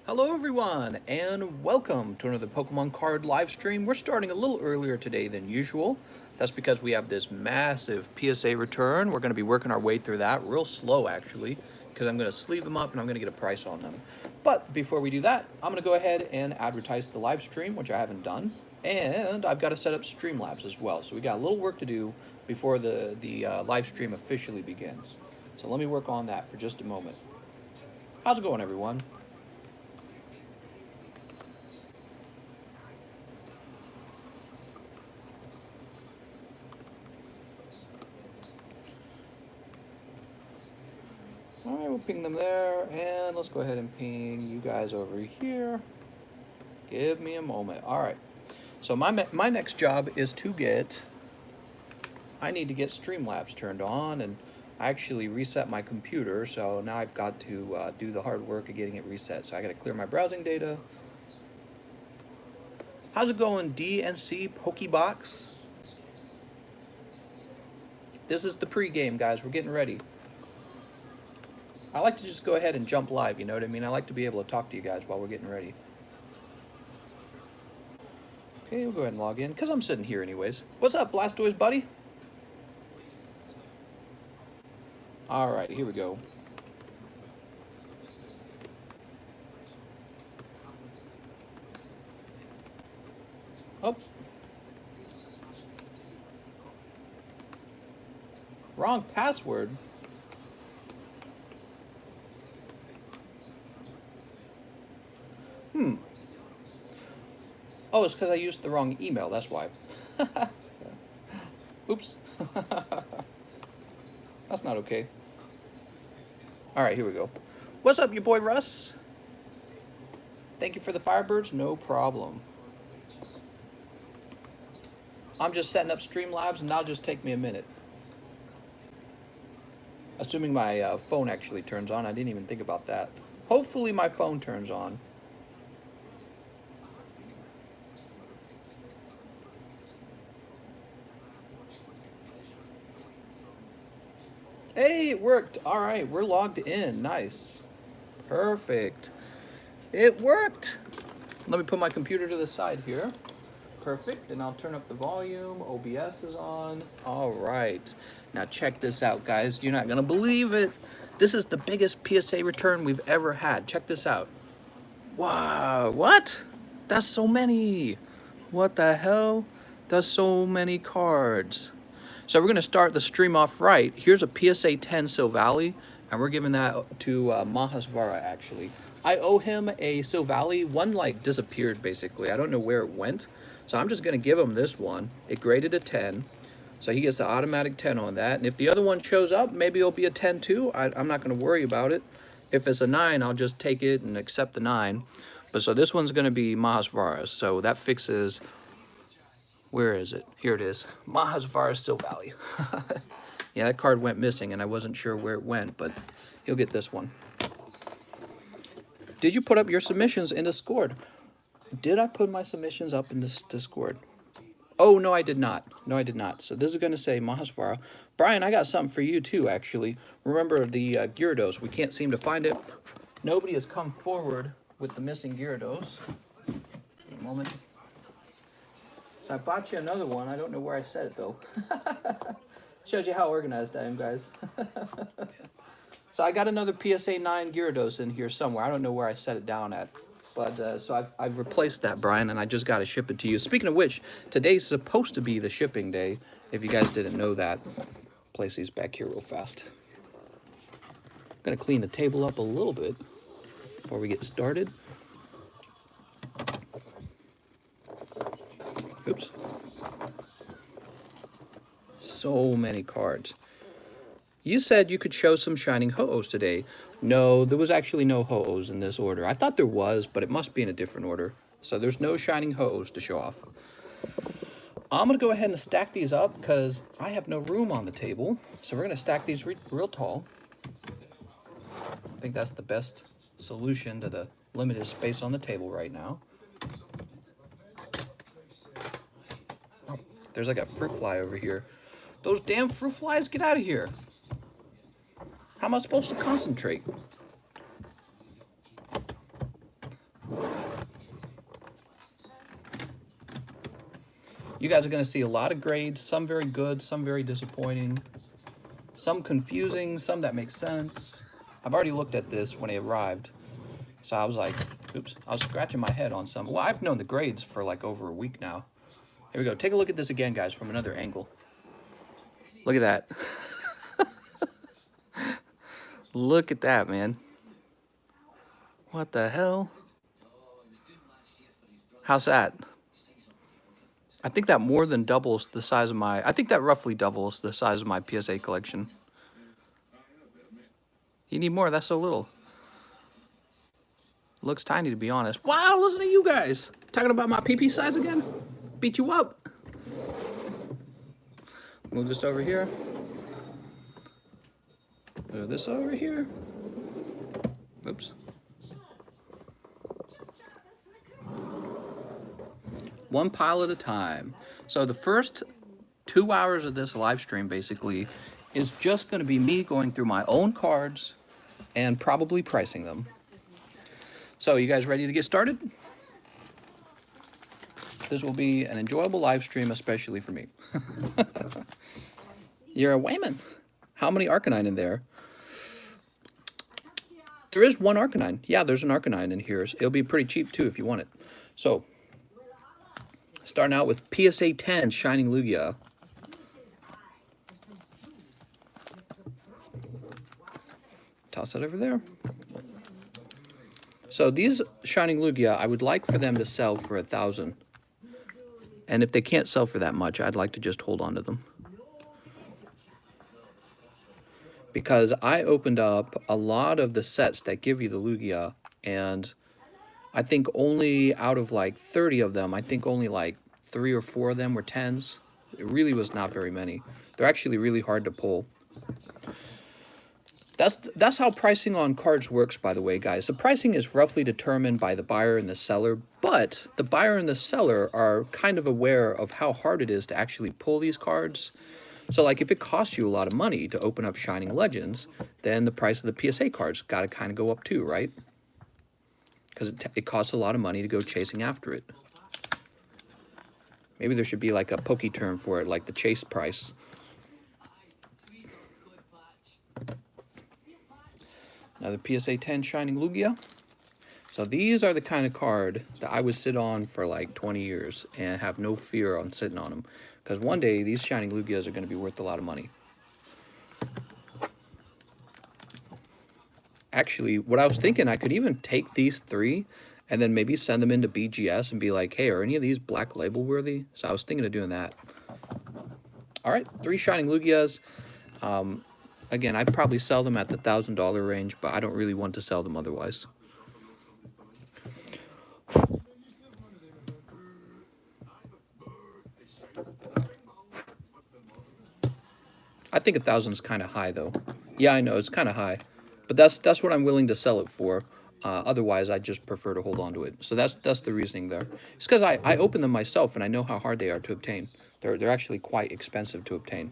Hello everyone, and welcome to another Pokemon card live stream. We're starting a little earlier today than usual. That's because we have this massive PSA return. We're going to be working our way through that real slow, actually, because I'm going to sleeve them up and I'm going to get a price on them. But before we do that, I'm going to go ahead and advertise the live stream, which I haven't done. And I've got to set up Streamlabs as well. So we got a little work to do before the live stream officially begins. So let me work on that for just a moment. How's it going, everyone? All right, we'll ping them there, and let's go ahead and ping you guys over here. Give me a moment. All right. So my next job is to get. I need to get Streamlabs turned on, and I actually reset my computer, so now I've got to do the hard work of getting it reset. So I got to clear my browsing data. How's it going, DNC Pokebox? This is the pregame, guys. We're getting ready. I like to just go ahead and jump live, you know what I mean? I like to be able to talk to you guys while we're getting ready. Okay, we'll go ahead and log in, because I'm sitting here anyways. What's up, Blastoise buddy? Alright, here we go. Oh. Wrong password? Oh, it's because I used the wrong email, that's why. Oops. That's not okay. Alright, here we go. What's up, your boy Russ? Thank you for the Firebirds, no problem. I'm just setting up Streamlabs, and that'll just take me a minute. Assuming my phone actually turns on. I didn't even think about that. Hopefully my phone turns on. Hey, it worked. All right, we're logged in. Nice. Perfect. It worked. Let me put my computer to the side here. Perfect. And I'll turn up the volume. OBS is on. All right. Now check this out, guys. You're not going to believe it. This is the biggest PSA return we've ever had. Check this out. Wow. What? That's so many. What the hell? That's so many cards. So we're going to start the stream off right. Here's a PSA 10 Silvally, and we're giving that to Mahasvara, actually. I owe him a Silvally. One, like, disappeared, basically. I don't know where it went. So I'm just going to give him this one. It graded a 10. So he gets the automatic 10 on that. And if the other one shows up, maybe it'll be a 10 too. I'm not going to worry about it. If it's a 9, I'll just take it and accept the 9. But so this one's going to be Mahasvara. So that fixes... Where is it? Here it is. Mahasvara Silvally. Yeah, that card went missing, and I wasn't sure where it went, but he'll get this one. Did you put up your submissions in Discord? Did I put my submissions up in this Discord? Oh, no, I did not. No, I did not. So this is going to say Mahasvara. Brian, I got something for you, too, actually. Remember the Gyarados. We can't seem to find it. Nobody has come forward with the missing Gyarados. A moment. So I bought you another one. I don't know where I set it, though. Shows you how organized I am, guys. So I got another PSA 9 Gyarados in here somewhere. I don't know where I set it down at. But so I've replaced that, Brian, and I just got to ship it to you. Speaking of which, today's supposed to be the shipping day, if you guys didn't know that. Place these back here real fast. I'm going to clean the table up a little bit before we get started. Oops. So many cards. You said you could show some Shining Ho-Ohs today. No, there was actually no Ho-Ohs in this order. I thought there was, but it must be in a different order. So there's no Shining Ho-Ohs to show off. I'm going to go ahead and stack these up because I have no room on the table. So we're going to stack these real tall. I think that's the best solution to the limited space on the table right now. There's like a fruit fly over here. Those damn fruit flies, get out of here. How am I supposed to concentrate? You guys are going to see a lot of grades, some very good, some very disappointing, some confusing, some that make sense. I've already looked at this when it arrived, so I was like, oops, I was scratching my head on some. Well, I've known the grades for like over a week now. Here we go. Take a look at this again, guys, from another angle. Look at that. Look at that, man. What the hell? How's that? I think that more than doubles the size of my... I think that roughly doubles the size of my PSA collection. You need more. That's so little. Looks tiny, to be honest. Wow, listen to you guys. Talking about my PP size again? Beat you up. Move this over here. Move this over here. Oops. One pile at a time. So the first 2 hours of this live stream basically is just going to be me going through my own cards and probably pricing them. So you guys ready to get started? This will be an enjoyable live stream, especially for me. You're a Wayman. How many Arcanine in there? There is one Arcanine. Yeah, there's an Arcanine in here. It'll be pretty cheap too if you want it. So, starting out with PSA 10 Shining Lugia. Toss that over there. So these Shining Lugia, I would like for them to sell for 1,000. And if they can't sell for that much, I'd like to just hold on to them. Because I opened up a lot of the sets that give you the Lugia, and I think only out of like 30 of them, I think only like 3 or 4 of them were 10s. It really was not very many. They're actually really hard to pull. That's how pricing on cards works, by the way, guys. The pricing is roughly determined by the buyer and the seller, but the buyer and the seller are kind of aware of how hard it is to actually pull these cards. So, like, if it costs you a lot of money to open up Shining Legends, then the price of the PSA cards got to kind of go up too, right? Because it costs a lot of money to go chasing after it. Maybe there should be like a pokey term for it, like the chase price. Now the PSA 10 Shining Lugia. So these are the kind of card that I would sit on for like 20 years and have no fear on sitting on them. Because one day these Shining Lugias are going to be worth a lot of money. Actually, what I was thinking, I could even take these 3 and then maybe send them into BGS and be like, hey, are any of these black label worthy? So I was thinking of doing that. All right, 3 Shining Lugias. Again, I'd probably sell them at the $1,000 range, but I don't really want to sell them otherwise. I think 1,000 is kind of high, though. Yeah, I know, it's kind of high. But that's what I'm willing to sell it for. Otherwise, I just prefer to hold on to it. So that's the reasoning there. It's because I open them myself, and I know how hard they are to obtain. They're actually quite expensive to obtain.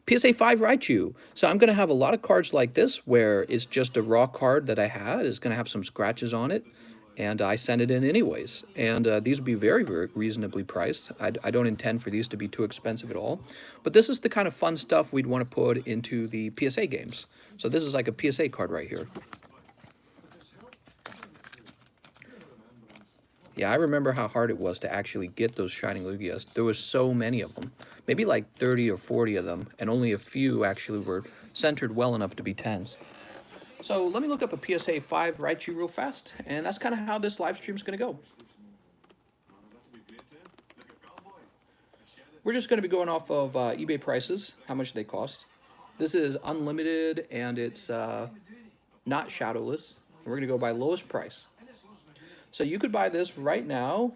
PSA 5 Raichu. So I'm going to have a lot of cards like this where it's just a raw card that I had. It's going to have some scratches on it, and I send it in anyways. And these will be very, very reasonably priced. I don't intend for these to be too expensive at all. But this is the kind of fun stuff we'd want to put into the PSA games. So this is like a PSA card right here. Yeah, I remember how hard it was to actually get those Shining Lugias. There was so many of them. Maybe like 30 or 40 of them, and only a few actually were centered well enough to be 10s. So let me look up a PSA 5 Raichu real fast, and that's kind of how this live stream is going to go. We're just going to be going off of eBay prices, how much they cost. This is unlimited, and it's not shadowless. We're going to go by lowest price. So you could buy this right now.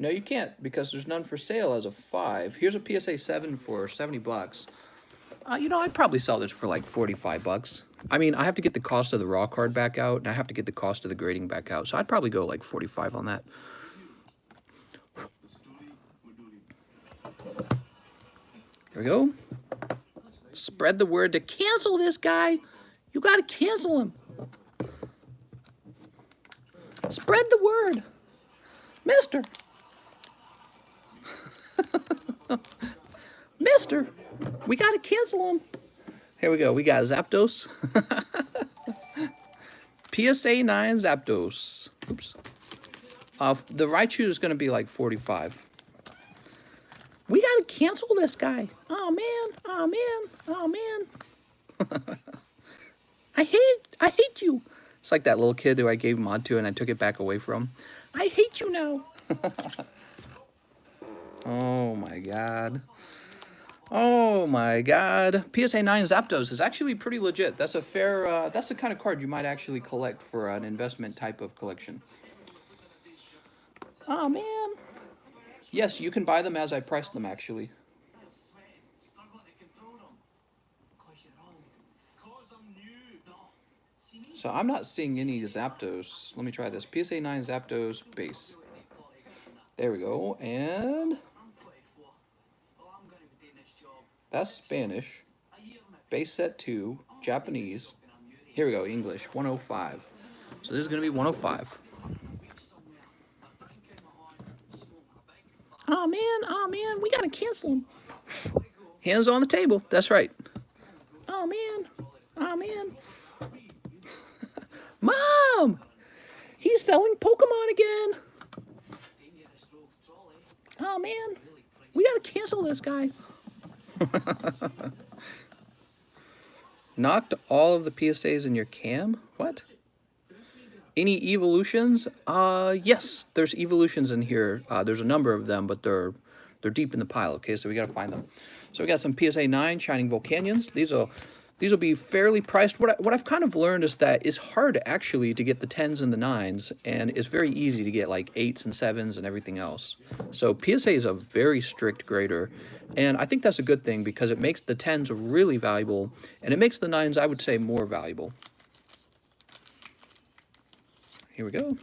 No, you can't, because there's none for sale as a 5. Here's a PSA 7 for 70 bucks. You know, I'd probably sell this for like 45 bucks. I mean, I have to get the cost of the raw card back out, and I have to get the cost of the grading back out. So I'd probably go like 45 on that. There we go. Spread the word to cancel this guy. You got to cancel him. Spread the word. Mister, Mister, we gotta cancel him. Here we go. We got Zapdos. PSA 9 Zapdos. Oops. The Raichu is going to be like 45. We gotta cancel this guy. Oh man. Oh man. Oh man. I hate you. It's like that little kid who I gave mod to and I took it back away from. I hate you now. Oh my god. Oh my god. PSA 9 Zapdos is actually pretty legit. That's a fair, that's the kind of card you might actually collect for an investment type of collection. Oh man. Yes, you can buy them as I priced them actually. So I'm not seeing any Zapdos. Let me try this. PSA 9 Zapdos base. There we go. And that's Spanish. Base set 2. Japanese. Here we go. English. 105. So this is going to be 105. Oh man. We got to cancel him. Hands on the table. That's right. Oh man. Oh man. Mom! He's selling Pokemon again! Oh man, we gotta cancel this guy. Knocked all of the PSAs in your cam? What? Any evolutions? Yes, there's evolutions in here. There's a number of them, but they're deep in the pile, okay? So we gotta find them. So we got some PSA 9 Shining Volcanions. These will be fairly priced. What I've kind of learned is that it's hard actually to get the 10s and the 9s, and it's very easy to get like 8s and 7s and everything else. So PSA is a very strict grader, and I think that's a good thing because it makes the 10s really valuable, and it makes the 9s, I would say, more valuable. Here we go.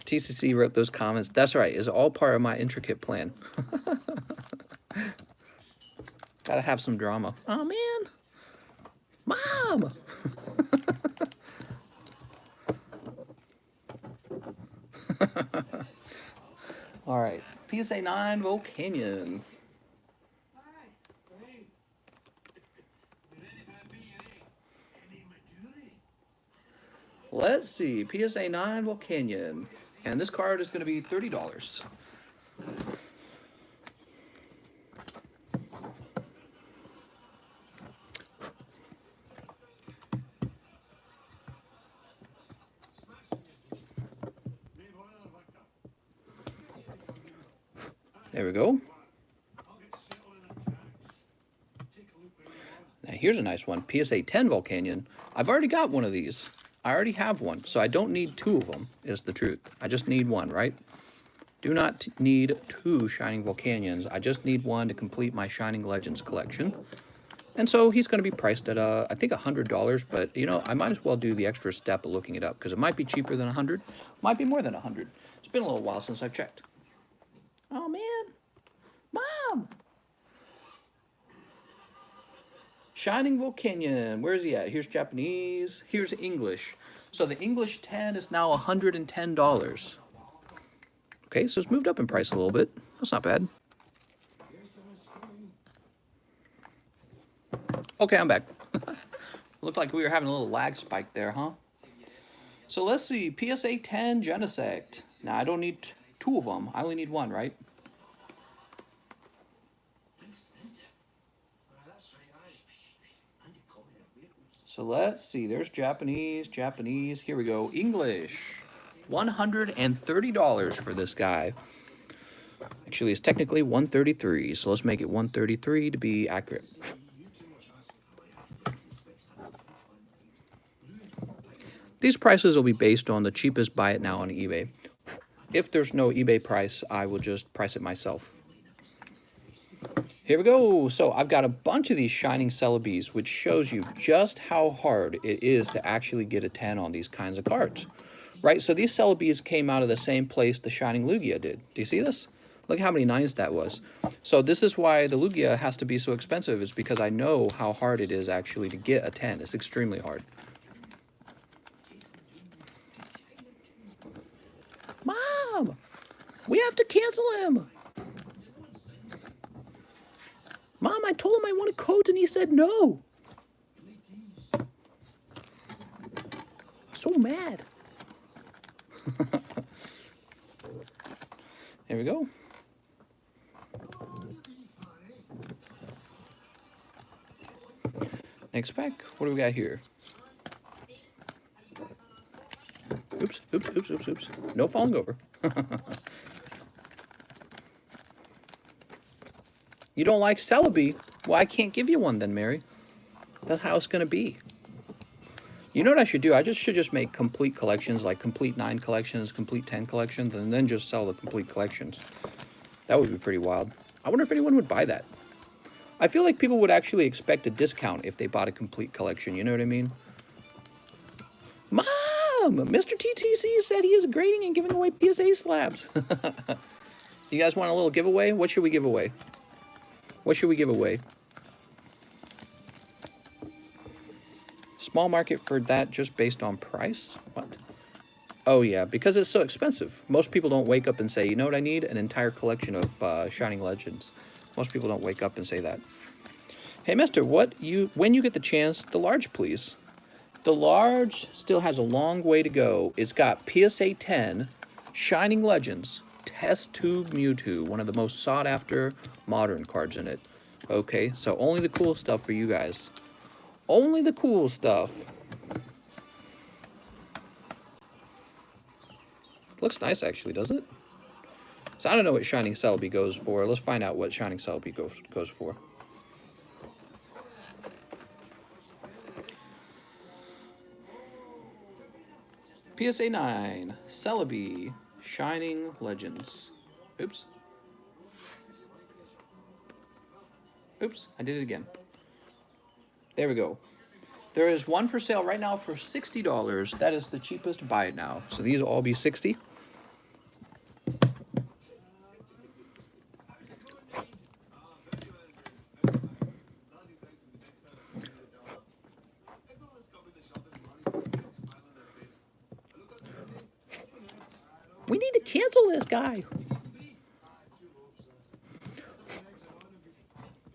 TCC wrote those comments. That's right. It's all part of my intricate plan. Gotta have some drama. Oh, man. Mom! All right, PSA 9 Volcanion. Let's see, PSA 9 Volcanion. And this card is going to be $30. There we go. Now here's a nice one. PSA 10 Volcanion. I've already got one of these. I already have one, so I don't need 2 of them, is the truth. I just need one, right? Do not need 2 Shining Volcanions. I just need one to complete my Shining Legends collection. And so he's going to be priced at, I think, $100, but, you know, I might as well do the extra step of looking it up, because it might be cheaper than 100, might be more than 100. It's been a little while since I've checked. Oh, man. Mom! Shining Volcanion. Where's he at? Here's Japanese. Here's English. So the English 10 is now $110. Okay, so it's moved up in price a little bit. That's not bad. Okay, I'm back. Looked like we were having a little lag spike there, huh? So let's see. PSA 10 Genesect. Now, I don't need 2 of them. I only need 1, right? So let's see. There's Japanese. Here we go. English. $130 for this guy. Actually, it's technically $133, so let's make it $133 to be accurate. These prices will be based on the cheapest buy it now on eBay. If there's no eBay price, I will just price it myself. Here we go. So I've got a bunch of these Shining Celebes, which shows you just how hard it is to actually get a 10 on these kinds of cards. Right? So these Celebes came out of the same place the Shining Lugia did. Do you see this? Look how many 9s that was. So this is why the Lugia has to be so expensive, is because I know how hard it is actually to get a 10. It's extremely hard. Mom! We have to cancel him! I told him I wanted codes and he said no. So mad. There we go. Next pack. What do we got here? Oops, oops, oops, oops, oops. No falling over. You don't like Celebi? Well, I can't give you one then, Mary. That's how it's going to be. You know what I should do? I should just make complete collections, like complete 9 collections, complete 10 collections, and then just sell the complete collections. That would be pretty wild. I wonder if anyone would buy that. I feel like people would actually expect a discount if they bought a complete collection. You know what I mean? Mom! Mr. TTC said he is grading and giving away PSA slabs. You guys want a little giveaway? What should we give away? What should we give away? Small market for that just based on price? What? Oh yeah, because it's so expensive. Most people don't wake up and say, you know what I need? An entire collection of Shining Legends. Most people don't wake up and say that. Hey mister, when you get the chance, the large please. The large still has a long way to go. It's got PSA 10, Shining Legends, Test Tube Mewtwo, one of the most sought after modern cards in it. Okay, so only the cool stuff for you guys. Only the cool stuff. Looks nice actually, doesn't it? So I don't know what Shining Celebi goes for. Let's find out what Shining Celebi goes for. PSA 9, Celebi, Shining Legends. Oops. Oops, I did it again. There we go. There is one for sale right now for $60. That is the cheapest. Buy it now. So these will all be $60. We need to cancel this guy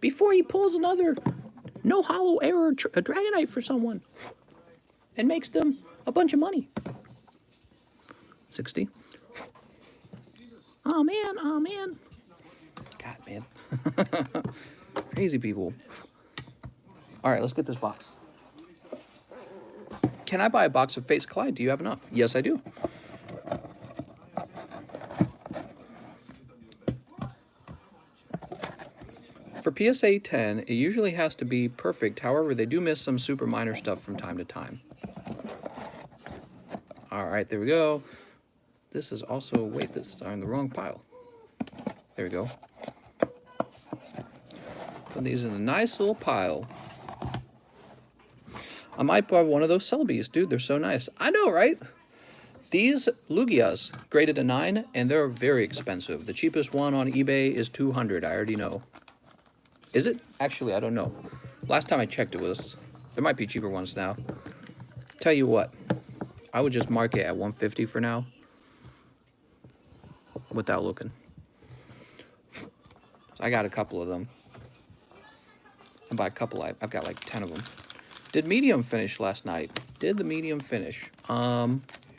before he pulls another no-holo error a Dragonite for someone and makes them a bunch of money. 60. Oh man, oh man. God, man. Crazy people. All right, let's get this box. Can I buy a box of Fates Collide? Do you have enough? Yes, I do. For PSA 10, it usually has to be perfect. However, they do miss some super minor stuff from time to time. All right, there we go. This is also, wait, this is in the wrong pile. There we go. Put these in a nice little pile. I might buy one of those Celebis, dude. They're so nice. I know, right? These Lugias graded a 9, and they're very expensive. The cheapest one on eBay is $200. I already know. Is it? Actually, I don't know. Last time I checked, it was. There might be cheaper ones now. Tell you what, I would just mark it at $150 for now, without looking. So I got a couple of them. And by a couple, I've got like 10 of them. Did medium finish last night? Did the medium finish?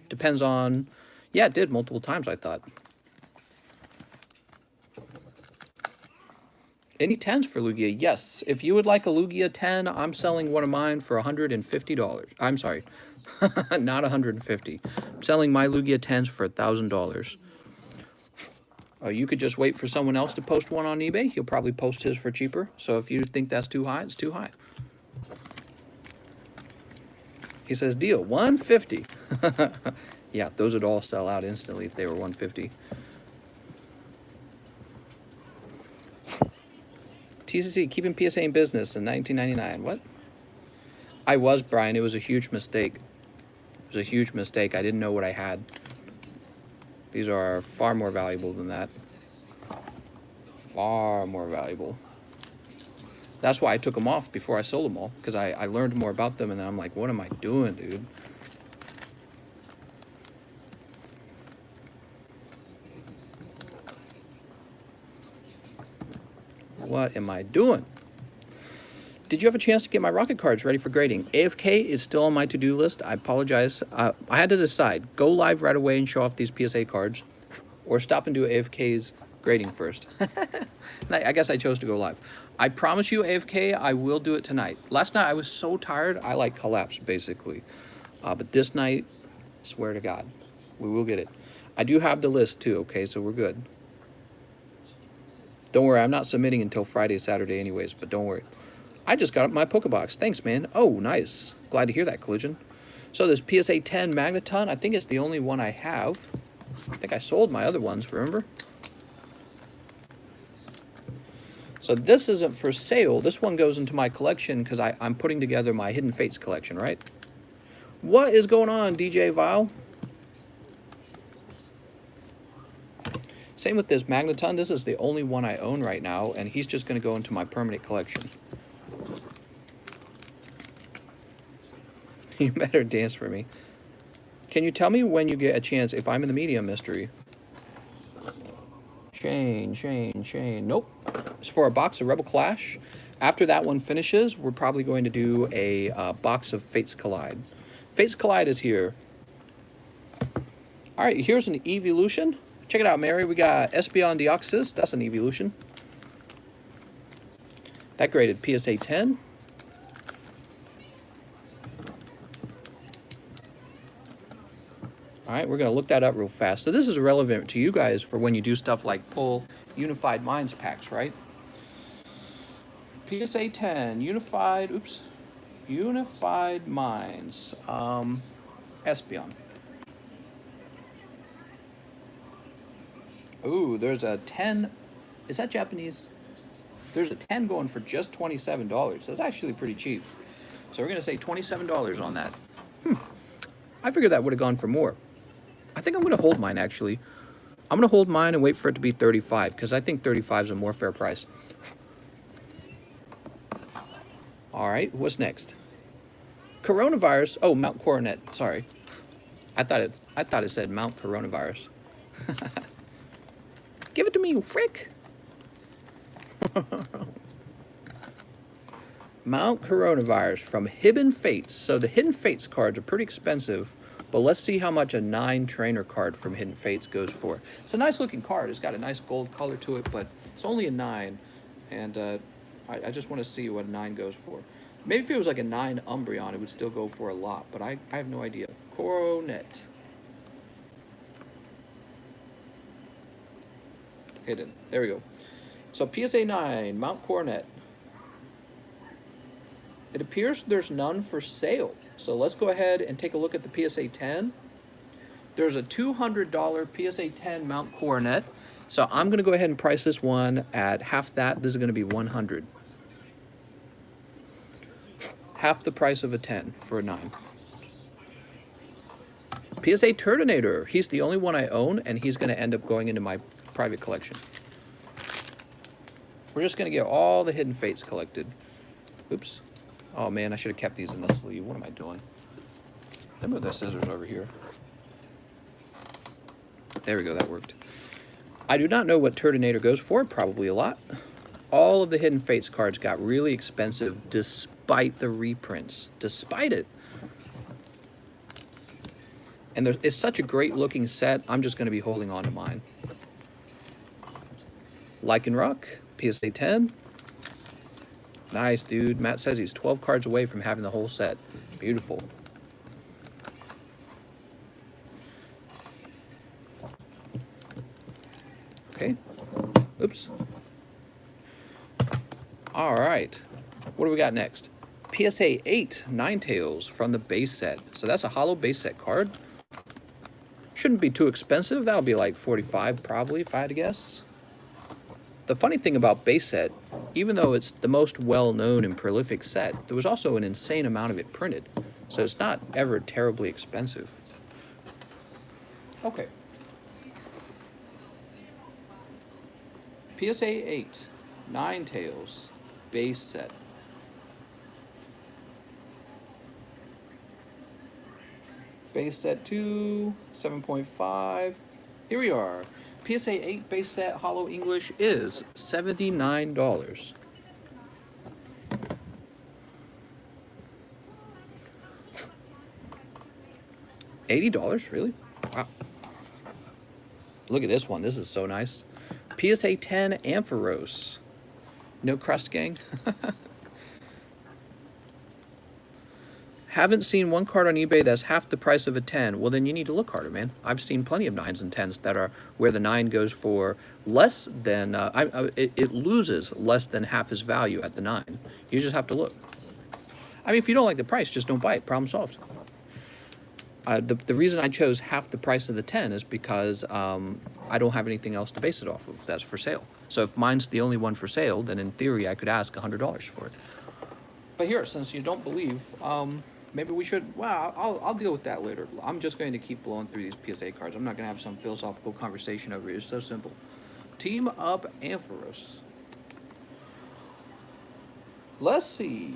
Depends on. Yeah, it did multiple times, I thought. Any 10s for Lugia? Yes. If you would like a Lugia 10, I'm selling one of mine for $150. I'm sorry, not $150. I'm selling my Lugia 10s for $1,000. You could just wait for someone else to post one on eBay. He'll probably post his for cheaper. So if you think that's too high, it's too high. He says, deal, $150. Yeah, those would all sell out instantly if they were $150. TCC, keeping PSA in business in 1999. What? I was, Brian. It was a huge mistake. It was a huge mistake. I didn't know what I had. These are far more valuable than that. Far more valuable. That's why I took them off before I sold them all, because I learned more about them, and then I'm like, what am I doing, dude? What am I doing? Did you have a chance to get my rocket cards ready for grading? AFK is still on my to-do list. I apologize. I had to decide, go live right away and show off these PSA cards, or stop and do AFK's grading first. And I guess I chose to go live. I promise you, AFK, I will do it tonight. Last night I was so tired, I like collapsed basically. But this night, swear to God, we will get it. I do have the list too, okay, so we're good. Don't worry, I'm not submitting until Friday, Saturday anyways, but don't worry. I just got up my Pokebox. Thanks, man. Oh, nice. Glad to hear that, Collision. So this PSA 10 Magneton, I think it's the only one I have. I think I sold my other ones, remember? So this isn't for sale. This one goes into my collection because I'm putting together my Hidden Fates collection, right? What is going on, DJ Vile? Same with this Magneton. This is the only one I own right now, and he's just going to go into my permanent collection. You better dance for me. Can you tell me when you get a chance if I'm in the medium mystery? Shane. Nope. It's for a box of Rebel Clash. After that one finishes, we're probably going to do a box of Fates Collide. Fates Collide is here. All right, here's an evolution. Check it out, Mary. We got Espeon Deoxys. That's an evolution. That graded PSA 10. All right, we're going to look that up real fast. So this is relevant to you guys for when you do stuff like pull Unified Minds packs, right? PSA 10, Unified Minds, Espeon. Ooh, there's a 10. Is that Japanese? There's a 10 going for just $27. That's actually pretty cheap. So we're going to say $27 on that. I figured that would have gone for more. I think I'm going to hold mine, actually. I'm going to hold mine and wait for it to be 35, because I think 35 is a more fair price. All right, what's next? Coronavirus. Oh, Mount Coronet. Sorry. I thought it said Mount Coronavirus. Give it to me, you frick. Mount Coronavirus from Hidden Fates. So the Hidden Fates cards are pretty expensive, but let's see how much a 9 trainer card from Hidden Fates goes for. It's a nice looking card. It's got a nice gold color to it, but it's only a 9. And I just want to see what a 9 goes for. Maybe if it was like a 9 Umbreon, it would still go for a lot, but I have no idea. Coronet. Hidden. There we go. So PSA 9, Mount Coronet. It appears there's none for sale. So let's go ahead and take a look at the PSA 10. There's a $200 PSA 10 Mount Coronet. So I'm going to go ahead and price this one at half that. This is going to be $100. Half the price of a 10 for a 9. PSA Turtonator. He's the only one I own, and he's going to end up going into my private collection. We're just going to get all the Hidden Fates collected. Oops. Oh man, I should have kept these in the sleeve. What am I doing? Let me move the scissors over here. There we go, that worked. I do not know what Turtonator goes for, probably a lot. All of the Hidden Fates cards got really expensive despite the reprints. Despite it. And it's such a great looking set, I'm just going to be holding on to mine. Lycanroc, PSA 10. Nice, dude. Matt says he's 12 cards away from having the whole set. Beautiful. Okay. Oops. All right. What do we got next? PSA 8 Ninetales from the base set. So that's a holo base set card. Shouldn't be too expensive. That'll be like 45 probably, if I had to guess. The funny thing about base set, even though it's the most well-known and prolific set, there was also an insane amount of it printed. So it's not ever terribly expensive. Okay. PSA 8 Ninetales base set. Base set 2, 7.5. Here we are. PSA 8 base set holo English is $79. $80, really? Wow. Look at this one. This is so nice. PSA 10 Ampharos. No crust, gang? Haven't seen one card on eBay that's half the price of a 10. Well, then you need to look harder, man. I've seen plenty of 9s and 10s that are where the 9 goes for less than, it loses less than half its value at the 9. You just have to look. I mean, if you don't like the price, just don't buy it. Problem solved. The reason I chose half the price of the 10 is because I don't have anything else to base it off of that's for sale. So if mine's the only one for sale, then in theory I could ask $100 for it. But here, since you don't believe, maybe we should, well, I'll deal with that later. I'm just going to keep blowing through these PSA cards. I'm not going to have some philosophical conversation over it. It's so simple. Team Up Ampharos. Let's see.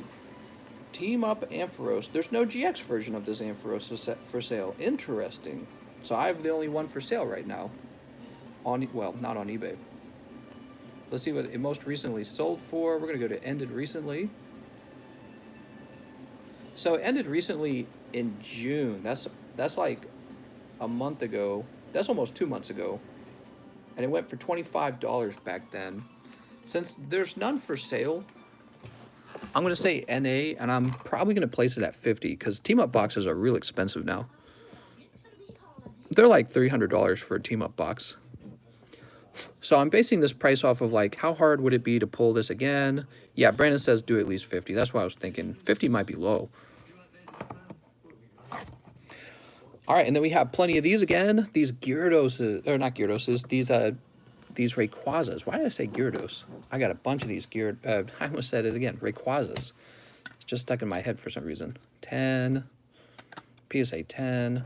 Team Up Ampharos. There's no GX version of this Ampharos set for sale. Interesting. So I have the only one for sale right now. Well, not on eBay. Let's see what it most recently sold for. We're going to go to ended recently. So it ended recently in June. That's like a month ago. That's almost 2 months ago. And it went for $25 back then. Since there's none for sale, I'm going to say NA, and I'm probably going to place it at 50 because team-up boxes are real expensive now. They're like $300 for a team-up box. So I'm basing this price off of like, how hard would it be to pull this again? Yeah, Brandon says do at least 50. That's what I was thinking. 50 might be low. All right, and then we have plenty of these again. These Gyarados, or not Gyarados, these Rayquazas. Why did I say Gyarados? I got a bunch of these I almost said it again, Rayquazas. It's just stuck in my head for some reason. 10, PSA 10,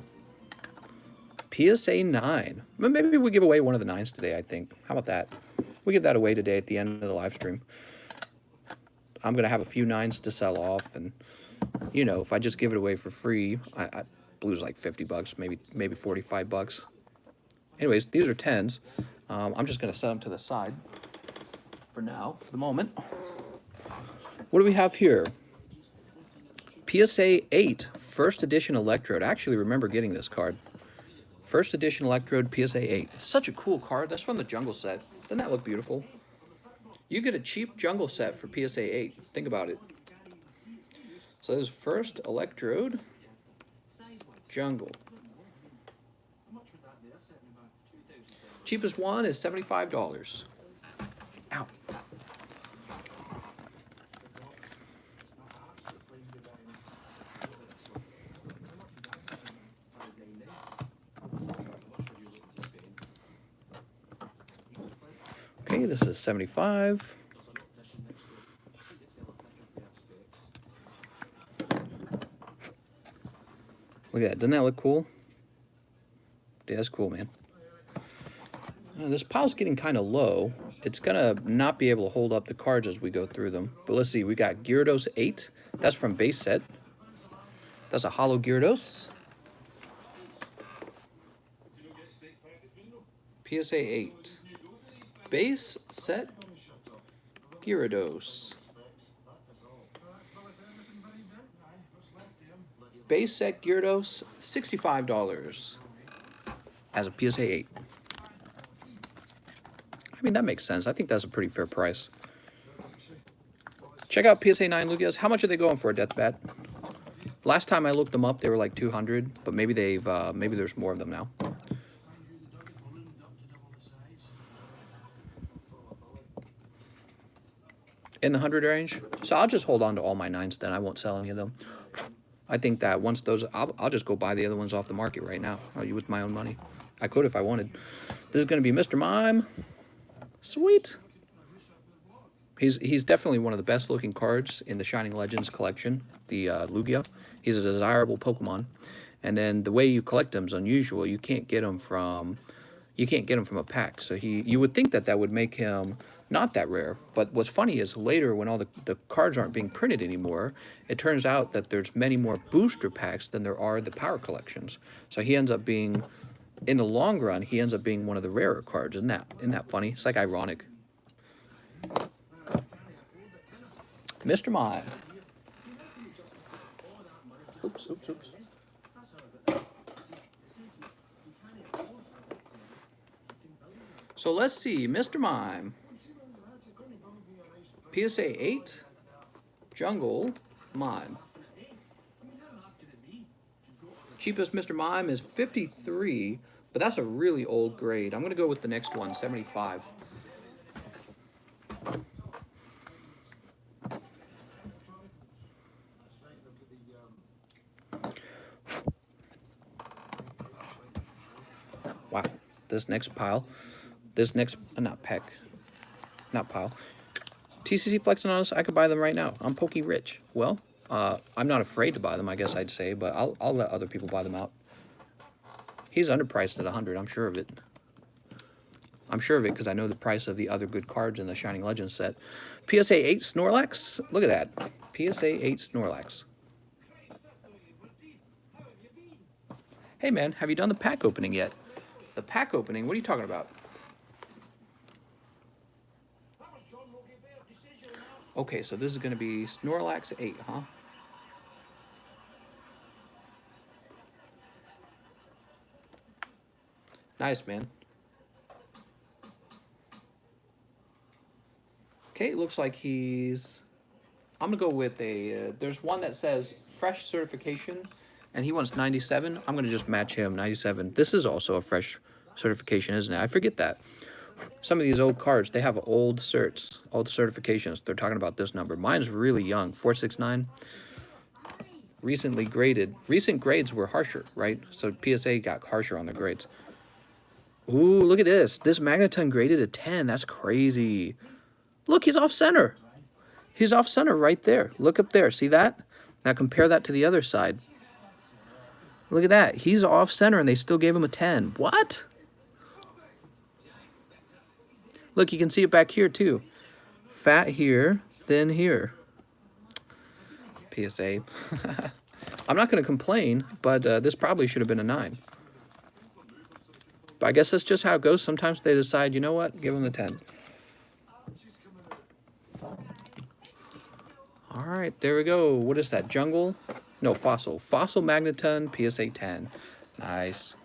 PSA 9. Maybe we give away one of the 9s today, I think. How about that? We give that away today at the end of the live stream. I'm going to have a few 9s to sell off, and, you know, if I just give it away for free, I lose like 50 bucks, maybe 45 bucks. Anyways, these are 10s. I'm just going to set them to the side for now, for the moment. What do we have here? PSA 8, first edition Electrode. I actually remember getting this card. First edition Electrode, PSA 8. Such a cool card. That's from the Jungle set. Doesn't that look beautiful? You get a cheap Jungle set for PSA 8. Think about it. So this is first Electrode, Jungle. Cheapest one is $75. Ow. Okay, this is 75. Look at that. Doesn't that look cool? Yeah, that's cool, man. This pile's getting kind of low. It's going to not be able to hold up the cards as we go through them. But let's see. We got Gyarados 8. That's from base set. That's a holo Gyarados. PSA 8. Base set Gyarados. Base set Gyarados, $65 as a PSA 8. I mean, that makes sense. I think that's a pretty fair price. Check out PSA 9 Lugias. How much are they going for, Deathbat? Last time I looked them up, they were like 200, but maybe they've maybe there's more of them now. In the 100 range. So I'll just hold on to all my 9s then. I won't sell any of them. I think that once those, I'll just go buy the other ones off the market right now. With my own money. I could if I wanted. This is going to be Mr. Mime. Sweet. He's definitely one of the best looking cards in the Shining Legends collection, the Lugia. He's a desirable Pokemon. And then the way you collect them is unusual. You can't get them from a pack. So you would think that would make him not that rare. But what's funny is later when all the cards aren't being printed anymore, it turns out that there's many more booster packs than there are the power collections. So he ends up being, in the long run, he ends up being one of the rarer cards. Isn't that funny? It's like ironic. Mr. Mime. Oops. So let's see, Mr. Mime. PSA 8, Jungle, Mime. Cheapest Mr. Mime is 53, but that's a really old grade. I'm going to go with the next one, 75. Wow, this next pile, not pile. TCC flexing on us, I could buy them right now. I'm pokey rich. Well, I'm not afraid to buy them, I guess I'd say, but I'll let other people buy them out. He's underpriced at 100, I'm sure of it. I'm sure of it because I know the price of the other good cards in the Shining Legends set. PSA 8 Snorlax, look at that. PSA 8 Snorlax. Hey man, have you done the pack opening yet? The pack opening? What are you talking about? Okay, so this is going to be Snorlax 8, huh? Nice, man. Okay, it looks like he's... I'm going to go with a... there's one that says fresh certification, and he wants 97. I'm going to just match him, 97. This is also a fresh certification, isn't it? I forget that. Some of these old cards, they have old certs, old certifications. They're talking about this number. Mine's really young, 469. Recently graded. Recent grades were harsher, right? So PSA got harsher on the grades. Ooh, look at this. This Magneton graded a 10. That's crazy. Look, he's off center. He's off center right there. Look up there. See that? Now compare that to the other side. Look at that. He's off center and they still gave him a 10. What? Look, you can see it back here too. Fat here, thin here. PSA. I'm not going to complain, but this probably should have been a 9. But I guess that's just how it goes. Sometimes they decide, you know what, give them the 10. All right, there we go. What is that, Jungle? No, Fossil. Fossil Magneton, PSA 10. Nice.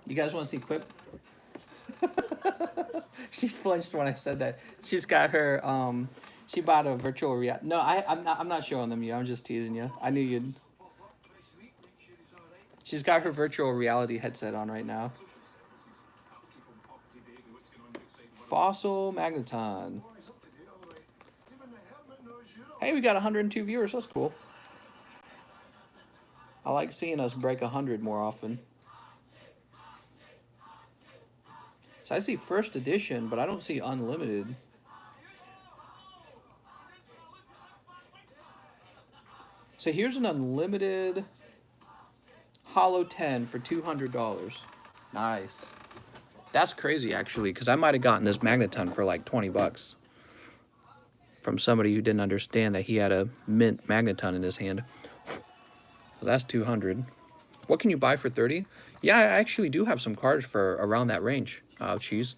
You guys want to see Quip? She flinched when I said that. She's got her, she bought a virtual reality. No, I'm not showing them you. I'm just teasing you. I knew you'd. She's got her virtual reality headset on right now. Fossil Magneton. Hey, we got 102 viewers. That's cool. I like seeing us break 100 more often. So I see first edition, but I don't see unlimited. So here's an unlimited Holo 10 for $200. Nice. That's crazy, actually, because I might have gotten this Magneton for like 20 bucks from somebody who didn't understand that he had a mint Magneton in his hand. So that's 200. What can you buy for 30? Yeah, I actually do have some cards for around that range. Cheese.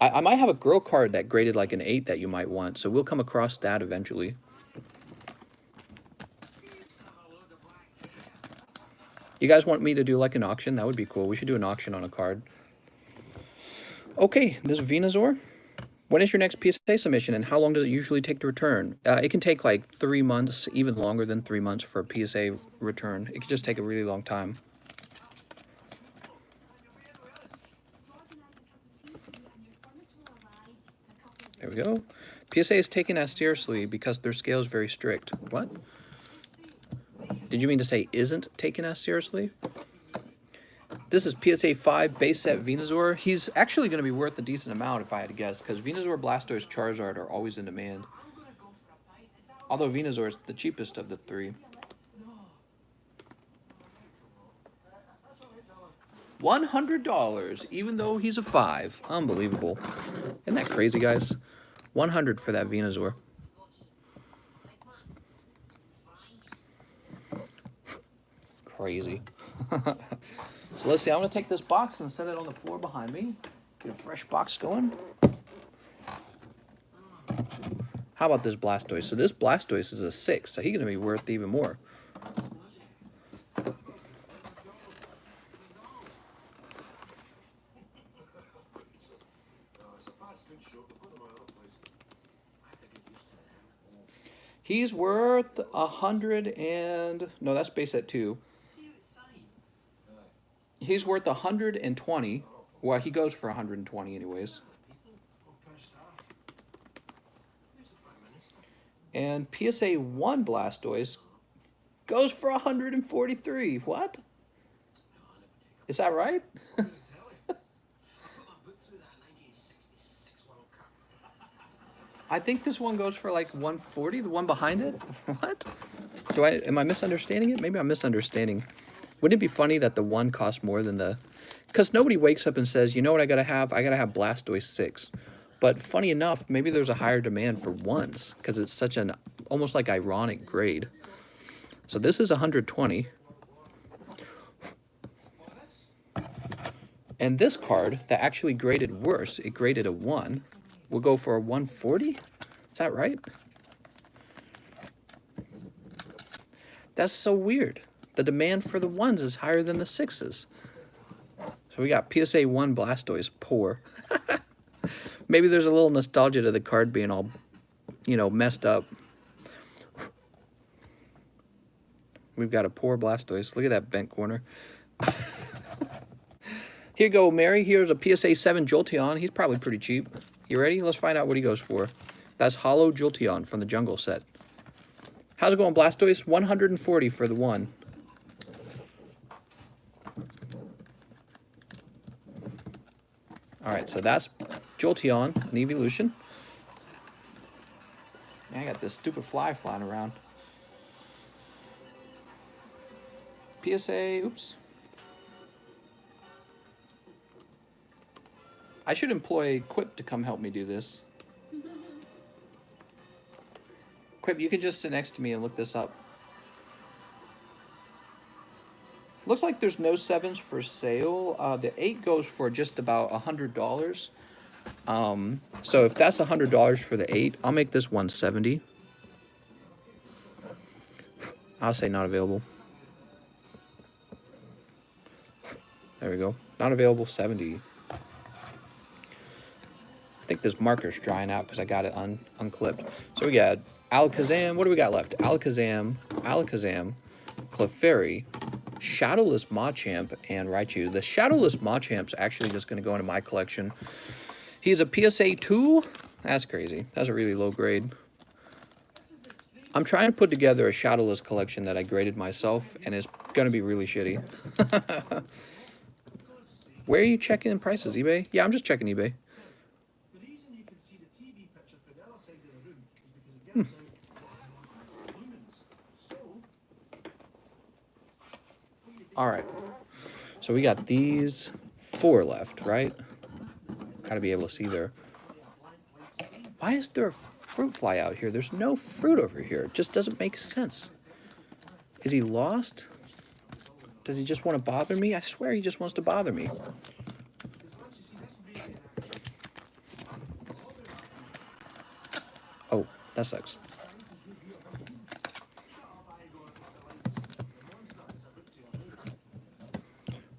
I might have a girl card that graded like an 8 that you might want, so we'll come across that eventually. You guys want me to do like an auction? That would be cool. We should do an auction on a card. Okay, this Venusaur. When is your next PSA submission, and how long does it usually take to return? It can take like 3 months, even longer than 3 months for a PSA return. It can just take a really long time. There we go. PSA is taken as seriously because their scale is very strict. What? Did you mean to say isn't taken as seriously? This is PSA 5 base set Venusaur. He's actually going to be worth a decent amount if I had to guess, because Venusaur, Blastoise, Charizard are always in demand. Although Venusaur is the cheapest of the 3. $100, even though he's a 5. Unbelievable. Isn't that crazy, guys? 100 for that Venusaur. Crazy. So let's see. I'm going to take this box and set it on the floor behind me. Get a fresh box going. How about this Blastoise? So this Blastoise is a 6, so he's going to be worth even more. He's worth 100 and... No, that's base at 2. He's worth 120. Well, he goes for 120 anyways. And PSA 1 Blastoise goes for 143. What? Is that right? I think this one goes for like 140, the one behind it. What? Am I misunderstanding it? Maybe I'm misunderstanding. Wouldn't it be funny that the one costs more than the... Because nobody wakes up and says, you know what I gotta have? I gotta have Blastoise 6. But funny enough, maybe there's a higher demand for ones because it's such an almost like ironic grade. So this is 120. And this card that actually graded worse, it graded a 1, will go for a 140? Is that right? That's so weird. The demand for the 1s is higher than the 6s. So we got PSA 1 Blastoise, poor. Maybe there's a little nostalgia to the card being all, you know, messed up. We've got a poor Blastoise. Look at that bent corner. Here you go, Mary. Here's a PSA 7 Jolteon. He's probably pretty cheap. You ready? Let's find out what he goes for. That's Holo Jolteon from the Jungle set. How's it going, Blastoise? 140 for the 1. All right, so that's Jolteon, an evolution. Man, I got this stupid fly flying around. PSA, oops. I should employ Quip to come help me do this. Quip, you can just sit next to me and look this up. Looks like there's no 7s for sale. The 8 goes for just about $100. So if that's $100 for the 8, I'll make this 170. I'll say not available. There we go. Not available, 70. I think this marker's drying out because I got it unclipped. So we got Alakazam. What do we got left? Alakazam, Clefairy, Shadowless Machamp, and Raichu. The Shadowless Machamp's actually just going to go into my collection. He's a PSA 2. That's crazy. That's a really low grade. I'm trying to put together a Shadowless collection that I graded myself, and it's going to be really shitty. Where are you checking prices? eBay? Yeah, I'm just checking eBay. All right. So we got these 4 left, right? Gotta be able to see there. Why is there a fruit fly out here? There's no fruit over here. It just doesn't make sense. Is he lost? Does he just want to bother me? I swear he just wants to bother me. Oh, that sucks.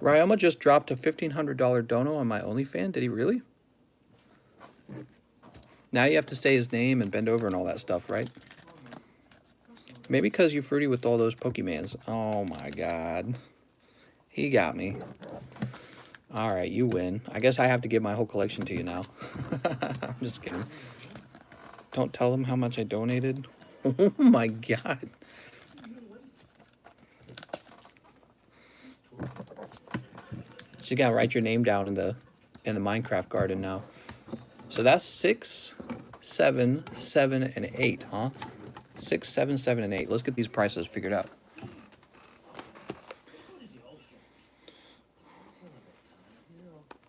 Ryoma just dropped a $1,500 dono on my OnlyFans. Did he really? Now you have to say his name and bend over and all that stuff, right? Maybe because you're fruity with all those Pokemans. Oh my god. He got me. Alright, you win. I guess I have to give my whole collection to you now. I'm just kidding. Don't tell them how much I donated. Oh my god. So you gotta write your name down in the Minecraft garden now. So that's 6, 7, 7, and 8, huh? 6, 7, 7, and 8. Let's get these prices figured out.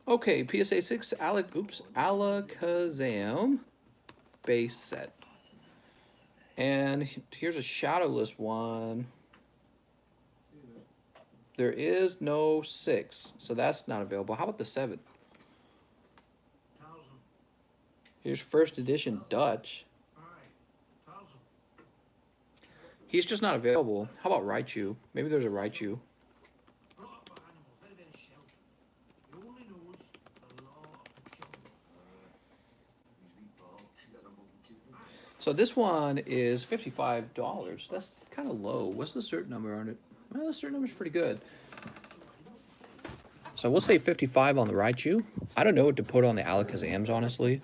Okay, PSA 6 Alakazam base set. And here's a shadowless one. There is no 6, so that's not available. How about the 7? Here's first edition Dutch. He's just not available. How about Raichu? Maybe there's a Raichu. So this one is $55. That's kind of low. What's the cert number on it? Well, the cert number's pretty good. So we'll say 55 on the Raichu. I don't know what to put on the Alakazams, honestly.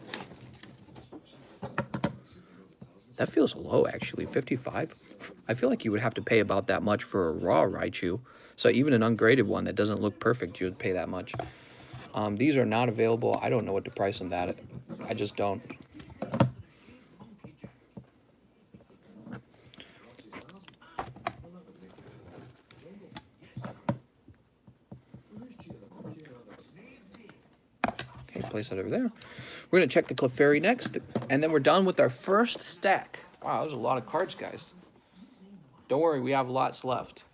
That feels low, actually, 55. I feel like you would have to pay about that much for a raw Raichu. So even an ungraded one that doesn't look perfect, you would pay that much. These are not available. I don't know what to price them at. I just don't. Okay, place that over there. We're going to check the Clefairy next, and then we're done with our first stack. Wow, there's a lot of cards, guys. Don't worry, we have lots left.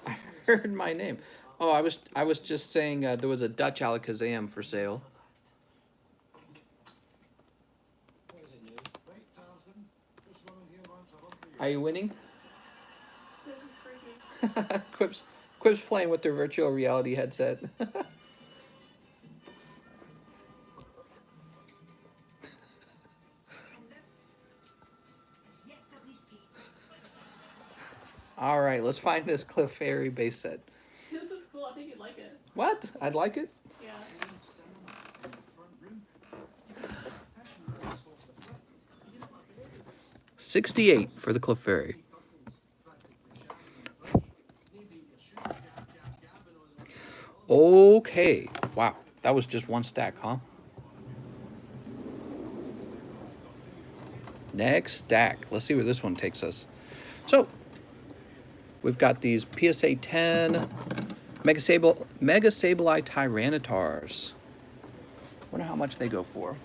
I heard my name. Oh, I was just saying there was a Dutch Alakazam for sale. Are you winning? Quip's playing with their virtual reality headset. All right, let's find this Clefairy base set. This is cool. I think you'd like it. What? I'd like it? Yeah. $68 for the Clefairy. Okay. Wow. That was just one stack, huh? Next stack. Let's see where this one takes us. So, we've got these PSA 10 Mega Sableye Tyrannitars. Wonder how much they go for.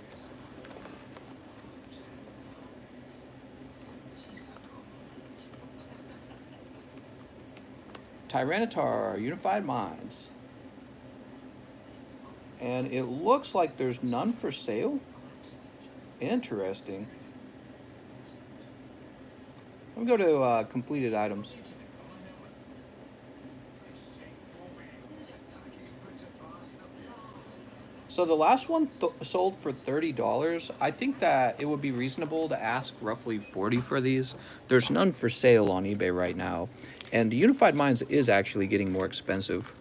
Tyranitar, Unified Minds. And it looks like there's none for sale. Interesting. Let me go to completed items. So the last one sold for $30. I think that it would be reasonable to ask roughly $40 for these. There's none for sale on eBay right now. And Unified Minds is actually getting more expensive.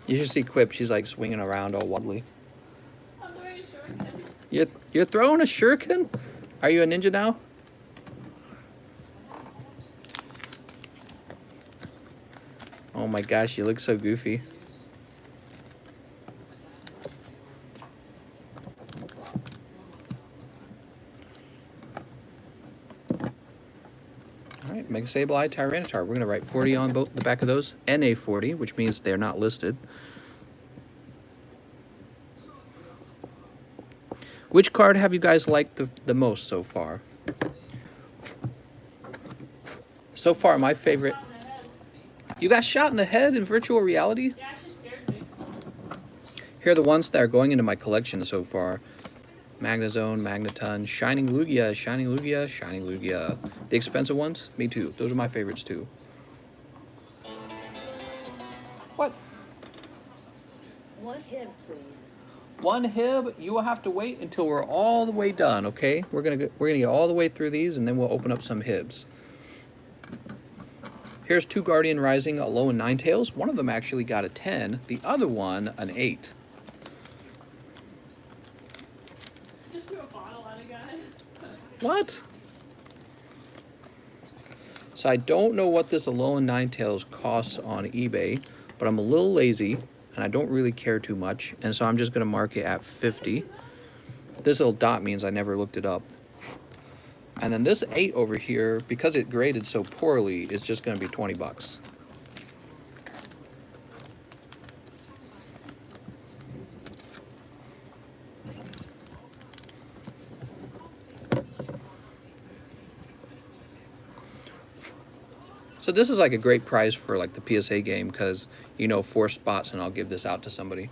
You should see Quip. She's like swinging around all wobbly. I'm throwing a shuriken. You're throwing a shuriken? Are you a ninja now? Oh my gosh, you look so goofy. Alright, Mega Sableye Tyranitar. We're going to write 40 on both the back of those. NA 40, which means they're not listed. Which card have you guys liked the most so far? So far, my favorite... You got shot in the head in virtual reality? Yeah, she scared me. Here are the ones that are going into my collection so far. Magnezone, Magneton, Shining Lugia, Shining Lugia, Shining Lugia. The expensive ones? Me too. Those are my favorites too. What? One hib, please. One hib? You will have to wait until we're all the way done, okay? We're gonna get all the way through these, and then we'll open up some hibs. Here's two Guardian Rising, Alolan Ninetales. One of them actually got a 10. The other one, an 8. Just threw a bottle at a guy. What? So I don't know what this Alolan Ninetales costs on eBay, but I'm a little lazy, and I don't really care too much, and so I'm just going to mark it at 50. This little dot means I never looked it up. And then this 8 over here, because it graded so poorly, is just going to be 20 bucks. So this is like a great price for like the PSA game because, you know, 4 spots and I'll give this out to somebody.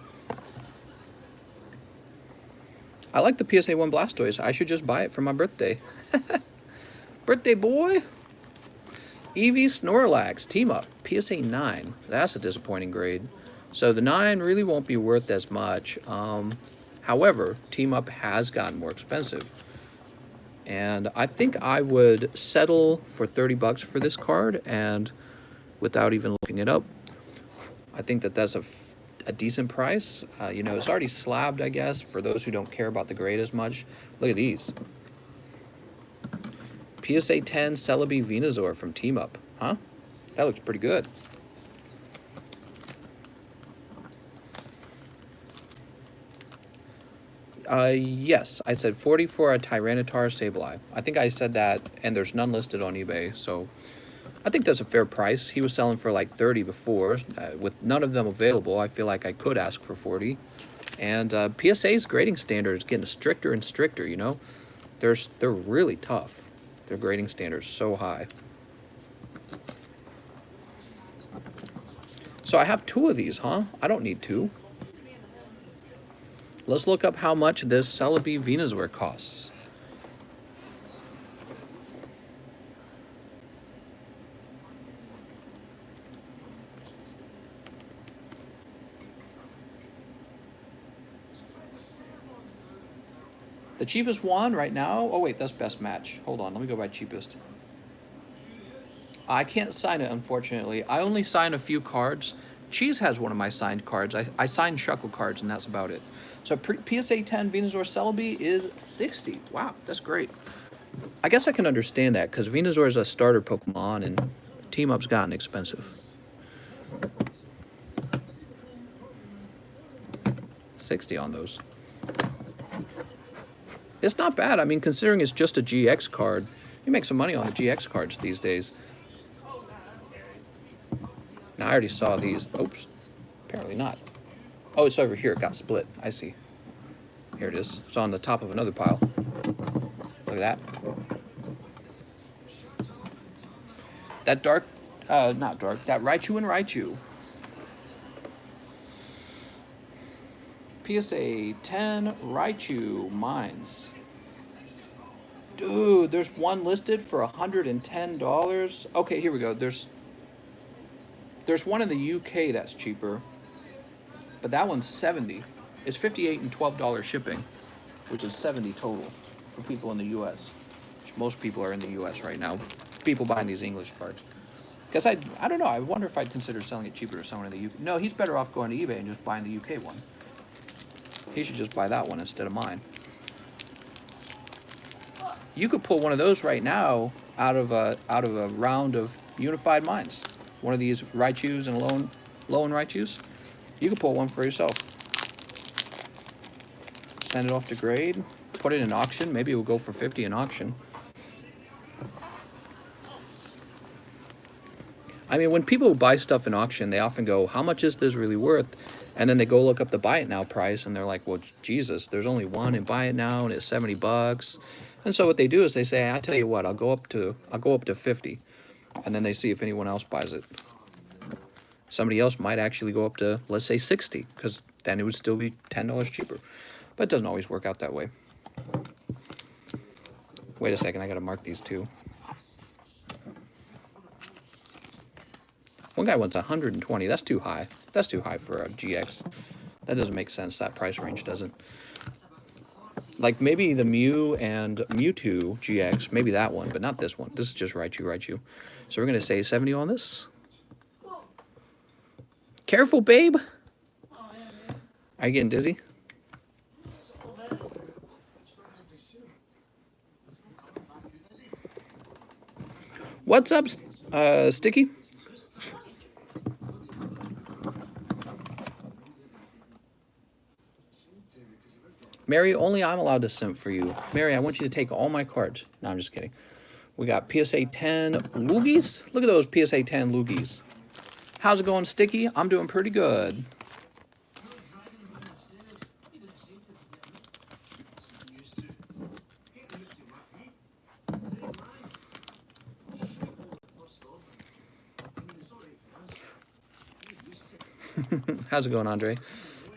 I like the PSA 1 Blastoise. I should just buy it for my birthday. Birthday boy! Eevee Snorlax, team up, PSA 9. That's a disappointing grade. So the 9 really won't be worth as much. However, team up has gotten more expensive. And I think I would settle for 30 bucks for this card, and without even looking it up, I think that that's a decent price. You know, it's already slabbed, I guess, for those who don't care about the grade as much. Look at these. PSA 10 Celebi Venusaur from Team Up. Huh? That looks pretty good. Yes, I said 40 for a Tyranitar Sableye. I think I said that, and there's none listed on eBay, so I think that's a fair price. He was selling for like 30 before. With none of them available, I feel like I could ask for 40. And PSA's grading standard is getting stricter and stricter, you know? They're really tough. Their grading standards so high. So I have 2 of these, huh? I don't need 2. Let's look up how much this Celebi Venusaur costs. The cheapest one right now, oh wait, that's best match. Hold on, let me go by cheapest. I can't sign it, unfortunately. I only sign a few cards. Cheese has one of my signed cards. I signed Shuckle cards, and that's about it. So PSA 10 Venusaur Celebi is 60. Wow, that's great. I guess I can understand that, because Venusaur is a starter Pokemon, and Team Up's gotten expensive. 60 on those. It's not bad. I mean, considering it's just a GX card, you make some money on the GX cards these days. Now, I already saw these. Oops. Apparently not. Oh, it's over here. It got split. I see. Here it is. It's on the top of another pile. Look at that. That not dark. That Raichu and Raichu. PSA 10 Raichu Mines. Dude, there's one listed for $110. Okay, here we go. There's one in the UK that's cheaper, but that one's 70. It's $58 and $12 shipping, which is 70 total for people in the US. Which most people are in the US right now. People buying these English cards. Because I don't know. I wonder if I'd consider selling it cheaper to someone in the UK. No, he's better off going to eBay and just buying the UK one. He should just buy that one instead of mine. You could pull one of those right now out of a round of Unified Mines. One of these Raichus and lone Raichus. You could pull one for yourself. Send it off to grade. Put it in auction. Maybe it will go for 50 in auction. I mean, when people buy stuff in auction, they often go, how much is this really worth? And then they go look up the buy it now price, and they're like, well, Jesus, there's only one in buy it now, and it's 70 bucks. And so what they do is they say, I tell you what, I'll go up to 50. And then they see if anyone else buys it. Somebody else might actually go up to, let's say, 60, because then it would still be $10 cheaper. But it doesn't always work out that way. Wait a second, I gotta mark these two. One guy wants 120. That's too high. That's too high for a GX. That doesn't make sense. That price range doesn't. Like maybe the Mew and Mewtwo GX, maybe that one, but not this one. This is just Raichu. So we're gonna say 70 on this. Careful, babe. Are you getting dizzy? What's up, Sticky? Mary, only I'm allowed to simp for you. Mary, I want you to take all my cards. No, I'm just kidding. We got PSA 10 Loogies. Look at those PSA 10 Loogies. How's it going, Sticky? I'm doing pretty good. How's it going, Andre?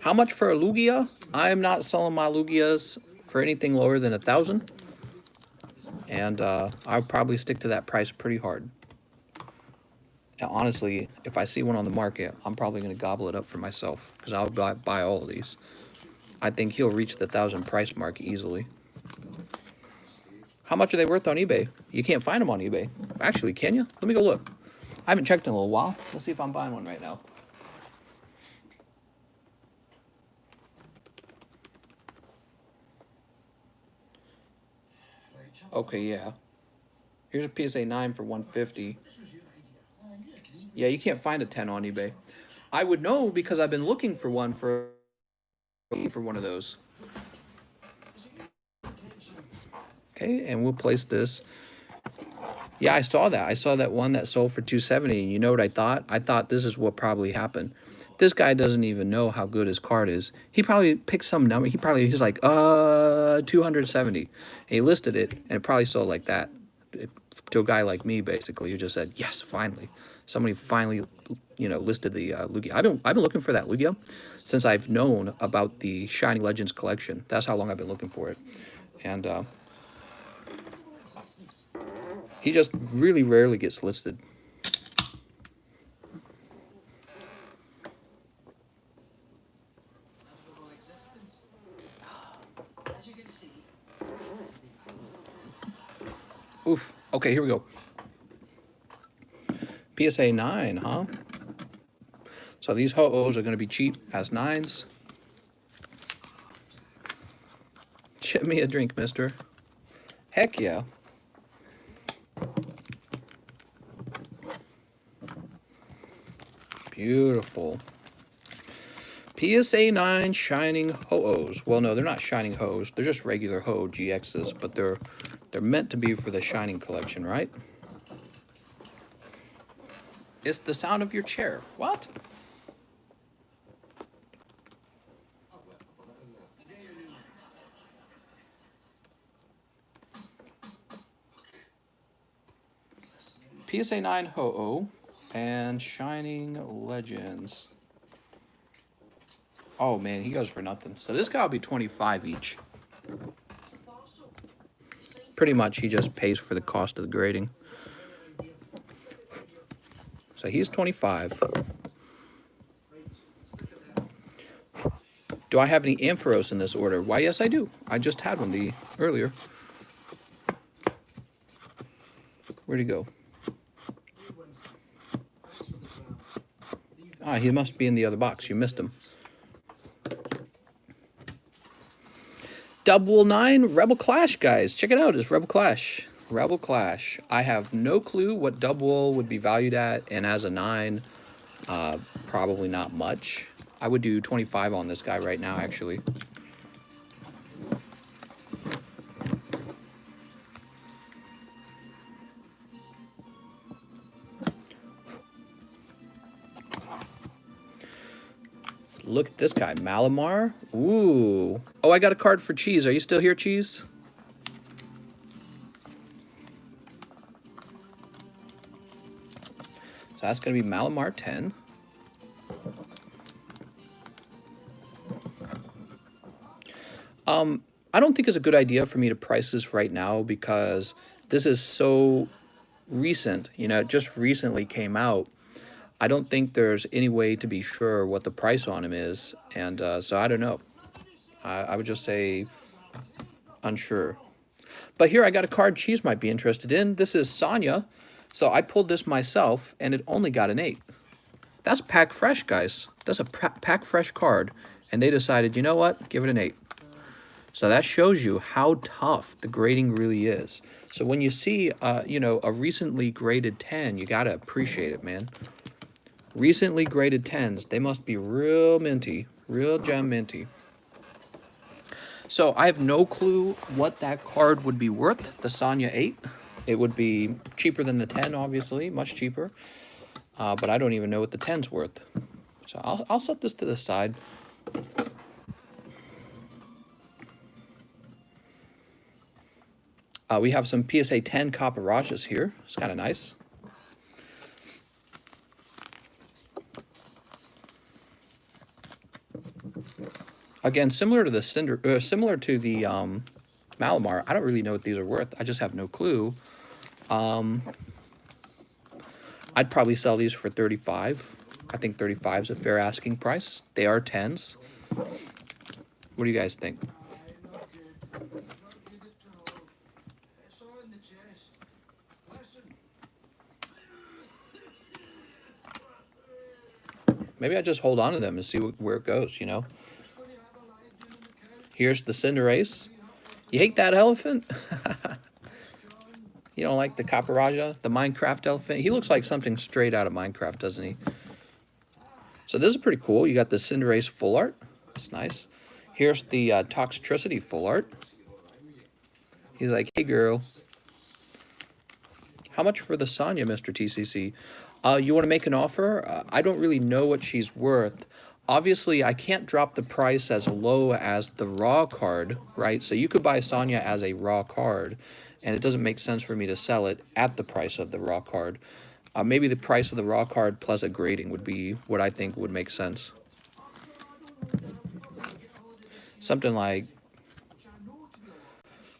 How much for a Lugia? I am not selling my Lugias for anything lower than 1,000. And I'll probably stick to that price pretty hard. And honestly, if I see one on the market, I'm probably going to gobble it up for myself because I'll buy all of these. I think he'll reach the 1,000 price mark easily. How much are they worth on eBay? You can't find them on eBay. Actually, can you? Let me go look. I haven't checked in a little while. Let's see if I'm buying one right now. Okay, yeah. Here's a PSA 9 for 150. Yeah, you can't find a 10 on eBay. I would know because I've been looking for one for one of those. Okay, and we'll place this. Yeah, I saw that. I saw that one that sold for 270. And you know what I thought? I thought this is what probably happened. This guy doesn't even know how good his card is. He probably picked some number. He's like, 270. And he listed it, and it probably sold like that. To a guy like me, basically, who just said, yes, finally. Somebody finally, listed the Lugia. I've been looking for that Lugia since I've known about the Shining Legends collection. That's how long I've been looking for it. And he just really rarely gets listed. Oof. Okay, here we go. PSA 9, huh? So these ho-ohs are going to be cheap as 9s. Ship me a drink, mister. Heck yeah. Beautiful. PSA 9 Shining Ho-ohs. Well, no, they're not Shining Hoes. They're just regular Ho GXs, but they're meant to be for the Shining collection, right? It's the sound of your chair. What? PSA 9 Ho-oh and Shining Legends. Oh man, he goes for nothing. So this guy will be 25 each. Pretty much he just pays for the cost of the grading. So he's 25. Do I have any Ampharos in this order? Why, yes I do. I just had one earlier. Where'd he go? Ah, he must be in the other box. You missed him. 999 Rebel Clash, guys. Check it out. It's Rebel Clash. Rebel Clash. I have no clue what double would be valued at, and as a 9, probably not much. I would do 25 on this guy right now, actually. Look at this guy, Malamar. Ooh. Oh, I got a card for Cheese. Are you still here, Cheese? So that's going to be Malamar 10. I don't think it's a good idea for me to price this right now because this is so recent. You know, it just recently came out. I don't think there's any way to be sure what the price on him is, and so I don't know. I would just say unsure. But here I got a card Cheese might be interested in. This is Sonya. So I pulled this myself, and it only got an 8. That's pack fresh, guys. That's a pack fresh card, and they decided, you know what? Give it an 8. So that shows you how tough the grading really is. So when you see, a recently graded 10, you got to appreciate it, man. Recently graded 10s, they must be real minty, real gem minty. So I have no clue what that card would be worth, the Sonya 8. It would be cheaper than the 10, obviously, much cheaper. But I don't even know what the 10's worth. So I'll set this to the side. We have some PSA 10 Caparachas here. It's kind of nice. Again, similar to the Malamar. I don't really know what these are worth. I just have no clue. I'd probably sell these for 35. I think 35 is a fair asking price. They are 10s. What do you guys think? Maybe I just hold on to them and see where it goes, you know? Here's the Cinderace. You hate that elephant? You don't like the Caparaja, the Minecraft elephant? He looks like something straight out of Minecraft, doesn't he? So this is pretty cool. You got the Cinderace full art. It's nice. Here's the Toxtricity full art. He's like, hey, girl. How much for the Sonya, Mr. TCC? You want to make an offer? I don't really know what she's worth. Obviously, I can't drop the price as low as the raw card, right? So you could buy Sonya as a raw card, and it doesn't make sense for me to sell it at the price of the raw card. Maybe the price of the raw card plus a grading would be what I think would make sense. Something like,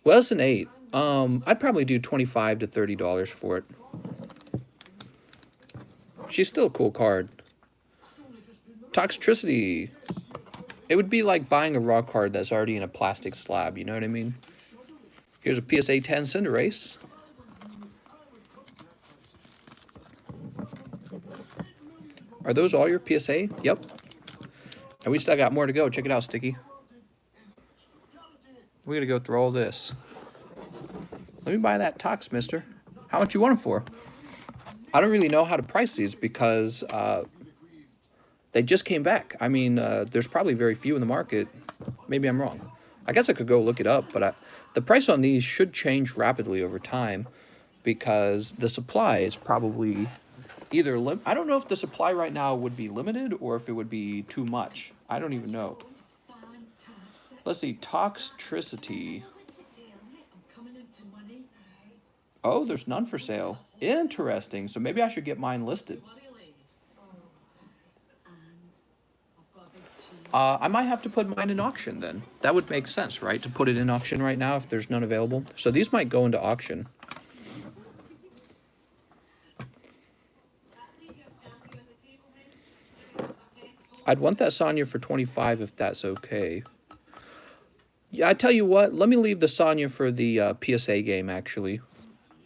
well, it's an 8. I'd probably do $25 to $30 for it. She's still a cool card. Toxtricity. It would be like buying a raw card that's already in a plastic slab, you know what I mean? Here's a PSA 10 Cinderace. Are those all your PSA? Yep. And we still got more to go. Check it out, Sticky. We're going to go through all this. Let me buy that Tox, mister. How much you want it for? I don't really know how to price these because they just came back. I mean, there's probably very few in the market. Maybe I'm wrong. I guess I could go look it up, but the price on these should change rapidly over time because the supply is probably either... I don't know if the supply right now would be limited or if it would be too much. I don't even know. Let's see. Toxtricity. Oh, there's none for sale. Interesting. So maybe I should get mine listed. I might have to put mine in auction then. That would make sense, right? To put it in auction right now if there's none available. So these might go into auction. I'd want that Sonya for 25 if that's okay. Yeah, I tell you what. Let me leave the Sonya for the PSA game, actually.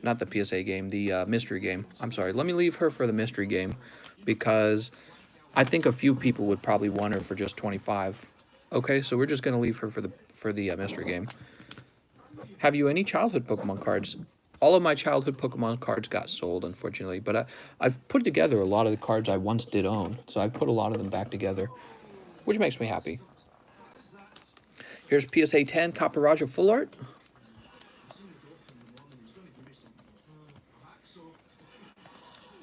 Not the PSA game, the mystery game. I'm sorry. Let me leave her for the mystery game because I think a few people would probably want her for just 25. Okay, so we're just going to leave her for the mystery game. Have you any childhood Pokemon cards? All of my childhood Pokemon cards got sold, unfortunately, but I've put together a lot of the cards I once did own, so I've put a lot of them back together, which makes me happy. Here's PSA 10 Caparaja full art.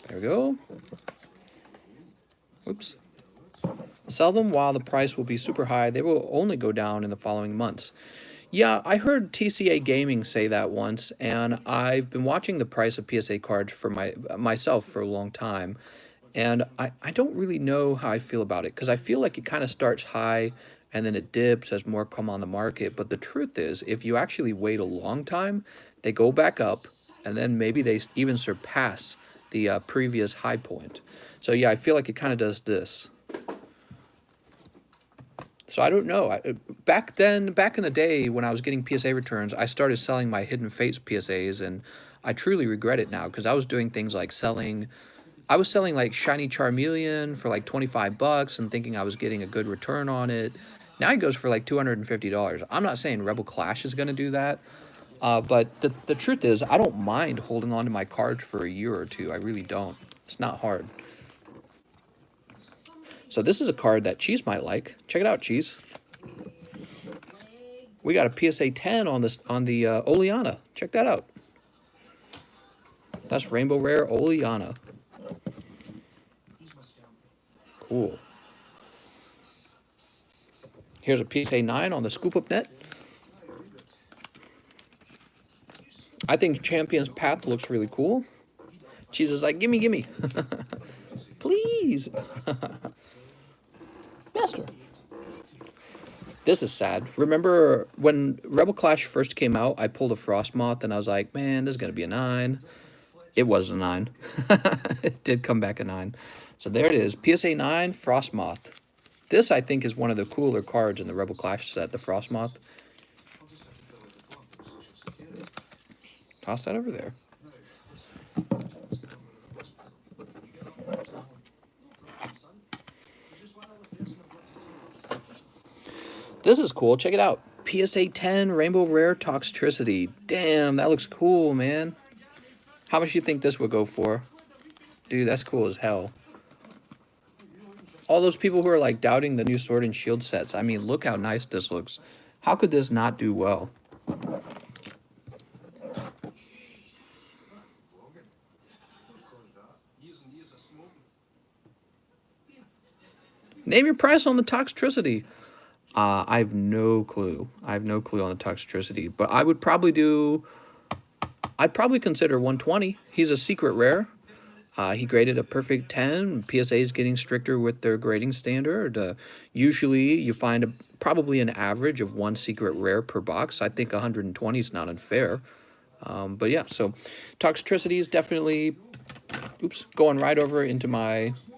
There we go. Oops. Sell them while the price will be super high. They will only go down in the following months. Yeah, I heard TCA Gaming say that once, and I've been watching the price of PSA cards for myself for a long time, and I don't really know how I feel about it, because I feel like it kind of starts high, and then it dips as more come on the market, but the truth is, if you actually wait a long time, they go back up, and then maybe they even surpass the previous high point. So yeah, I feel like it kind of does this. So I don't know. Back in the day when I was getting PSA returns, I started selling my Hidden Fates PSAs, and I truly regret it now because I was doing things like I was selling like Shiny Charmeleon for like 25 bucks and thinking I was getting a good return on it. Now it goes for like $250. I'm not saying Rebel Clash is going to do that. But the truth is, I don't mind holding on to my cards for a year or two. I really don't. It's not hard. So this is a card that Cheese might like. Check it out, Cheese. We got a PSA 10 on the Oleana. Check that out. That's Rainbow Rare Oleana. Cool. Here's a PSA 9 on the Scoop Up Net. I think Champion's Path looks really cool. Cheese is like, gimme, gimme. Please. Master. This is sad. Remember when Rebel Clash first came out, I pulled a Frostmoth and I was like, man, this is going to be a 9. It was a 9. It did come back a 9. So there it is. PSA 9 Frostmoth. This, I think, is one of the cooler cards in the Rebel Clash set, the Frostmoth. Toss that over there. This is cool. Check it out. PSA 10 Rainbow Rare Toxtricity. Damn, that looks cool, man. How much do you think this would go for? Dude, that's cool as hell. All those people who are like doubting the new Sword and Shield sets. I mean, look how nice this looks. How could this not do well? Name your price on the Toxtricity. I have no clue. I have no clue on the Toxtricity, but I would probably do. I'd probably consider 120. He's a secret rare. He graded a perfect 10. PSA is getting stricter with their grading standard. Usually, you find probably an average of 1 secret rare per box. I think 120 is not unfair. But yeah, so Toxtricity is definitely, oops, going right over into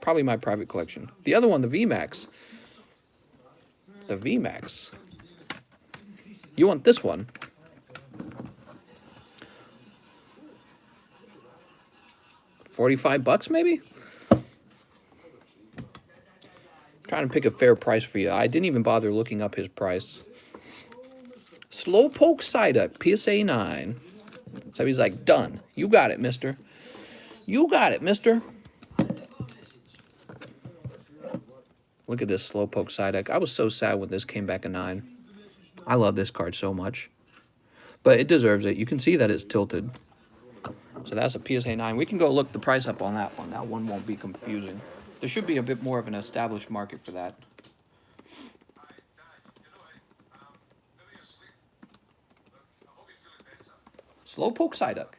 probably my private collection. The other one, the VMAX. The VMAX. You want this one? $45 maybe? Trying to pick a fair price for you. I didn't even bother looking up his price. Slowpoke Psyduck, PSA 9. So he's like, done. You got it, mister. You got it, mister. Look at this Slowpoke Psyduck. I was so sad when this came back a 9. I love this card so much. But it deserves it. You can see that it's tilted. So that's a PSA 9. We can go look the price up on that one. That one won't be confusing. There should be a bit more of an established market for that. Slowpoke Psyduck.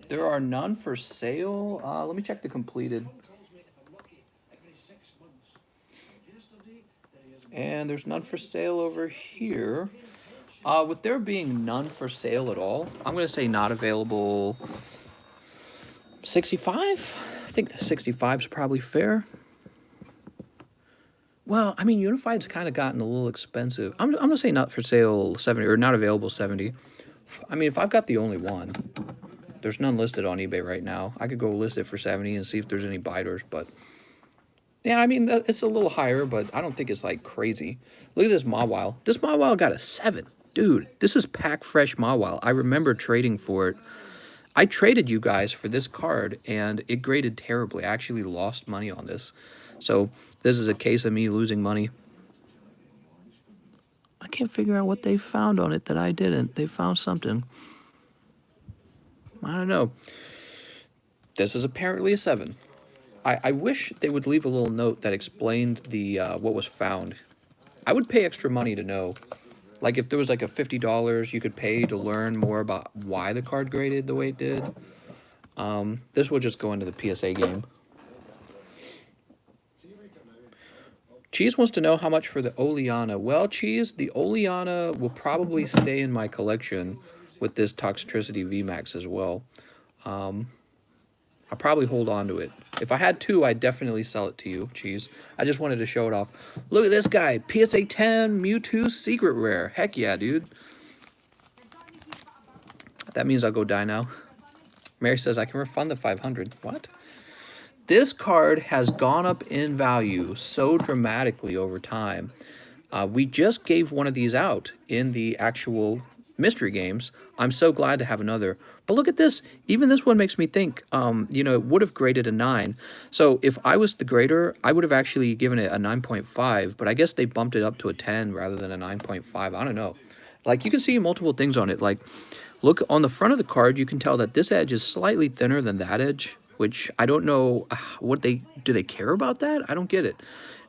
There are none for sale. Let me check the completed. And there's none for sale over here. With there being none for sale at all, I'm going to say not available. 65? I think the 65 is probably fair. Well, I mean, Unified's kind of gotten a little expensive. I'm going to say not for sale 70, or not available 70. I mean, if I've got the only one, there's none listed on eBay right now. I could go list it for 70 and see if there's any biters, but yeah, I mean, it's a little higher, but I don't think it's like crazy. Look at this Mawile. This Mawile got a 7. Dude, this is pack fresh Mawile. I remember trading for it. I traded you guys for this card, and it graded terribly. I actually lost money on this. So this is a case of me losing money. I can't figure out what they found on it that I didn't. They found something. I don't know. This is apparently a 7. I wish they would leave a little note that explained the what was found. I would pay extra money to know. Like if there was like a $50 you could pay to learn more about why the card graded the way it did. This will just go into the PSA game. Cheese wants to know how much for the Oleana. Well, Cheese, the Oleana will probably stay in my collection with this Toxtricity VMAX as well. I'll probably hold on to it. If I had 2, I'd definitely sell it to you, Cheese. I just wanted to show it off. Look at this guy. PSA 10 Mewtwo Secret Rare. Heck yeah, dude. That means I'll go die now. Mary says I can refund the 500. What? This card has gone up in value so dramatically over time. We just gave one of these out in the actual mystery games. I'm so glad to have another. But look at this. Even this one makes me think, you know, it would have graded a 9. So if I was the grader, I would have actually given it a 9.5. But I guess they bumped it up to a 10 rather than a 9.5. I don't know. Like, you can see multiple things on it. Like, look on the front of the card, you can tell that this edge is slightly thinner than that edge, which I don't know what do they care about that? I don't get it.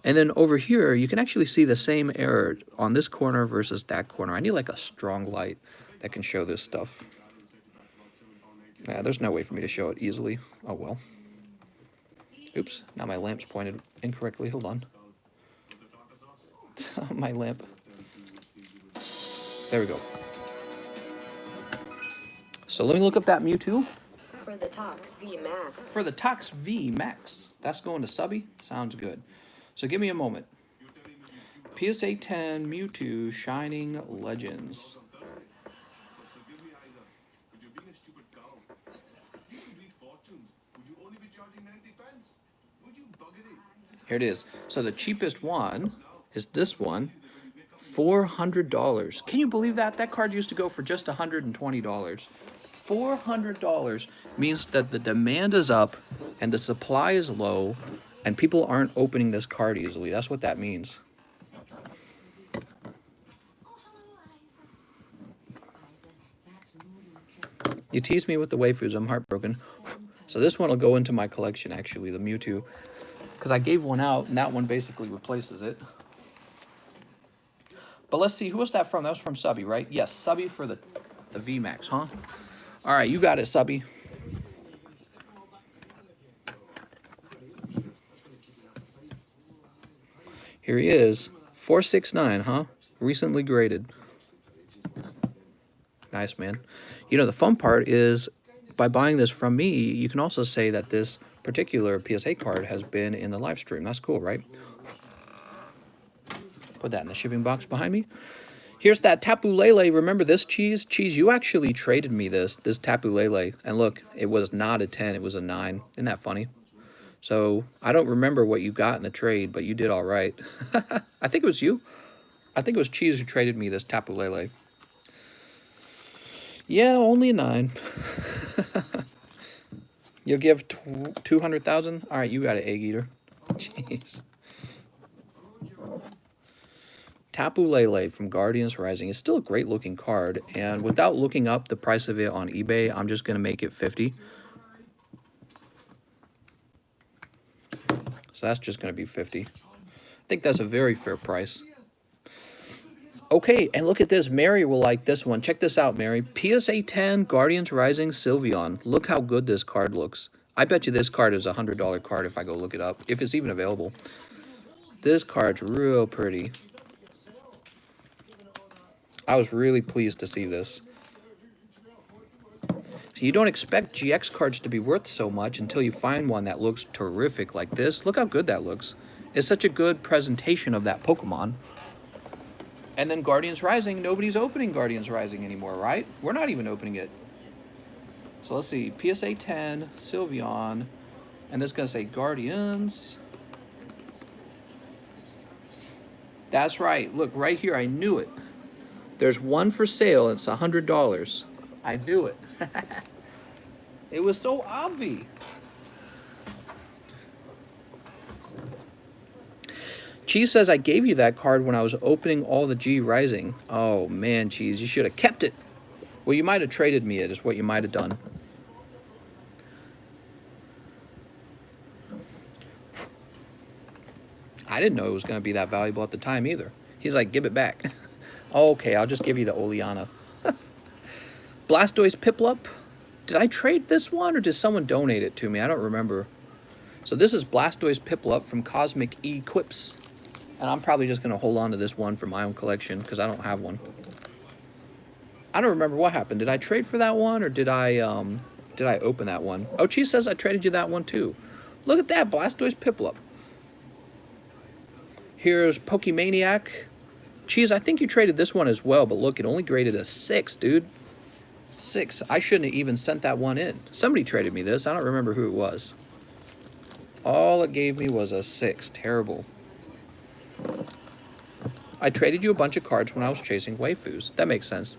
And then over here, you can actually see the same error on this corner versus that corner. I need like a strong light that can show this stuff. Yeah, there's no way for me to show it easily. Oh, well. Oops, now my lamp's pointed incorrectly. Hold on. My lamp. There we go. So let me look up that Mewtwo. For the Tox V Max. For the Tox V Max. That's going to subby? Sounds good. So give me a moment. PSA 10 Mewtwo Shining Legends. Here it is. So the cheapest one is this one. $400. Can you believe that? That card used to go for just $120. $400 means that the demand is up and the supply is low and people aren't opening this card easily. That's what that means. You tease me with the waifus. I'm heartbroken. So this one will go into my collection, actually, the Mewtwo. Because I gave one out, and that one basically replaces it. But let's see, who was that from? That was from Subby, right? Yes, Subby for the VMAX, huh? All right, you got it, Subby. Here he is, 469, huh? Recently graded. Nice, man. You know, the fun part is, by buying this from me, you can also say that this particular PSA card has been in the live stream. That's cool, right? Put that in the shipping box behind me. Here's that Tapu Lele. Remember this, Cheese? Cheese, you actually traded me this Tapu Lele. And look, it was not a 10, it was a 9. Isn't that funny? So, I don't remember what you got in the trade, but you did all right. I think it was you. I think it was Cheese who traded me this Tapu Lele. Yeah, only a 9. You'll give 200,000? All right, you got an egg eater. Jeez. Tapu Lele from Guardians Rising is still a great looking card, and without looking up the price of it on eBay, I'm just going to make it 50. So that's just going to be 50. I think that's a very fair price. Okay, and look at this. Mary will like this one. Check this out, Mary. PSA 10 Guardians Rising Sylveon. Look how good this card looks. I bet you this card is a $100 card if I go look it up, if it's even available. This card's real pretty. I was really pleased to see this. So you don't expect GX cards to be worth so much until you find one that looks terrific like this. Look how good that looks. It's such a good presentation of that Pokemon. And then Guardians Rising, nobody's opening Guardians Rising anymore, right? We're not even opening it. So let's see, PSA 10, Sylveon, and this is going to say Guardians. That's right, look, right here, I knew it. There's one for sale, it's $100. I knew it. It was so obvious. Cheese says, I gave you that card when I was opening all the G Rising. Oh, man, Cheese, you should have kept it. Well, you might have traded me it, is what you might have done. I didn't know it was going to be that valuable at the time either. He's like, give it back. Okay, I'll just give you the Oleana. Blastoise Piplup. Did I trade this one or did someone donate it to me? I don't remember. So this is Blastoise Piplup from Cosmic Equips. And I'm probably just going to hold on to this one for my own collection because I don't have one. I don't remember what happened. Did I trade for that one or did I open that one? Oh, Cheese says I traded you that one too. Look at that, Blastoise Piplup. Here's Pokemaniac. Cheese, I think you traded this one as well, but look, it only graded a 6, dude. 6. I shouldn't have even sent that one in. Somebody traded me this. I don't remember who it was. All it gave me was a 6. Terrible. I traded you a bunch of cards when I was chasing waifus. That makes sense.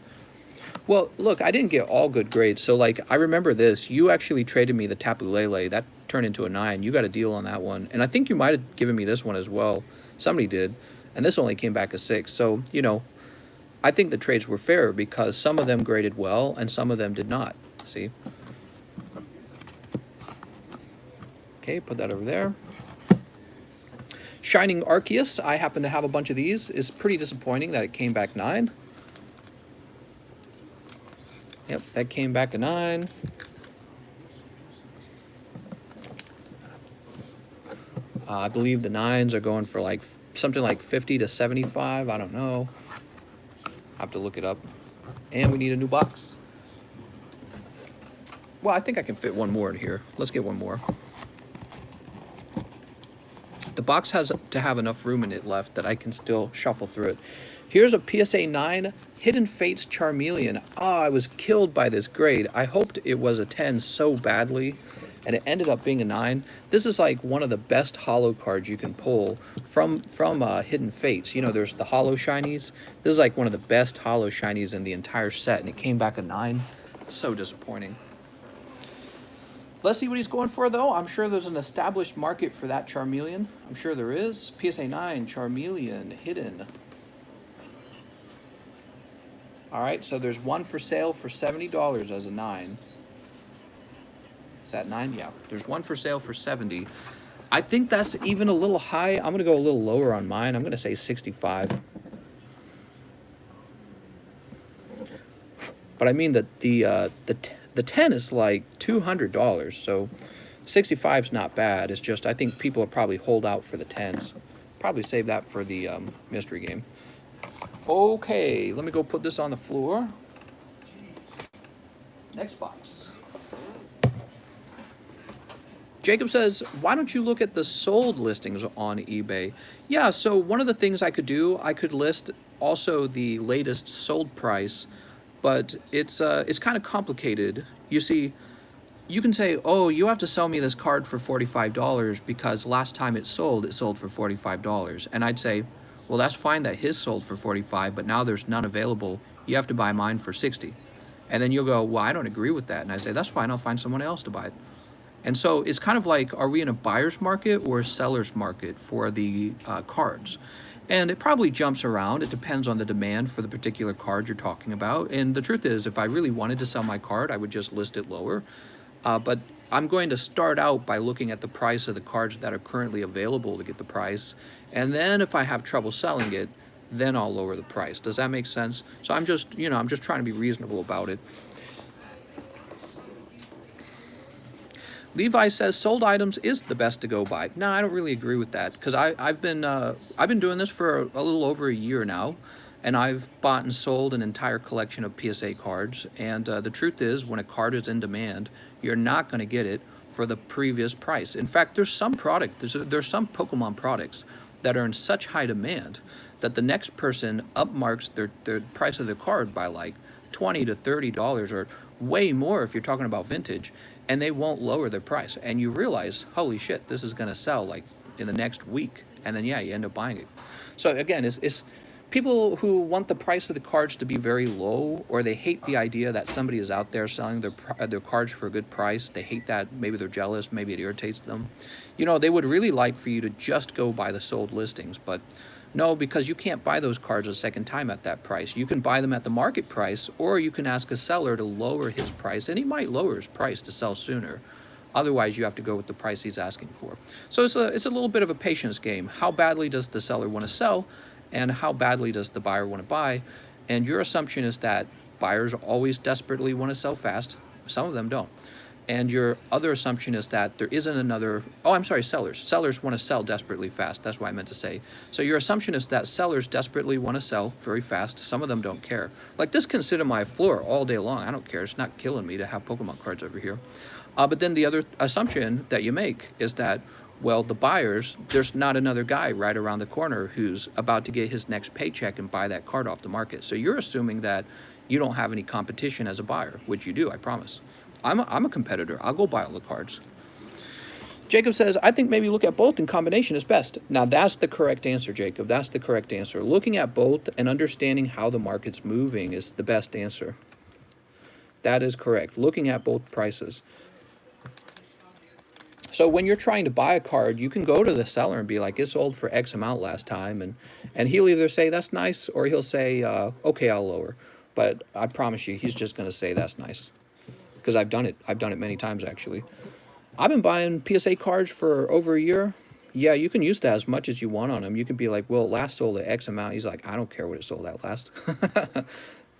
Well, look, I didn't get all good grades. So, like, I remember this. You actually traded me the Tapu Lele. That turned into a 9. You got a deal on that one. And I think you might have given me this one as well. Somebody did. And this only came back a 6. So, you know, I think the trades were fair because some of them graded well and some of them did not. See? Okay, put that over there. Shining Arceus, I happen to have a bunch of these. It's pretty disappointing that it came back 9. Yep, that came back a 9. I believe the 9s are going for like something like 50 to 75. I don't know. I have to look it up. And we need a new box. Well, I think I can fit one more in here. Let's get one more. The box has to have enough room in it left that I can still shuffle through it. Here's a PSA 9 Hidden Fates Charmeleon. Oh, I was killed by this grade. I hoped it was a 10 so badly, and it ended up being a 9. This is like one of the best holo cards you can pull from Hidden Fates. You know, there's the holo shinies. This is like one of the best holo shinies in the entire set, and it came back a 9. So disappointing. Let's see what he's going for, though. I'm sure there's an established market for that Charmeleon. I'm sure there is. PSA 9 Charmeleon Hidden. All right, so there's one for sale for $70 as a 9. Is that 9? Yeah, there's one for sale for $70. I think that's even a little high. I'm gonna go a little lower on mine. I'm gonna say 65. But I mean that the 10 is like $200, so 65 is not bad. It's just I think people will probably hold out for the 10s. Probably save that for the mystery game. Okay, let me go put this on the floor. Next box. Jacob says, why don't you look at the sold listings on eBay? Yeah, so one of the things I could do, I could list also the latest sold price, but it's kind of complicated. You see, you can say, oh, you have to sell me this card for $45 because last time it sold for $45. And I'd say, well, that's fine that his sold for $45, but now there's none available. You have to buy mine for $60. And then you'll go, well, I don't agree with that. And I say, that's fine, I'll find someone else to buy it. And so it's kind of like, are we in a buyer's market or a seller's market for the cards? And it probably jumps around. It depends on the demand for the particular card you're talking about. And the truth is, if I really wanted to sell my card, I would just list it lower. But I'm going to start out by looking at the price of the cards that are currently available to get the price. And then if I have trouble selling it, then I'll lower the price. Does that make sense? So I'm just, I'm just trying to be reasonable about it. Levi says sold items is the best to go by. No, I don't really agree with that because I've been doing this for a little over a year now, and I've bought and sold an entire collection of PSA cards. And the truth is, when a card is in demand, you're not going to get it for the previous price. In fact, there's some some Pokemon products that are in such high demand that the next person upmarks their price of the card by like $20 to $30 or way more if you're talking about vintage, and they won't lower their price. And you realize, holy shit, this is going to sell like in the next week. And then, yeah, you end up buying it. So again, it's people who want the price of the cards to be very low, or they hate the idea that somebody is out there selling their cards for a good price. They hate that. Maybe they're jealous. Maybe it irritates them. They would really like for you to just go by the sold listings. But no, because you can't buy those cards a second time at that price. You can buy them at the market price, or you can ask a seller to lower his price, and he might lower his price to sell sooner. Otherwise, you have to go with the price he's asking for. So it's a little bit of a patience game. How badly does the seller want to sell, and how badly does the buyer want to buy? And your assumption is that buyers always desperately want to sell fast. Some of them don't. And your other assumption is that there isn't another, sellers. Sellers want to sell desperately fast. That's what I meant to say. So your assumption is that sellers desperately want to sell very fast. Some of them don't care. Like this can sit on my floor all day long. I don't care. It's not killing me to have Pokemon cards over here. But then the other assumption that you make is that, well, the buyers, there's not another guy right around the corner who's about to get his next paycheck and buy that card off the market. So you're assuming that you don't have any competition as a buyer, which you do, I promise. I'm a competitor. I'll go buy all the cards. Jacob says, I think maybe look at both in combination is best. Now, that's the correct answer, Jacob. That's the correct answer. Looking at both and understanding how the market's moving is the best answer. That is correct. Looking at both prices. So when you're trying to buy a card, you can go to the seller and be like, it sold for X amount last time. And he'll either say, that's nice, or he'll say, okay, I'll lower. But I promise you, he's just going to say, that's nice. Because I've done it. I've done it many times, actually. I've been buying PSA cards for over a year. Yeah, you can use that as much as you want on them. You can be like, well, it last sold at X amount. He's like, I don't care what it sold at last.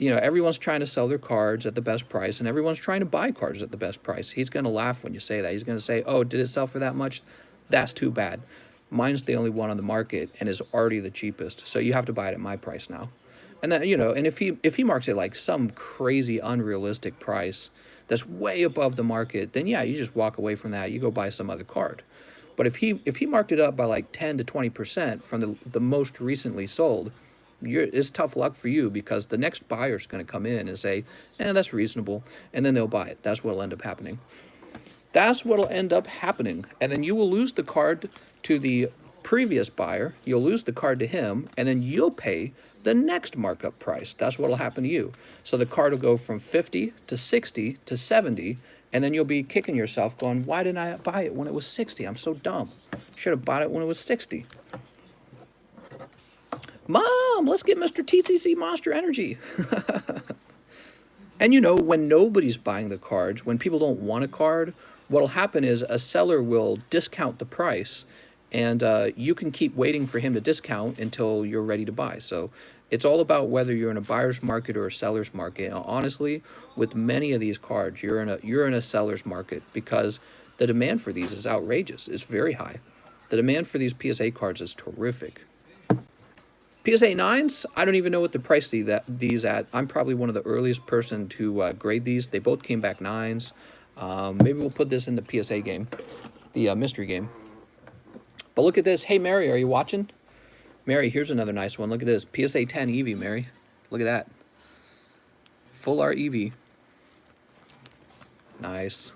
Everyone's trying to sell their cards at the best price, and everyone's trying to buy cards at the best price. He's going to laugh when you say that. He's going to say, oh, did it sell for that much? That's too bad. Mine's the only one on the market and is already the cheapest. So you have to buy it at my price now. And then, you know, and if he marks it like some crazy unrealistic price that's way above the market, then yeah, you just walk away from that. You go buy some other card. But if he marked it up by like 10 to 20% from the most recently sold, it's tough luck for you, because the next buyer's going to come in and say, that's reasonable, and then they'll buy it. That's what'll end up happening. That's what'll end up happening. And then you will lose the card to the previous buyer, you'll lose the card to him, and then you'll pay the next markup price. That's what'll happen to you. So the card will go from 50 to 60 to 70, and then you'll be kicking yourself going, why didn't I buy it when it was 60? I'm so dumb. Should have bought it when it was 60. Mom, let's get Mr. TCC Monster Energy. And you know, when nobody's buying the cards, when people don't want a card, what'll happen is a seller will discount the price, and you can keep waiting for him to discount until you're ready to buy. So it's all about whether you're in a buyer's market or a seller's market. And honestly, with many of these cards, you're in a seller's market, because the demand for these is outrageous. It's very high. The demand for these PSA cards is terrific. PSA 9s, I don't even know what the price these at. I'm probably one of the earliest person to grade these. They both came back 9s. Maybe we'll put this in the PSA game, the mystery game. But look at this. Hey, Mary, are you watching? Mary, here's another nice one. Look at this. PSA 10 Eevee, Mary. Look at that. Full art Eevee. Nice.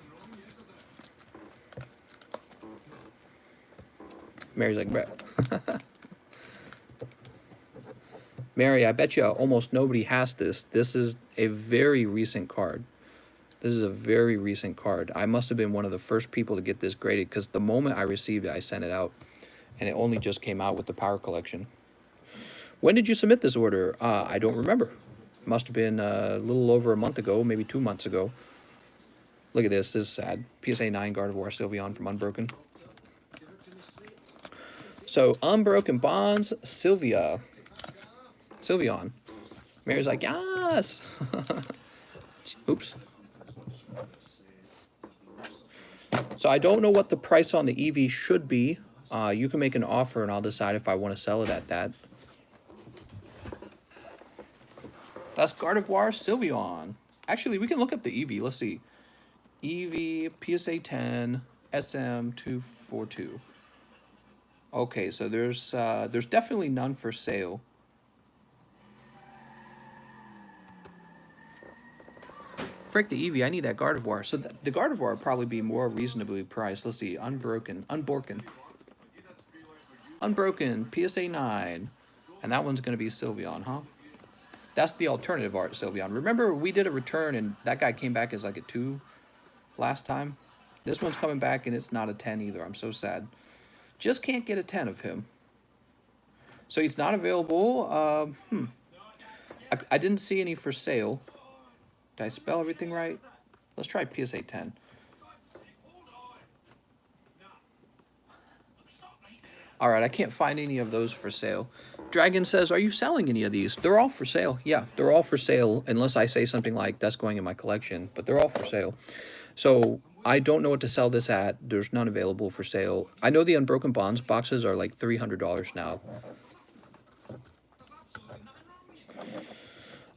Mary's like, Brett. Mary, I bet you almost nobody has this. This is a very recent card. This is a very recent card. I must have been one of the first people to get this graded, because the moment I received it, I sent it out. And it only just came out with the Power Collection. When did you submit this order? I don't remember. Must have been a little over a month ago, maybe 2 months ago. Look at this. This is sad. PSA 9 Gardevoir Sylveon from Unbroken. So, Unbroken Bonds, Sylveon. Mary's like, yes! Oops. So I don't know what the price on the Eevee should be. You can make an offer and I'll decide if I want to sell it at that. That's Gardevoir Sylveon. Actually, we can look up the Eevee. Let's see. Eevee, PSA 10, SM242. Okay, so there's definitely none for sale. Frick the Eevee, I need that Gardevoir. So the Gardevoir would probably be more reasonably priced. Let's see, Unbroken, PSA 9. And that one's going to be Sylveon, huh? That's the alternative art Sylveon. Remember, we did a return and that guy came back as like a 2 last time? This one's coming back and it's not a 10 either. I'm so sad. Just can't get a 10 of him. So he's not available. I didn't see any for sale. Did I spell everything right? Let's try PSA 10. All right, I can't find any of those for sale. Dragon says, are you selling any of these? They're all for sale. Yeah, they're all for sale, unless I say something like that's going in my collection, but they're all for sale. So I don't know what to sell this at. There's none available for sale. I know the Unbroken Bonds boxes are like $300 now.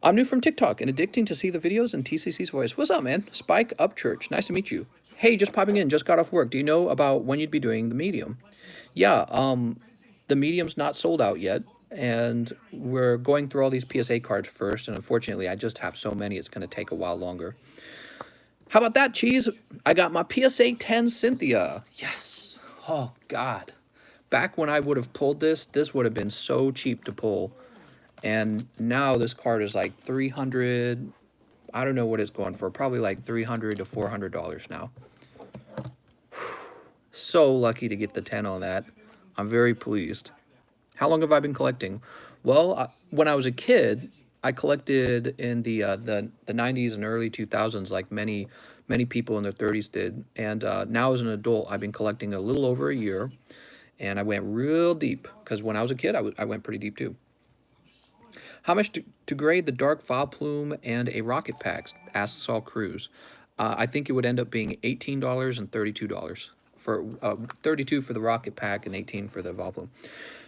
I'm new from TikTok and addicting to see the videos and TCC's voice. What's up, man? Spike Upchurch. Nice to meet you. Hey, just popping in. Just got off work. Do you know about when you'd be doing the medium? Yeah, the medium's not sold out yet. And we're going through all these PSA cards first. And unfortunately, I just have so many, it's going to take a while longer. How about that, Cheese? I got my PSA 10 Cynthia. Yes. Oh, God. Back when I would have pulled this, this would have been so cheap to pull. And now this card is like $300. I don't know what it's going for. Probably like $300 to $400 now. So lucky to get the 10 on that. I'm very pleased. How long have I been collecting? Well, when I was a kid, I collected in the 90s and early 2000s, like many people in their 30s did. And now as an adult, I've been collecting a little over a year. And I went real deep, because when I was a kid, I went pretty deep too. How much to grade the Dark Vileplume and a Rocket Pack? Asks Saul Cruz. I think it would end up being $18 and $32 for 32 for the Rocket Pack and 18 for the Voplum.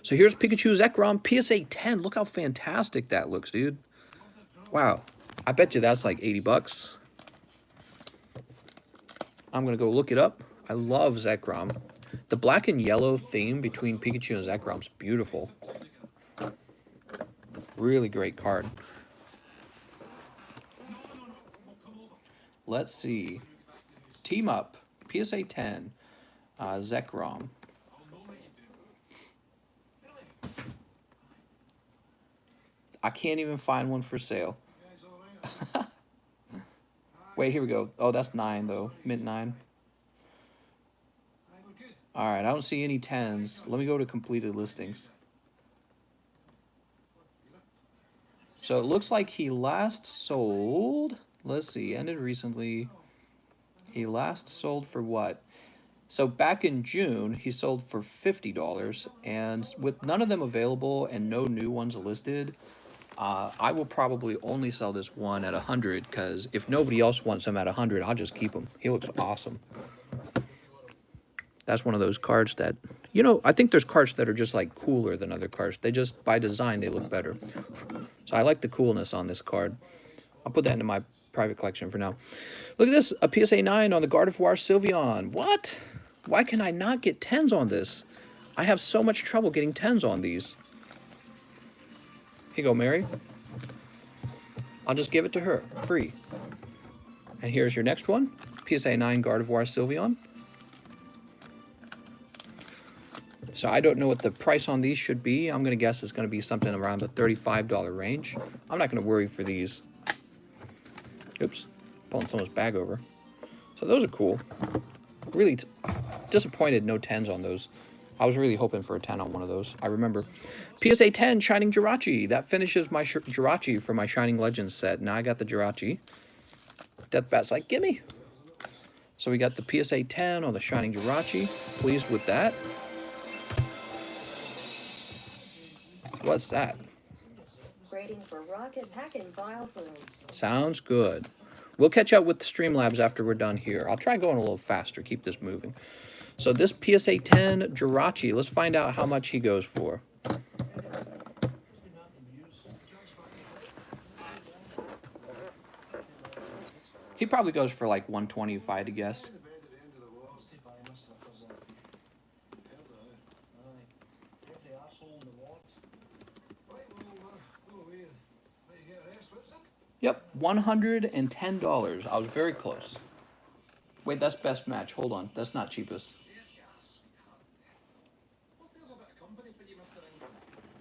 So here's Pikachu Zekrom PSA 10. Look how fantastic that looks, dude. Wow. I bet you that's like 80 bucks. I'm going to go look it up. I love Zekrom. The black and yellow theme between Pikachu and Zekrom's beautiful. Really great card. Let's see. Team Up. PSA 10. Zekrom. I can't even find one for sale. Wait, here we go. Oh, that's 9 though. Mint 9. Alright, I don't see any 10s. Let me go to completed listings. So it looks like he last sold, let's see, ended recently. He last sold for what? So back in June, he sold for $50, and with none of them available and no new ones listed, I will probably only sell this one at 100, because if nobody else wants him at 100, I'll just keep him. He looks awesome. That's one of those cards that, you know, I think there's cards that are just like cooler than other cards. They just, by design, they look better. So I like the coolness on this card. I'll put that into my private collection for now. Look at this, a PSA 9 on the Gardevoir Sylveon. What? Why can I not get 10s on this? I have so much trouble getting 10s on these. Here you go, Mary. I'll just give it to her, free. And here's your next one, PSA 9 Gardevoir Sylveon. So I don't know what the price on these should be. I'm going to guess it's going to be something around the $35 range. I'm not going to worry for these. Oops, pulling someone's bag over. So those are cool. Really disappointed no 10s on those. I was really hoping for a 10 on one of those. I remember. PSA 10 Shining Jirachi. That finishes my Jirachi for my Shining Legends set. Now I got the Jirachi. Deathbat's like, gimme. So we got the PSA 10 on the Shining Jirachi. Pleased with that. What's that? Grading for Rocket Pack and Voplum. Sounds good. We'll catch up with the Streamlabs after we're done here. I'll try going a little faster, keep this moving. So this PSA 10 Jirachi, let's find out how much he goes for. He probably goes for like 120 if I had to guess. Yep, $110. I was very close. Wait, that's best match. Hold on, that's not cheapest.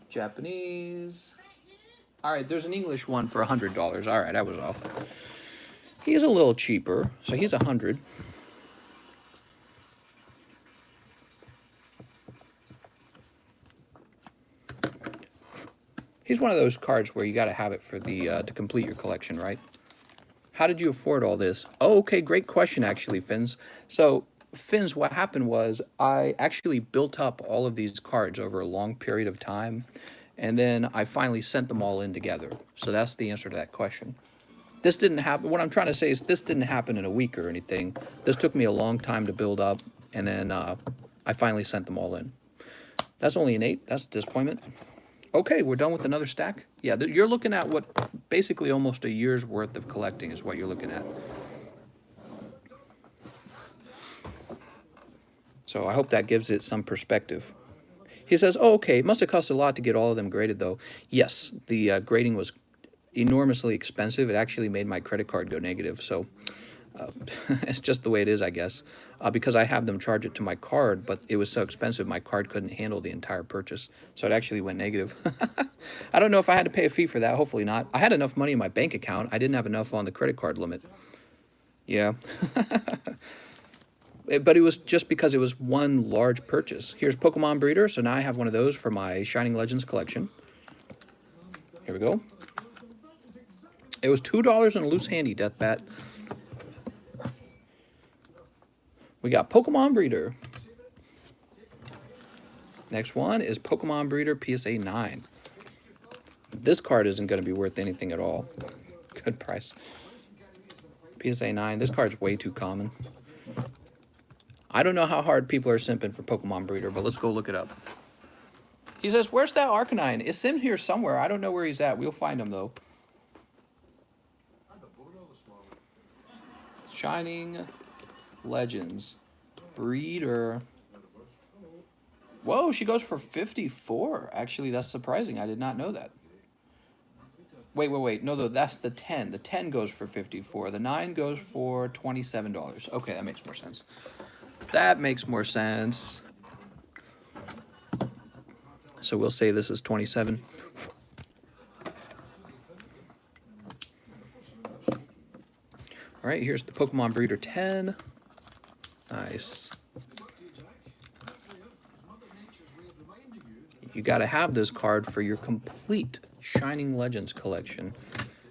Japanese. All right, there's an English one for $100. All right, I was off. He's a little cheaper, so he's 100. He's one of those cards where you got to have it for the to complete your collection, right? How did you afford all this? Oh, okay, great question, actually, Fins. So, Fins, what happened was I actually built up all of these cards over a long period of time, and then I finally sent them all in together. So that's the answer to that question. This didn't happen. What I'm trying to say is this didn't happen in a week or anything. This took me a long time to build up, and then I finally sent them all in. That's only an 8. That's a disappointment. Okay, we're done with another stack. Yeah, you're looking at what basically almost a year's worth of collecting is what you're looking at. So I hope that gives it some perspective. He says, oh, okay, it must have cost a lot to get all of them graded, though. Yes, the grading was enormously expensive. It actually made my credit card go negative, so it's just the way it is, I guess. Because I have them charge it to my card, but it was so expensive, my card couldn't handle the entire purchase, so it actually went negative. I don't know if I had to pay a fee for that. Hopefully not. I had enough money in my bank account. I didn't have enough on the credit card limit. Yeah. But it was just because it was one large purchase. Here's Pokemon Breeder, so now I have one of those for my Shining Legends collection. Here we go. It was $2 and a loose handy, Deathbat. We got Pokemon Breeder. Next one is Pokemon Breeder PSA 9. This card isn't going to be worth anything at all. Good price. PSA 9. This card's way too common. I don't know how hard people are simping for Pokemon Breeder, but let's go look it up. He says, where's that Arcanine? It's in here somewhere. I don't know where he's at. We'll find him, though. Shining Legends. Breeder. Whoa, she goes for 54. Actually, that's surprising. I did not know that. Wait. No, though, that's the 10. The 10 goes for 54. The 9 goes for $27. Okay, that makes more sense. That makes more sense. So we'll say this is 27. All right, here's the Pokemon Breeder 10. Nice. You got to have this card for your complete Shining Legends collection.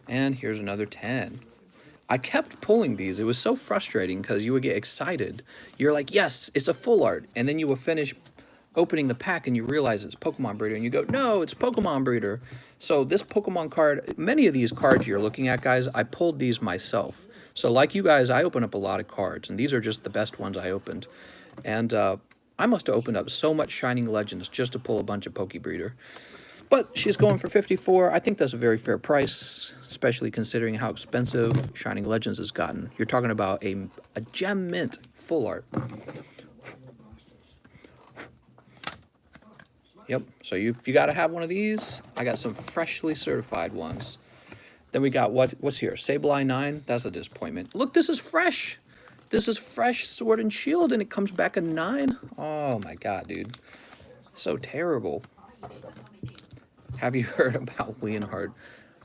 And here's another 10. I kept pulling these. It was so frustrating because you would get excited. You're like, yes, it's a full art. And then you will finish opening the pack and you realize it's Pokemon Breeder. And you go, no, it's Pokemon Breeder. So this Pokemon card, many of these cards you're looking at, guys, I pulled these myself. So like you guys, I open up a lot of cards. And these are just the best ones I opened. And I must have opened up so much Shining Legends just to pull a bunch of Pokebreeder. But she's going for 54. I think that's a very fair price, especially considering how expensive Shining Legends has gotten. You're talking about a gem mint full art. Yep, so you got to have one of these. I got some freshly certified ones. Then we got, what's here? Sableye 9, that's a disappointment. Look, this is fresh. This is fresh Sword and Shield, and it comes back a 9. Oh my god, dude. So terrible. Have you heard about Leonhard?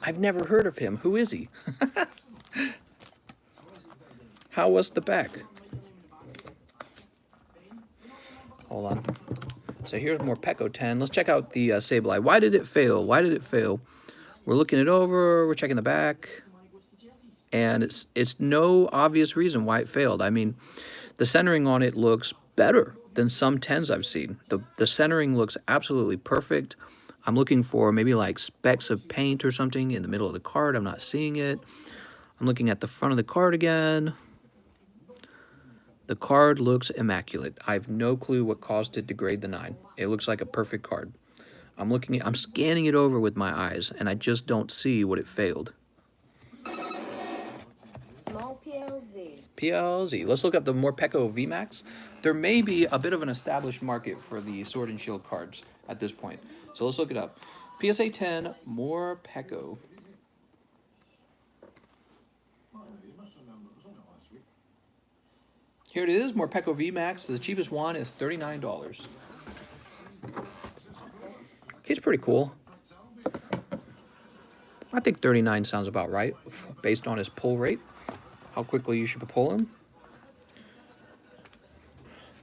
I've never heard of him. Who is he? How was the back? Hold on. So here's more Peko 10. Let's check out the Sableye. Why did it fail? Why did it fail? We're looking it over. We're checking the back. And it's no obvious reason why it failed. I mean, the centering on it looks better than some 10s I've seen. The centering looks absolutely perfect. I'm looking for maybe like specks of paint or something in the middle of the card. I'm not seeing it. I'm looking at the front of the card again. The card looks immaculate. I have no clue what caused it to grade the 9. It looks like a perfect card. I'm scanning it over with my eyes, and I just don't see what it failed. Small PLZ. PLZ. Let's look up the Morpeko VMAX. There may be a bit of an established market for the Sword and Shield cards at this point. So let's look it up. PSA 10 Morpeko. Here it is, Morpeko VMAX. The cheapest one is $39. He's pretty cool. I think 39 sounds about right, based on his pull rate. How quickly you should pull him.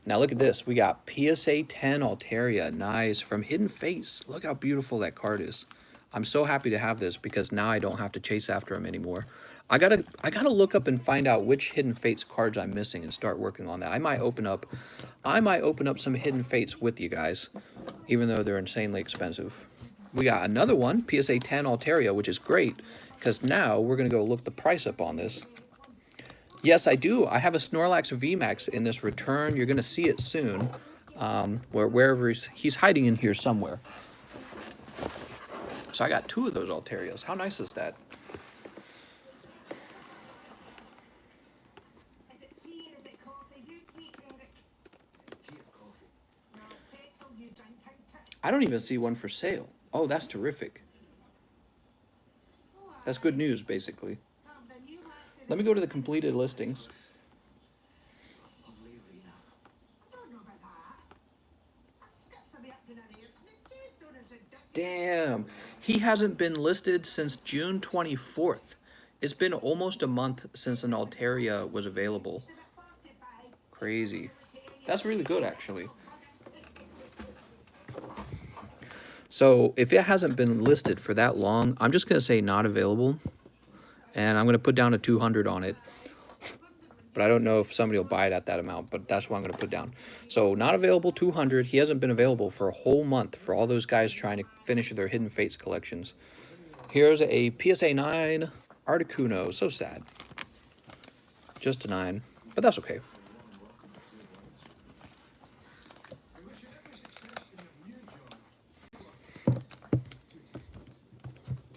Now look at this. We got PSA 10 Altaria. Nice. From Hidden Fates. Look how beautiful that card is. I'm so happy to have this because now I don't have to chase after him anymore. I gotta look up and find out which Hidden Fates cards I'm missing and start working on that. I might open up some Hidden Fates with you guys, even though they're insanely expensive. We got another one, PSA 10 Altaria, which is great because now we're gonna go look the price up on this. Yes, I do. I have a Snorlax VMAX in this return. You're gonna see it soon, wherever he's hiding in here somewhere. So I got 2 of those Altarias. How nice is that? I don't even see one for sale. Oh, that's terrific. That's good news, basically. Let me go to the completed listings. Damn, he hasn't been listed since June 24th. It's been almost a month since an Altaria was available. Crazy. That's really good, actually. So if it hasn't been listed for that long, I'm just going to say not available. And I'm going to put down a 200 on it. But I don't know if somebody will buy it at that amount, but that's what I'm going to put down. So not available, 200. He hasn't been available for a whole month for all those guys trying to finish their Hidden Fates collections. Here's a PSA 9 Articuno. So sad. Just a 9, but that's okay.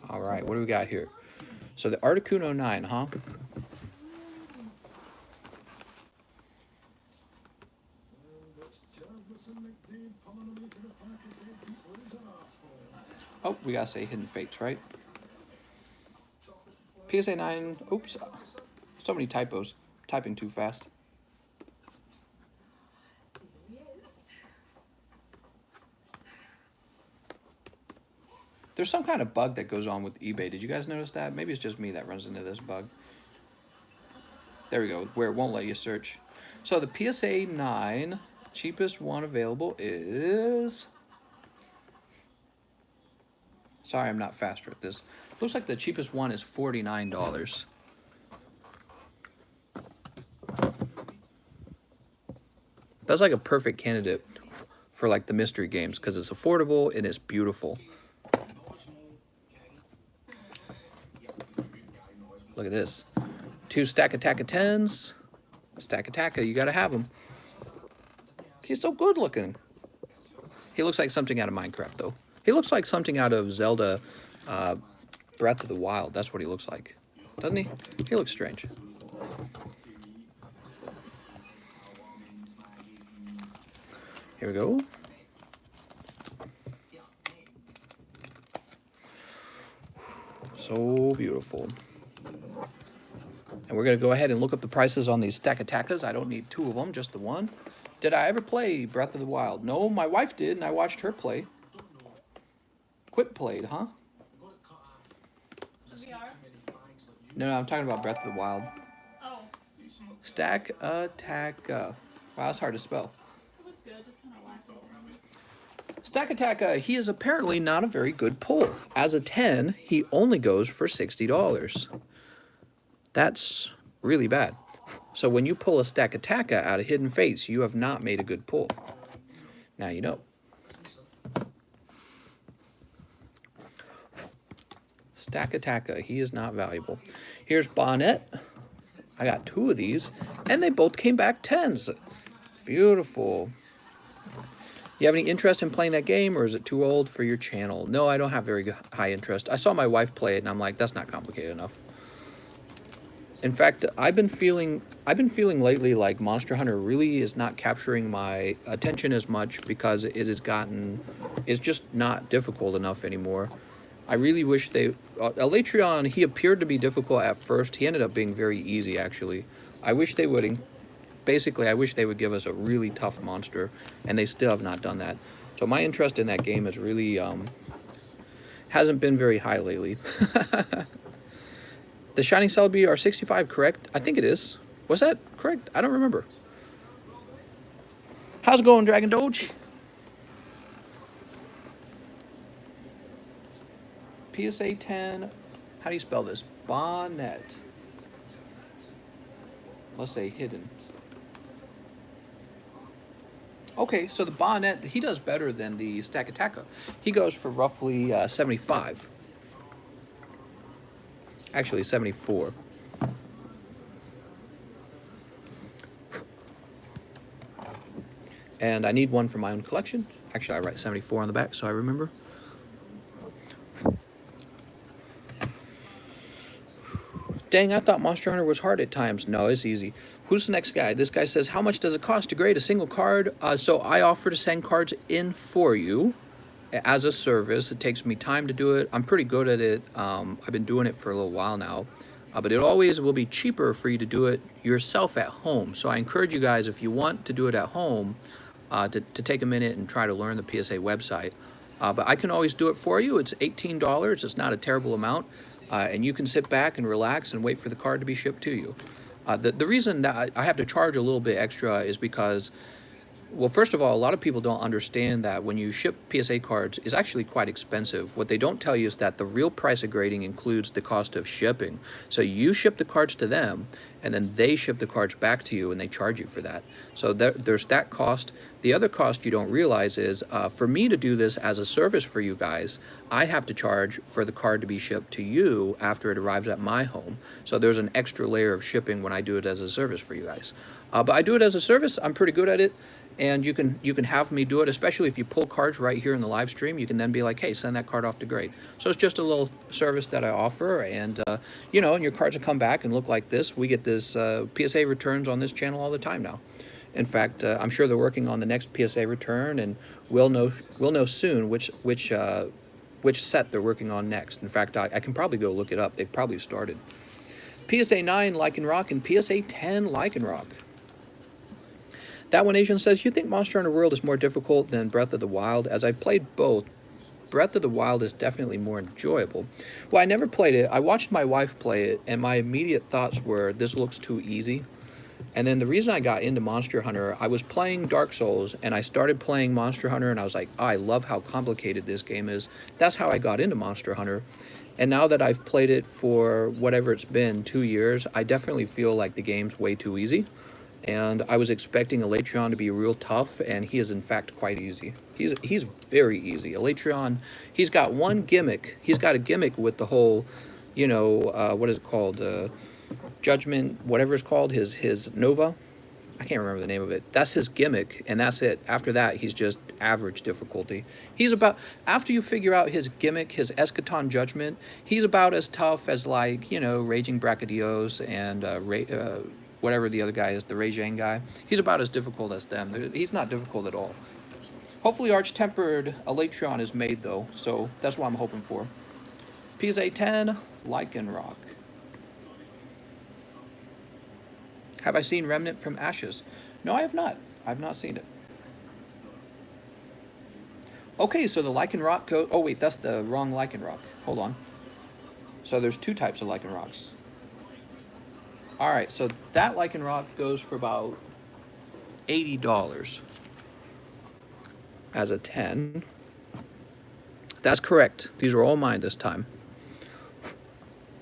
All right, what do we got here? So the Articuno 9, huh? Oh, we gotta say Hidden Fates, right? PSA 9, oops. So many typos. Typing too fast. There's some kind of bug that goes on with eBay. Did you guys notice that? Maybe it's just me that runs into this bug. There we go, where it won't let you search. So the PSA 9, cheapest one available is... Sorry, I'm not faster at this. Looks like the cheapest one is $49. That's like a perfect candidate for like the mystery games because it's affordable and it's beautiful. Look at this. 2 Stack Attack of 10s. Stack Attack, you gotta have him. He's so good looking. He looks like something out of Minecraft though. He looks like something out of Zelda Breath of the Wild. That's what he looks like. Doesn't he? He looks strange. Here we go. So beautiful. And we're going to go ahead and look up the prices on these Stack Attackas. I don't need 2 of them, just the one. Did I ever play Breath of the Wild? No, my wife did, and I watched her play. Quit played, huh? The VR? No, I'm talking about Breath of the Wild. Oh. Stack Attacka. Wow, that's hard to spell. It was good, just kind of lacking. Stack Attacka, he is apparently not a very good pull. As a 10, he only goes for $60. That's really bad. So when you pull a Stack Attacka out of Hidden Fates, you have not made a good pull. Now you know. Stack Attacka, he is not valuable. Here's Bonnet. I got 2 of these, and they both came back 10s. Beautiful. You have any interest in playing that game, or is it too old for your channel? No, I don't have very high interest. I saw my wife play it, and I'm like, that's not complicated enough. In fact, I've been feeling lately like Monster Hunter really is not capturing my attention as much because it's just not difficult enough anymore. I really wish Elytrion, he appeared to be difficult at first. He ended up being very easy, actually. I wish they would, basically, I wish they would give us a really tough monster, and they still have not done that. So my interest in that game is really, hasn't been very high lately. The Shining Celebi R65, correct? I think it is. Was that correct? I don't remember. How's it going, Dragon Doge? PSA 10. How do you spell this? Bonnet. Let's say hidden. Okay, so the Bonnet, he does better than the Stack Attacka. He goes for roughly 75. Actually, 74. And I need one for my own collection. Actually, I write 74 on the back, so I remember. Dang, I thought Monster Hunter was hard at times. No, it's easy. Who's the next guy? This guy says, how much does it cost to grade a single card? So I offer to send cards in for you as a service. It takes me time to do it. I'm pretty good at it. I've been doing it for a little while now. But it always will be cheaper for you to do it yourself at home. So I encourage you guys, if you want to do it at home, to take a minute and try to learn the PSA website. But I can always do it for you. It's $18. It's not a terrible amount. And you can sit back and relax and wait for the card to be shipped to you. The reason that I have to charge a little bit extra is because, well, first of all, a lot of people don't understand that when you ship PSA cards, it's actually quite expensive. What they don't tell you is that the real price of grading includes the cost of shipping. So you ship the cards to them, and then they ship the cards back to you, and they charge you for that. So there's that cost. The other cost you don't realize is, for me to do this as a service for you guys, I have to charge for the card to be shipped to you after it arrives at my home. So there's an extra layer of shipping when I do it as a service for you guys. But I do it as a service. I'm pretty good at it. and you can have me do it, especially if you pull cards right here in the live stream. You can then be like, hey, send that card off to grade. So it's just a little service that I offer, and you know, and your cards will come back and look like this. We get this PSA returns on this channel all the time now. In fact, I'm sure they're working on the next PSA return, and we'll know soon which set they're working on next. In fact, I can probably go look it up. They've probably started. PSA 9 Lycanroc and PSA 10 Lycanroc. That one Asian says, you think Monster Hunter World is more difficult than Breath of the Wild? As I've played both, Breath of the Wild is definitely more enjoyable. Well, I never played it. I watched my wife play it, and my immediate thoughts were, this looks too easy. And then the reason I got into Monster Hunter, I was playing Dark Souls, and I started playing Monster Hunter, and I was like, oh, I love how complicated this game is. That's how I got into Monster Hunter. And now that I've played it for whatever it's been, 2 years, I definitely feel like the game's way too easy. And I was expecting Elytron to be real tough, and he is in fact quite easy. He's very easy. Elytron, he's got one gimmick. He's got a gimmick with the whole, you know, what is it called? Judgment, whatever it's called, his Nova. I can't remember the name of it. That's his gimmick, and that's it. After that, he's just average difficulty. He's about, after you figure out his gimmick, his Eschaton Judgment, he's about as tough as, like, you know, Raging Brachydios and whatever the other guy is, the Rajang guy. He's about as difficult as them. He's not difficult at all. Hopefully Arch-Tempered Elytron is made, though, so that's what I'm hoping for. PSA 10, Lycanroc. Have I seen Remnant from Ashes? No, I have not. I've not seen it. Okay, so the Lycanroc goes... Oh, wait, that's the wrong Lycanroc. Hold on. So there's two types of Lycanrocs. All right, so that Lycanroc goes for about $80 as a 10. That's correct. These are all mine this time.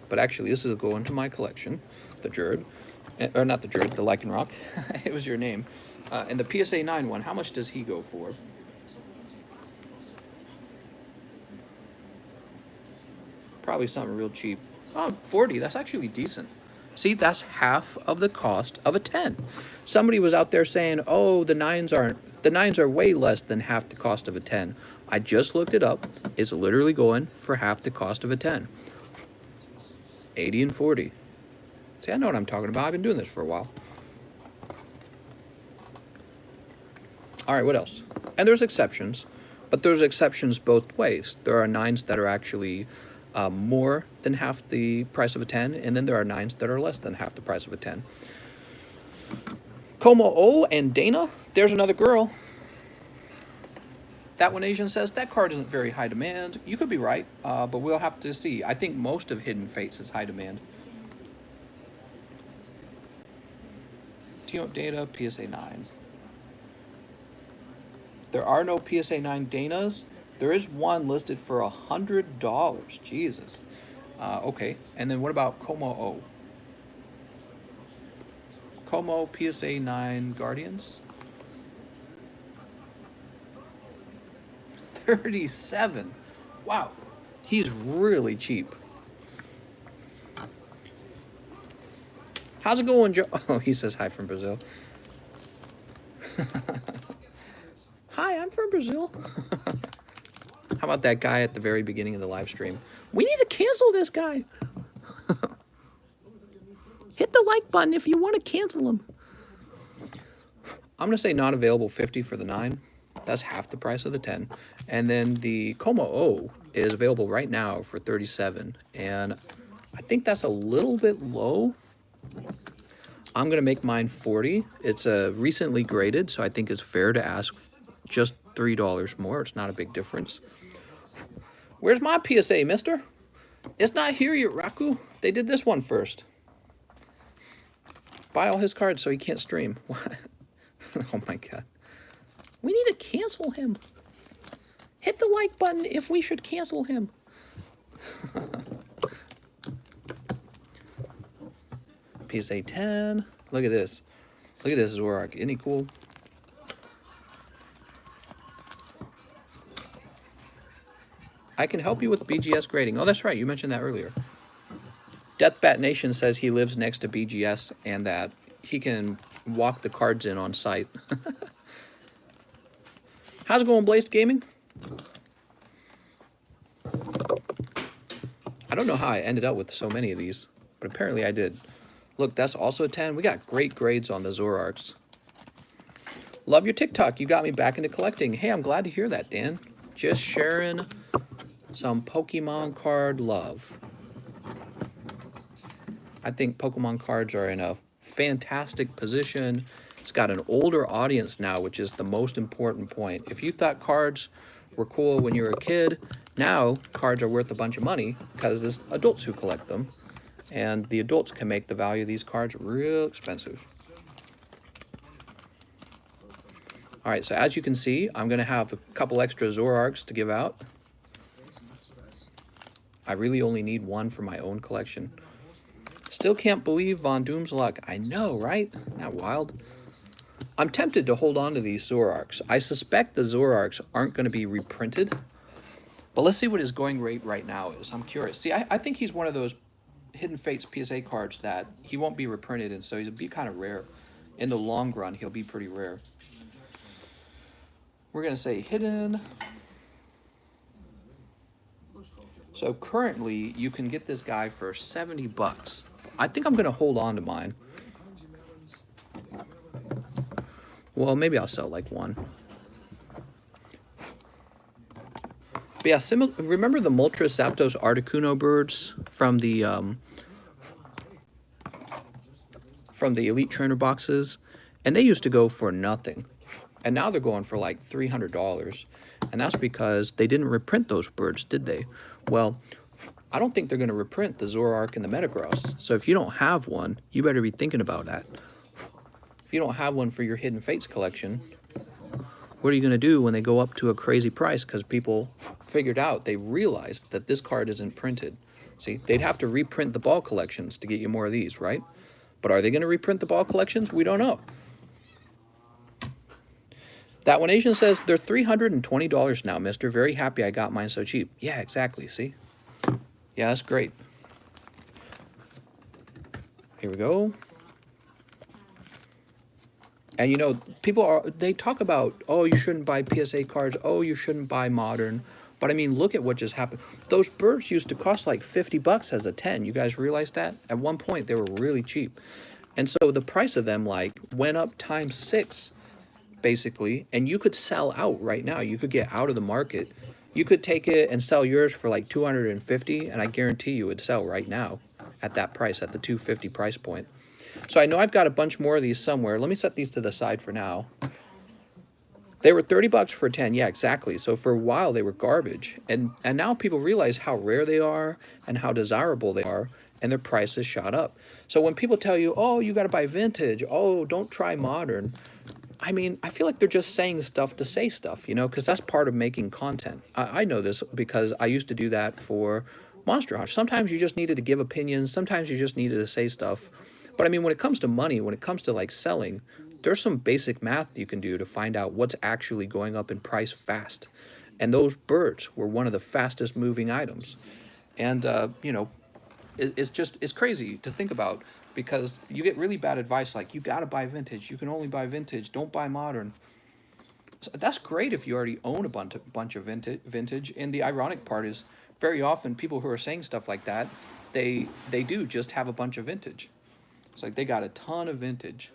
But actually, this is going to my collection, the Jerd. Or not the Jerd, the Lycanroc. It was your name. And the PSA 9 one, how much does he go for? Probably something real cheap. Oh, 40, that's actually decent. See, that's half of the cost of a 10. Somebody was out there saying, oh, the nines are way less than half the cost of a 10. I just looked it up. It's literally going for half the cost of a 10. 80 and 40. See, I know what I'm talking about. I've been doing this for a while. All right, what else? And there's exceptions, but there's exceptions both ways. There are nines that are actually more than half the price of a 10, and then there are nines that are less than half the price of a 10. Como O and Dana, there's another girl. That one Asian says, that card isn't very high demand. You could be right, but we'll have to see. I think most of Hidden Fates is high demand. Team Up Data, PSA 9. There are no PSA 9 Danas. There is one listed for $100. Jesus. Okay, and then what about Como O? Como PSA 9 Guardians? 37. Wow, he's really cheap. How's it going, Joe? Oh, he says hi from Brazil. Hi, I'm from Brazil. How about that guy at the very beginning of the live stream? We need to cancel this guy. Hit the like button if you want to cancel him. I'm going to say not available 50 for the 9. That's half the price of the 10. And then the Como O is available right now for 37. And I think that's a little bit low. I'm going to make mine 40. It's recently graded, so I think it's fair to ask just $3 more. It's not a big difference. Where's my PSA, mister? It's not here yet, Raku. They did this one first. Buy all his cards so he can't stream. What? Oh my god. We need to cancel him. Hit the like button if we should cancel him. PSA 10. Look at this. Look at this, Zorak. Isn't he cool? I can help you with BGS grading. Oh, that's right. You mentioned that earlier. Deathbat Nation says he lives next to BGS and that he can walk the cards in on site. How's it going, Blazed Gaming? I don't know how I ended up with so many of these, but apparently I did. Look, that's also a 10. We got great grades on the Zoroarks. Love your TikTok. You got me back into collecting. Hey, I'm glad to hear that, Dan. Just sharing some Pokemon card love. I think Pokemon cards are in a fantastic position. It's got an older audience now, which is the most important point. If you thought cards were cool when you were a kid, now cards are worth a bunch of money because there's adults who collect them. And the adults can make the value of these cards real expensive. All right, so as you can see, I'm going to have a couple extra Zoroarks to give out. I really only need one for my own collection. Still can't believe Von Doom's luck. I know, right? Isn't that wild? I'm tempted to hold on to these Zoroarks. I suspect the Zoroarks aren't going to be reprinted. But let's see what his going rate right now is. I'm curious. See, I think he's one of those Hidden Fates PSA cards that he won't be reprinted, and so he'll be kind of rare. In the long run, he'll be pretty rare. We're going to say hidden. So currently, you can get this guy for 70 bucks. I think I'm going to hold on to mine. Well, maybe I'll sell like one. But yeah, remember the Moltres Zapdos Articuno birds from the Elite Trainer boxes? And they used to go for nothing. And now they're going for like $300. And that's because they didn't reprint those birds, did they? Well, I don't think they're going to reprint the Zoroark and the Metagross. So if you don't have one, you better be thinking about that. If you don't have one for your Hidden Fates collection, what are you going to do when they go up to a crazy price? Because people figured out, they realized that this card isn't printed. See, they'd have to reprint the ball collections to get you more of these, right? But are they going to reprint the ball collections? We don't know. That one Asian says, they're $320 now, mister. Very happy I got mine so cheap. Yeah, exactly, see? Yeah, that's great. Here we go. And you know, they talk about, oh, you shouldn't buy PSA cards. Oh, you shouldn't buy modern. But I mean, look at what just happened. Those birds used to cost like 50 bucks as a 10. You guys realize that? At one point, they were really cheap. And so the price of them like went up times 6. Basically, and you could sell out right now. You could get out of the market. You could take it and sell yours for like $250, and I guarantee you would sell right now at that price, at the $250 price point. So I know I've got a bunch more of these somewhere. Let me set these to the side for now. They were 30 bucks for 10. Yeah, exactly. So for a while they were garbage, and now people realize how rare they are and how desirable they are, and their prices shot up. So when people tell you, oh, you got to buy vintage, oh, don't try modern, I mean, I feel like they're just saying stuff to say stuff, you know, because that's part of making content. I know this because I used to do that for Monster Hunter. Sometimes you just needed to give opinions. Sometimes you just needed to say stuff. But I mean, when it comes to money, when it comes to like selling, there's some basic math you can do to find out what's actually going up in price fast. And those birds were one of the fastest moving items. And, you know, it's crazy to think about. Because you get really bad advice like, you got to buy vintage. You can only buy vintage. Don't buy modern. So that's great if you already own a bunch of vintage. And the ironic part is, very often people who are saying stuff like that, they do just have a bunch of vintage. It's like they got a ton of vintage.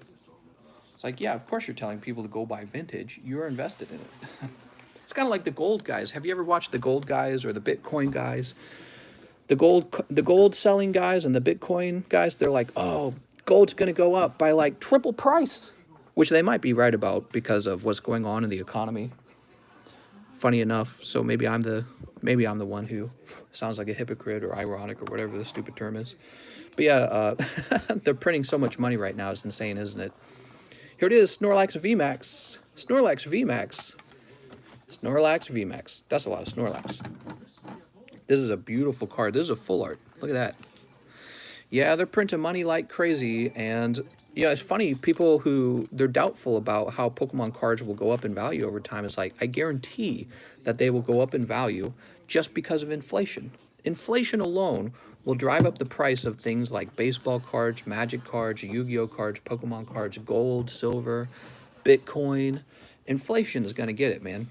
It's like, yeah, of course you're telling people to go buy vintage. You're invested in it. It's kind of like the gold guys. Have you ever watched the gold guys or the Bitcoin guys? The gold selling guys and the Bitcoin guys, they're like, oh, gold's going to go up by like triple price, which they might be right about because of what's going on in the economy. Funny enough, so maybe I'm the one who sounds like a hypocrite or ironic or whatever the stupid term is. But yeah, they're printing so much money right now. It's insane, isn't it? Here it is, Snorlax VMAX. Snorlax VMAX. Snorlax VMAX. That's a lot of Snorlax. This is a beautiful card. This is a full art. Look at that. Yeah, they're printing money like crazy. And, you know, it's funny, people who, they're doubtful about how Pokemon cards will go up in value over time. It's like, I guarantee that they will go up in value just because of inflation. Inflation alone will drive up the price of things like baseball cards, Magic cards, Yu-Gi-Oh cards, Pokemon cards, gold, silver, Bitcoin. Inflation is going to get it, man.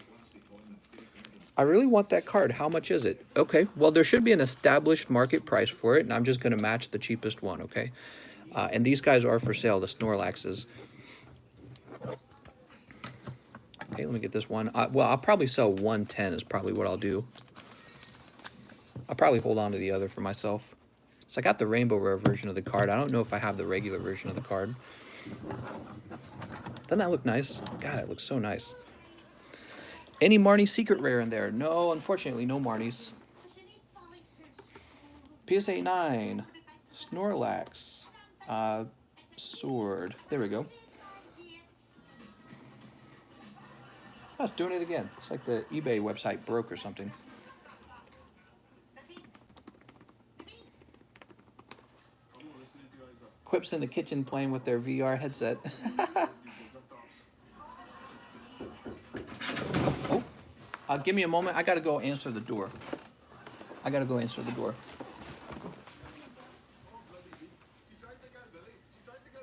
I really want that card. How much is it? Okay, well, there should be an established market price for it, and I'm just going to match the cheapest one, okay? And these guys are for sale, the Snorlaxes. Okay, let me get this one. Well, I'll probably sell 110 is probably what I'll do. I'll probably hold on to the other for myself. So I got the rainbow rare version of the card. I don't know if I have the regular version of the card. Doesn't that look nice? God, that looks so nice. Any Marnie secret rare in there? No, unfortunately, no Marnies. PSA 9. Snorlax. Sword. There we go. Oh, it's doing it again. It's like the eBay website broke or something. Quip's in the kitchen playing with their VR headset. Oh, give me a moment. I gotta go answer the door. I gotta go answer the door.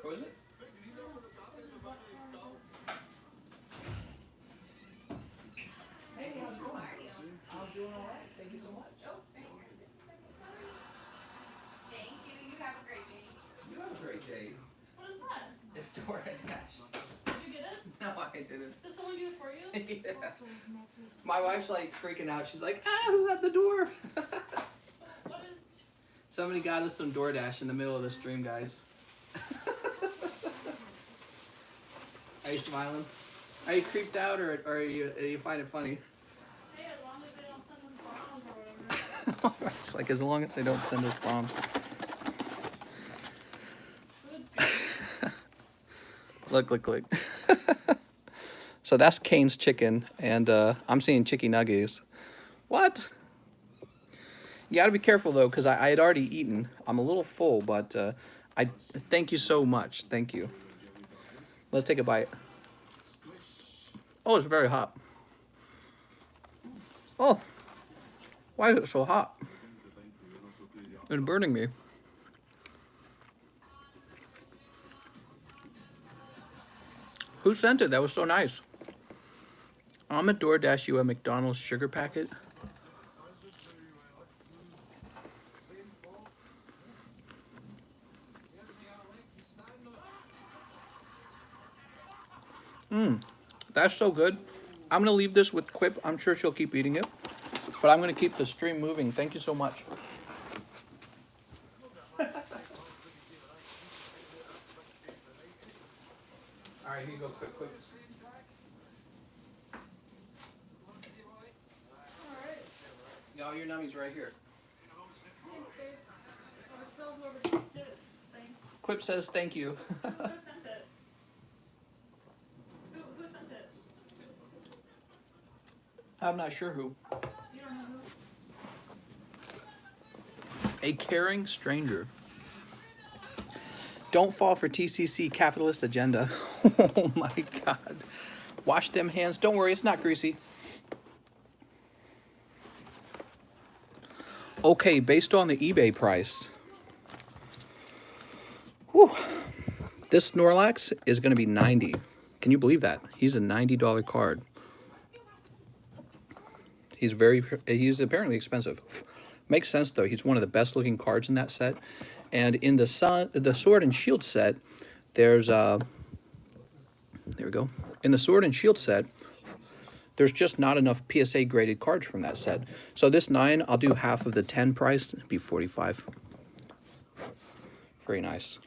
What is it? Hey, how's it going? I'm doing all right. Thank you so much. Thank you. You have a great day. You have a great day. What is that? It's door attached. Did you get it? No, I didn't. Did someone do it for you? Yeah. My wife's like freaking out. She's like, who's at the door? What is? Somebody got us some DoorDash in the middle of the stream, guys. Are you smiling? Are you creeped out, or are you find it funny? Hey, as long as they don't send us bombs or whatever. It's like as long as they don't send us bombs. Look. So that's Kane's chicken, and I'm seeing chicky nuggets. What? You gotta be careful though, because I had already eaten. I'm a little full, but I thank you so much. Thank you. Let's take a bite. Oh, it's very hot. Oh, why is it so hot? It's burning me. Who sent it? That was so nice. I'm a DoorDash you a McDonald's sugar packet. That's so good. I'm gonna leave this with Quip. I'm sure she'll keep eating it, but I'm gonna keep the stream moving. Thank you so much. All right, here you go, Quip. Alright. All your nummies right here. Thanks, babe. Or tell whoever did it. Thanks. Quip says thank you. Who sent it? Who sent it? I'm not sure who. You don't know who? A caring stranger. Don't fall for TCC capitalist agenda. Oh my God. Wash them hands. Don't worry, it's not greasy. Okay, based on the eBay price. Whew, this Snorlax is going to be $90. Can you believe that? He's a $90 card. He's apparently expensive. Makes sense though. He's one of the best looking cards in that set. And in the Sword and Shield set, there's there we go. In the Sword and Shield set, there's just not enough PSA graded cards from that set. So this 9, I'll do half of the 10 price, it'd be 45. Very nice.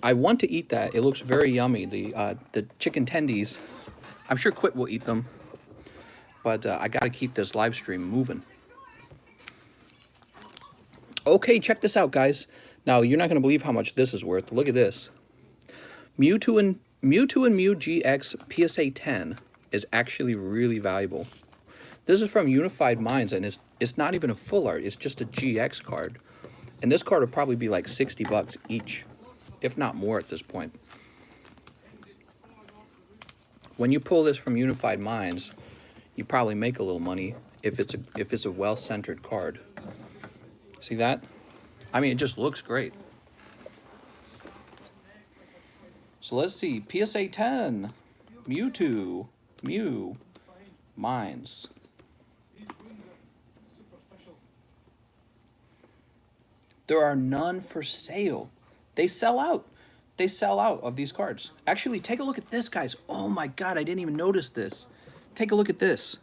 I want to eat that. It looks very yummy. The chicken tendies. I'm sure Quit will eat them, but I gotta keep this live stream moving. Okay, check this out, guys. Now, you're not gonna believe how much this is worth. Look at this. Mewtwo and Mew GX PSA 10 is actually really valuable. This is from Unified Minds, and it's not even a full art. It's just a GX card. And this card would probably be like 60 bucks each, if not more at this point. When you pull this from Unified Minds, you probably make a little money if it's a well-centered card. See that? I mean, it just looks great. So let's see. PSA 10. Mewtwo. Mew. Mines. There are none for sale. They sell out. They sell out of these cards. Actually, take a look at this, guys. Oh my god, I didn't even notice this. Take a look at this.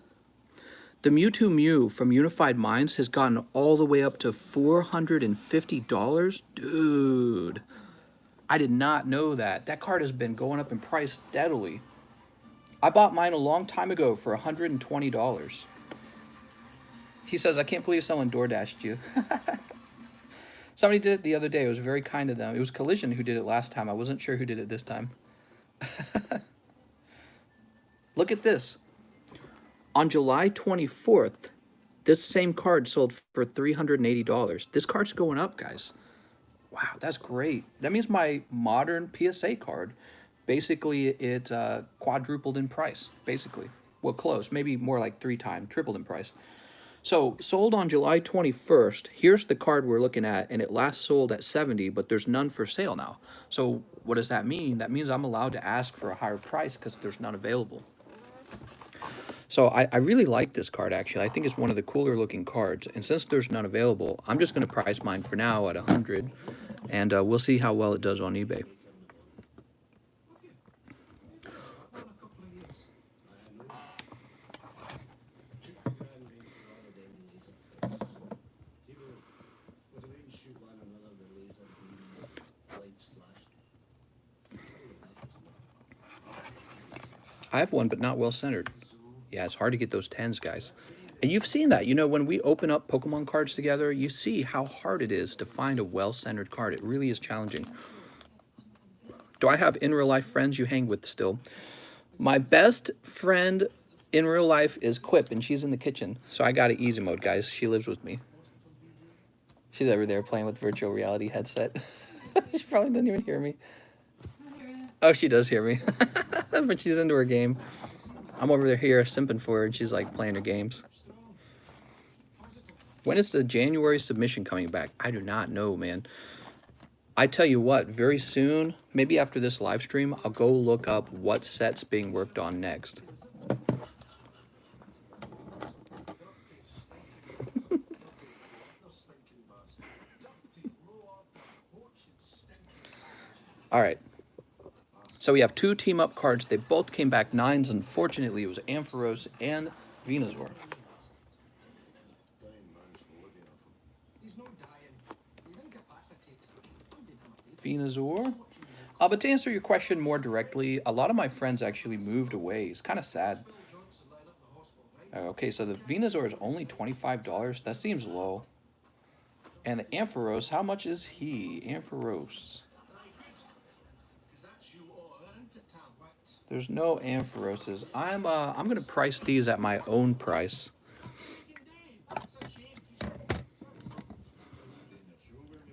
The Mewtwo Mew from Unified Minds has gotten all the way up to $450. Dude, I did not know that. That card has been going up in price steadily. I bought mine a long time ago for $120. He says, I can't believe someone DoorDashed you. Somebody did it the other day. It was very kind of them. It was Collision who did it last time. I wasn't sure who did it this time. Look at this. On July 24th, this same card sold for $380. This card's going up, guys. Wow, that's great. That means my modern PSA card, basically it quadrupled in price, basically. Well, close, maybe more like 3 times, tripled in price. So, sold on July 21st, here's the card we're looking at, and it last sold at 70, but there's none for sale now. So, what does that mean? That means I'm allowed to ask for a higher price because there's none available. So, I really like this card, actually. I think it's one of the cooler looking cards, and since there's none available, I'm just going to price mine for now at 100, and we'll see how well it does on eBay. I have one, but not well centered. Yeah, it's hard to get those 10s, guys. And you've seen that. You know, when we open up Pokemon cards together, you see how hard it is to find a well-centered card. It really is challenging. Do I have in real life friends you hang with still? My best friend in real life is Quip, and she's in the kitchen. So I got it easy mode, guys. She lives with me. She's over there playing with virtual reality headset. She probably didn't even hear me. Oh, she does hear me. But she's into her game. I'm over there here simping for her, and she's like playing her games. When is the January submission coming back? I do not know, man. I tell you what, very soon, maybe after this live stream, I'll go look up what set's being worked on next. All right. So we have 2 team-up cards. They both came back 9s. Unfortunately, it was Ampharos and Venusaur. Venusaur. But to answer your question more directly, a lot of my friends actually moved away. It's kind of sad. Okay, so the Venusaur is only $25. That seems low. And the Ampharos, how much is he? Ampharos. There's no Ampharoses. I'm gonna price these at my own price.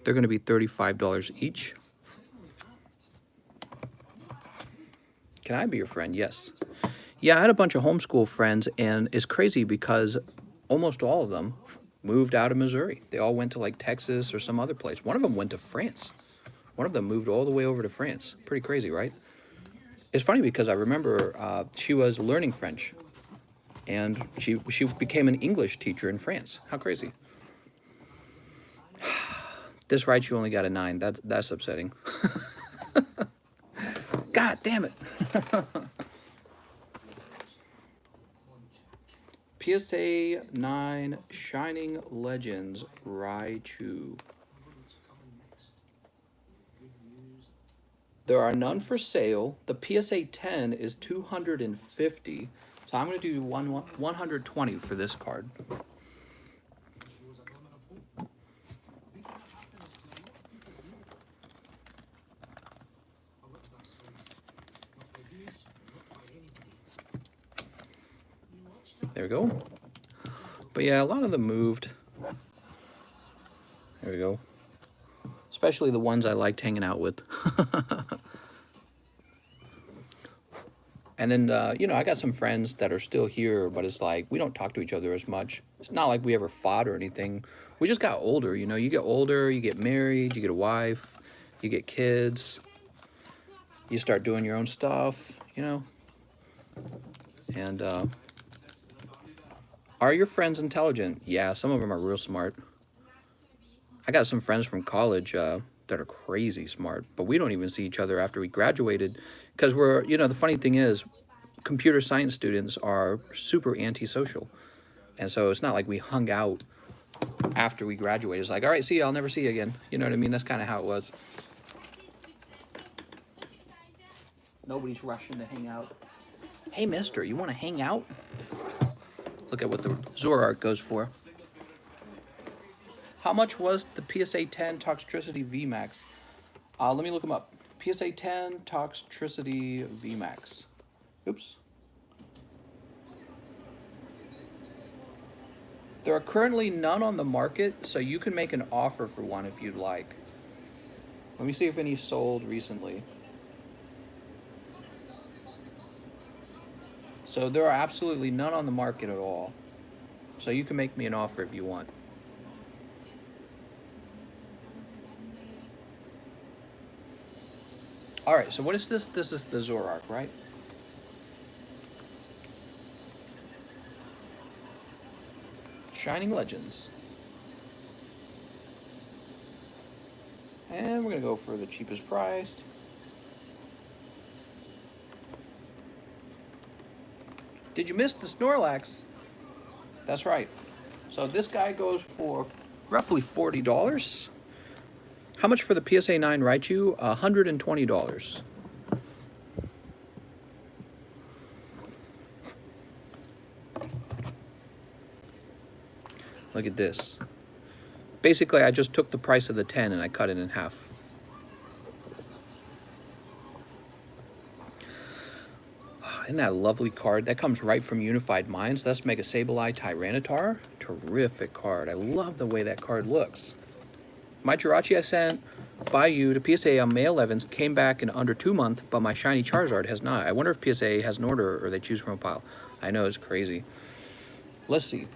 They're gonna be $35 each. Can I be your friend? Yes. Yeah, I had a bunch of homeschool friends, and it's crazy because almost all of them moved out of Missouri. They all went to like Texas or some other place. One of them went to France. One of them moved all the way over to France. Pretty crazy, right? It's funny because I remember she was learning French, and she became an English teacher in France. How crazy. This ride, you only got a 9. That's upsetting. God damn it. PSA 9 Shining Legends Raichu. There are none for sale. The PSA 10 is $250. So I'm going to do 120 for this card. There we go. But yeah, a lot of them moved. There we go. Especially the ones I liked hanging out with. And then, you know, I got some friends that are still here, but it's like, we don't talk to each other as much. It's not like we ever fought or anything. We just got older, you know. You get older, you get married, you get a wife, you get kids. you start doing your own stuff, you know. And are your friends intelligent? Yeah, some of them are real smart. I got some friends from college that are crazy smart, but we don't even see each other after we graduated because we're, you know, the funny thing is computer science students are super antisocial. And so it's not like we hung out after we graduated. It's like, all right, see you, I'll never see you again. You know what I mean? That's kind of how it was. Nobody's rushing to hang out. Hey, mister, you want to hang out? Look at what the Zorart goes for. How much was the PSA 10 Toxtricity VMAX? Let me look them up. PSA 10 Toxtricity VMAX. Oops. There are currently none on the market, so you can make an offer for one if you'd like. Let me see if any sold recently. So there are absolutely none on the market at all. So you can make me an offer if you want. All right, so what is this? This is the Zorart, right? Shining Legends. And we're gonna go for the cheapest priced. Did you miss the Snorlax? That's right. So this guy goes for roughly $40. How much for the PSA 9 Raichu? $120. Look at this. Basically, I just took the price of the 10 and I cut it in half. Isn't that a lovely card? That comes right from Unified Minds. That's Mega Sableye Tyranitar. Terrific card. I love the way that card looks. My Jirachi I sent by you to PSA on May 11th came back in under 2 months, but my shiny Charizard has not. I wonder if PSA has an order or they choose from a pile. I know, it's crazy. Let's see.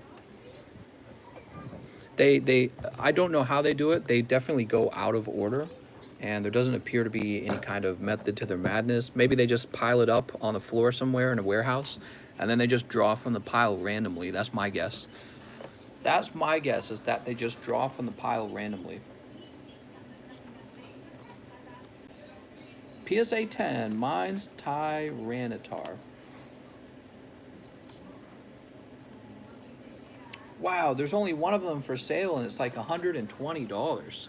I don't know how they do it. They definitely go out of order, and there doesn't appear to be any kind of method to their madness. Maybe they just pile it up on the floor somewhere in a warehouse, and then they just draw from the pile randomly. That's my guess. That's my guess, is that they just draw from the pile randomly. PSA 10, mine's Tyranitar. Wow, there's only one of them for sale and it's like $120.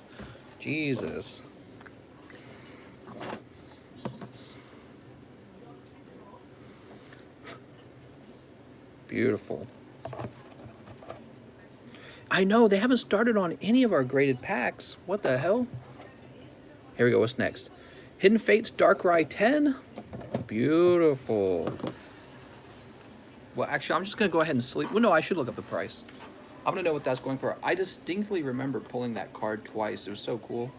Jesus. Beautiful. I know, they haven't started on any of our graded packs. What the hell? Here we go, what's next? Hidden Fates Darkrai 10. Beautiful. Well, actually, I'm just going to go ahead and sleep. Well, no, I should look up the price. I'm going to know what that's going for. I distinctly remember pulling that card twice. It was so cool.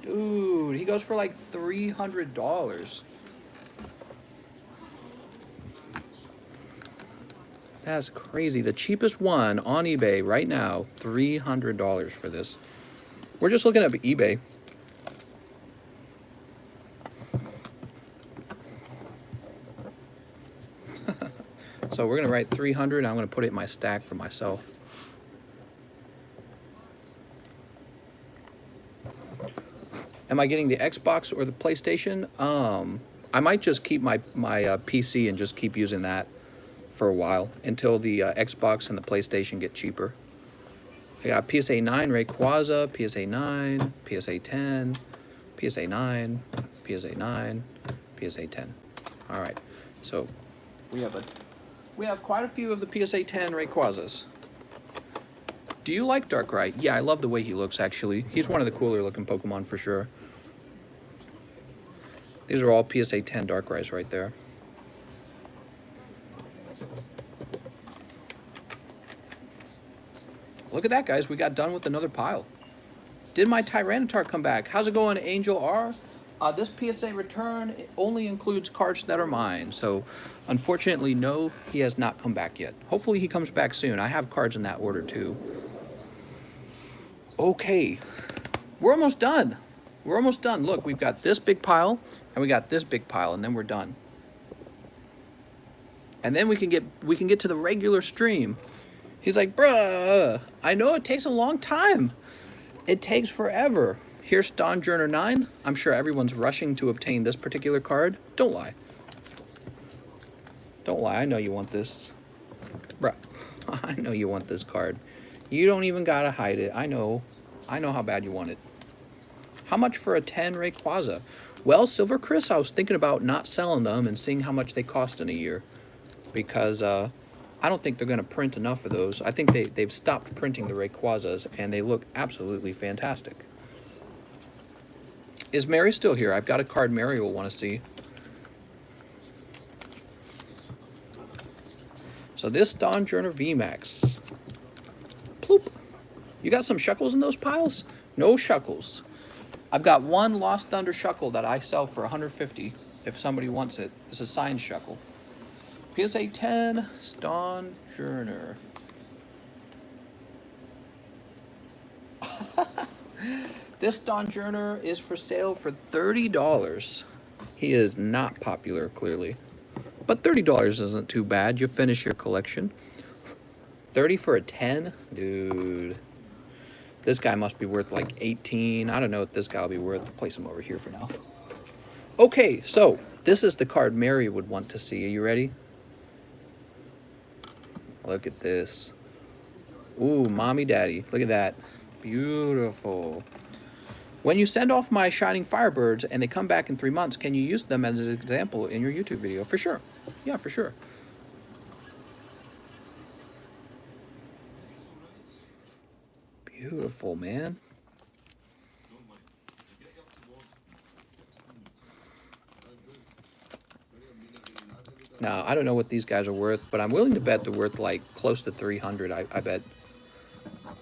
Dude, he goes for like $300. That's crazy. The cheapest one on eBay right now, $300 for this. We're just looking at eBay. So we're going to write 300. I'm going to put it in my stack for myself. Am I getting the Xbox or the PlayStation? I might just keep my PC and just keep using that for a while until the Xbox and the PlayStation get cheaper. I got PSA 9 Rayquaza, PSA 9, PSA 10, PSA 9, PSA 9, PSA 10. All right, so we have quite a few of the PSA 10 Rayquazas. Do you like Darkrai? Yeah, I love the way he looks, actually. He's one of the cooler looking Pokemon for sure. These are all PSA 10 Darkrai's right there. Look at that, guys. We got done with another pile. Did my Tyranitar come back? How's it going, Angel R? This PSA return only includes cards that are mine. So, unfortunately, no, he has not come back yet. Hopefully, he comes back soon. I have cards in that order, too. Okay. We're almost done. We're almost done. Look, we've got this big pile, and we got this big pile, and then we're done. And then we can get to the regular stream. He's like, bruh, I know it takes a long time. It takes forever. Here's Don Journer 9. I'm sure everyone's rushing to obtain this particular card. Don't lie. Don't lie. I know you want this. Bruh, I know you want this card. You don't even gotta hide it. I know how bad you want it. How much for a 10 Rayquaza? Well, Silver Chris, I was thinking about not selling them and seeing how much they cost in a year. Because I don't think they're going to print enough of those. I think they've stopped printing the Rayquazas, and they look absolutely fantastic. Is Mary still here? I've got a card Mary will want to see. So this Don Journer VMAX. Ploop. You got some Shuckles in those piles? No Shuckles. I've got one Lost Thunder Shuckle that I sell for $150 if somebody wants it. It's a signed Shuckle. PSA 10, Don Journer. This Don Journer is for sale for $30. He is not popular, clearly. But $30 isn't too bad. You finish your collection. 30 for a 10? Dude. This guy must be worth like 18. I don't know what this guy will be worth. I'll place him over here for now. Okay, so this is the card Mary would want to see. Are you ready? Look at this. Ooh, mommy daddy. Look at that. Beautiful. When you send off my Shining Firebirds and they come back in 3 months, can you use them as an example in your YouTube video? For sure. Yeah, for sure. Beautiful, man. Now, I don't know what these guys are worth, but I'm willing to bet they're worth like close to 300, I bet.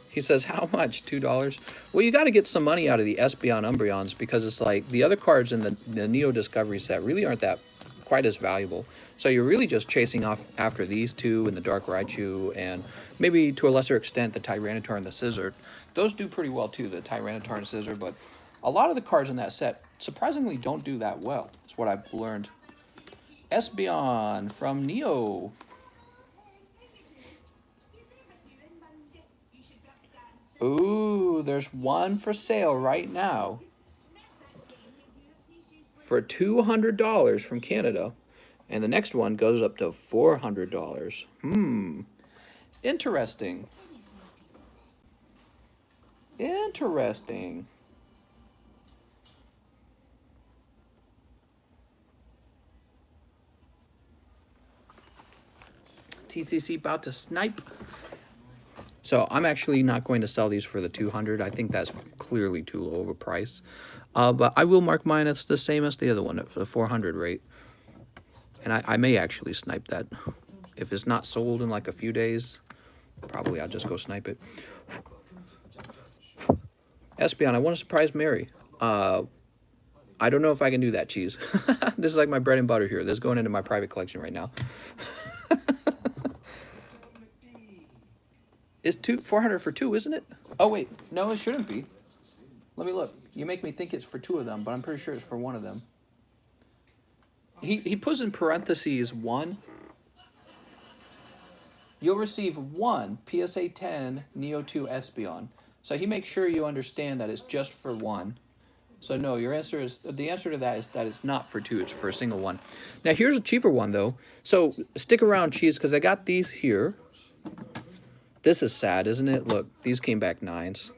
He says, how much? $2? Well, you got to get some money out of the Espeon Umbreons because it's like the other cards in the Neo Discovery set really aren't that quite as valuable. So you're really just chasing off after these two and the Dark Raichu and maybe to a lesser extent the Tyranitar and the Scizor. Those do pretty well too, the Tyranitar and Scizor, but a lot of the cards in that set surprisingly don't do that well. That's what I've learned. Espeon from Neo. Ooh, there's one for sale right now for $200 from Canada. And the next one goes up to $400. Interesting. Interesting. TCC about to snipe. So I'm actually not going to sell these for the 200. I think that's clearly too low of a price. But I will mark mine as the same as the other one at the 400 rate. And I may actually snipe that. If it's not sold in like a few days, probably I'll just go snipe it. Espeon, I want to surprise Mary. I don't know if I can do that, Cheese. This is like my bread and butter here. This is going into my private collection right now. It's 400 for 2, isn't it? Oh, wait. No, it shouldn't be. Let me look. You make me think it's for 2 of them, but I'm pretty sure it's for 1 of them. He puts in parentheses 1. You'll receive 1 PSA 10 Neo 2 Espeon. So he makes sure you understand that it's just for 1. So no, the answer to that is that it's not for 2, it's for a single one. Now here's a cheaper one though. So stick around, Cheese, because I got these here. This is sad, isn't it? Look, these came back 9s.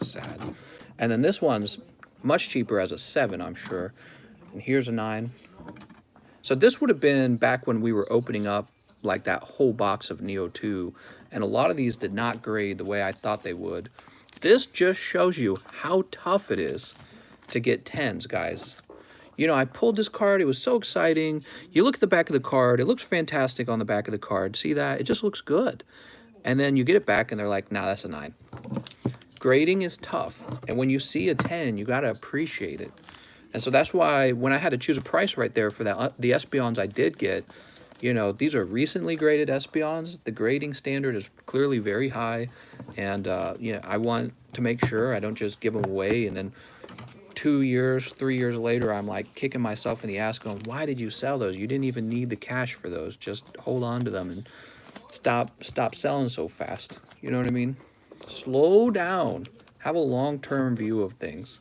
Sad. And then this one's much cheaper as a 7, I'm sure. And here's a 9. So this would have been back when we were opening up like that whole box of Neo 2. And a lot of these did not grade the way I thought they would. This just shows you how tough it is to get 10s, guys. You know, I pulled this card. It was so exciting. You look at the back of the card. It looks fantastic on the back of the card. See that? It just looks good. And then you get it back and they're like, nah, that's a 9. Grading is tough. And when you see a 10, you got to appreciate it. And so that's why when I had to choose a price right there for that, the Espeons I did get, you know, these are recently graded Espeons. The grading standard is clearly very high. And, you know, I want to make sure I don't just give them away and then 2 years, 3 years later, I'm like kicking myself in the ass going, why did you sell those? You didn't even need the cash for those. Just hold on to them and stop selling so fast. You know what I mean? Slow down. Have a long-term view of things.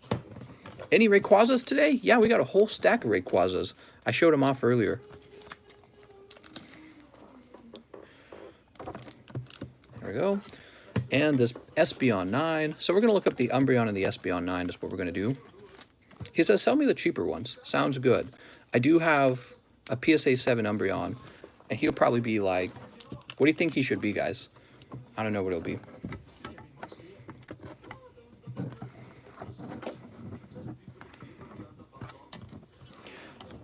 Any Rayquazas today? Yeah, we got a whole stack of Rayquazas. I showed them off earlier. There we go. And this Espeon 9. So we're going to look up the Umbreon and the Espeon 9 is what we're going to do. He says, sell me the cheaper ones. Sounds good. I do have a PSA 7 Umbreon, and he'll probably be like, what do you think he should be, guys? I don't know what he'll be.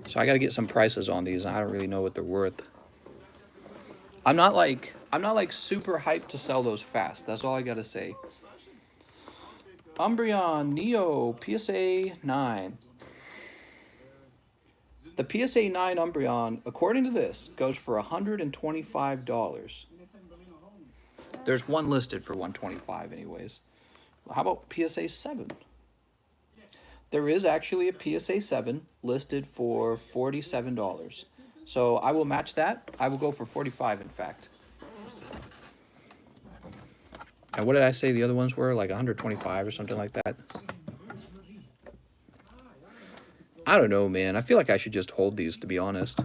So I got to get some prices on these. I don't really know what they're worth. I'm not like super hyped to sell those fast. That's all I got to say. Umbreon Neo PSA 9. The PSA 9 Umbreon, according to this, goes for $125. There's one listed for $125 anyways. How about PSA 7? There is actually a PSA 7 listed for $47. So I will match that. I will go for $45 in fact. And what did I say the other ones were? Like $125 or something like that? I don't know, man. I feel like I should just hold these, to be honest.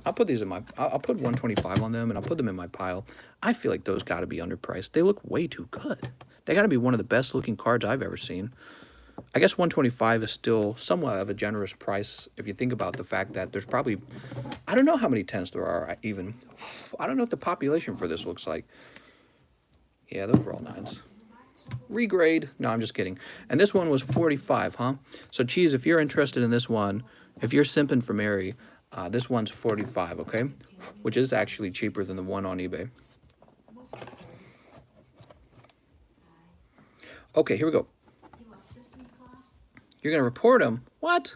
I'll put these in my... I'll put $125 on them, and I'll put them in my pile. I feel like those got to be underpriced. They look way too good. They got to be one of the best-looking cards I've ever seen. I guess $125 is still somewhat of a generous price if you think about the fact that there's probably... I don't know how many 10s there are, even. I don't know what the population for this looks like. Yeah, those were all 9s. Regrade. No, I'm just kidding. And this one was $45, huh? So, Cheese, if you're interested in this one, if you're simping for Mary, this one's $45, okay? Which is actually cheaper than the one on eBay. Okay, here we go. You're going to report him? What?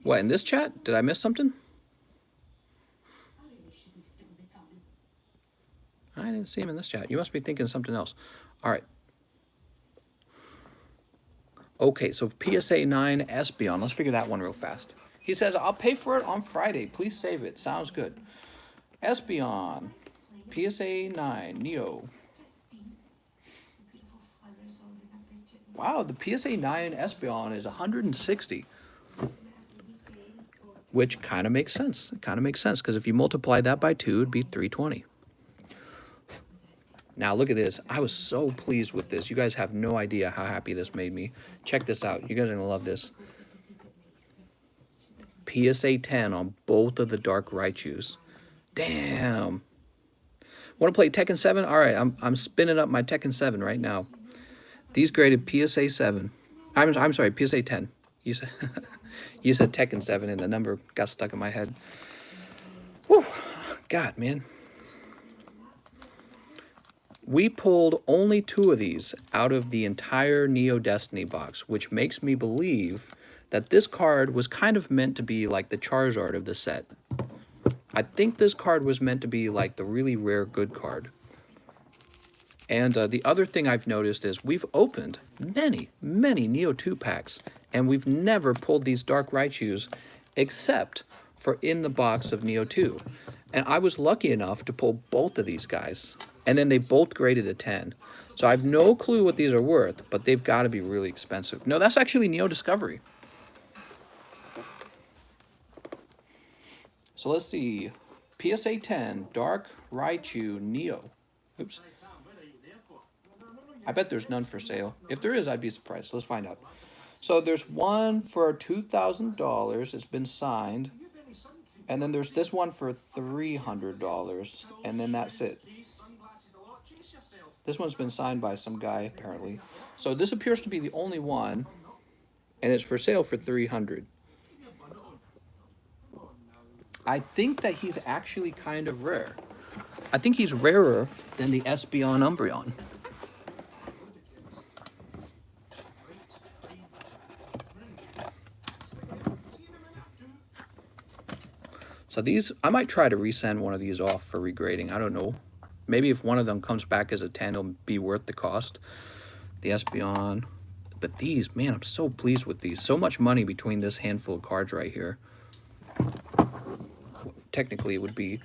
What, in this chat? Did I miss something? I didn't see him in this chat. You must be thinking something else. All right. Okay, so PSA 9 Espeon. Let's figure that one real fast. He says, I'll pay for it on Friday. Please save it. Sounds good. Espeon. PSA 9 Neo. Wow, the PSA 9 Espeon is 160. Which kind of makes sense. It kind of makes sense, because if you multiply that by 2, it'd be 320. Now, look at this. I was so pleased with this. You guys have no idea how happy this made me. Check this out. You guys are going to love this. PSA 10 on both of the Dark Raichus. Damn. Want to play Tekken 7? All right, I'm spinning up my Tekken 7 right now. These graded PSA 7. I'm sorry, PSA 10. You said you said Tekken 7 and the number got stuck in my head. Whew. God, man. We pulled only 2 of these out of the entire Neo Destiny box, which makes me believe that this card was kind of meant to be like the Charizard of the set. I think this card was meant to be like the really rare good card. And the other thing I've noticed is we've opened many Neo 2 packs, and we've never pulled these Dark Raichus except for in the box of Neo 2. And I was lucky enough to pull both of these guys. And then they both graded a 10. So I have no clue what these are worth, but they've got to be really expensive. No, that's actually Neo Discovery. So let's see. PSA 10, Dark Raichu Neo. Oops. I bet there's none for sale. If there is, I'd be surprised. Let's find out. So there's one for $2,000. It's been signed. And then there's this one for $300. And then that's it. This one's been signed by some guy, apparently. So this appears to be the only one, and it's for sale for $300. I think that he's actually kind of rare. I think he's rarer than the Espeon Umbreon. So these, I might try to resend one of these off for regrading. I don't know. Maybe if one of them comes back as a 10, it'll be worth the cost. The Espeon. But these, man, I'm so pleased with these. So much money between this handful of cards right here. Technically, it would be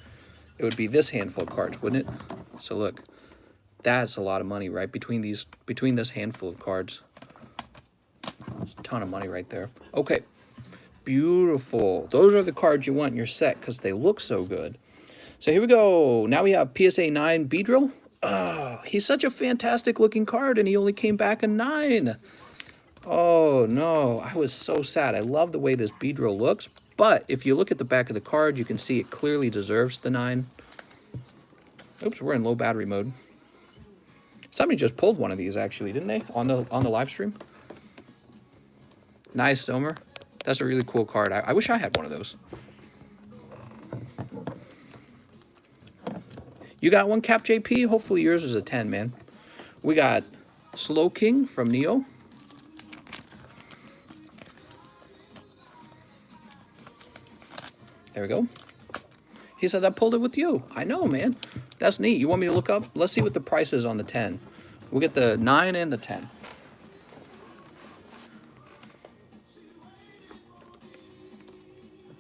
this handful of cards, wouldn't it? So look, that's a lot of money, right? Between this handful of cards. It's a ton of money right there. Okay. Beautiful. Those are the cards you want in your set because they look so good. So here we go. Now we have PSA 9 Beedrill. Oh, he's such a fantastic looking card and he only came back a 9. Oh no, I was so sad. I love the way this Beedrill looks, but if you look at the back of the card, you can see it clearly deserves the 9. Oops, we're in low battery mode. Somebody just pulled one of these actually, didn't they? On the live stream. Nice, Somer. That's a really cool card. I wish I had one of those. You got one, Cap JP? Hopefully yours is a 10, man. We got Slow King from Neo. There we go. He said I pulled it with you. I know, man. That's neat. You want me to look up? Let's see what the price is on the 10. We'll get the 9 and the 10.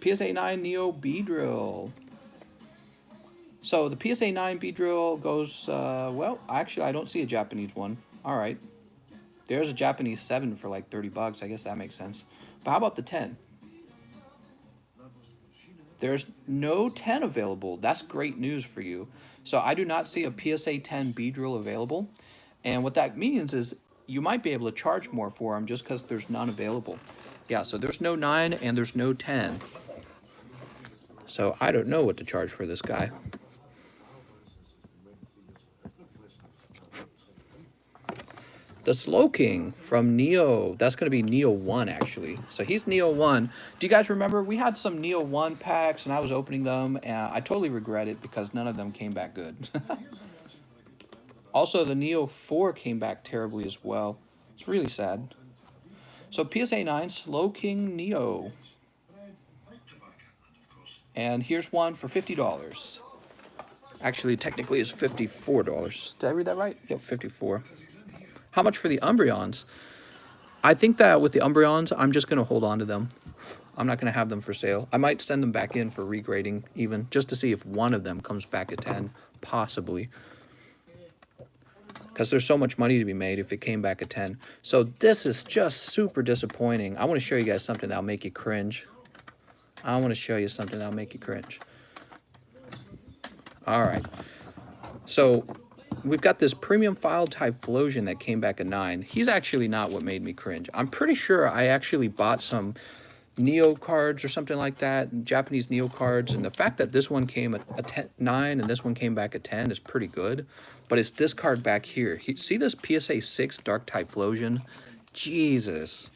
PSA 9 Neo Beedrill. So the PSA 9 Beedrill goes, well, actually, I don't see a Japanese one. All right. There's a Japanese 7 for like 30 bucks. I guess that makes sense. But how about the 10? There's no 10 available. That's great news for you. So I do not see a PSA 10 Beedrill available. And what that means is you might be able to charge more for them just because there's none available. Yeah, so there's no 9 and there's no 10. So I don't know what to charge for this guy. The Slow King from Neo. That's going to be Neo 1, actually. So he's Neo 1. Do you guys remember? We had some Neo 1 packs, and I was opening them, and I totally regret it because none of them came back good. Also, the Neo 4 came back terribly as well. It's really sad. So PSA 9, Slow King Neo. And here's one for $50. Actually, technically, it's $54. Did I read that right? Yep, 54. How much for the Umbreons? I think that with the Umbreons, I'm just going to hold on to them. I'm not going to have them for sale. I might send them back in for regrading even, just to see if one of them comes back at 10, possibly. Because there's so much money to be made if it came back at 10. So this is just super disappointing. I want to show you guys something that'll make you cringe. I want to show you something that'll make you cringe. All right. So we've got this premium file Typhlosion that came back at 9. He's actually not what made me cringe. I'm pretty sure I actually bought some Neo cards or something like that, Japanese Neo cards, and the fact that this one came at 9 and this one came back at 10 is pretty good. But it's this card back here. See this PSA 6 Dark Typhlosion? Jesus.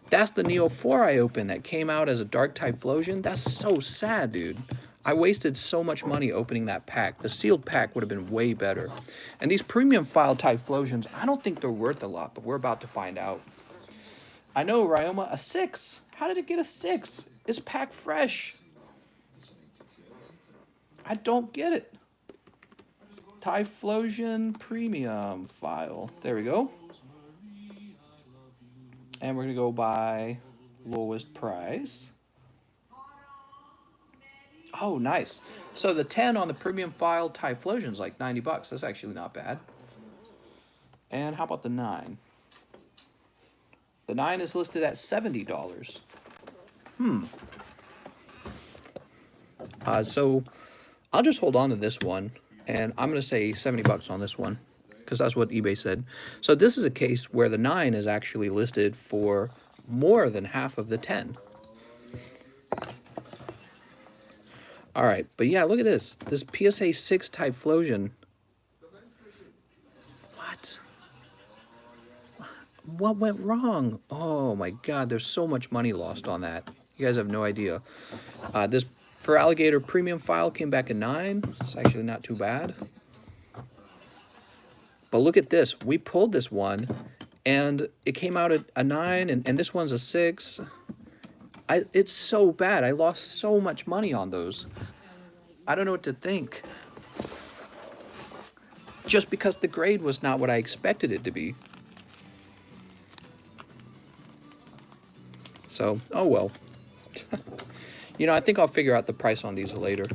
That's the Neo 4 I opened that came out as a Dark Typhlosion. That's so sad, dude. I wasted so much money opening that pack. The sealed pack would have been way better. And these premium file Typhlosions, I don't think they're worth a lot, but we're about to find out. I know, Ryoma, a 6. How did it get a 6? It's pack fresh. I don't get it. Typhlosion premium file. There we go. And we're going to go by lowest price. Oh, nice. So the 10 on the premium file Typhlosion is like 90 bucks. That's actually not bad. And how about the 9? The 9 is listed at $70. So I'll just hold on to this one. And I'm going to say 70 bucks on this one, because that's what eBay said. So this is a case where the 9 is actually listed for more than half of the 10. All right, but yeah, look at this. This PSA 6 Typhlosion. What went wrong? Oh my God, there's so much money lost on that. You guys have no idea. This for Alligator premium file came back at 9. It's actually not too bad. But look at this. We pulled this one, and it came out at a 9, and this one's a 6. It's so bad. I lost so much money on those. I don't know what to think. just because the grade was not what I expected it to be. So, oh well. You know, I think I'll figure out the price on these later.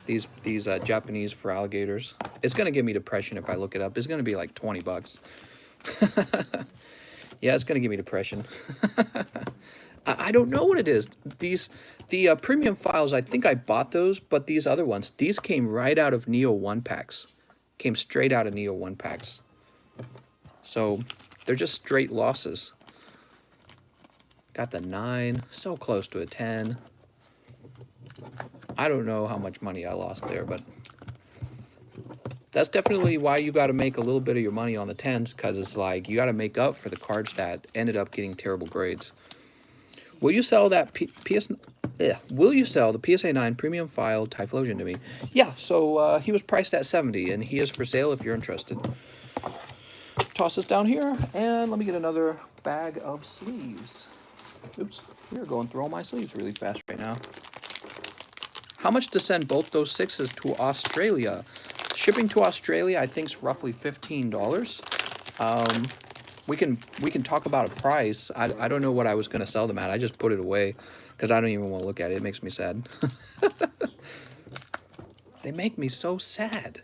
These Japanese for alligators. It's gonna give me depression if I look it up. It's gonna be like 20 bucks. Yeah, it's gonna give me depression. I don't know what it is. The premium files, I think I bought those, but these other ones, these came right out of Neo 1 packs. Came straight out of Neo 1 packs. So they're just straight losses. Got the 9, so close to a 10. I don't know how much money I lost there, but that's definitely why you got to make a little bit of your money on the 10s, because it's like you got to make up for the cards that ended up getting terrible grades. Will you sell that Will you sell the PSA 9 premium file Typhlosion to me? Yeah, so he was priced at 70, and he is for sale if you're interested. Toss this down here, and let me get another bag of sleeves. Oops, we are going through all my sleeves really fast right now. How much to send both those 6s to Australia? Shipping to Australia, I think, is roughly $15. We can talk about a price. I don't know what I was going to sell them at. I just put it away because I don't even want to look at it. It makes me sad. They make me so sad.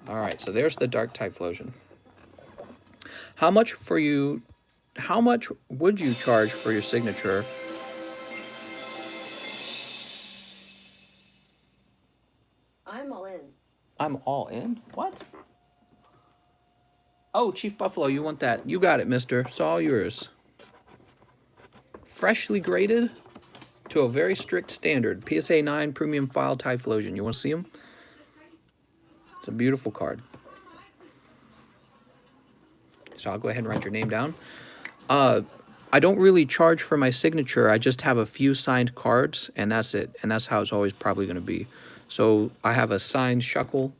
All right, so there's the Dark Typhlosion. How much would you charge for your signature? I'm all in. I'm all in? What? Oh, Chief Buffalo, you want that? You got it, mister. It's all yours. Freshly graded to a very strict standard. PSA 9 premium file Typhlosion. You want to see him? It's a beautiful card. So I'll go ahead and write your name down. I don't really charge for my signature. I just have a few signed cards, and that's it. And that's how it's always probably going to be. So I have a signed Shuckle.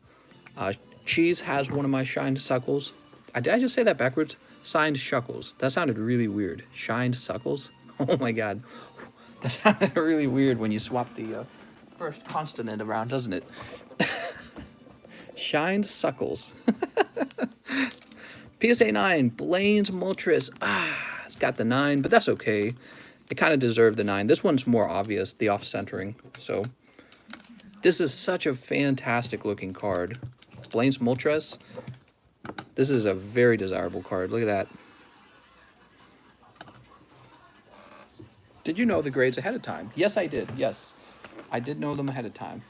Cheese has one of my shined Suckles. Did I just say that backwards? Signed Shuckles. That sounded really weird. Shined Suckles? Oh my god. That sounded really weird when you swap the first consonant around, doesn't it? Shined Suckles. PSA 9, Blaine's Moltres. It's got the 9, but that's okay. It kind of deserved the 9. This one's more obvious, the off-centering. So, this is such a fantastic looking card. Blaine's Moltres. This is a very desirable card. Look at that. Did you know the grades ahead of time? Yes, I did. Yes, I did know them ahead of time.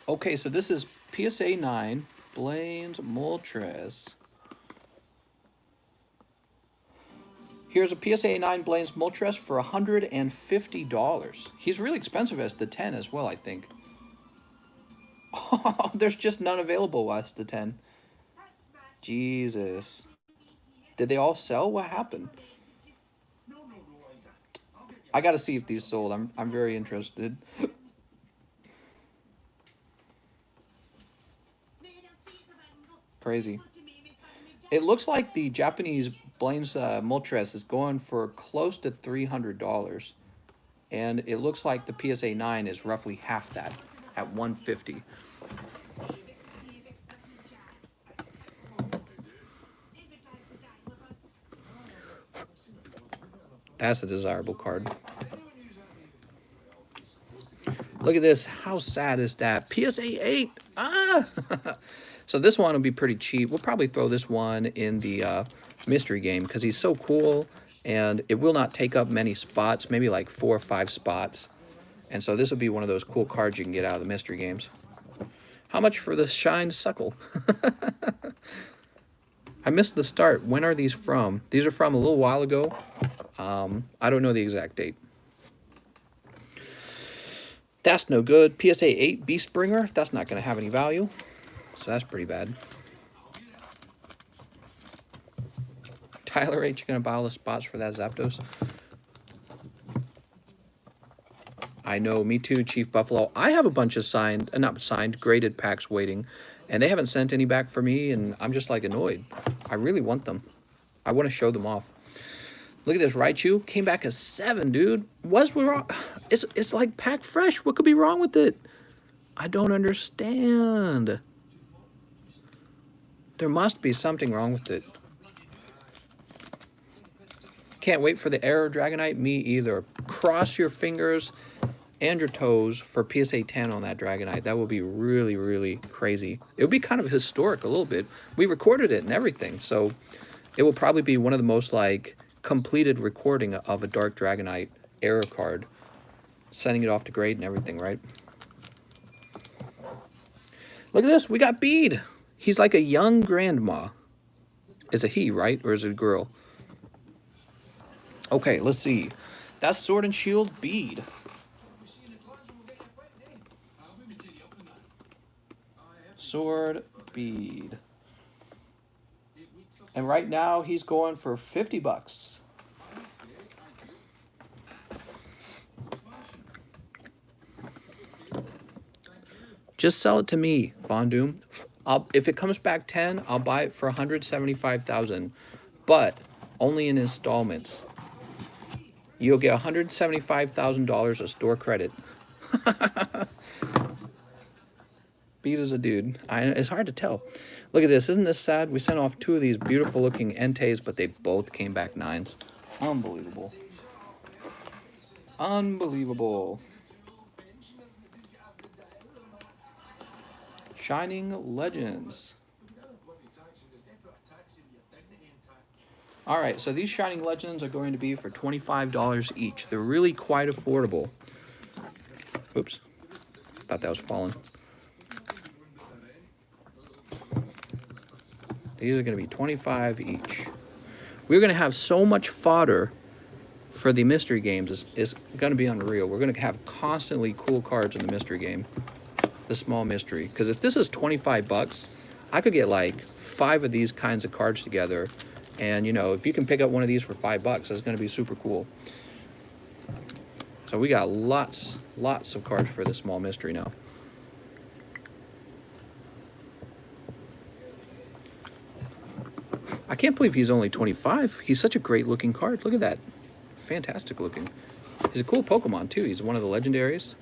Okay, so this is PSA 9, Blaine's Moltres. Here's a PSA 9 Blaine's Moltres for $150. He's really expensive as the 10 as well, I think. Oh, there's just none available as the 10. Jesus. Did they all sell? What happened? I gotta see if these sold. I'm very interested. Crazy. It looks like the Japanese Blaine's Moltres is going for close to $300. And it looks like the PSA 9 is roughly half that at $150. That's a desirable card. Look at this. How sad is that? PSA 8. Ah! So this one will be pretty cheap. We'll probably throw this one in the mystery game because he's so cool and it will not take up many spots, maybe like 4 or 5 spots. And so this will be one of those cool cards you can get out of the mystery games. How much for the Shined Suckle? I missed the start. When are these from? These are from a little while ago. I don't know the exact date. That's no good. PSA 8 Beastbringer. That's not going to have any value. So that's pretty bad. Tyler H. going to buy all the spots for that Zapdos. I know, me too, Chief Buffalo. I have a bunch of signed, not signed, graded packs waiting. And they haven't sent any back for me, and I'm just like annoyed. I really want them. I want to show them off. Look at this, Raichu. Came back as 7, dude. It's like packed fresh. What could be wrong with it? I don't understand. There must be something wrong with it. Can't wait for the Aero Dragonite. Me either. Cross your fingers and your toes for PSA 10 on that Dragonite. That would be really, really crazy. It would be kind of historic a little bit. We recorded it and everything, so it will probably be one of the most like completed recording of a Dark Dragonite Aero card. Sending it off to grade and everything, right? Look at this. We got Bead. He's like a young grandma. Is a he, right? Or is it a girl? Okay, let's see. That's Sword and Shield Bead. Sword Bead. And right now he's going for 50 bucks. Just sell it to me, Bondoom. If it comes back 10, I'll buy it for 175,000, but only in installments. You'll get $175,000 of store credit. Beat is a dude. It's hard to tell. Look at this. Isn't this sad? We sent off 2 of these beautiful looking Entei, but they both came back 9s. Unbelievable. Unbelievable. Shining Legends. All right, so these Shining Legends are going to be for $25 each. They're really quite affordable. Oops. Thought that was falling. These are going to be $25 each. We're going to have so much fodder for the mystery games. It's going to be unreal. We're going to have constantly cool cards in the mystery game. The small mystery. Because if this is 25 bucks, I could get like 5 of these kinds of cards together. And, you know, if you can pick up one of these for 5 bucks, that's going to be super cool. So we got lots of cards for the small mystery now. I can't believe he's only 25. He's such a great looking card. Look at that. Fantastic looking. He's a cool Pokemon too. He's one of the legendaries.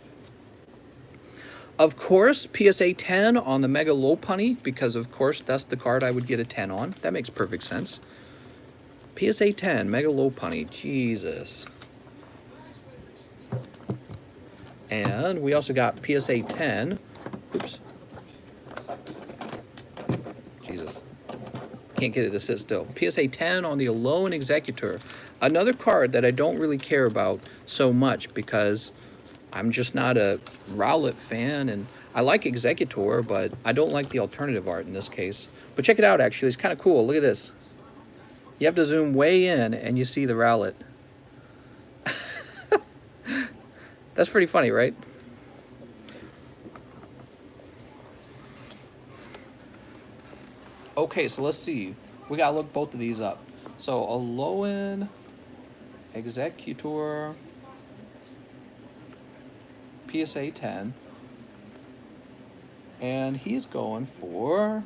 Of course, PSA 10 on the Mega Lopunny, because of course that's the card I would get a 10 on. That makes perfect sense. PSA 10, Mega Lopunny. Jesus. And we also got PSA 10. Oops. Jesus. Can't get it to sit still. PSA 10 on the Alone Executor. Another card that I don't really care about so much because I'm just not a Rowlet fan, and I like Executor, but I don't like the alternative art in this case. But check it out, actually. It's kind of cool. Look at this. You have to zoom way in, and you see the Rowlet. That's pretty funny, right? Okay, so let's see. We gotta look both of these up. So, Alolan Executor PSA 10. And he's going for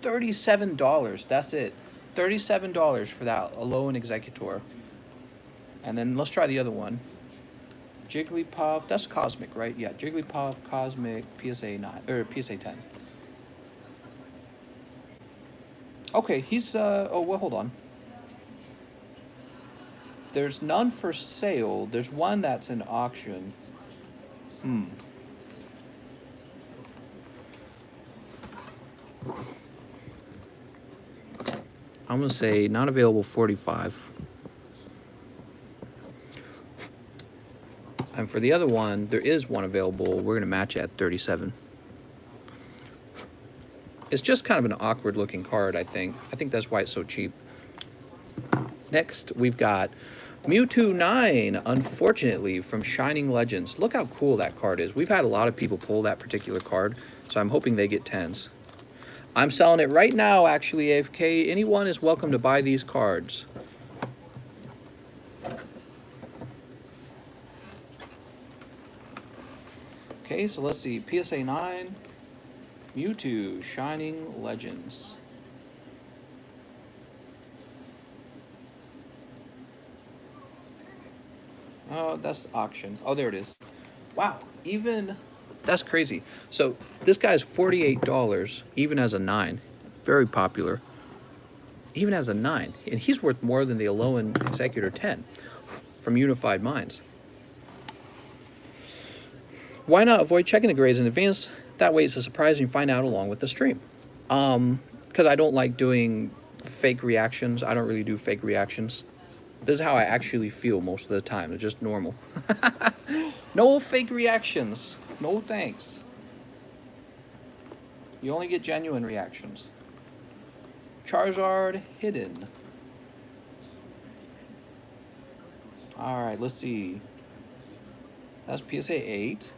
$37. That's it. $37 for that Alolan Executor. And then let's try the other one. Jigglypuff. That's Cosmic, right? Yeah, Jigglypuff, Cosmic, PSA 9 or PSA 10. Okay, he's oh well, hold on. There's none for sale. There's one that's in auction. I'm gonna say not available 45. And for the other one, there is one available. We're gonna match at 37. It's just kind of an awkward looking card, I think. I think that's why it's so cheap. Next, we've got Mewtwo 9, unfortunately, from Shining Legends. Look how cool that card is. We've had a lot of people pull that particular card, so I'm hoping they get 10s. I'm selling it right now, actually, AFK. Anyone is welcome to buy these cards. Okay, so let's see. PSA 9, Mewtwo, Shining Legends. Oh, that's auction. Oh, there it is. Wow, even that's crazy. So this guy's $48, even as a 9. Very popular. Even as a 9. And he's worth more than the Alolan Executor 10 from Unified Minds. Why not avoid checking the grades in advance? That way it's a surprise and you find out along with the stream. Because I don't like doing fake reactions. I don't really do fake reactions. This is how I actually feel most of the time. It's just normal. No fake reactions. No thanks. You only get genuine reactions. Charizard hidden. Alright, let's see. That's PSA 8.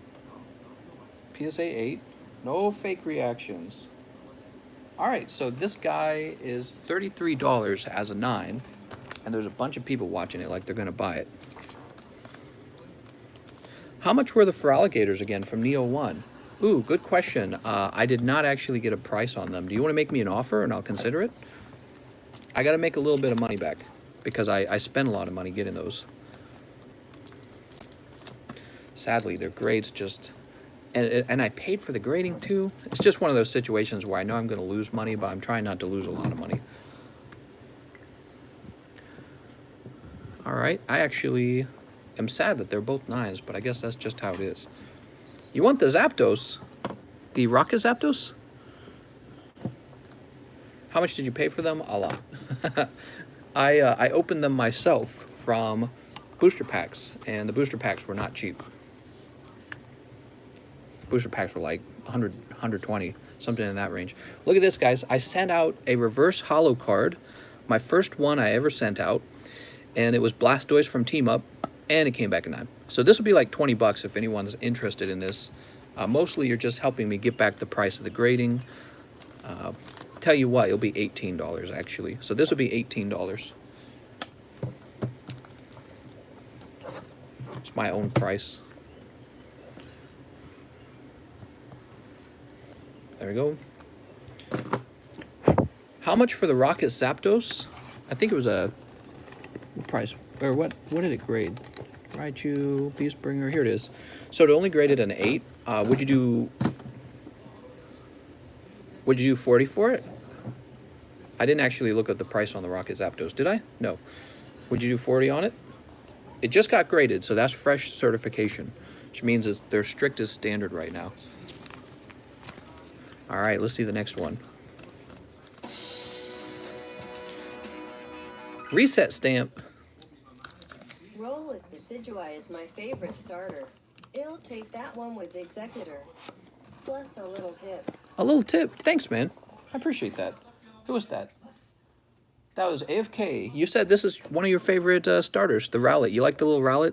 PSA 8. No fake reactions. Alright, so this guy is $33 as a 9. And there's a bunch of people watching it like they're going to buy it. How much were the Feraligators again from Neo 1? Ooh, good question. I did not actually get a price on them. Do you want to make me an offer and I'll consider it? I got to make a little bit of money back because I spent a lot of money getting those. Sadly, their grades just... And I paid for the grading too. It's just one of those situations where I know I'm going to lose money, but I'm trying not to lose a lot of money. Alright, I actually am sad that they're both 9s, but I guess that's just how it is. You want the Zapdos? The Rocket Zapdos? How much did you pay for them? A lot. I opened them myself from booster packs, and the booster packs were not cheap. Booster packs were like 100, 120, something in that range. Look at this, guys. I sent out a reverse holo card, my first one I ever sent out, and it was Blastoise from Team Up, and it came back a 9. So this would be like 20 bucks if anyone's interested in this. Mostly you're just helping me get back the price of the grading. Tell you what, it'll be $18 actually. So this will be $18. It's my own price. There we go. How much for the Rocket Zapdos? I think it was a price, or what did it grade? Raichu, Beastbringer, here it is. So it only graded an 8. Would you do 40 for it? I didn't actually look at the price on the Rocket Zapdos, did I? No. Would you do 40 on it? It just got graded, so that's fresh certification, which means it's their strictest standard right now. All right, let's see the next one. Reset stamp. Roll with Decidueye is my favorite starter. I'll take that one with Executor. Plus a little tip. A little tip. Thanks, man. I appreciate that. Who was that? That was AFK. You said this is one of your favorite starters, the Rowlet. You like the little Rowlet?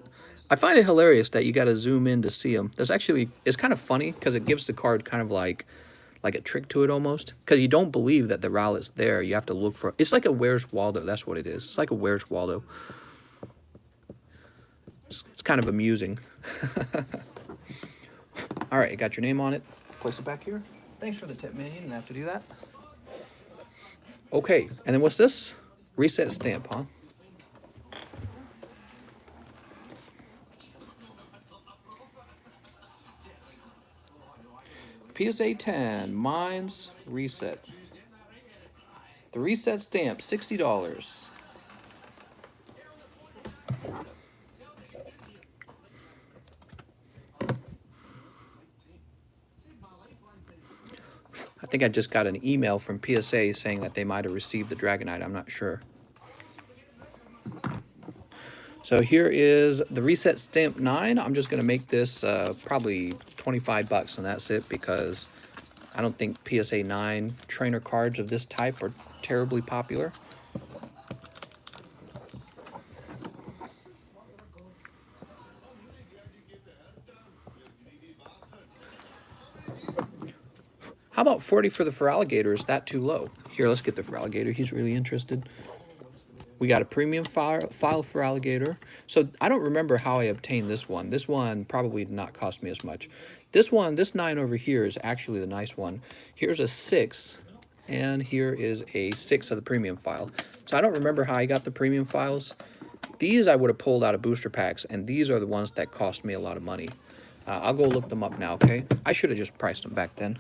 I find it hilarious that you got to zoom in to see him. That's actually, it's kind of funny because it gives the card kind of like a trick to it almost. Because you don't believe that the Rowlet's there. You have to look for, it's like a Where's Waldo. That's what it is. It's like a Where's Waldo. It's kind of amusing. All right, you got your name on it. Place it back here. Thanks for the tip, man. You didn't have to do that. Okay, and then what's this? Reset stamp, huh? PSA 10, Mines Reset. The reset stamp, $60. I think I just got an email from PSA saying that they might have received the Dragonite. I'm not sure. So here is the reset stamp 9. I'm just going to make this probably 25 bucks, and that's it, because I don't think PSA 9 trainer cards of this type are terribly popular. How about 40 for the Feraligator? Is that too low? Here, let's get the Feraligator. He's really interested. We got a premium file Feraligator. So I don't remember how I obtained this one. This one probably did not cost me as much. This one, this 9 over here is actually the nice one. Here's a 6, and here is a 6 of the premium file. So I don't remember how I got the premium files. These I would have pulled out of booster packs, and these are the ones that cost me a lot of money. I'll go look them up now, okay? I should have just priced them back then.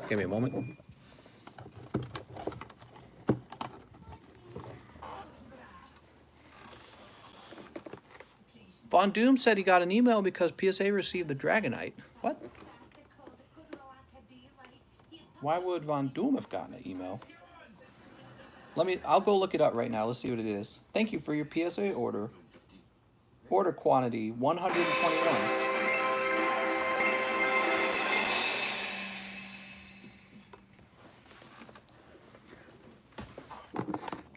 Give me a moment. Von Doom said he got an email because PSA received the Dragonite. What? Why would Von Doom have gotten an email? I'll go look it up right now. Let's see what it is. Thank you for your PSA order. Order quantity, 121.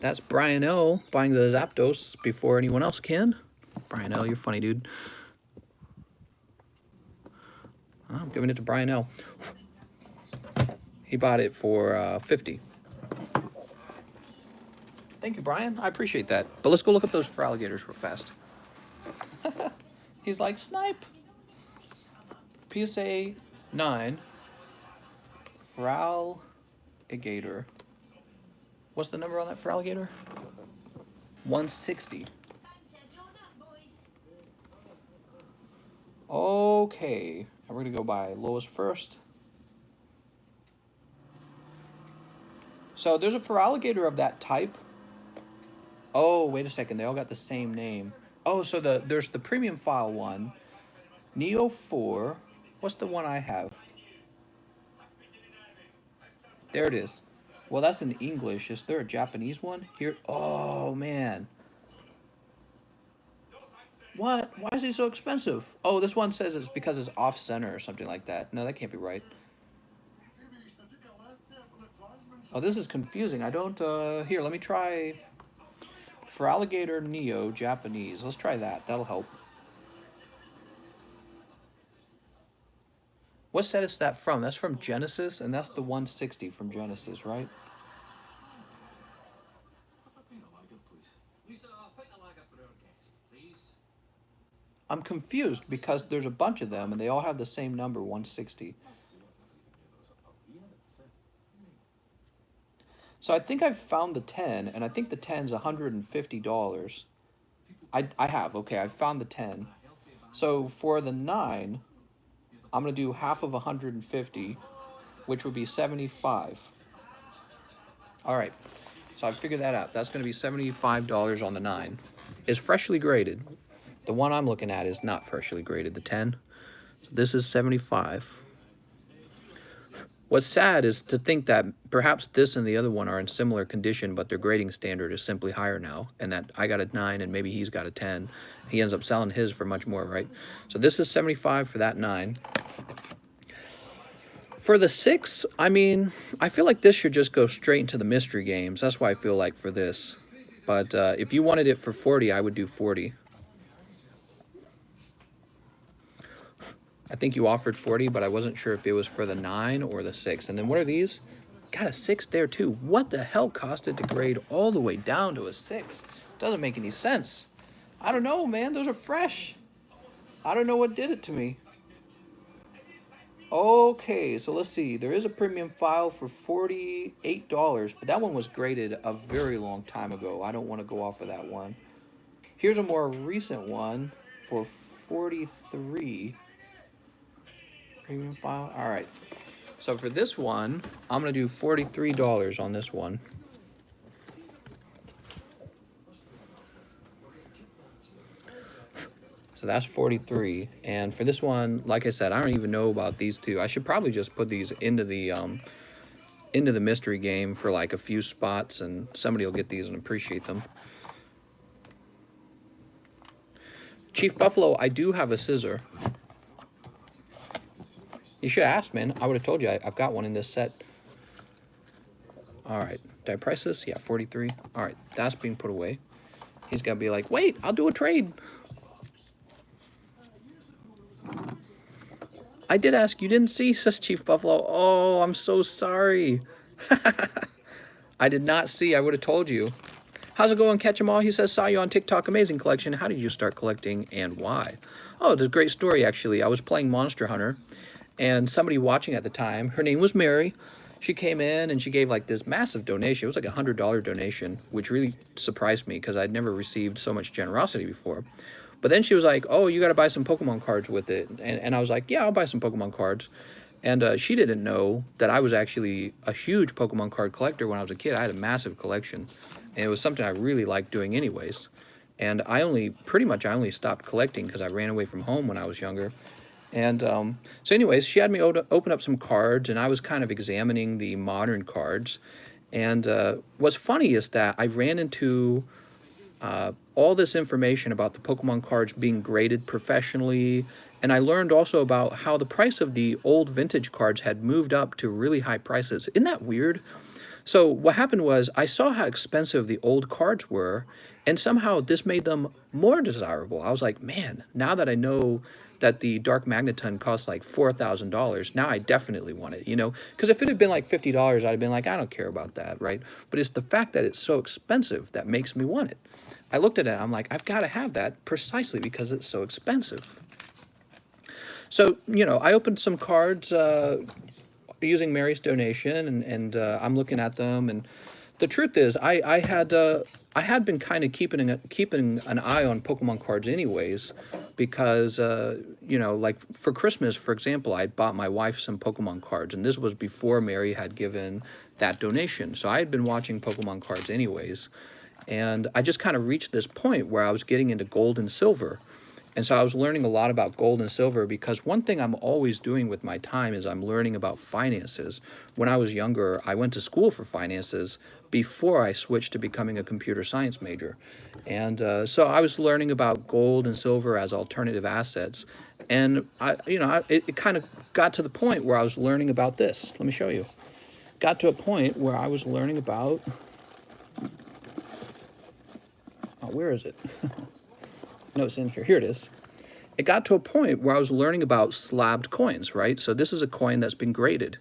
That's Brian L. buying the Zapdos before anyone else can. Brian L., you're funny, dude. I'm giving it to Brian L. He bought it for 50. Thank you, Brian. I appreciate that. But let's go look up those for alligators real fast. He's like, snipe. PSA 9. For alligator. What's the number on that for alligator? 160. Okay, we're gonna go by lowest first. So there's a feraligatr of that type. Oh, wait a second, they all got the same name. Oh, so there's the premium file one, Neo 4. What's the one I have? There it is. Well, that's in English. Is there a Japanese one here? Oh man. What? Why is he so expensive? Oh, this one says it's because it's off-center or something like that. No, that can't be right. Oh, this is confusing. I don't, here, let me try feraligatr Neo Japanese. Let's try that. That'll help. What set is that from? That's from Genesis, and that's the 160 from Genesis, right? I'm confused because there's a bunch of them and they all have the same number, 160. So I think I've found the 10, and I think the 10's $150. I have, okay, I found the 10. So for the 9, I'm going to do half of 150, which would be 75. All right, so I figured that out. That's going to be $75 on the 9. It's freshly graded. The one I'm looking at is not freshly graded, the 10. So this is 75. What's sad is to think that perhaps this and the other one are in similar condition, but their grading standard is simply higher now, and that I got a 9 and maybe he's got a 10. He ends up selling his for much more, right? So this is 75 for that 9. For the 6, I mean, I feel like this should just go straight into the mystery games. That's why I feel like for this. But if you wanted it for 40, I would do 40. I think you offered 40, but I wasn't sure if it was for the 9 or the 6. And then what are these? Got a 6 there too. What the hell cost it to grade all the way down to a 6? Doesn't make any sense. I don't know, man. Those are fresh. I don't know what did it to me. Okay, so let's see. There is a premium file for $48, but that one was graded a very long time ago. I don't want to go off of that one. Here's a more recent one for $43. Premium file. All right. So for this one, I'm going to do $43 on this one. So that's 43. And for this one, like I said, I don't even know about these two. I should probably just put these into the mystery game for like a few spots, and somebody will get these and appreciate them. Chief Buffalo, I do have a scissor. You should have asked, man. I would have told you. I've got one in this set. All right. Did I price this? Yeah, 43. All right. That's being put away. He's got to be like, wait, I'll do a trade. I did ask. You didn't see, says Chief Buffalo. Oh, I'm so sorry. I did not see. I would have told you. How's it going, Catch 'em All? He says, saw you on TikTok. Amazing collection. How did you start collecting and why? Oh, it's a great story, actually. I was playing Monster Hunter. And somebody watching at the time, her name was Mary, she came in and she gave like this massive donation. It was like $100 donation, which really surprised me because I'd never received so much generosity before. But then she was like, oh, you got to buy some Pokemon cards with it. And I was like, yeah, I'll buy some Pokemon cards. And she didn't know that I was actually a huge Pokemon card collector when I was a kid. I had a massive collection, and it was something I really liked doing anyways. And I only stopped collecting because I ran away from home when I was younger. And so anyways, she had me open up some cards, and I was kind of examining the modern cards. And what's funny is that I ran into all this information about the Pokemon cards being graded professionally, and I learned also about how the price of the old vintage cards had moved up to really high prices. Isn't that weird? So what happened was I saw how expensive the old cards were, and somehow this made them more desirable. I was like, man, now that I know that the Dark Magneton costs like $4,000, now I definitely want it, you know? Because if it had been like $50, I'd have been like, I don't care about that, right? But it's the fact that it's so expensive that makes me want it. I looked at it, I'm like, I've got to have that precisely because it's so expensive. So, you know, I opened some cards using Mary's donation, and I'm looking at them, and the truth is, I had been kind of keeping an eye on Pokemon cards anyways, because you know, like for Christmas, for example, I bought my wife some Pokemon cards, and this was before Mary had given that donation, so I had been watching Pokemon cards anyways, and I just kind of reached this point where I was getting into gold and silver. And so I was learning a lot about gold and silver because one thing I'm always doing with my time is I'm learning about finances. When I was younger, I went to school for finances before I switched to becoming a computer science major. And so I was learning about gold and silver as alternative assets. And it kind of got to the point where I was learning about this. Let me show you. Got to a point where I was learning about, where is it? No, it's in here. Here it is. It got to a point where I was learning about slabbed coins, right? So this is a coin that's been graded,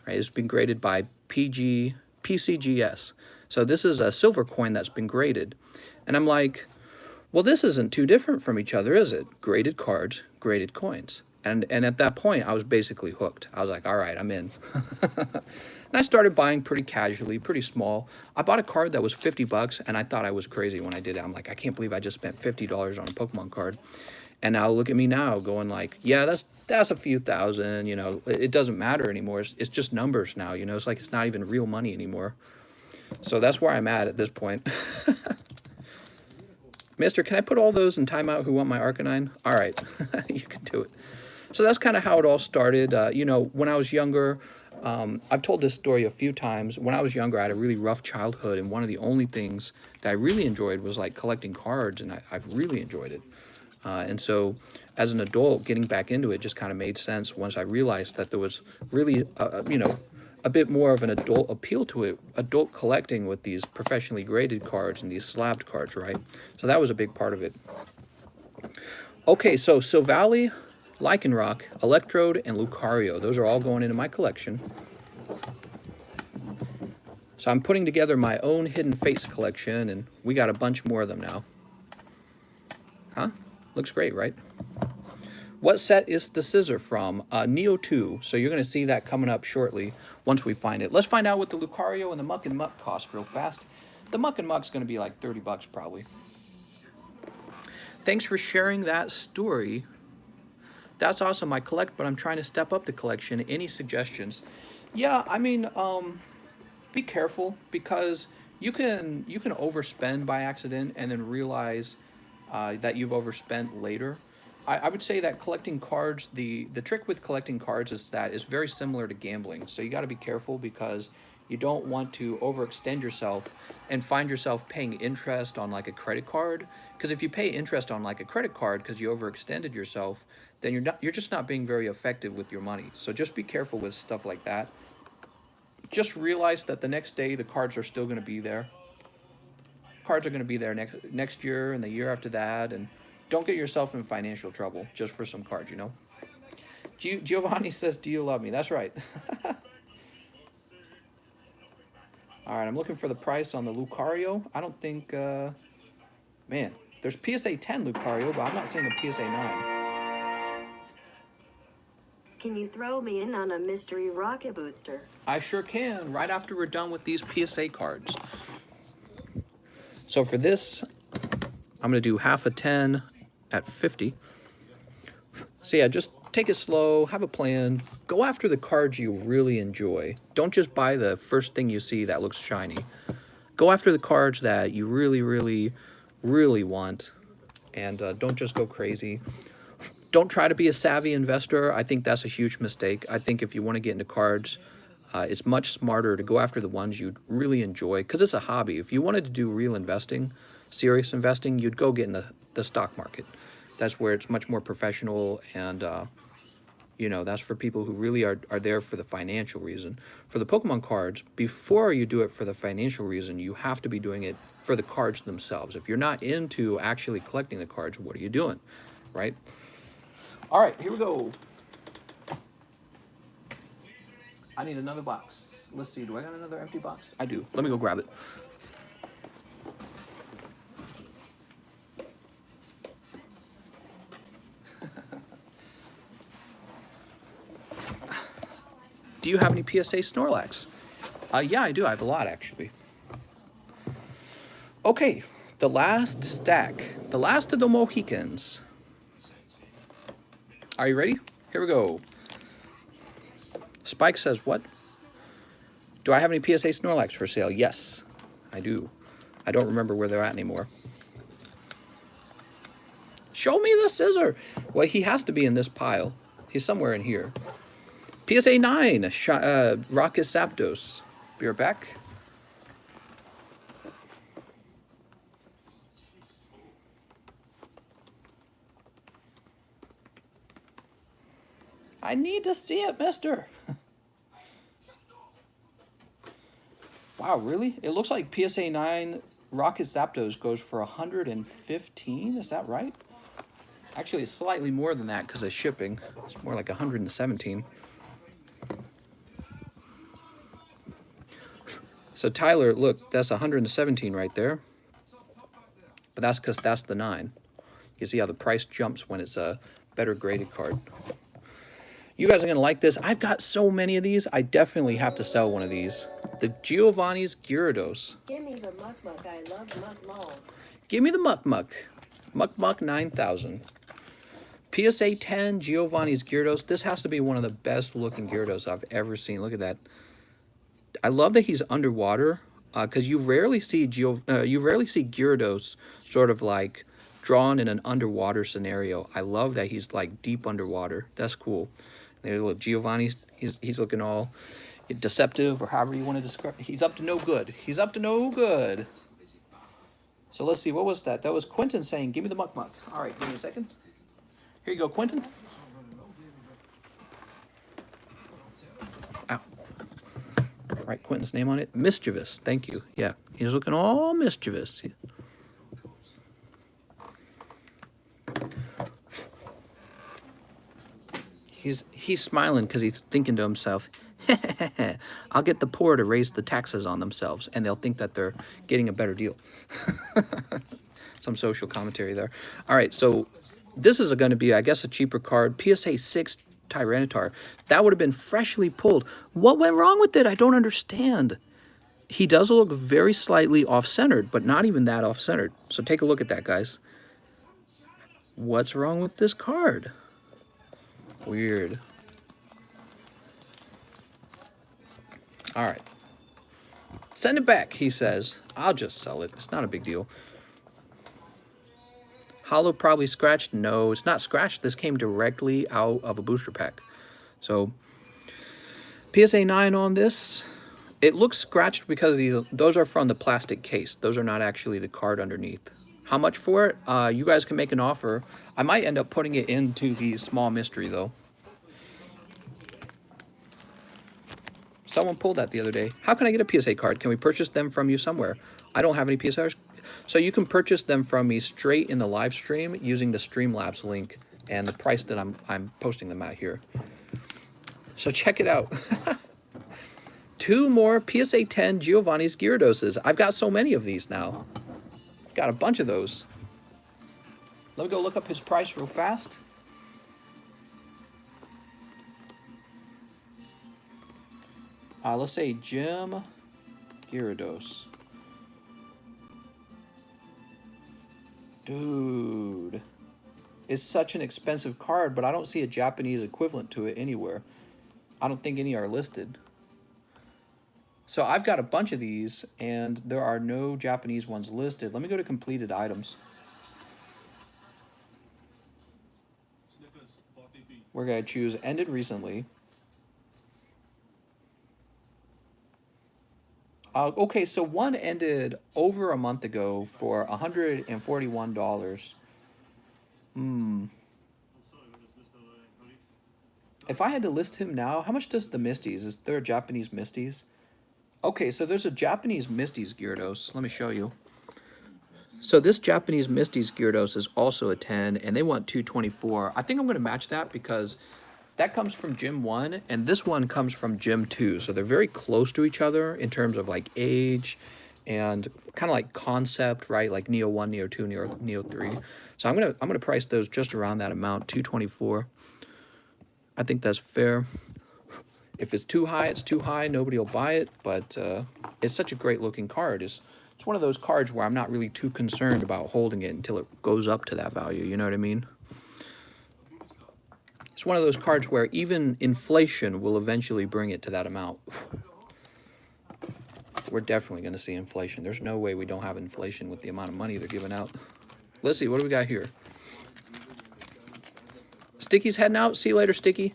right? It's been graded by PCGS. So this is a silver coin that's been graded. And I'm like, well, this isn't too different from each other, is it? Graded cards, graded coins. And at that point, I was basically hooked. I was like, all right, I'm in. And I started buying pretty casually, pretty small. I bought a card that was 50 bucks, and I thought I was crazy when I did it. I'm like, I can't believe I just spent $50 on a Pokemon card. And now look at me now going like, yeah, that's a few thousand, you know. It doesn't matter anymore. It's just numbers now, you know. It's like it's not even real money anymore. So that's where I'm at this point. Mister, can I put all those in timeout who want my Arcanine? All right, you can do it. So that's kind of how it all started. You know, when I was younger, I've told this story a few times. When I was younger, I had a really rough childhood, and one of the only things that I really enjoyed was like collecting cards, and I've really enjoyed it. And so as an adult, getting back into it just kind of made sense once I realized that there was really, you know, a bit more of an adult appeal to it, adult collecting with these professionally graded cards and these slabbed cards, right? So that was a big part of it. Okay, so Silvally, Lycanroc, Electrode, and Lucario. Those are all going into my collection. So I'm putting together my own Hidden Fates collection, and we got a bunch more of them now. Huh? Looks great, right? What set is the scissor from? Neo 2. So you're going to see that coming up shortly once we find it. Let's find out what the Lucario and the Muck and Muck cost real fast. The Muck and Muck's going to be like 30 bucks probably. Thanks for sharing that story. That's awesome. I collect, but I'm trying to step up the collection. Any suggestions? Yeah, I mean, be careful because you can overspend by accident and then realize that you've overspent later. I would say that collecting cards, the trick with collecting cards is that it's very similar to gambling. So you got to be careful because you don't want to overextend yourself and find yourself paying interest on like a credit card. Because if you pay interest on like a credit card because you overextended yourself, then you're just not being very effective with your money. So just be careful with stuff like that. Just realize that the next day the cards are still going to be there. Cards are going to be there next year and the year after that, and don't get yourself in financial trouble just for some cards, you know. Giovanni says, do you love me? That's right. All right, I'm looking for the price on the Lucario. I don't think, man, there's PSA 10 Lucario, but I'm not seeing a PSA 9. can you throw me in on a mystery rocket booster? I sure can, right after we're done with these PSA cards. So for this, I'm going to do half a 10 at 50. So yeah, just take it slow, have a plan, go after the cards you really enjoy. Don't just buy the first thing you see that looks shiny. Go after the cards that you really want, and don't just go crazy. Don't try to be a savvy investor. I think that's a huge mistake. I think if you want to get into cards, it's much smarter to go after the ones you really enjoy, because it's a hobby. If you wanted to do real investing, serious investing, you'd go get in the stock market. That's where it's much more professional, and you know, that's for people who really are there for the financial reason. For the Pokemon cards, before you do it for the financial reason, you have to be doing it for the cards themselves. If you're not into actually collecting the cards, what are you doing, right? All right, here we go. I need another box. Let's see, do I got another empty box? I do. Let me go grab it. Do you have any PSA Snorlax? Yeah, I do. I have a lot, actually. Okay, the last stack. The last of the Mohicans. Are you ready? Here we go. Spike says, what? Do I have any PSA Snorlax for sale? Yes, I do. I don't remember where they're at anymore. Show me the scissor. Well, he has to be in this pile. He's somewhere in here. PSA 9, Rocket Zapdos. Be right back. I need to see it, mister. Wow, really? It looks like PSA 9 Rocket Zapdos goes for 115. Is that right? Actually, it's slightly more than that because of shipping. It's more like 117. So Tyler, look, that's 117 right there. But that's because that's the 9. You see how the price jumps when it's a better graded card. You guys are going to like this. I've got so many of these. I definitely have to sell one of these. The Giovanni's Gyarados. Give me the Muck Muck. I love Muck Mall. Give me the Muck Muck. Muck Muck 9000. PSA 10 Giovanni's Gyarados. This has to be one of the best looking Gyarados I've ever seen. Look at that. I love that he's underwater, because you rarely see Gyarados sort of like drawn in an underwater scenario. I love that he's like deep underwater. That's cool. There, look, Giovanni, he's looking all deceptive, or however you want to describe. He's up to no good. He's up to no good. So let's see, what was that? That was Quentin saying, "Give me the Muck Muck." All right, give me a second. Here you go, Quentin. Ow. Write Quentin's name on it. Mischievous. Thank you. Yeah, he's looking all mischievous. He's smiling because he's thinking to himself, I'll get the poor to raise the taxes on themselves, and they'll think that they're getting a better deal. Some social commentary there. All right, so this is going to be, I guess, a cheaper card. PSA 6 Tyranitar. That would have been freshly pulled. What went wrong with it? I don't understand. He does look very slightly off-centered, but not even that off-centered. So take a look at that, guys. What's wrong with this card? Weird. All right. Send it back, he says. I'll just sell it. It's not a big deal. Holo probably scratched. No, it's not scratched. This came directly out of a booster pack. So, PSA 9 on this. It looks scratched because those are from the plastic case. Those are not actually the card underneath. How much for it? You guys can make an offer. I might end up putting it into the small mystery, though. Someone pulled that the other day. How can I get a PSA card? Can we purchase them from you somewhere? I don't have any PSAs. So you can purchase them from me straight in the live stream using the Streamlabs link and the price that I'm posting them at here. So check it out. 2 more PSA 10 Giovanni's Gyarados. I've got so many of these now. Got a bunch of those. Let me go look up his price real fast. Let's say Jim Gyarados. Dude. It's such an expensive card, but I don't see a Japanese equivalent to it anywhere. I don't think any are listed. So I've got a bunch of these, and there are no Japanese ones listed. Let me go to completed items. We're going to choose ended recently. Okay, so one ended over a month ago for $141. If I had to list him now, how much does the Misties? Is there a Japanese Misties? Okay, so there's a Japanese Misties Gyarados. Let me show you. So this Japanese Misties Gyarados is also a 10, and they want 224. I think I'm going to match that because that comes from Gym 1, and this one comes from Gym 2. So they're very close to each other in terms of like age and kind of like concept, right? Like Neo 1, Neo 2, Neo 3. So I'm gonna price those just around that amount, 224. I think that's fair. If it's too high, it's too high. Nobody will buy it, but it's such a great looking card. It's one of those cards where I'm not really too concerned about holding it until it goes up to that value. You know what I mean? It's one of those cards where even inflation will eventually bring it to that amount. We're definitely going to see inflation. There's no way we don't have inflation with the amount of money they're giving out. Let's see, what do we got here? Sticky's heading out. See you later, Sticky.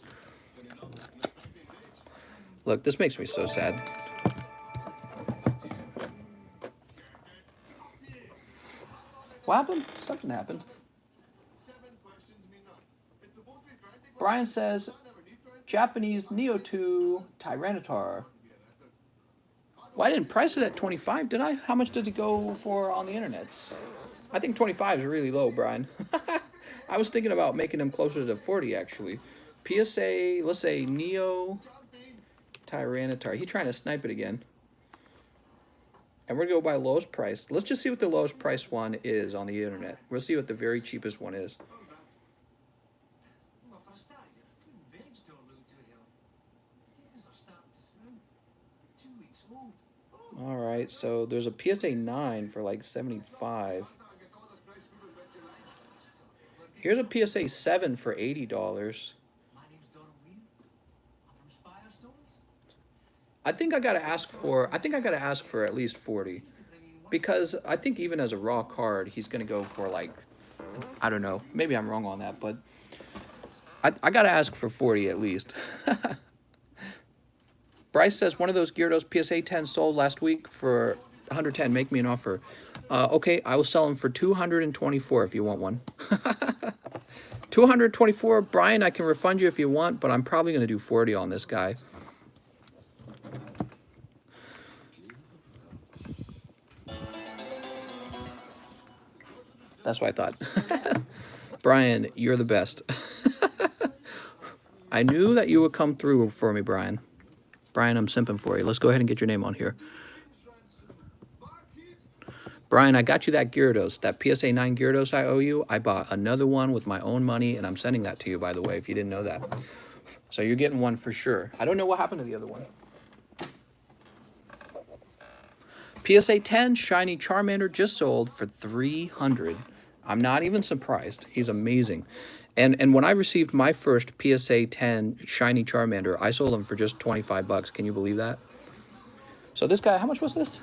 Look, this makes me so sad. What happened? Something happened. Brian says, Japanese Neo 2 Tyranitar. Well, I didn't price it at 25, did I? How much does it go for on the internet? I think 25 is really low, Brian. I was thinking about making them closer to 40, actually. PSA, let's say Neo Tyranitar. He's trying to snipe it again. And we're going to go by lowest price. Let's just see what the lowest price one is on the internet. We'll see what the very cheapest one is. All right, so there's a PSA 9 for like 75. Here's a PSA 7 for $80. I think I gotta ask for at least 40, because I think even as a raw card, he's gonna go for like, I don't know, maybe I'm wrong on that, but I gotta ask for 40 at least. Bryce says one of those Gyarados PSA 10 sold last week for 110. Make me an offer. Okay, I will sell them for 224 if you want one. 224, Brian. I can refund you if you want, but I'm probably gonna do 40 on this guy. That's what I thought. Brian, you're the best. I knew that you would come through for me, Brian. Brian, I'm simping for you. Let's go ahead and get your name on here. Brian, I got you that Gyarados, that PSA 9 Gyarados I owe you. I bought another one with my own money, and I'm sending that to you, by the way, if you didn't know that. So you're getting one for sure. I don't know what happened to the other one. PSA 10 Shiny Charmander just sold for $300. I'm not even surprised. He's amazing. And when I received my first PSA 10 Shiny Charmander, I sold him for just 25 bucks. Can you believe that? So this guy, how much was this?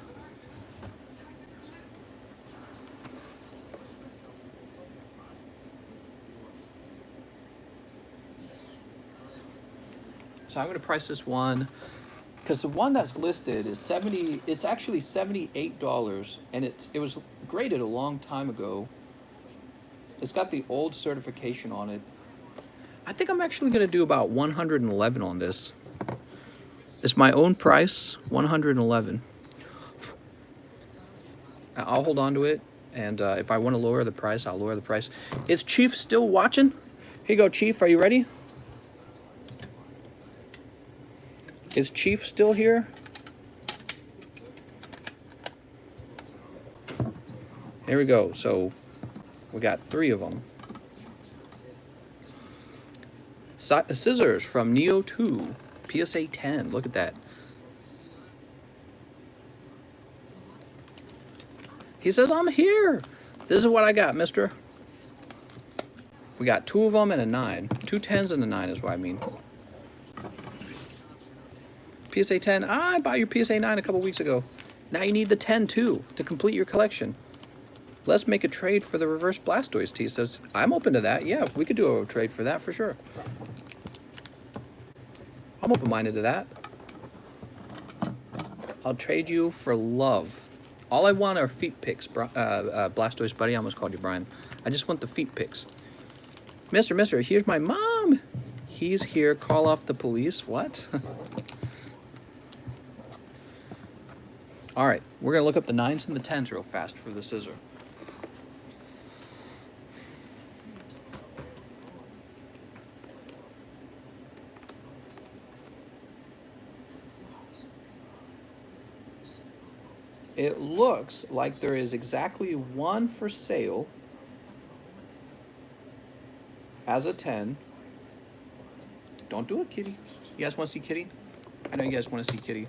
So I'm going to price this one, because the one that's listed is it's actually $78, and it was graded a long time ago. It's got the old certification on it. I think I'm actually going to do about 111 on this. It's my own price, 111. I'll hold on to it, and if I want to lower the price, I'll lower the price. Is Chief still watching? Here you go, Chief. Are you ready? Is Chief still here? Here we go. So we got 3 of them. Scissors from Neo 2, PSA 10. Look at that. He says, I'm here. This is what I got, mister. We got 2 of them and a 9. 2 10s and a 9 is what I mean. PSA 10. I bought your PSA 9 a couple weeks ago. Now you need the 10 too to complete your collection. Let's make a trade for the reverse Blastoise T. So I'm open to that. Yeah, we could do a trade for that for sure. I'm open-minded to that. I'll trade you for love. All I want are feet pics, Blastoise buddy. I almost called you Brian. I just want the feet pics. Mister, here's my mom. He's here. Call off the police. What? All right, we're gonna look up the 9s and the 10s real fast for the scissor. It looks like there is exactly 1 for sale as a 10. Don't do it, Kitty. You guys want to see Kitty? I know you guys want to see Kitty.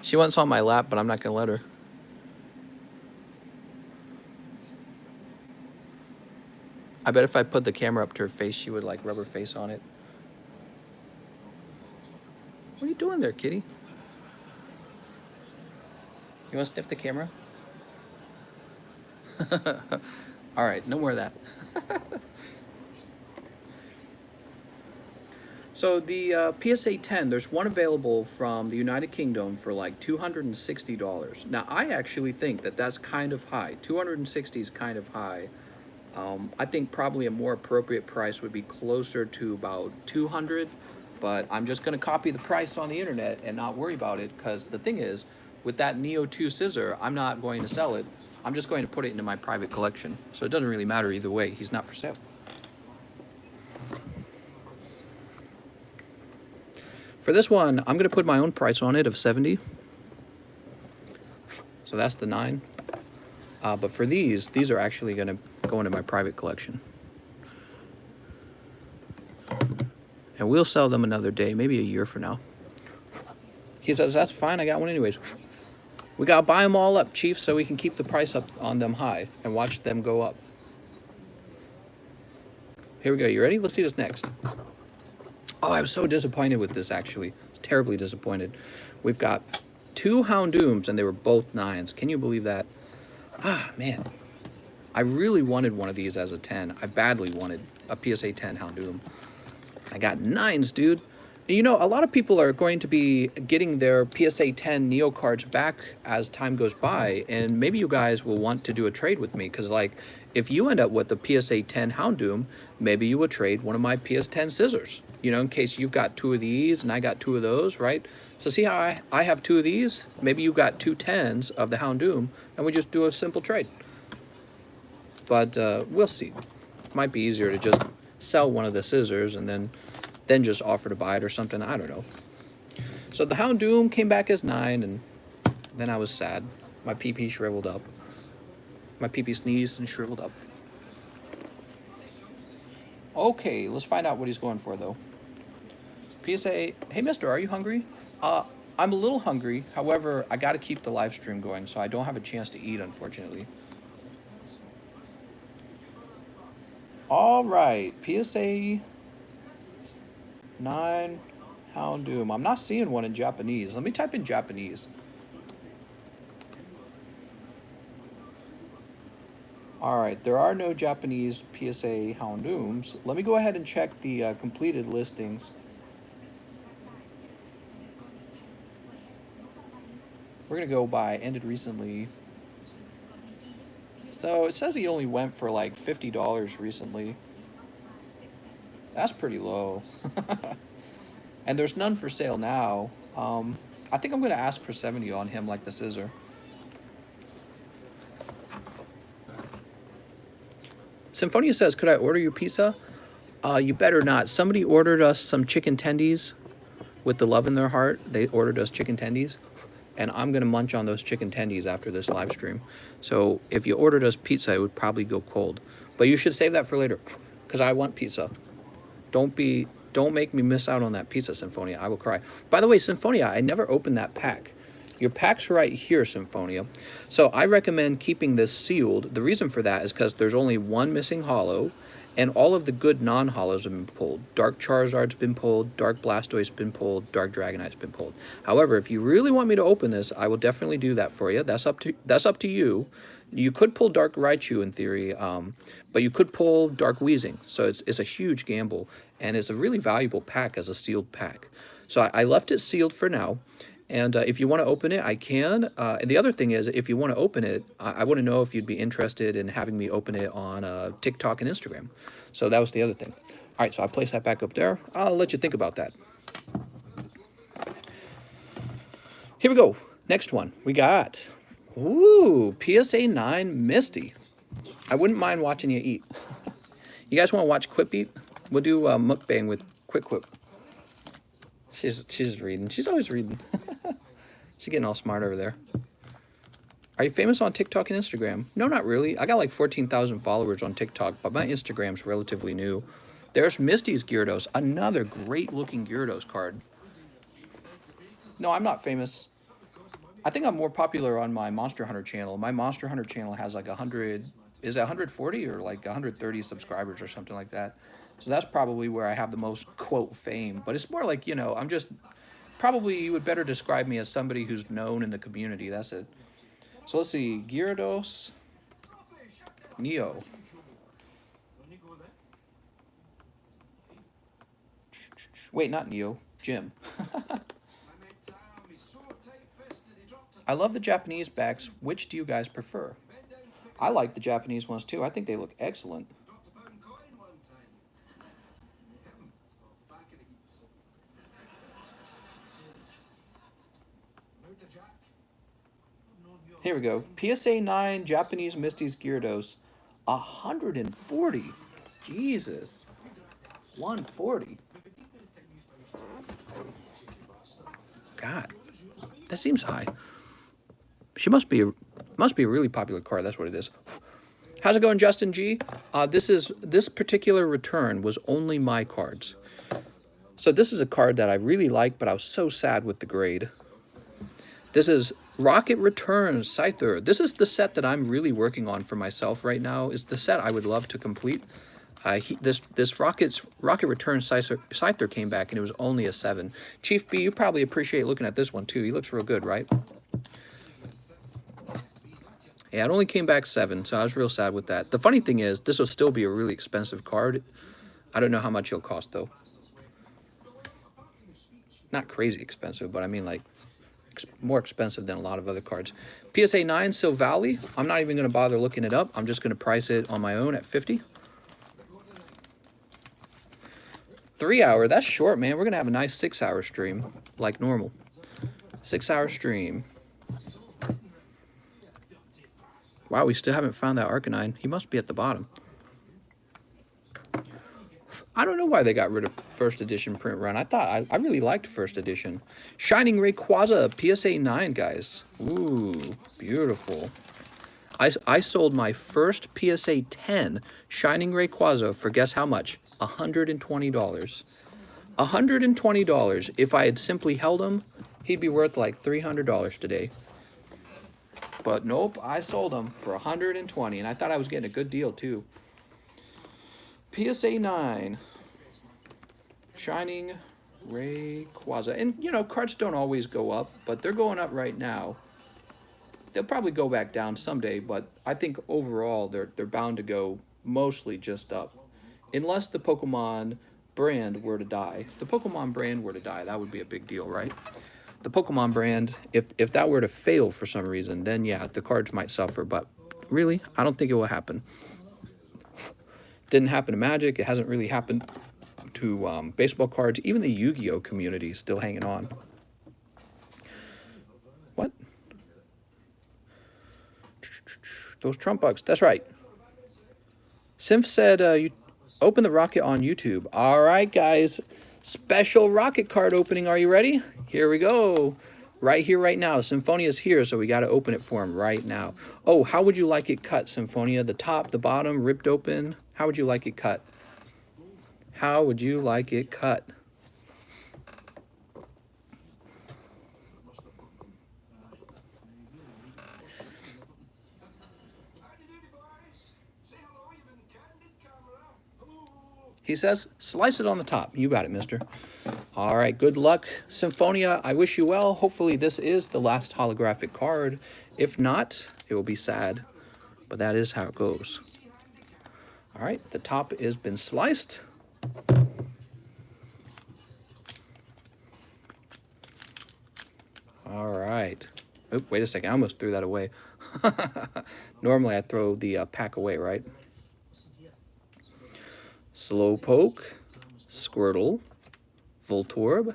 She wants on my lap, but I'm not going to let her. I bet if I put the camera up to her face, she would like rub her face on it. What are you doing there, Kitty? You want to sniff the camera? All right, no more of that. So the PSA 10, there's one available from the United Kingdom for like $260. Now, I actually think that that's kind of high. 260 is kind of high. I think probably a more appropriate price would be closer to about 200, but I'm just going to copy the price on the internet and not worry about it, because the thing is, with that Neo 2 scissor, I'm not going to sell it. I'm just going to put it into my private collection. So it doesn't really matter either way. He's not for sale. For this one, I'm going to put my own price on it of 70. So that's the 9. But for these are actually going to go into my private collection. And we'll sell them another day, maybe a year from now. He says, that's fine, I got one anyways. We got to buy them all up, Chief, so we can keep the price up on them high and watch them go up. Here we go. You ready? Let's see this next. Oh, I was so disappointed with this, actually. I was terribly disappointed. We've got 2 Houndooms, and they were both 9s. Can you believe that? Ah, man. I really wanted one of these as a 10. I badly wanted a PSA 10 Houndoom. I got 9s, dude. You know, a lot of people are going to be getting their PSA 10 Neo cards back as time goes by, and maybe you guys will want to do a trade with me, because, like, if you end up with the PSA 10 Houndoom, maybe you will trade one of my PS 10 scissors, you know, in case you've got 2 of these and I got 2 of those, right? So see how I have 2 of these? Maybe you've got 2 10s of the Houndoom, and we just do a simple trade. But we'll see. Might be easier to just sell one of the scissors and then just offer to buy it or something. I don't know. So the Houndoom came back as 9, and then I was sad. My pee-pee shriveled up. My pee-pee sneezed and shriveled up. Okay, let's find out what he's going for, though. PSA, hey, mister, are you hungry? I'm a little hungry. However, I got to keep the live stream going, so I don't have a chance to eat, unfortunately. All right, PSA 9 Houndoom. I'm not seeing one in Japanese. Let me type in Japanese. All right, there are no Japanese PSA Houndooms. Let me go ahead and check the completed listings. We're gonna go by ended recently. So it says he only went for like $50 recently. That's pretty low. And there's none for sale now. I think I'm gonna ask for 70 on him, like the scissor. Symphonia says, could I order your pizza? You better not. Somebody ordered us some chicken tendies with the love in their heart. They ordered us chicken tendies, and I'm gonna munch on those chicken tendies after this live stream. So if you ordered us pizza, it would probably go cold. But you should save that for later, because I want pizza. Don't make me miss out on that pizza, Symphonia. I will cry. By the way, Symphonia, I never opened that pack. Your pack's right here, Symphonia. So I recommend keeping this sealed. The reason for that is because there's only one missing holo, and all of the good non-holos have been pulled. Dark Charizard's been pulled, Dark Blastoise's been pulled, Dark Dragonite's been pulled. However, if you really want me to open this, I will definitely do that for you. That's up to you. You could pull Dark Raichu in theory, but you could pull Dark Weezing. So it's a huge gamble, and it's a really valuable pack as a sealed pack. So I left it sealed for now. And if you want to open it, I can. And the other thing is, if you want to open it, I want to know if you'd be interested in having me open it on TikTok and Instagram. So that was the other thing. All right, so I place that back up there. I'll let you think about that. Here we go. Next one. We got, ooh, PSA 9 Misty. I wouldn't mind watching you eat. You guys want to watch Quip eat? We'll do a mukbang with Quip. She's reading. She's always reading. She's getting all smart over there. Are you famous on TikTok and Instagram? No, not really. I got like 14,000 followers on TikTok, but my Instagram's relatively new. There's Misty's Gyarados, another great looking Gyarados card. No, I'm not famous. I think I'm more popular on my Monster Hunter channel. My Monster Hunter channel has like 100, is it 140 or like 130 subscribers or something like that. So that's probably where I have the most, quote, fame. But it's more like, you know, I'm just, probably you would better describe me as somebody who's known in the community. That's it. So let's see. Gyarados. Neo. Wait, not Neo. Jim. I love the Japanese backs. Which do you guys prefer? I like the Japanese ones too. I think they look excellent. Here we go. PSA 9 Japanese Misty's Gyarados. 140. Jesus. 140. God. That seems high. She must be a really popular card. That's what it is. How's it going, Justin G? This particular return was only my cards. So this is a card that I really like, but I was so sad with the grade. This is Rocket Returns Scyther. This is the set that I'm really working on for myself right now. Is the set I would love to complete. This Rocket Returns Scyther came back and it was only a 7. Chief B, you probably appreciate looking at this one too. He looks real good, right? Yeah, it only came back 7, so I was real sad with that. The funny thing is, this will still be a really expensive card. I don't know how much it'll cost though. Not crazy expensive, but I mean like more expensive than a lot of other cards. PSA 9 Silvally. I'm not even going to bother looking it up. I'm just going to price it on my own at 50. 3 hour. That's short, man. We're going to have a nice 6 hour stream like normal. 6 hour stream. Wow, we still haven't found that Arcanine. He must be at the bottom. I don't know why they got rid of first edition print run. I really liked first edition. Shining Rayquaza PSA 9, guys. Ooh, beautiful. I sold my first PSA 10 Shining Rayquaza for guess how much? $120. $120. If I had simply held him, he'd be worth like $300 today. But nope, I sold him for $120, and I thought I was getting a good deal too. PSA 9 Shining Rayquaza. And, you know, cards don't always go up, but they're going up right now. They'll probably go back down someday, but I think overall they're bound to go mostly just up. Unless the Pokemon brand were to die. If the Pokemon brand were to die, that would be a big deal, right? The Pokemon brand, if that were to fail for some reason, then yeah, the cards might suffer, but really, I don't think it will happen. Didn't happen to Magic. It hasn't really happened to baseball cards. Even the Yu-Gi-Oh community is still hanging on. What? Those Trump bucks. That's right. Symph said you open the rocket on YouTube. All right, guys. Special rocket card opening. Are you ready? Here we go. Right here, right now. Symphonia's here, so we got to open it for him right now. Oh, how would you like it cut, Symphonia? The top, the bottom, ripped open. How would you like it cut? How would you like it cut? He says, slice it on the top. You got it, mister. All right, good luck, Symphonia. I wish you well. Hopefully this is the last holographic card. If not, it will be sad. But that is how it goes. All right, the top has been sliced. All right. Oh, wait a second. I almost threw that away. Normally I throw the pack away, right? Slowpoke, Squirtle, Voltorb,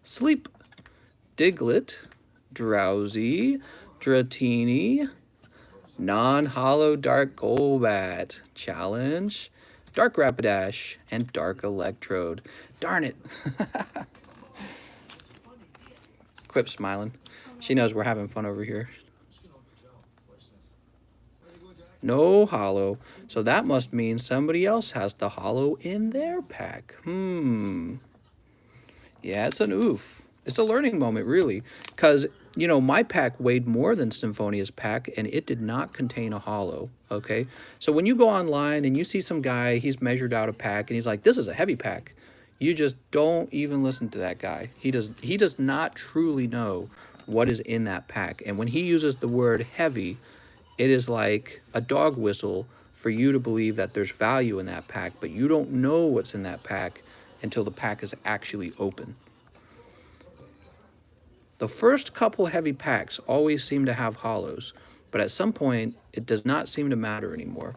Sleep, Diglett, Drowsy, Dratini, non-holo Dark Golbat, Challenge, Dark Rapidash, and Dark Electrode. Darn it. Quip smiling. She knows we're having fun over here. No holo. So that must mean somebody else has the holo in their pack. Yeah, it's an oof. It's a learning moment, really. Because, you know, my pack weighed more than Symphonia's pack, and it did not contain a holo, okay? So when you go online and you see some guy, he's measured out a pack, and he's like, this is a heavy pack. You just don't even listen to that guy. He does not truly know what is in that pack. And when he uses the word heavy, it is like a dog whistle for you to believe that there's value in that pack, but you don't know what's in that pack until the pack is actually open. The first couple heavy packs always seem to have holos, but at some point, it does not seem to matter anymore.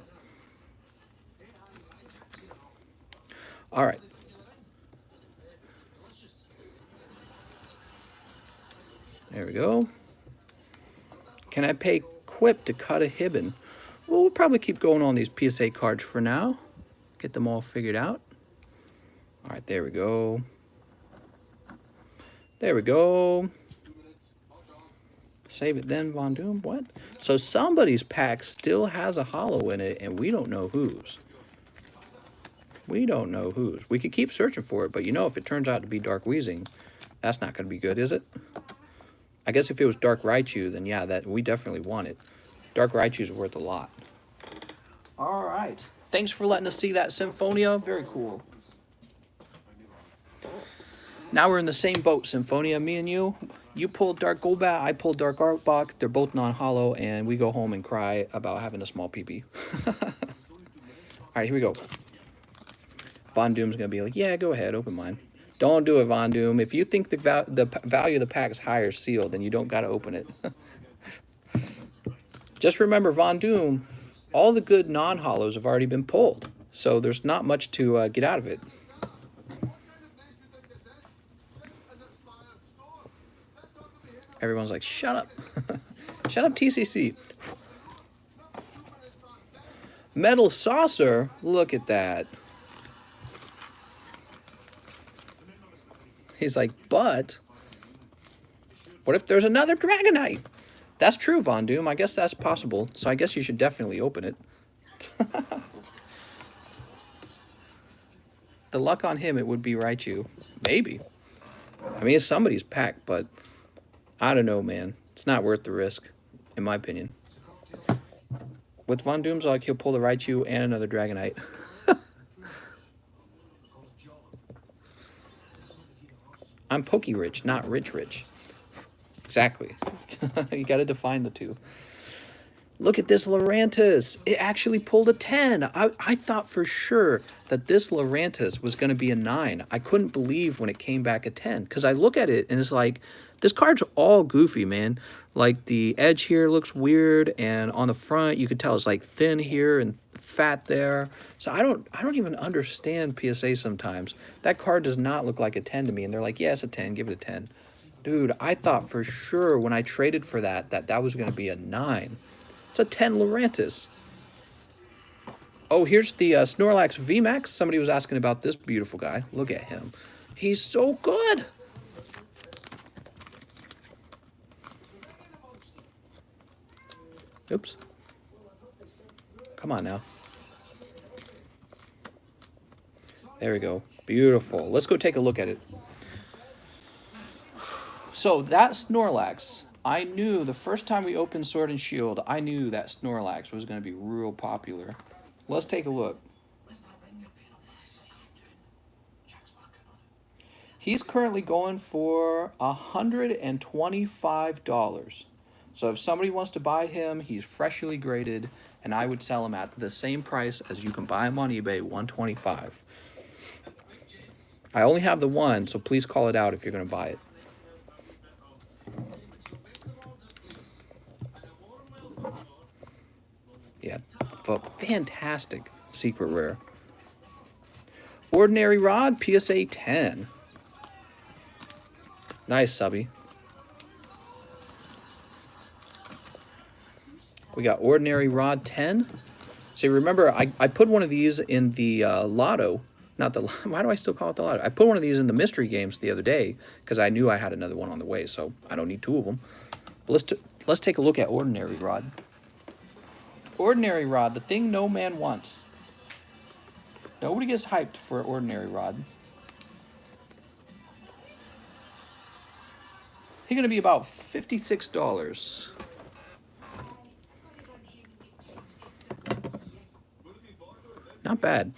All right. There we go. Can I pay Quip to cut a Hibbon? Well, we'll probably keep going on these PSA cards for now. Get them all figured out. All right, there we go. There we go. Save it then, Von Doom. What? So somebody's pack still has a holo in it, and we don't know whose. We don't know whose. We could keep searching for it, but you know, if it turns out to be Dark Weezing, that's not going to be good, is it? I guess if it was Dark Raichu, then yeah, that we definitely want it. Dark Raichu's worth a lot. All right. Thanks for letting us see that, Symphonia. Very cool. Now we're in the same boat, Symphonia, me and you. You pulled Dark Golbat, I pulled Dark Arbok. They're both non-holo, and we go home and cry about having a small PP. All right, here we go. Von Doom's going to be like, yeah, go ahead, open mine. Don't do it, Von Doom. If you think the value of the pack is higher sealed, then you don't got to open it. Just remember, Von Doom, all the good non-holos have already been pulled, so there's not much to get out of it. Everyone's like, shut up. Shut up, TCC. Metal Saucer, look at that. He's like, but what if there's another Dragonite? That's true, Von Doom. I guess that's possible. So I guess you should definitely open it. The luck on him, it would be Raichu. Maybe. I mean, it's somebody's pack, but I don't know, man. It's not worth the risk, in my opinion. With Von Doom's luck, he'll pull the Raichu and another Dragonite. I'm Pokey Rich, not Rich Rich. Exactly. You got to define the two. Look at this Lurantis. It actually pulled a 10. I thought for sure that this Lurantis was going to be a 9. I couldn't believe when it came back a 10. Because I look at it and it's like, this card's all goofy, man. Like the edge here looks weird. And on the front, you could tell it's like thin here and fat there. So I don't even understand PSA sometimes. That card does not look like a 10 to me. And they're like, yeah, it's a 10. Give it a 10. Dude, I thought for sure when I traded for that was going to be a 9. It's a 10 Lurantis. Oh, here's the Snorlax VMAX. Somebody was asking about this beautiful guy. Look at him. He's so good. Oops. Come on now. There we go. Beautiful. Let's go take a look at it. So that Snorlax, I knew the first time we opened Sword and Shield, I knew that Snorlax was going to be real popular. Let's take a look. He's currently going for $125. So if somebody wants to buy him, he's freshly graded, and I would sell him at the same price as you can buy him on eBay, $125. I only have the one, so please call it out if you're going to buy it. Yeah, but fantastic secret rare. Ordinary Rod, PSA 10. Nice, subby. We got Ordinary Rod 10. See, remember, I put one of these in the lotto. Not the, why do I still call it the lotto? I put one of these in the mystery games the other day because I knew I had another one on the way, so I don't need two of them. But let's take a look at Ordinary Rod. Ordinary Rod, the thing no man wants. Nobody gets hyped for Ordinary Rod. He's going to be about $56. Not bad.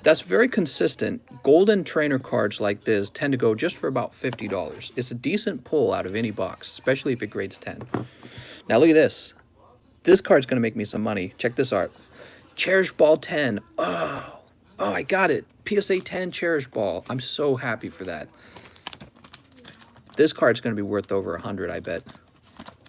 That's very consistent. Golden trainer cards like this tend to go just for about $50. It's a decent pull out of any box, especially if it grades 10. Now look at this. This card's going to make me some money. Check this art. Cherish Ball 10. Oh, I got it. PSA 10 Cherish Ball. I'm so happy for that. This card's going to be worth over 100, I bet.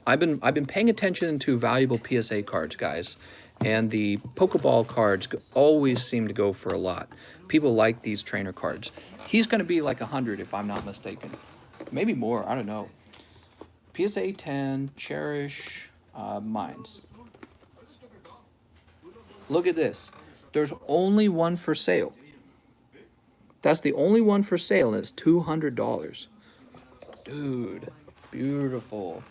I've been paying attention to valuable PSA cards, guys. And the Pokeball cards always seem to go for a lot. People like these trainer cards. He's going to be like 100 if I'm not mistaken. Maybe more, I don't know. PSA 10, Cherish, Mines. Look at this. There's only one for sale. That's the only one for sale, and it's $200. Dude, beautiful.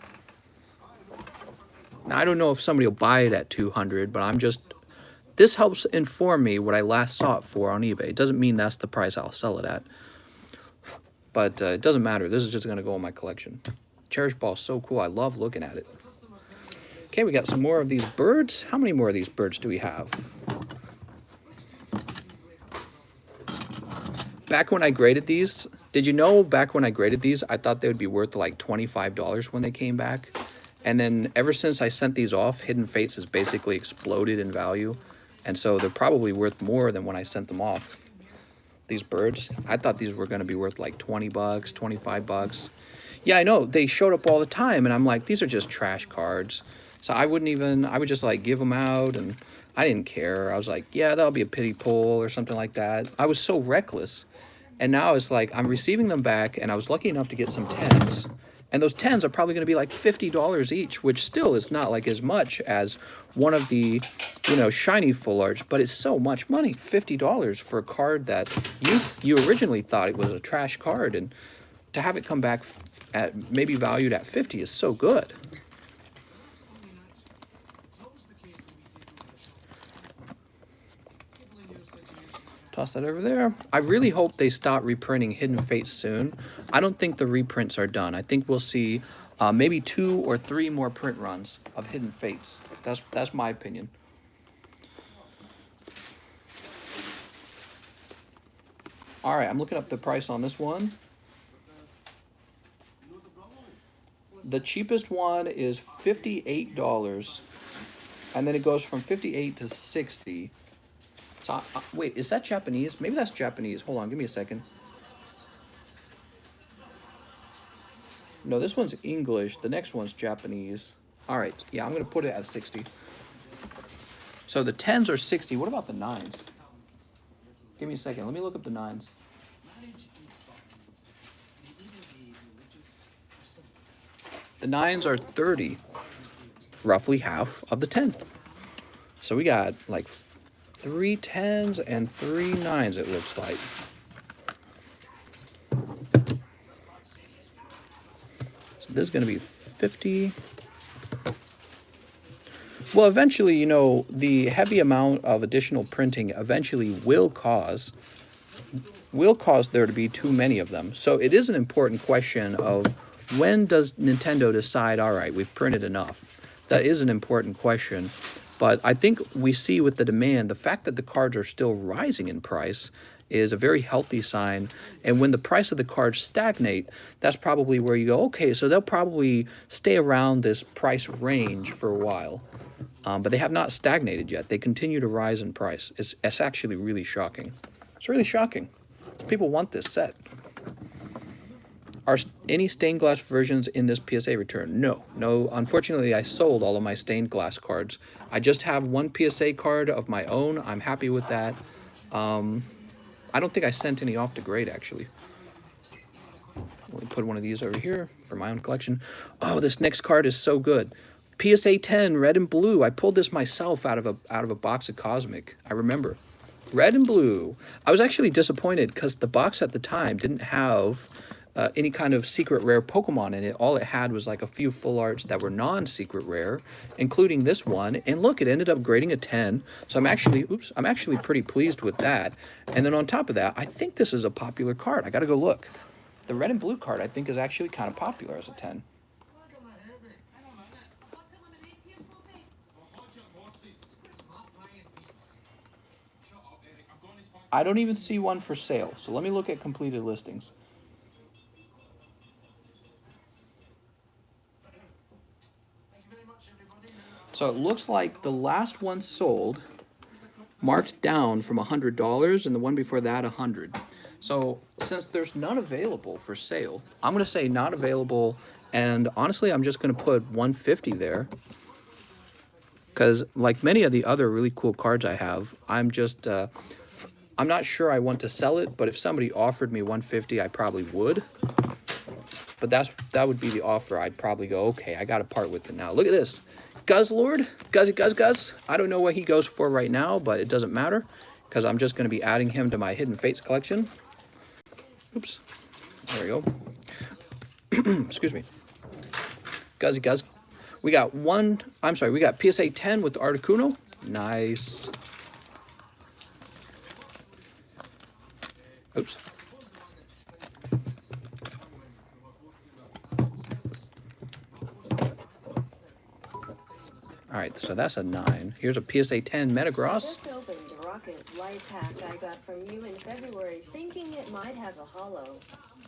Now, I don't know if somebody will buy it at $200, but this helps inform me what I last saw it for on eBay. It doesn't mean that's the price I'll sell it at. But it doesn't matter. This is just going to go in my collection. Cherish Ball is so cool. I love looking at it. Okay, we got some more of these birds. How many more of these birds do we have? Back when I graded these, did you know back when I graded these, I thought they would be worth like $25 when they came back? And then ever since I sent these off, Hidden Fates has basically exploded in value. And so they're probably worth more than when I sent them off. These birds, I thought these were going to be worth like 20 bucks, 25 bucks. Yeah, I know, they showed up all the time, and I'm like, these are just trash cards. So I would just like give them out, and I didn't care. I was like, yeah, that'll be a pity pull or something like that. I was so reckless. And now it's like I'm receiving them back, and I was lucky enough to get some 10s. And those 10s are probably going to be like $50 each, which still is not like as much as one of the, shiny full arts, but it's so much money. $50 for a card that you originally thought it was a trash card, and to have it come back at maybe valued at 50 is so good. Toss that over there. I really hope they stop reprinting Hidden Fates soon. I don't think the reprints are done. I think we'll see maybe 2 or 3 more print runs of Hidden Fates. That's my opinion. All right, I'm looking up the price on this one. The cheapest one is $58, and then it goes from $58 to $60. So, wait, is that Japanese? Maybe that's Japanese. Hold on, give me a second. No, this one's English. The next one's Japanese. All right, yeah, I'm going to put it at 60. So the 10s are 60. What about the 9s? Give me a second. Let me look up the 9s. The 9s are 30. Roughly half of the 10. So we got like 3 10s and 3 9s, it looks like. So this is going to be 50. Well, eventually, the heavy amount of additional printing eventually will cause there to be too many of them. So it is an important question of when does Nintendo decide, all right, we've printed enough? That is an important question. But I think we see with the demand, the fact that the cards are still rising in price is a very healthy sign. And when the price of the cards stagnate, that's probably where you go, okay, so they'll probably stay around this price range for a while. But they have not stagnated yet. They continue to rise in price. It's actually really shocking. It's really shocking. People want this set. Are any stained glass versions in this PSA return? No. Unfortunately, I sold all of my stained glass cards. I just have one PSA card of my own. I'm happy with that. I don't think I sent any off to grade, actually. Let me put one of these over here for my own collection. Oh, this next card is so good. PSA 10, red and blue. I pulled this myself out of a box of Cosmic. I remember. Red and blue. I was actually disappointed because the box at the time didn't have any kind of secret rare Pokemon in it. All it had was like a few full arts that were non-secret rare, including this one. And look, it ended up grading a 10. So I'm actually pretty pleased with that. And then on top of that, I think this is a popular card. I got to go look. The red and blue card, I think, is actually kind of popular as a 10. I don't even see one for sale. So let me look at completed listings. So it looks like the last one sold, marked down from $100, and the one before that $100. So since there's none available for sale, I'm going to say not available, and honestly, I'm just going to put $150 there. Because like many of the other really cool cards I have, I'm not sure I want to sell it, but if somebody offered me $150, I probably would. But that would be the offer. I'd probably go, okay, I got to part with it now. Look at this. Guzzlord, Guzz. I don't know what he goes for right now, but it doesn't matter because I'm just going to be adding him to my Hidden Fates collection. Oops. There we go. Excuse me. Guzz. We got PSA 10 with the Articuno. Nice. Oops. All right, so that's a 9. Here's a PSA 10 Metagross. Just opened a Rocket Life pack I got from you in February, thinking it might have a holo.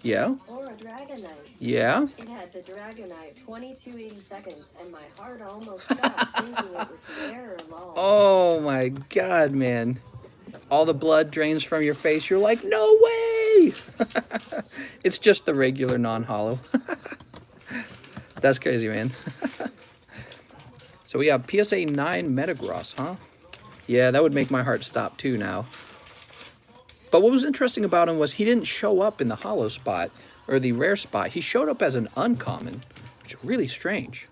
Yeah. Or a Dragonite. Yeah. It had the Dragonite 2280 seconds, and my heart almost stopped thinking it was the error lol. Oh my God, man. All the blood drains from your face. You're like, no way. It's just the regular non-holo. That's crazy, man. So we have PSA 9 Metagross, huh? Yeah, that would make my heart stop too now. But what was interesting about him was he didn't show up in the holo spot or the rare spot. He showed up as an uncommon, which is really strange.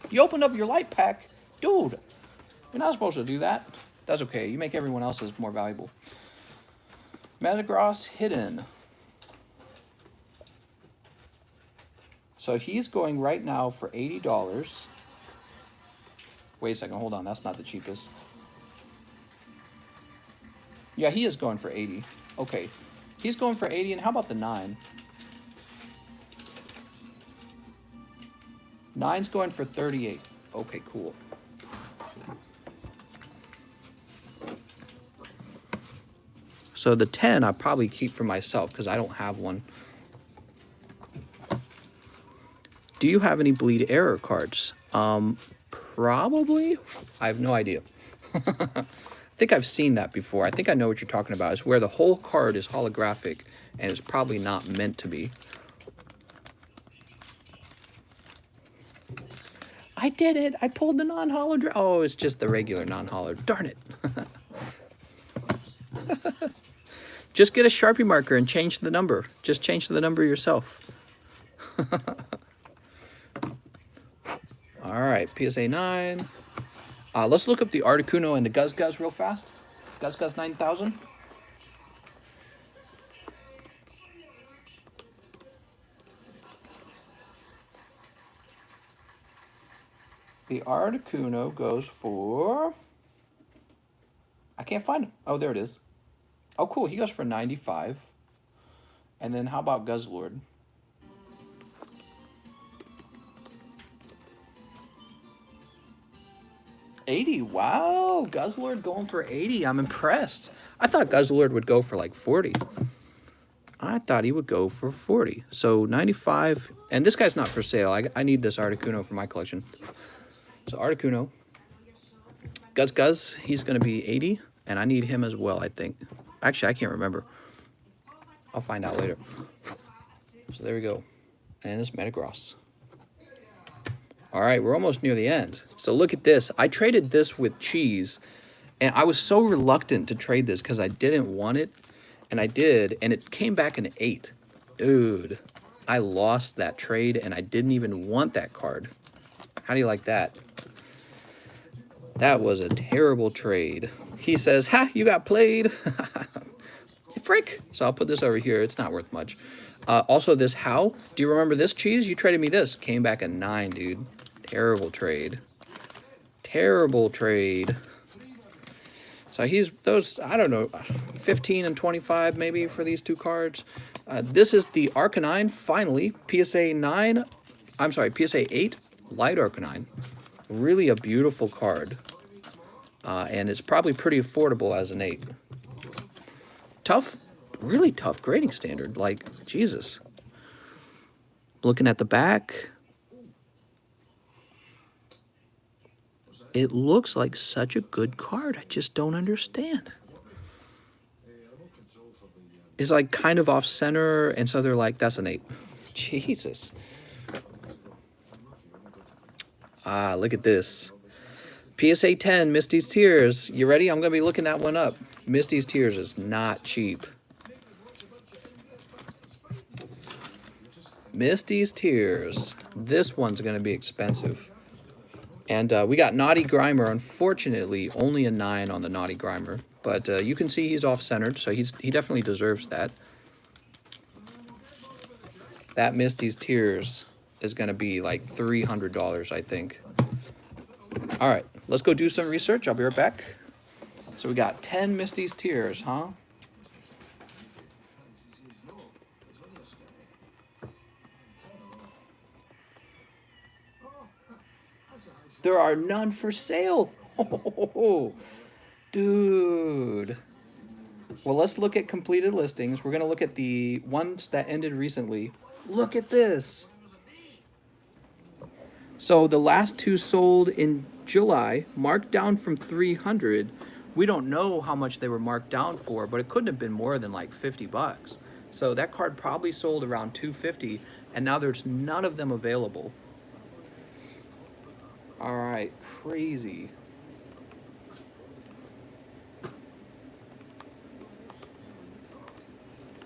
You opened up your light pack? Dude, you're not supposed to do that. That's okay. You make everyone else's more valuable. Metagross hidden. So he's going right now for $80. Wait a second, hold on, that's not the cheapest. Yeah, he is going for 80. Okay, he's going for 80, and how about the 9? 9's going for 38. Okay, cool. So the 10 I'll probably keep for myself because I don't have one. Do you have any bleed error cards? Probably. I have no idea. I think I've seen that before. I think I know what you're talking about. It's where the whole card is holographic and it's probably not meant to be. I did it. I pulled the non-holo. Oh, it's just the regular non-holo. Darn it. Just get a Sharpie marker and change the number. Just change the number yourself. All right, PSA 9. Let's look up the Articuno and the Guzz real fast. Guzz 9000. The Articuno goes for... I can't find him. Oh, there it is. Oh, cool. He goes for 95. And then how about Guzzlord? 80. Wow, Guzzlord going for 80. I'm impressed. I thought Guzzlord would go for like 40. I thought he would go for 40. So 95. And this guy's not for sale. I need this Articuno for my collection. So Articuno. Guzz, he's going to be 80. And I need him as well, I think. Actually, I can't remember. I'll find out later. So there we go. And it's Metagross. All right, we're almost near the end. So look at this. I traded this with Cheese, and I was so reluctant to trade this because I didn't want it, and I did, and it came back an 8. Dude, I lost that trade, and I didn't even want that card. How do you like that? That was a terrible trade. He says, ha, you got played. Frick. So I'll put this over here. It's not worth much. Also, this How. Do you remember this, Cheese? You traded me this. Came back a 9, dude. Terrible trade. Terrible trade. So he's those, I don't know, 15 and 25 maybe for these two cards. This is the Arcanine, finally. PSA 9. I'm sorry, PSA 8 Light Arcanine. Really a beautiful card. And it's probably pretty affordable as an 8. Tough, really tough grading standard. Like, Jesus. Looking at the back. It looks like such a good card. I just don't understand. It's like kind of off center, and so they're like, that's an 8. Jesus. Ah, look at this. PSA 10, Misty's Tears. You ready? I'm going to be looking that one up. Misty's Tears is not cheap. Misty's Tears. This one's going to be expensive. And we got Naughty Grimer. Unfortunately, only a 9 on the Naughty Grimer. But you can see he's off-centered, so he definitely deserves that. That Misty's Tears is going to be like $300, I think. All right, let's go do some research. I'll be right back. So we got 10 Misty's Tears, huh? There are none for sale. Oh, dude. Well, let's look at completed listings. We're going to look at the ones that ended recently. Look at this. So the last two sold in July, marked down from 300. We don't know how much they were marked down for, but it couldn't have been more than like 50 bucks. So that card probably sold around 250, and now there's none of them available. All right, crazy.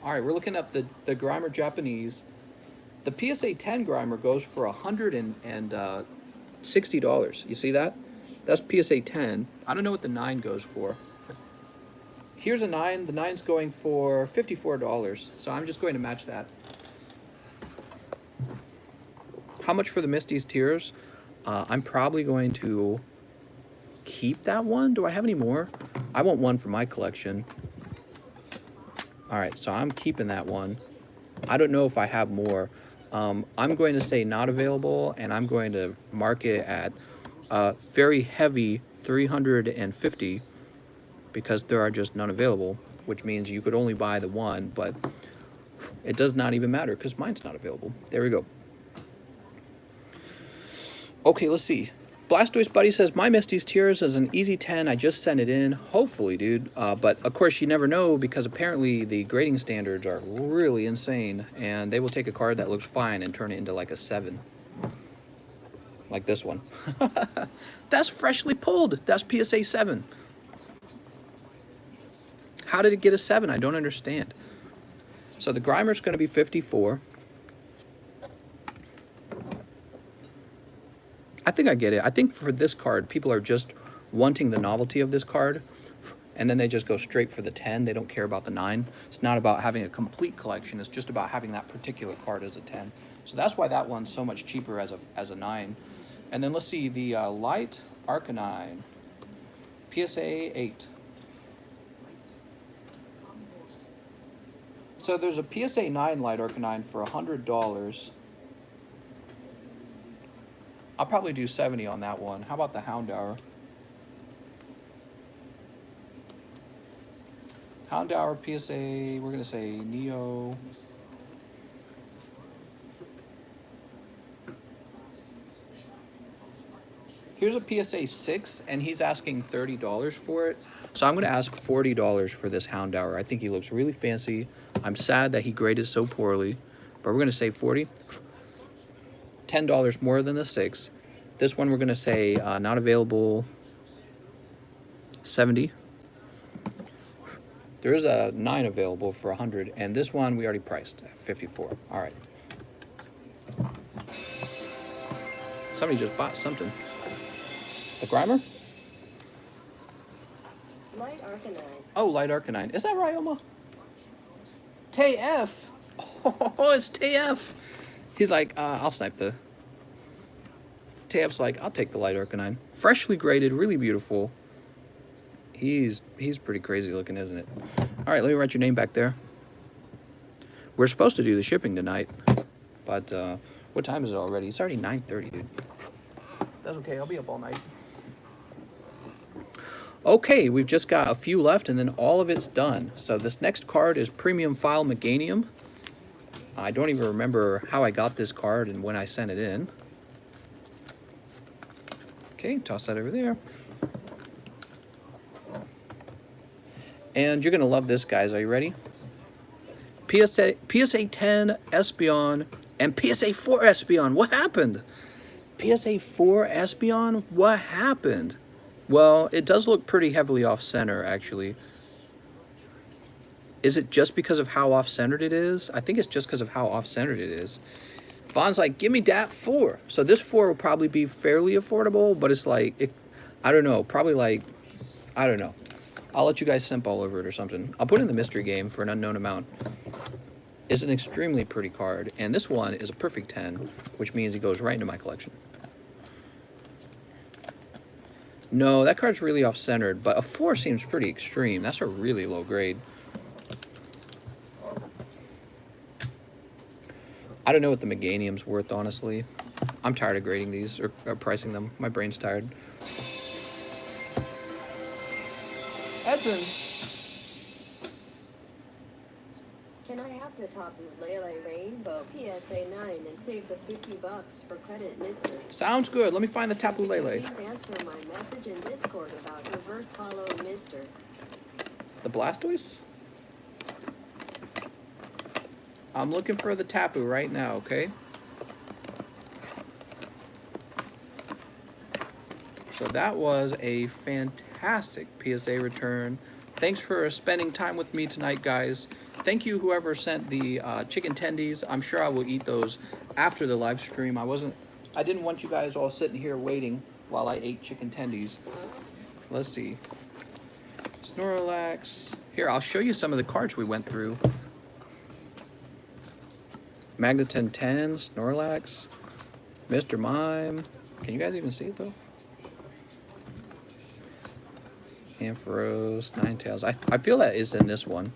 All right, we're looking up the Grimer Japanese. The PSA 10 Grimer goes for $160. You see that? That's PSA 10. I don't know what the 9 goes for. Here's a 9. The 9's going for $54. So I'm just going to match that. How much for the Misty's Tears? I'm probably going to keep that one. Do I have any more? I want one for my collection. All right, so I'm keeping that one. I don't know if I have more. I'm going to say not available, and I'm going to mark it at very heavy 350 because there are just none available, which means you could only buy the one, but it does not even matter because mine's not available. There we go. Okay, let's see. Blastoise Buddy says, my Misty's Tears is an easy 10. I just sent it in. Hopefully, dude. But, of course, you never know because apparently the grading standards are really insane. And they will take a card that looks fine and turn it into like a 7. Like this one. That's freshly pulled. That's PSA 7. How did it get a 7? I don't understand. So the Grimer's going to be 54. I think I get it. I think for this card, people are just wanting the novelty of this card, and then they just go straight for the 10. They don't care about the 9. It's not about having a complete collection. It's just about having that particular card as a 10. So that's why that one's so much cheaper as a 9. And then let's see, the Light Arcanine, PSA 8. So there's a PSA 9 Light Arcanine for $100. I'll probably do 70 on that one. How about the Houndour? Houndour PSA, we're gonna say Neo. Here's a PSA 6, and he's asking $30 for it. So I'm gonna ask $40 for this Houndour. I think he looks really fancy. I'm sad that he graded so poorly, but we're gonna say 40. $10 more than the 6. This one we're gonna say not available, 70. There is a 9 available for 100, and this one we already priced at 54. All right. Somebody just bought something. A Grimer? Light Arcanine. Oh, Light Arcanine. Is that Ryoma? TF. Oh, it's TF. He's like, I'll snipe the... TF's like, I'll take the Light Arcanine. Freshly graded, really beautiful. He's pretty crazy looking, isn't it? All right, let me write your name back there. We're supposed to do the shipping tonight, but what time is it already? It's already 9:30, dude. That's okay. I'll be up all night. Okay, we've just got a few left, and then all of it's done. So this next card is Premium File Meganium. I don't even remember how I got this card and when I sent it in. Okay, toss that over there. And you're going to love this, guys. Are you ready? PSA 10 Espeon and PSA 4 Espeon. What happened? PSA 4 Espeon? What happened? Well, it does look pretty heavily off-center, actually. Is it just because of how off-centered it is? I think it's just because of how off-centered it is. Vaughn's like, give me that 4. So this 4 will probably be fairly affordable, but it's like, I don't know, probably like, I don't know. I'll let you guys simp all over it or something. I'll put it in the mystery game for an unknown amount. It's an extremely pretty card, and this one is a perfect 10, which means it goes right into my collection. No, that card's really off-centered, but a 4 seems pretty extreme. That's a really low grade. I don't know what the Meganium's worth, honestly. I'm tired of grading these or pricing them. My brain's tired. Edson. Can I have the Tapu Lele Rainbow PSA 9 and save the $50 for credit, mister? Sounds good. Let me find the Tapu Lele. Please answer my message in Discord about reverse hollow, mister. The Blastoise? I'm looking for the Tapu right now, okay? So that was a fantastic PSA return. Thanks for spending time with me tonight, guys. Thank you, whoever sent the chicken tendies. I'm sure I will eat those after the live stream. I didn't want you guys all sitting here waiting while I ate chicken tendies. Let's see. Snorlax. Here, I'll show you some of the cards we went through. Magneton 10, Snorlax, Mr. Mime. Can you guys even see it though? Ampharos, Ninetales. I feel that is in this one.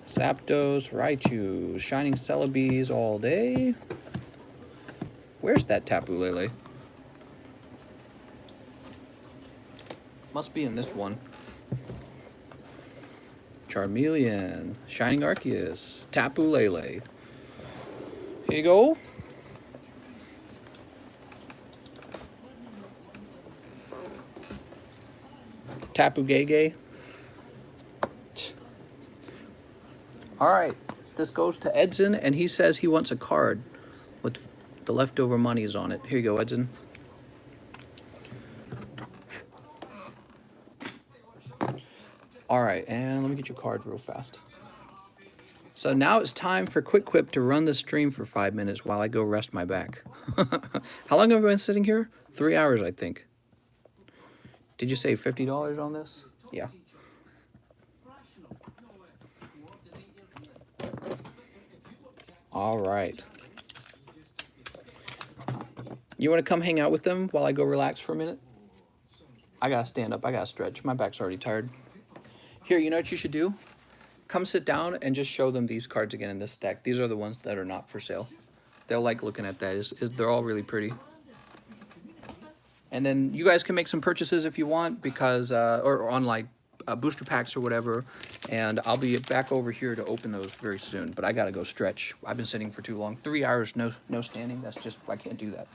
Zapdos, Raichu, Shining Celebes all day. Where's that Tapu Lele? Must be in this one. Charmeleon, Shining Arceus, Tapu Lele. Here you go. Tapu Gege. All right, this goes to Edson, and he says he wants a card with the leftover monies on it. Here you go, Edson. All right, and let me get your card real fast. So now it's time for Quick Quip to run the stream for 5 minutes while I go rest my back. How long have I been sitting here? 3 hours, I think. Did you save $50 on this? Yeah. All right. You want to come hang out with them while I go relax for a minute? I got to stand up. I got to stretch. My back's already tired. Here, you know what you should do? Come sit down and just show them these cards again in this stack. These are the ones that are not for sale. They'll like looking at that. They're all really pretty. And then you guys can make some purchases if you want, because or on like booster packs or whatever. And I'll be back over here to open those very soon. But I gotta go stretch. I've been sitting for too long. 3 hours, no standing. That's just, I can't do that.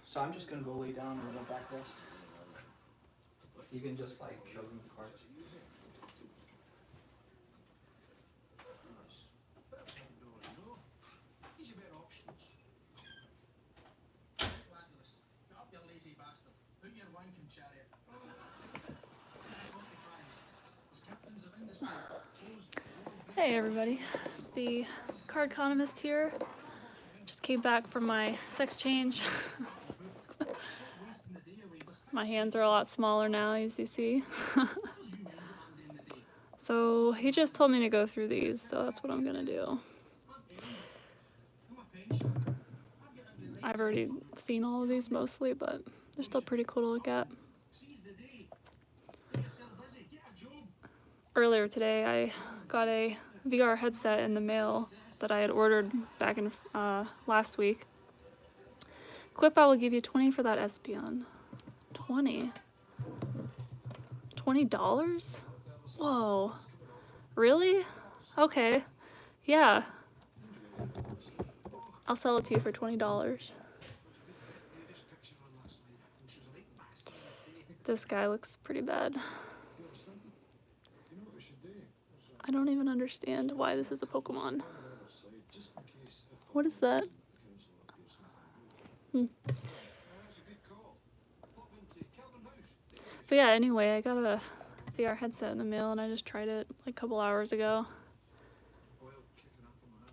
So I'm just gonna go lay down and a little back rest. You can just like show them the cards. Hey everybody, it's the Cardconomist here. Just came back from my sex change. My hands are a lot smaller now, as you see. So he just told me to go through these, so that's what I'm gonna do. I've already seen all of these mostly, but they're still pretty cool to look at. Earlier today, I got a VR headset in the mail that I had ordered back in last week. Quip, I will give you 20 for that Espion. 20? $20? Whoa. Really? Okay. Yeah. I'll sell it to you for $20. This guy looks pretty bad. I don't even understand why this is a Pokemon. What is that? But yeah, anyway, I got a VR headset in the mail and I just tried it like a couple hours ago.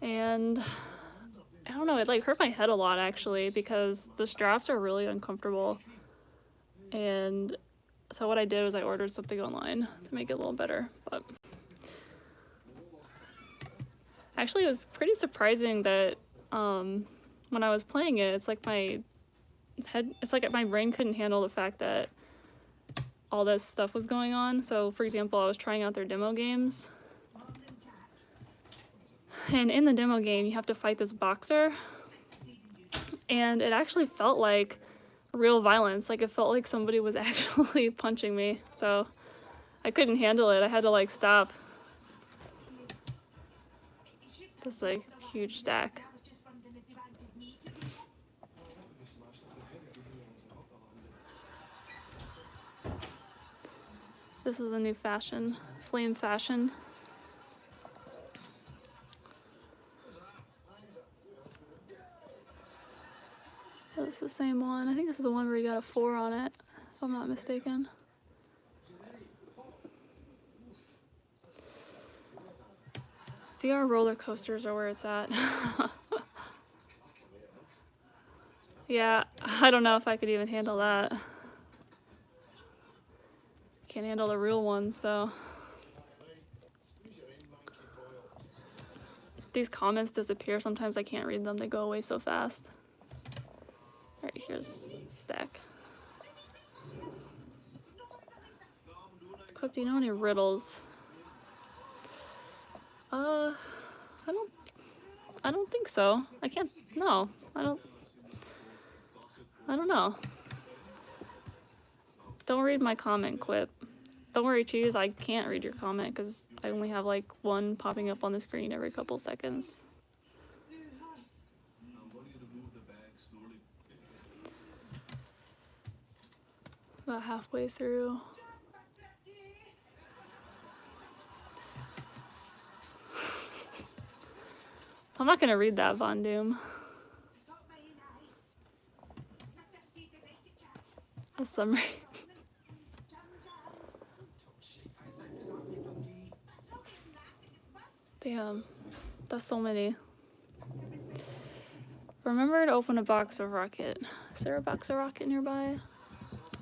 And I don't know, it like hurt my head a lot actually because the straps are really uncomfortable. And so what I did was I ordered something online to make it a little better, but actually it was pretty surprising that when I was playing it, it's like my brain couldn't handle the fact that all this stuff was going on. So for example, I was trying out their demo games, and in the demo game you have to fight this boxer, and it actually felt like real violence. Like it felt like somebody was actually punching me, so I couldn't handle it. I had to like stop. This like huge stack. This is a new fashion, flame fashion. That's the same one. I think this is the one where you got a 4 on it, if I'm not mistaken. VR roller coasters are where it's at. Yeah, I don't know if I could even handle that. Can't handle the real ones, so. These comments disappear. Sometimes I can't read them. They go away so fast. Alright, here's a stack. Quip, do you know any riddles? I don't think so. I can't, no, I don't know. Don't read my comment, Quip. Don't worry, Cheese, I can't read your comment because I only have like one popping up on the screen every couple seconds. About halfway through. I'm not gonna read that, Von Doom. A summary. Damn, that's so many. Remember to open a box of rocket. Is there a box of rocket nearby?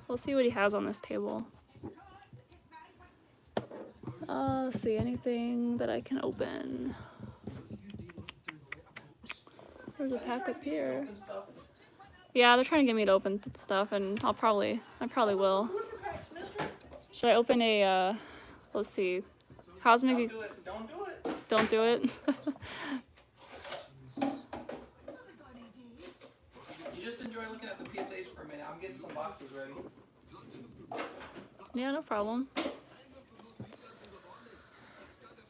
We'll see what he has on this table. Let's see, anything that I can open. There's a pack up here. Yeah, they're trying to get me to open stuff, and I probably will. Should I open a, let's see, Cosmic... Don't do it. Don't do it. Don't do it? box is ready. Yeah, no problem.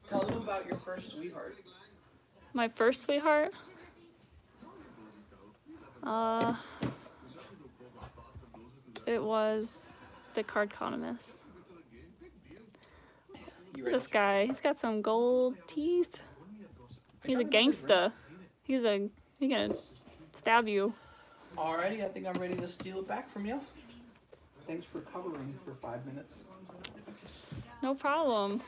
Tell them about your first sweetheart. My first sweetheart? It was TheCardconomist. You Look at this guy. He's got some gold teeth. He's a gangsta. He gonna stab you. Alrighty, I think I'm ready to steal it back from you. Thanks for covering for 5 minutes. No problem.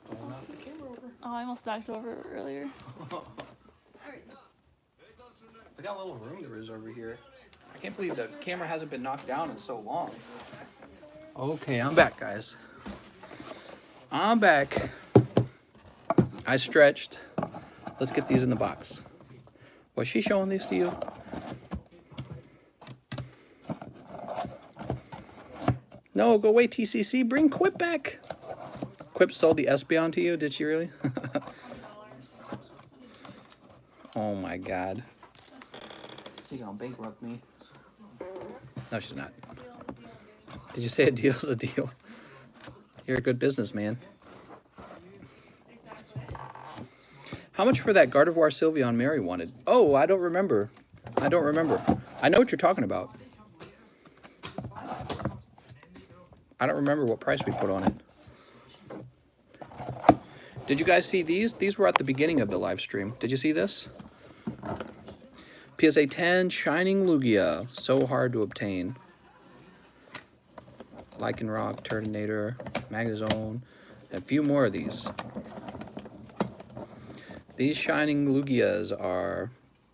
Don't knock the camera over. Oh, I almost knocked over earlier. Look how little room there is over here. I can't believe the camera hasn't been knocked down in so long. Okay, I'm back, guys. I'm back. I stretched. Let's get these in the box. Was she showing these to you? No, go away, TCC. Bring Quip back. Quip sold the Espeon to you, did she really? Oh my God. She's gonna bankrupt me. No, she's not. Did you say a deal's a deal? You're a good businessman. How much for that Gardevoir Sylveon Mary wanted? Oh, I don't remember. I don't remember. I know what you're talking about. I don't remember what price we put on it. Did you guys see these? These were at the beginning of the live stream. Did you see this? PSA 10 Shining Lugia. So hard to obtain. Lycanroc, Turtonator, Magnezone, and a few more of these. These Shining Lugias are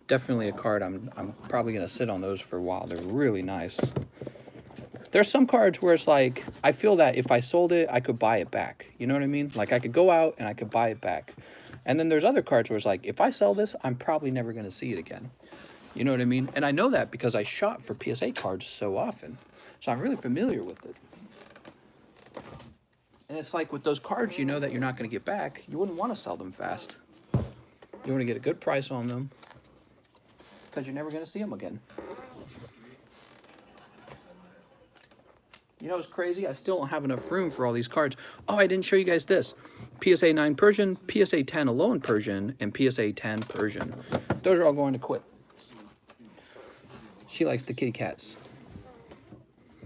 definitely a card I'm probably going to sit on those for a while. They're really nice. There's some cards where it's like, I feel that if I sold it, I could buy it back. You know what I mean? Like I could go out and I could buy it back. And then there's other cards where it's like, if I sell this, I'm probably never going to see it again. You know what I mean? And I know that because I shot for PSA cards so often. So I'm really familiar with it. And it's like with those cards you know that you're not going to get back, you wouldn't want to sell them fast. You want to get a good price on them because you're never going to see them again. You know what's crazy? I still don't have enough room for all these cards. Oh, I didn't show you guys this. PSA 9 Persian, PSA 10 Alone Persian, and PSA 10 Persian. Those are all going to Quip. She likes the kitty cats.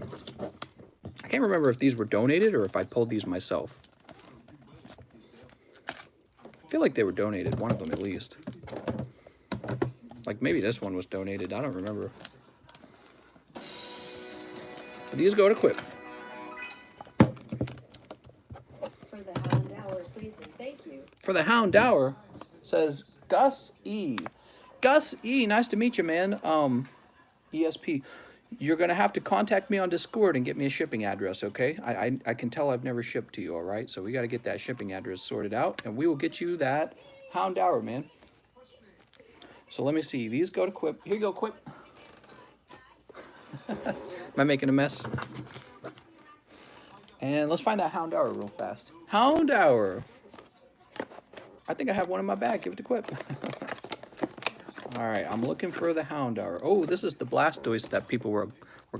I can't remember if these were donated or if I pulled these myself. I feel like they were donated, one of them at least. Like maybe this one was donated, I don't remember. But these go to Quip. For the Houndour, please and thank you. For the Houndour, says Gus E. Gus E, nice to meet you, man. ESP. You're going to have to contact me on Discord and get me a shipping address, okay? I can tell I've never shipped to you, all right? So we got to get that shipping address sorted out, and we will get you that Houndour, man. So let me see. These go to Quip. Here you go, Quip. Am I making a mess? And let's find that Houndour real fast. Houndour. I think I have one in my bag. Give it to Quip. All right, I'm looking for the Houndour. Oh, this is the Blastoise that people were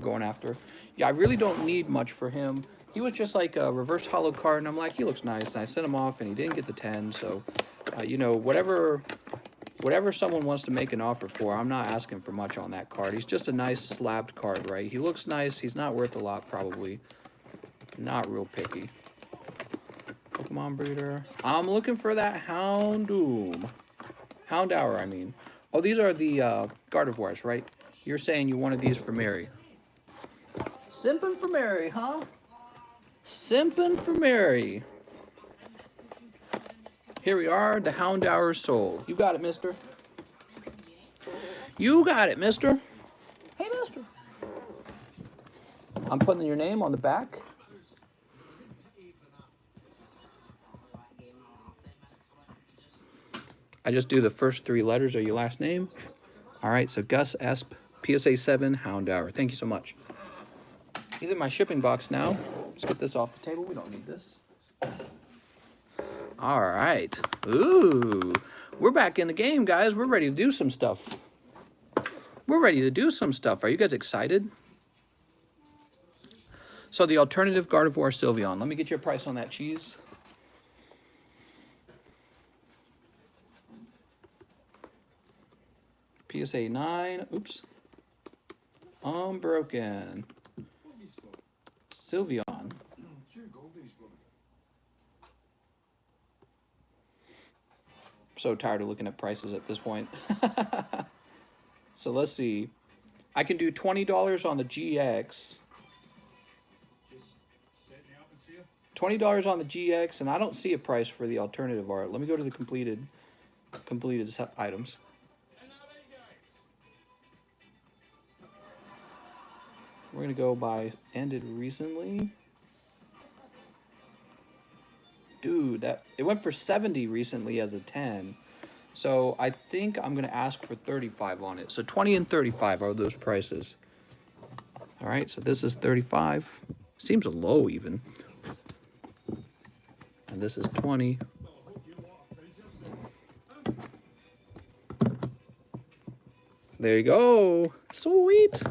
going after. Yeah, I really don't need much for him. He was just like a reverse holo card, and I'm like, he looks nice. And I sent him off, and he didn't get the 10. So, you know, whatever someone wants to make an offer for, I'm not asking for much on that card. He's just a nice slabbed card, right? He looks nice. He's not worth a lot, probably. Not real picky. Pokemon Breeder. I'm looking for that Houndour, I mean. Oh, these are the Gardevoirs, right? You're saying you wanted these for Mary. Simpin' for Mary, huh? Simpin' for Mary. Here we are, the Houndour sold. You got it, mister. You got it, mister. Hey, mister. I'm putting your name on the back. I just do the first 3 letters of your last name. All right, so Gus Esp, PSA 7, Houndour. Thank you so much. He's in my shipping box now. Let's get this off the table. We don't need this. All right. Ooh, we're back in the game, guys. We're ready to do some stuff. We're ready to do some stuff. Are you guys excited? So the alternative Gardevoir Sylveon. Let me get you a price on that cheese. PSA 9. Oops. Unbroken. Sylveon. So tired of looking at prices at this point. So let's see. I can do $20 on the GX. $20 on the GX, and I don't see a price for the alternative art. Let me go to the completed items. We're gonna go by ended recently. Dude, it went for 70 recently as a 10. So I think I'm gonna ask for 35 on it. So 20 and 35 are those prices. All right, so this is 35. Seems low even. And this is 20. There you go. Sweet.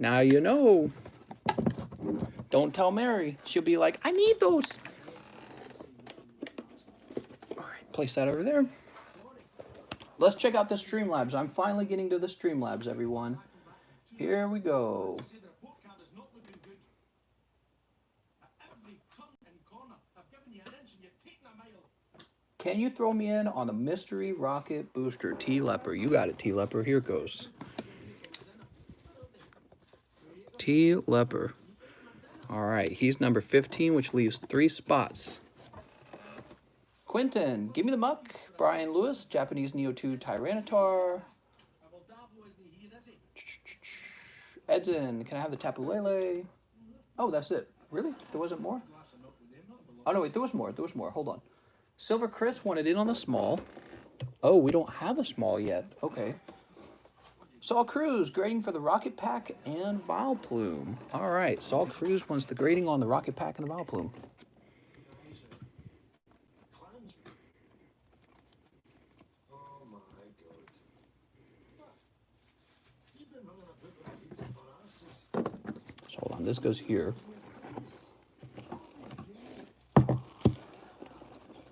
Now you know. Don't tell Mary. She'll be like, I need those. All right, place that over there. Let's check out the Streamlabs. I'm finally getting to the Streamlabs, everyone. Here we go. Can you throw me in on the Mystery Rocket Booster? T-Leper. You got it, T-Leper. Here it goes. T-Leper. All right, he's number 15, which leaves 3 spots. Quentin, give me the muck. Brian Lewis, Japanese Neo 2 Tyranitar. Edson, can I have the Tapu Lele? Oh, that's it. Really? There wasn't more? Oh, no, wait, there was more. There was more. Hold on. Silver Chris wanted in on the small. Oh, we don't have a small yet. Okay. Saul Cruz, grading for the Rocket Pack and Vileplume. All right, Saul Cruz wants the grading on the Rocket Pack and the Vileplume. So hold on, this goes here.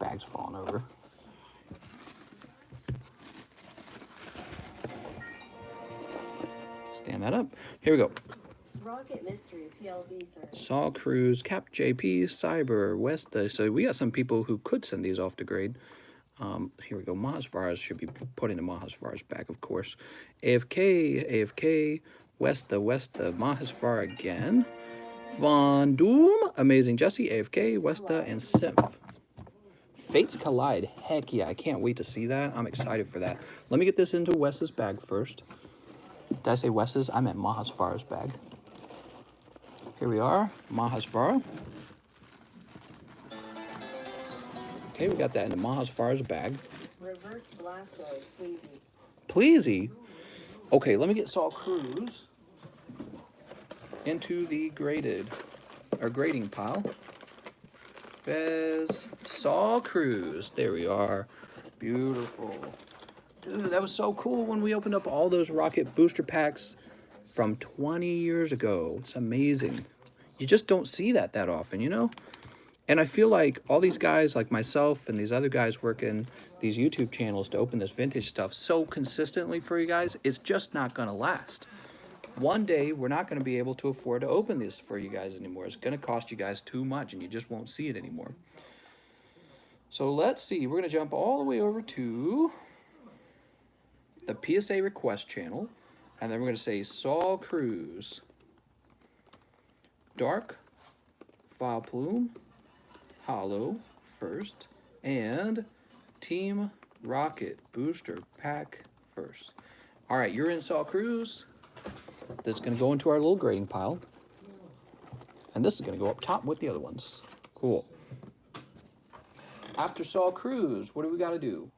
Bag's falling over. Stand that up. Here we go. Rocket Mystery PLZ, sir. Saul Cruz, Cap JP, Cyber, Westa. So we got some people who could send these off to grade. Here we go. Mahasvaras should be put in the Mahasvaras bag, of course. AFK, Westa, Mahasvar again. Von Doom, Amazing Jesse, AFK, Westa, and Symph. Fates Collide. Heck yeah, I can't wait to see that. I'm excited for that. Let me get this into Wes's bag first. Did I say Wes's? I meant Mahasvara's bag. Here we are, Mahasvara. Okay, we got that into Mahasvara's bag. Reverse Blastoise, Pleasy. Pleasy? Okay, let me get Saul Cruz into the grading pile. Fez, Saul Cruz. There we are. Beautiful. Dude, that was so cool when we opened up all those Rocket booster packs from 20 years ago. It's amazing. You just don't see that often, you know? And I feel like all these guys like myself and these other guys working these YouTube channels to open this vintage stuff so consistently for you guys, it's just not going to last. One day, we're not going to be able to afford to open this for you guys anymore. It's going to cost you guys too much, and you just won't see it anymore. So let's see. We're going to jump all the way over to the PSA request channel, and then we're going to say Saul Cruz, Dark, Vileplume, Hollow first, and Team Rocket Booster Pack first. All right, you're in Saul Cruz. This is going to go into our little grading pile. And this is going to go up top with the other ones. Cool. After Saul Cruz, what do we got to do?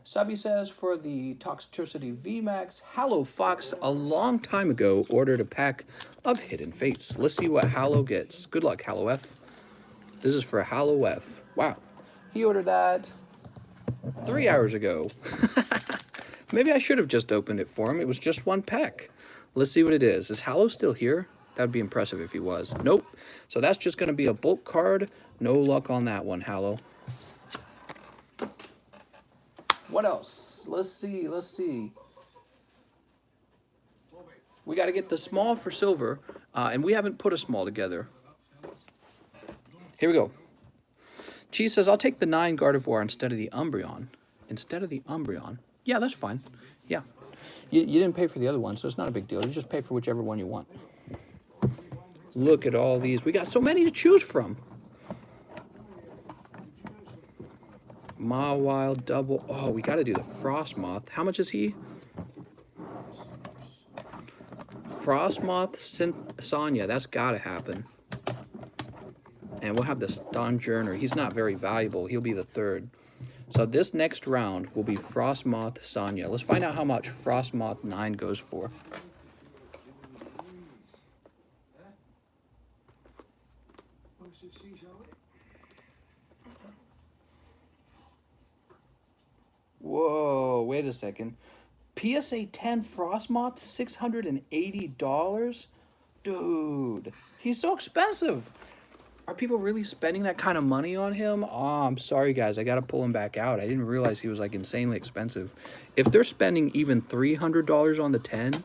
Subby says for the Toxtricity VMAX, Hallow Fox a long time ago ordered a pack of Hidden Fates. Let's see what Hallow gets. Good luck, Hallow F. This is for Hallow F. Wow. He ordered that 3 hours ago. Maybe I should have just opened it for him. It was just one pack. Let's see what it is. Is Hallow still here? That would be impressive if he was. Nope. So that's just going to be a bulk card. No luck on that one, Hallow. What else? Let's see. Let's see. We got to get the small for silver. And we haven't put a small together. Here we go. Cheese says, I'll take the 9 Gardevoir instead of the Umbreon. Instead of the Umbreon. Yeah, that's fine. Yeah. You didn't pay for the other one, so it's not a big deal. You just pay for whichever one you want. Look at all these. We got so many to choose from. Mawile double. Oh, we got to do the Frostmoth. How much is he? Frostmoth Sonya. That's got to happen. And we'll have the Stonjourner. He's not very valuable. He'll be the 3rd. So this next round will be Frostmoth Sonya. Let's find out how much Frostmoth 9 goes for. Whoa, wait a second. PSA 10 Frostmoth, $680? Dude, he's so expensive. Are people really spending that kind of money on him? Oh, I'm sorry, guys. I got to pull him back out. I didn't realize he was, like, insanely expensive. If they're spending even $300 on the 10,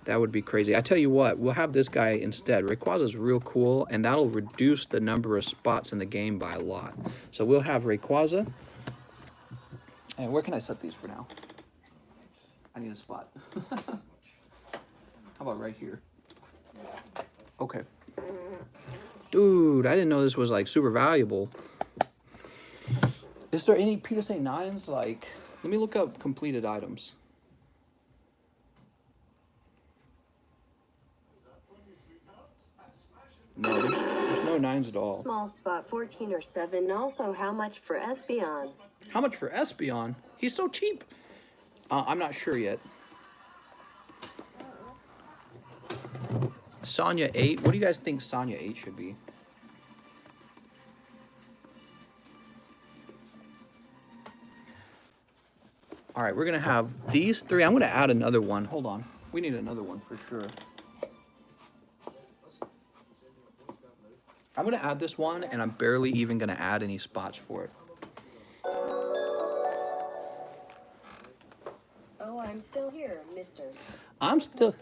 that would be crazy. I tell you what, we'll have this guy instead. Rayquaza's real cool, and that'll reduce the number of spots in the game by a lot. So we'll have Rayquaza. And where can I set these for now? I need a spot. How about right here? Okay. Dude, I didn't know this was, like, super valuable. Is there any PSA 9s? Like, let me look up completed items. No, there's no 9s at all. Small spot 14 or 7. Also, how much for Espeon? How much for Espeon? He's so cheap. I'm not sure yet. Sonya 8. What do you guys think Sonya 8 should be? All right, we're going to have these 3. I'm going to add another one. Hold on. We need another one for sure. I'm going to add this one, and I'm barely even going to add any spots for it. Oh, I'm still here, mister. I'm still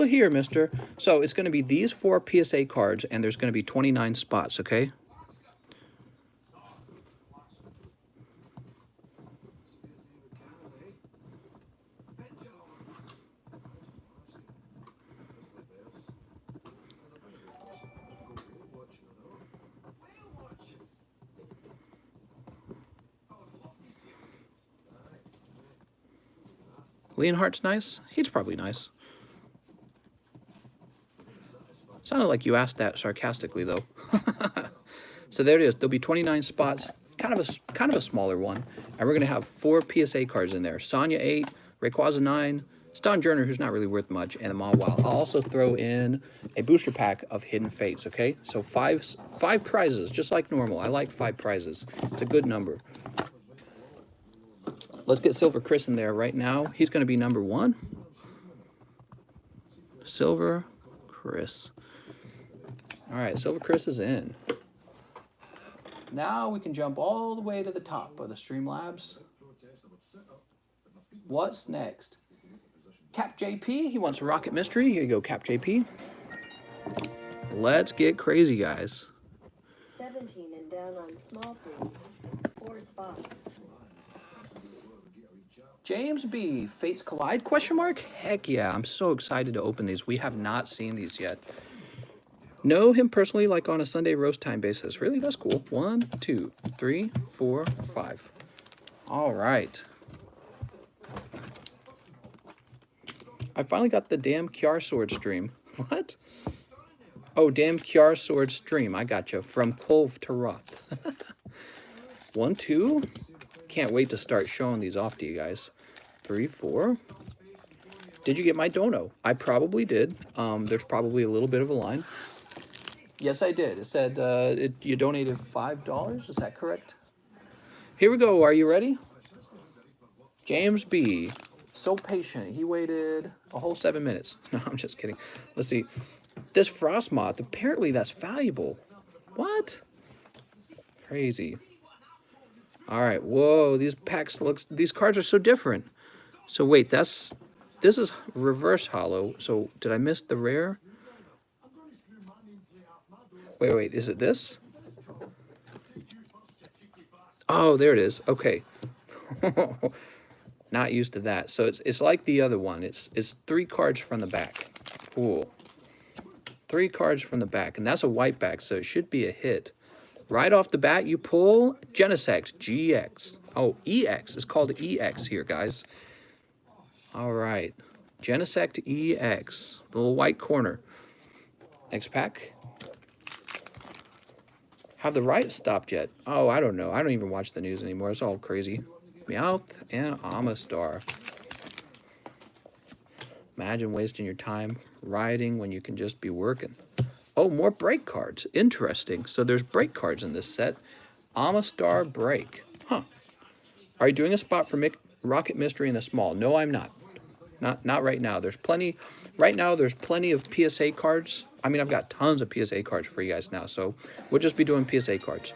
here, mister. So it's going to be these 4 PSA cards, and there's going to be 29 spots, okay? Leonhardt's nice? He's probably nice. Sounded like you asked that sarcastically, though. So there it is. There'll be 29 spots. Kind of a smaller one. And we're going to have 4 PSA cards in there. Sonya 8, Rayquaza 9, Stonjourner, who's not really worth much, and the Mawile. I'll also throw in a booster pack of Hidden Fates, okay? So 5 prizes, just like normal. I like 5 prizes. It's a good number. Let's get Silver Chris in there right now. He's going to be number 1. Silver Chris. All right, Silver Chris is in. Now we can jump all the way to the top of the Streamlabs. What's next? Cap JP, he wants a Rocket Mystery. Here you go, Cap JP. Let's get crazy, guys. 17 and down on small, please. 4 spots. James B, Fates Collide, question mark? Heck yeah, I'm so excited to open these. We have not seen these yet. Know him personally, like on a Sunday roast time basis. Really, that's cool. 1, 2, 3, 4, 5. All right. I finally got the damn Kiar Sword stream. What? Oh, damn Kiar Sword stream. I gotcha. From Clove to Roth. 1, 2. Can't wait to start showing these off to you guys. 3, 4. Did you get my dono? I probably did. There's probably a little bit of a line. Yes, I did. It said you donated $5. Is that correct? Here we go. Are you ready? James B. So patient. He waited a whole 7 minutes. No, I'm just kidding. Let's see. This frost moth, apparently that's valuable. What? Crazy. All right. Whoa, these packs these cards are so different. So wait, this is reverse hollow. So did I miss the rare? Wait, is it this? Oh, there it is. Okay. Not used to that. So it's like the other one. It's 3 cards from the back. Cool. 3 cards from the back, and that's a white back, so it should be a hit. Right off the bat, you pull Genesect GX. Oh, EX. It's called EX here, guys. All right. Genesect EX. Little white corner. Next pack. Have the rights stopped yet? Oh, I don't know. I don't even watch the news anymore. It's all crazy. Meowth and Amistar. Imagine wasting your time riding when you can just be working. Oh, more break cards. Interesting. So there's break cards in this set. Amistar break. Huh. Are you doing a spot for Rocket Mystery in the small? No, I'm not. Not right now. There's plenty. Right now, there's plenty of PSA cards. I mean, I've got tons of PSA cards for you guys now, so we'll just be doing PSA cards.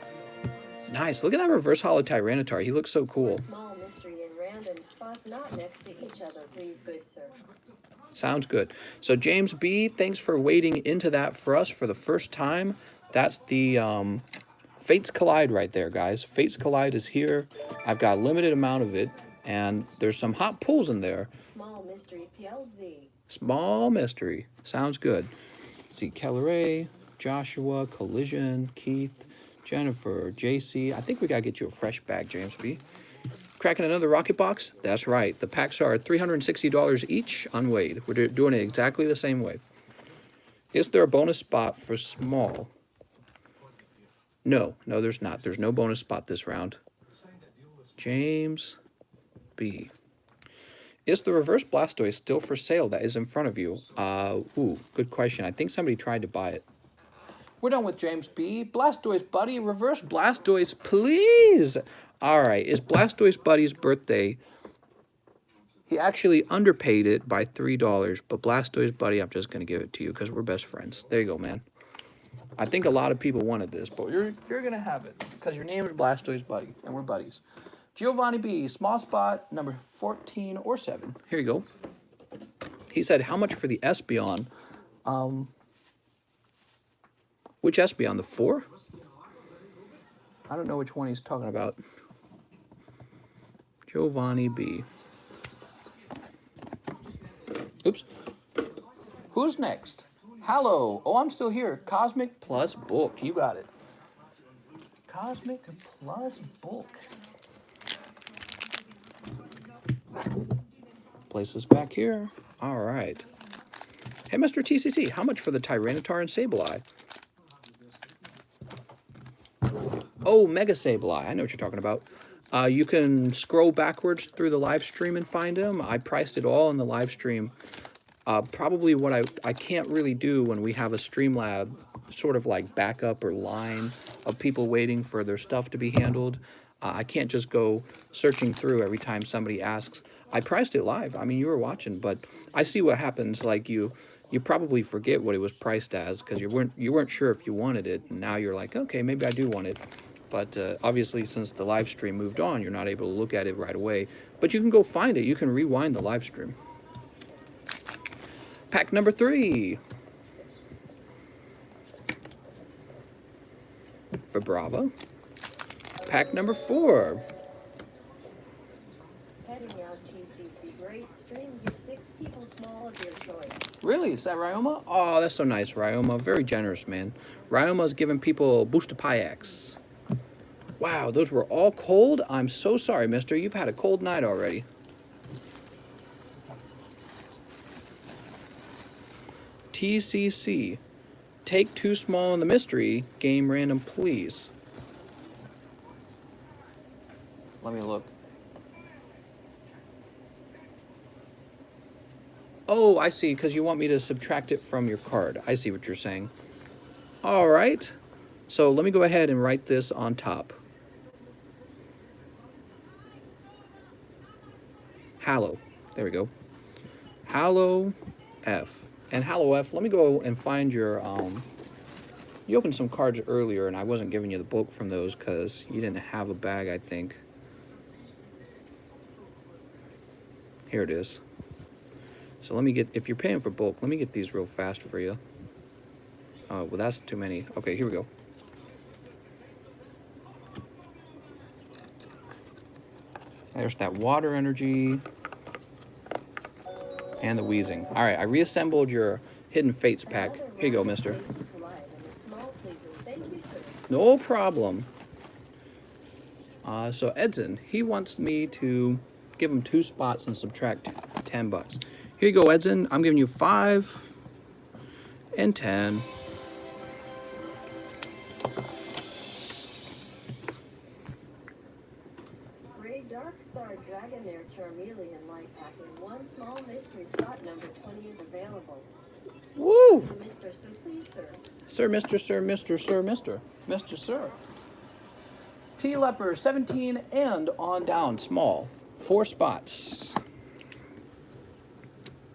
Nice. Look at that reverse hollow Tyranitar. He looks so cool. Small mystery in random spots not next to each other, please, good sir. Sounds good. So James B, thanks for wading into that for us for the first time. That's the Fates Collide right there, guys. Fates Collide is here. I've got a limited amount of it, and there's some hot pulls in there. Small mystery PLZ. Small mystery. Sounds good. See, Kelleray, Joshua, Collision, Keith, Jennifer, JC. I think we got to get you a fresh bag, James B. Cracking another rocket box? That's right. The packs are $360 each unweighed. We're doing it exactly the same way. Is there a bonus spot for small? No, there's not. There's no bonus spot this round. James B. Is the reverse Blastoise still for sale that is in front of you? Ooh, good question. I think somebody tried to buy it. We're done with James B. Blastoise Buddy, reverse Blastoise, please. All right, it's Blastoise Buddy's birthday. He actually underpaid it by $3, but Blastoise Buddy, I'm just going to give it to you because we're best friends. There you go, man. I think a lot of people wanted this, but you're going to have it because your name is Blastoise Buddy, and we're buddies. Giovanni B, small spot, number 14 or 7. Here you go. He said, how much for the Espeon? Which Espeon? The 4? I don't know which one he's talking about. Giovanni B. Oops. Who's next? Hello. Oh, I'm still here. Cosmic plus Bulk. You got it. Cosmic plus Bulk. Place this back here. All right. Hey, Mr. TCC, how much for the Tyranitar and Sableye? Oh, Mega Sableye. I know what you're talking about. You can scroll backwards through the live stream and find them. I priced it all in the live stream. Probably what I can't really do when we have a Streamlab sort of like backup or line of people waiting for their stuff to be handled. I can't just go searching through every time somebody asks. I priced it live. I mean, you were watching, but I see what happens. Like you probably forget what it was priced as because you weren't sure if you wanted it, and now you're like, okay, maybe I do want it. But obviously, since the live stream moved on, you're not able to look at it right away. But you can go find it. You can rewind the live stream. Pack number 3. For Bravo. Pack number 4. Heading out TCC. Great stream. Give 6 people small of your choice. Really? Is that Ryoma? Oh, that's so nice, Ryoma. Very generous, man. Ryoma's giving people Booster Pyx. Wow, those were all cold? I'm so sorry, mister. You've had a cold night already. TCC. Take 2 small in the mystery. Game random, please. Let me look. Oh, I see, because you want me to subtract it from your card. I see what you're saying. All right. So let me go ahead and write this on top. Hallow. There we go. Hallow F. And Hallow F, let me go and find your, you opened some cards earlier and I wasn't giving you the bulk from those because you didn't have a bag, I think. Here it is. So let me get, if you're paying for bulk, let me get these real fast for you. Oh, well, that's too many. Okay, here we go. There's that water energy and the wheezing. All right, I reassembled your Hidden Fates pack. Here you go, mister. No problem. So Edson, he wants me to give him 2 spots and subtract 10 bucks. Here you go, Edson. I'm giving you 5 and 10. Gray Dark Zard Dragonair Charmeleon Light Pack in 1 small mystery spot number 20 is available. Woo! So, Mr. Sir, please, sir. Sir, Mr., Sir, Mr., Sir, Mr. Mr., Sir. T Leper, 17 and on down, small. 4 spots.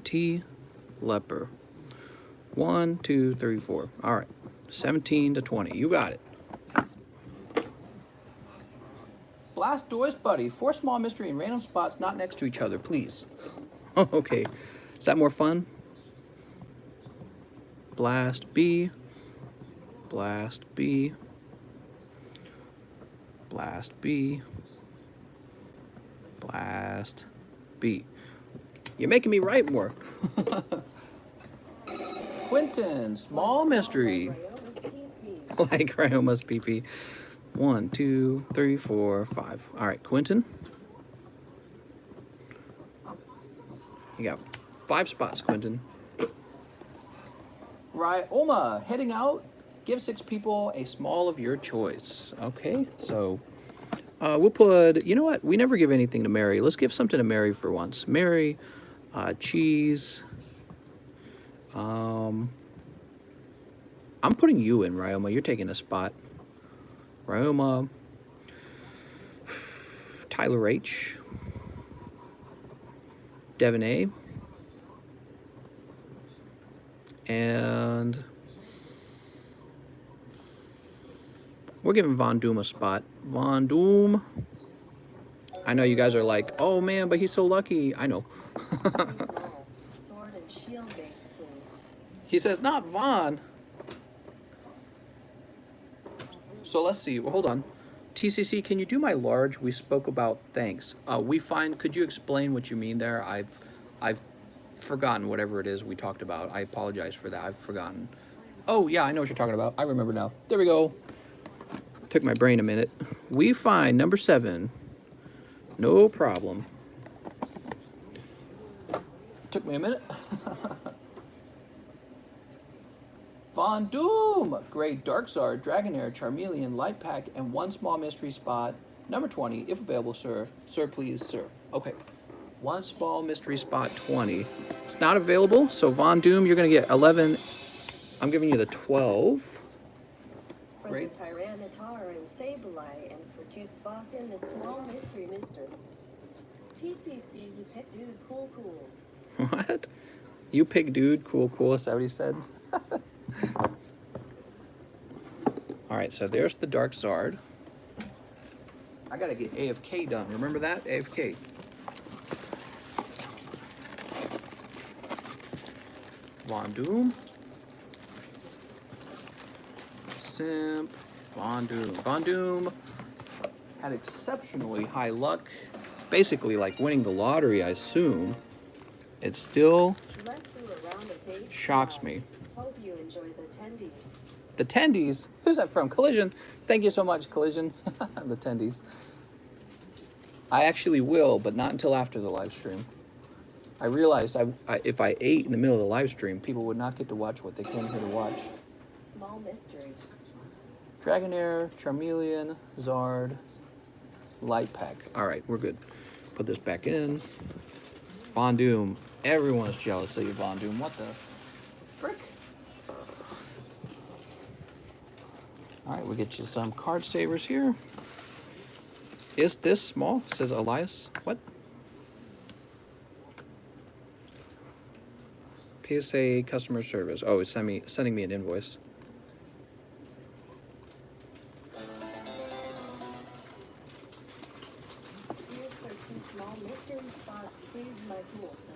T Leper. 1, 2, 3, 4. All right. 17 to 20. You got it. Blastoise Buddy. 4 small mystery and random spots not next to each other, please. Okay. Is that more fun? Blast B. Blast B. Blast B. Blast B. You're making me write more. Quentin, small mystery. Like Ryoma's PP. 1, 2, 3, 4, 5. All right, Quentin. You got 5 spots, Quentin. Ryoma, heading out. Give 6 people a small of your choice. Okay, so we'll put, you know what? We never give anything to Mary. Let's give something to Mary for once. Mary, cheese. I'm putting you in, Ryoma. You're taking a spot. Ryoma. Tyler H. Devin A. And we're giving Von Doom a spot. Von Doom. I know you guys are like, oh man, but he's so lucky. I know. Sword and shield base, please. He says, not Von. So let's see. Well, hold on. TCC, can you do my large? We spoke about thanks. We find, could you explain what you mean there? I've forgotten whatever it is we talked about. I apologize for that. I've forgotten. Oh, yeah, I know what you're talking about. I remember now. There we go. Took my brain a minute. We find number 7. No problem. Took me a minute. Von Doom, Great Darkzard, Dragonair, Charmeleon, Light Pack, and 1 small mystery spot. Number 20, if available, sir. Sir, please, sir. Okay. 1 small mystery spot, 20. It's not available, so Von Doom, you're going to get 11. I'm giving you the 12. For Great. the Tyranitar and Sableye, and for 2 spots in the small mystery mister. TCC, you pick dude, cool. What? You pick dude, cool. Is that what he said? All right, so there's the Dark Zard. I gotta get AFK done. Remember that? AFK. Von Doom. Simp. Von Doom. Von Doom had exceptionally high luck. Basically like winning the lottery, I assume. It still Let's do a round of dates. shocks me. Hope you enjoy the tendies. The Tendies? Who's that from? Collision. Thank you so much, Collision. The Tendies. I actually will, but not until after the live stream. I realized if I ate in the middle of the live stream, people would not get to watch what they came here to watch. Small mystery. Dragonair, Charmeleon, Zard, Light Pack. All right, we're good. Put this back in. Von Doom. Everyone's jealous of you, Von Doom. What the frick? All right, we'll get you some card savers here. Is this small? Says Elias. What? PSA customer service. Oh, it's sending me an invoice. Here's our 2 small mystery spots. Please, my cool son.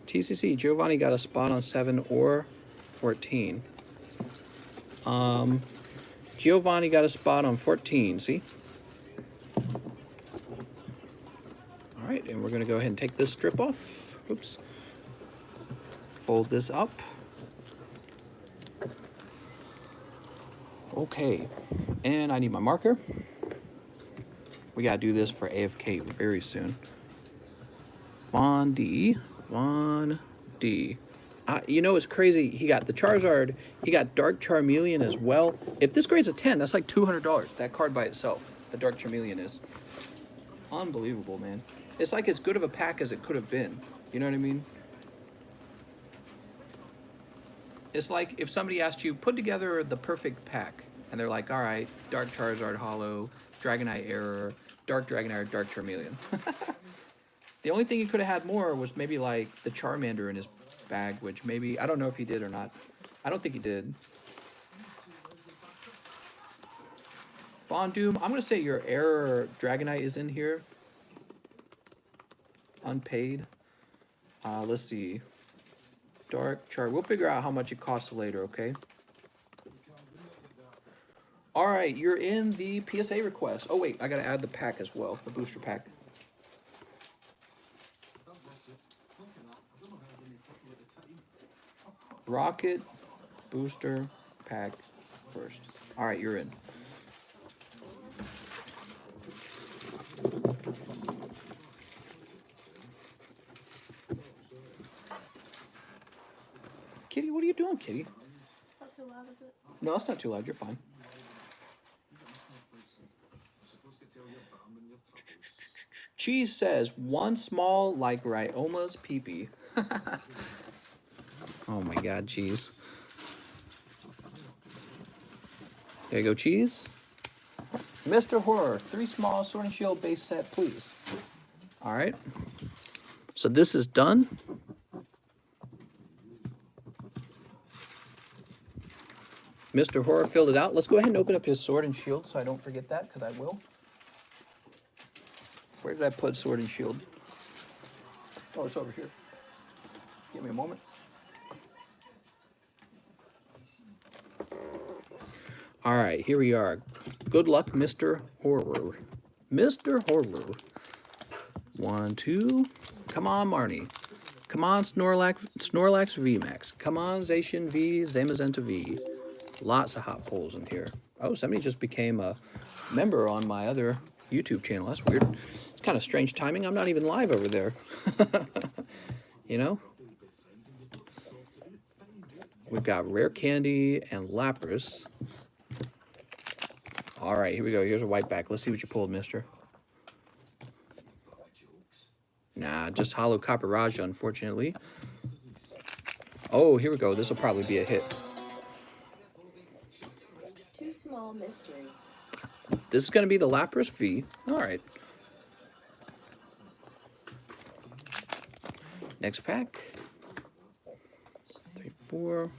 TCC, Giovanni got a spot on 7 or 14. Giovanni got a spot on 14, see? All right, and we're gonna go ahead and take this strip off. Oops. Fold this up. Okay, and I need my marker. We gotta do this for AFK very soon. Von D. You know, it's crazy. He got the Charizard. He got Dark Charmeleon as well. If this grade's a 10, that's like $200. That card by itself, the Dark Charmeleon is. Unbelievable, man. It's like as good of a pack as it could have been. You know what I mean? It's like if somebody asked you, put together the perfect pack. And they're like, all right, Dark Charizard Holo, Dragonite Error, Dark Dragonite, Dark Charmeleon. The only thing he could have had more was maybe like the Charmander in his bag, which maybe, I don't know if he did or not. I don't think he did. Bondoom, I'm going to say your Error Dragonite is in here. Unpaid. Let's see. Dark Char. We'll figure out how much it costs later, okay? All right, you're in the PSA request. Oh, wait, I got to add the pack as well, the booster pack. Rocket booster pack first. All right, you're in. Kitty, what are you doing, Kitty? Is that too loud, is it? No, it's not too loud. You're fine. Cheese says, one small like Ryoma's peepee. Oh my God, Cheese. There you go, Cheese. Mr. Horror, 3 small Sword and Shield base set, please. All right. So this is done. Mr. Horror filled it out. Let's go ahead and open up his Sword and Shield so I don't forget that, because I will. Where did I put Sword and Shield? Oh, it's over here. Give me a moment. All right, here we are. Good luck, Mr. Horror. Mr. Horror. 1, 2. Come on, Marnie. Come on, Snorlax VMAX. Come on, Zacian V, Zamazenta V. Lots of hot polls in here. Oh, somebody just became a member on my other YouTube channel. That's weird. It's kind of strange timing. I'm not even live over there. You know? We've got Rare Candy and Lapras. All right, here we go. Here's a white back. Let's see what you pulled, mister. Nah, just Holo Copper Raja, unfortunately. Oh, here we go. This will probably be a hit. 2 small mystery. This is going to be the Lapras V. All right. Next pack. 3, 4.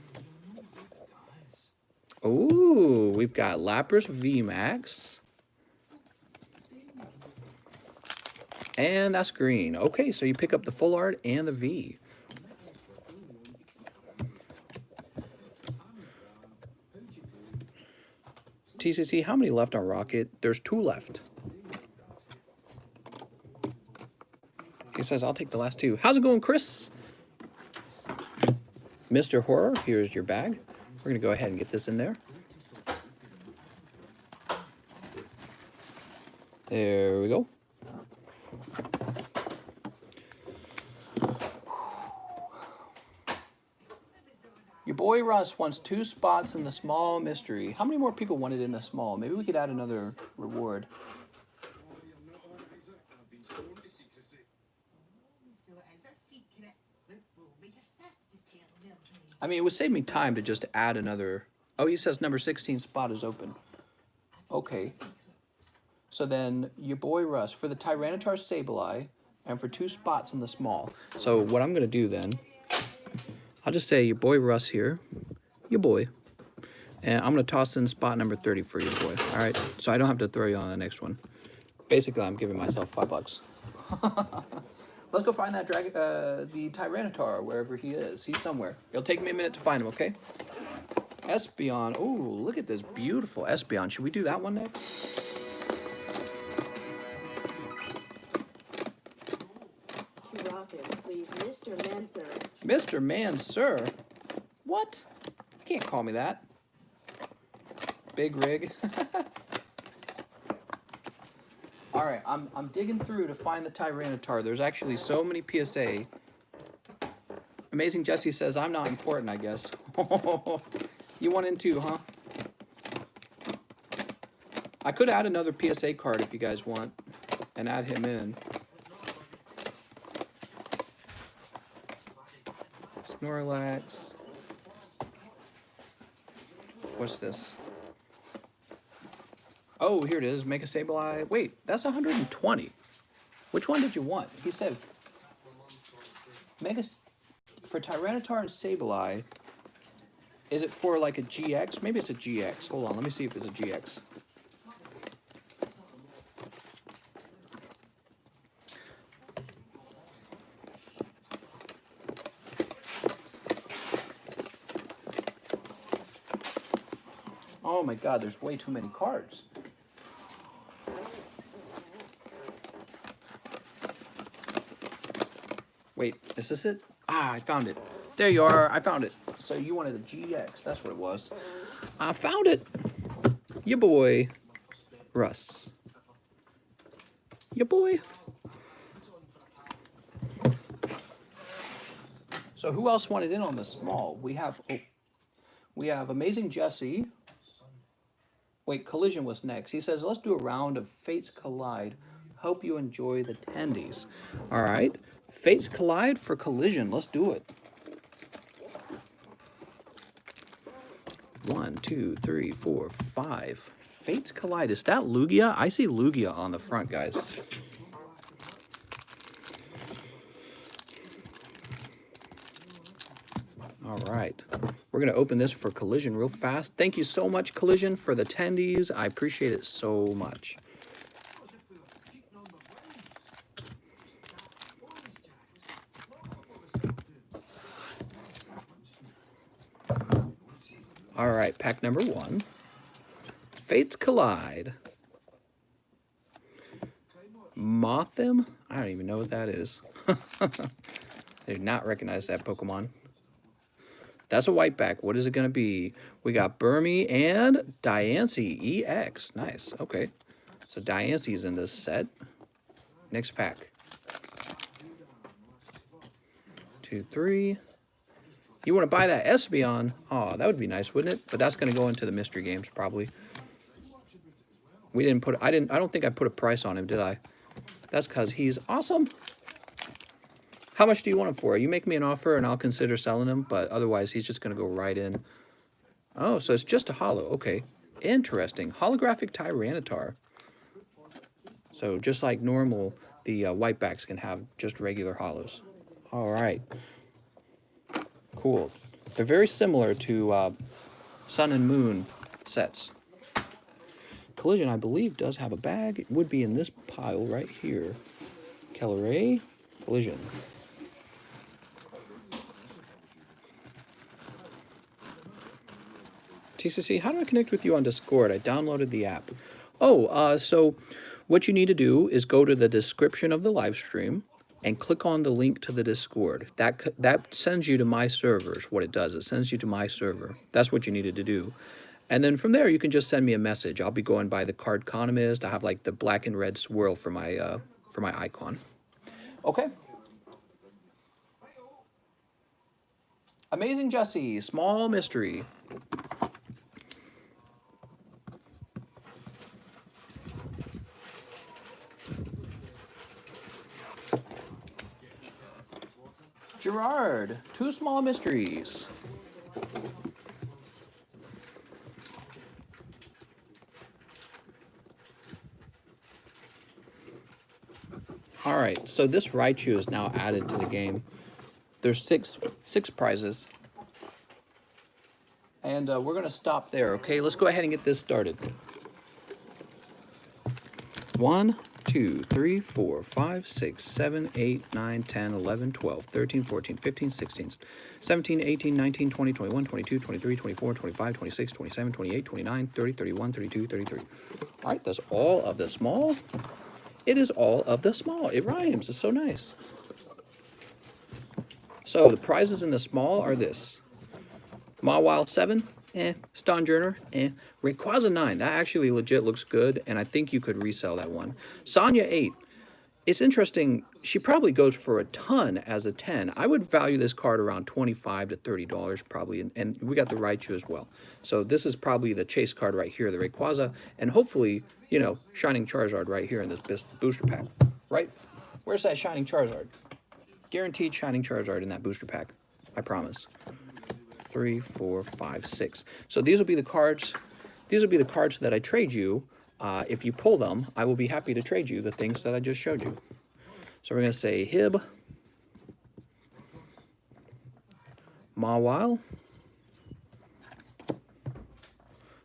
Ooh, we've got Lapras VMAX. And that's green. Okay, so you pick up the full art and the V. TCC, how many left on Rocket? There's 2 left. He says, I'll take the last 2. How's it going, Chris? Mr. Horror, here's your bag. We're going to go ahead and get this in there. There we go. Your boy Russ wants 2 spots in the small mystery. How many more people wanted in the small? Maybe we could add another reward. I mean, it would save me time to just add another. Oh, he says number 16 spot is open. Okay. So then, your boy Russ, for the Tyranitar Sableye, and for 2 spots in the small. So what I'm gonna do then, I'll just say your boy Russ here, your boy, and I'm gonna toss in spot number 30 for your boy. All right, so I don't have to throw you on the next one. Basically, I'm giving myself $5. Let's go find that the Tyranitar wherever he is. He's somewhere. It'll take me a minute to find him. Okay. Espeon. Oh, look at this beautiful Espeon. Should we do that one next? Two rockets, please, Mr. Manser. Mr. Man, sir. What? Can't call me that. Big rig. All right, I'm digging through to find the Tyranitar. There's actually so many PSA. Amazing Jesse says I'm not important, I guess. You want in too, huh? I could add another PSA card if you guys want, and add him in. Snorlax. What's this? Oh, here it is. Mega Sableye. Wait, that's 120. Which one did you want? He said Mega for Tyranitar and Sableye. Is it for like a GX? Maybe it's a GX. Hold on, let me see if it's a GX. Oh my god, there's way too many cards. Wait, is this it? Ah, I found it. There you are, I found it. So you wanted a GX, that's what it was. I found it. Your boy, Russ. Your boy. So who else wanted in on the small? We have Amazing Jesse. Wait, Collision was next. He says, let's do a round of Fates Collide. Hope you enjoy the tendies. All right, Fates Collide for Collision. Let's do it. 1, 2, 3, 4, 5. Fates Collide. Is that Lugia? I see Lugia on the front, guys. All right. We're going to open this for Collision real fast. Thank you so much, Collision, for the tendies. I appreciate it so much. All right, pack number 1. Fates Collide. Mothim? I don't even know what that is. I did not recognize that Pokemon. That's a white back. What is it going to be? We got Burmy and Diancie EX. Nice. Okay. So Diancie's in this set. Next pack. 2, 3. You want to buy that Espeon? Oh, that would be nice, wouldn't it? But that's going to go into the mystery games probably. We didn't put. I don't think I put a price on him, did I? That's because he's awesome. How much do you want him for? You make me an offer and I'll consider selling him, but otherwise he's just going to go right in. Oh, so it's just a holo. Okay. Interesting. Holographic Tyranitar. So just like normal, the whitebacks can have just regular holos. All right. Cool. They're very similar to Sun and Moon sets. Collision, I believe, does have a bag. It would be in this pile right here. Caloray, Collision. TCC, how do I connect with you on Discord? I downloaded the app. Oh, so what you need to do is go to the description of the live stream and click on the link to the Discord. That sends you to my servers. What it does, it sends you to my server. That's what you needed to do. And then from there, you can just send me a message. I'll be going by TheCardconomist. I have like the black and red swirl for my icon. Okay. Amazing Jesse, small mystery. Gerard, 2 small mysteries. All right, so this Raichu is now added to the game. There's six prizes. And we're going to stop there, okay? Let's go ahead and get this started. 1, 2, 3, 4, 5, 6, 7, 8, 9, 10, 11, 12, 13, 14, 15, 16, 17, 18, 19, 20, 21, 22, 23, 24, 25, 26, 27, 28, 29, 30, 31, 32, 33. All right, that's all of the small. It is all of the small. It rhymes. It's so nice. So the prizes in the small are this. Mawile 7, Stonjourner, Rayquaza 9, that actually legit looks good, and I think you could resell that one. Sonya 8, it's interesting, she probably goes for a ton as a 10. I would value this card around $25 to $30 probably, and we got the Raichu as well. So this is probably the chase card right here, the Rayquaza, and hopefully, you know, Shining Charizard right here in this booster pack, right? Where's that Shining Charizard? Guaranteed Shining Charizard in that booster pack, I promise. 3, 4, 5, 6. So these will be the cards. These will be the cards that I trade you. If you pull them, I will be happy to trade you the things that I just showed you. So we're going to say Hib, Mawile,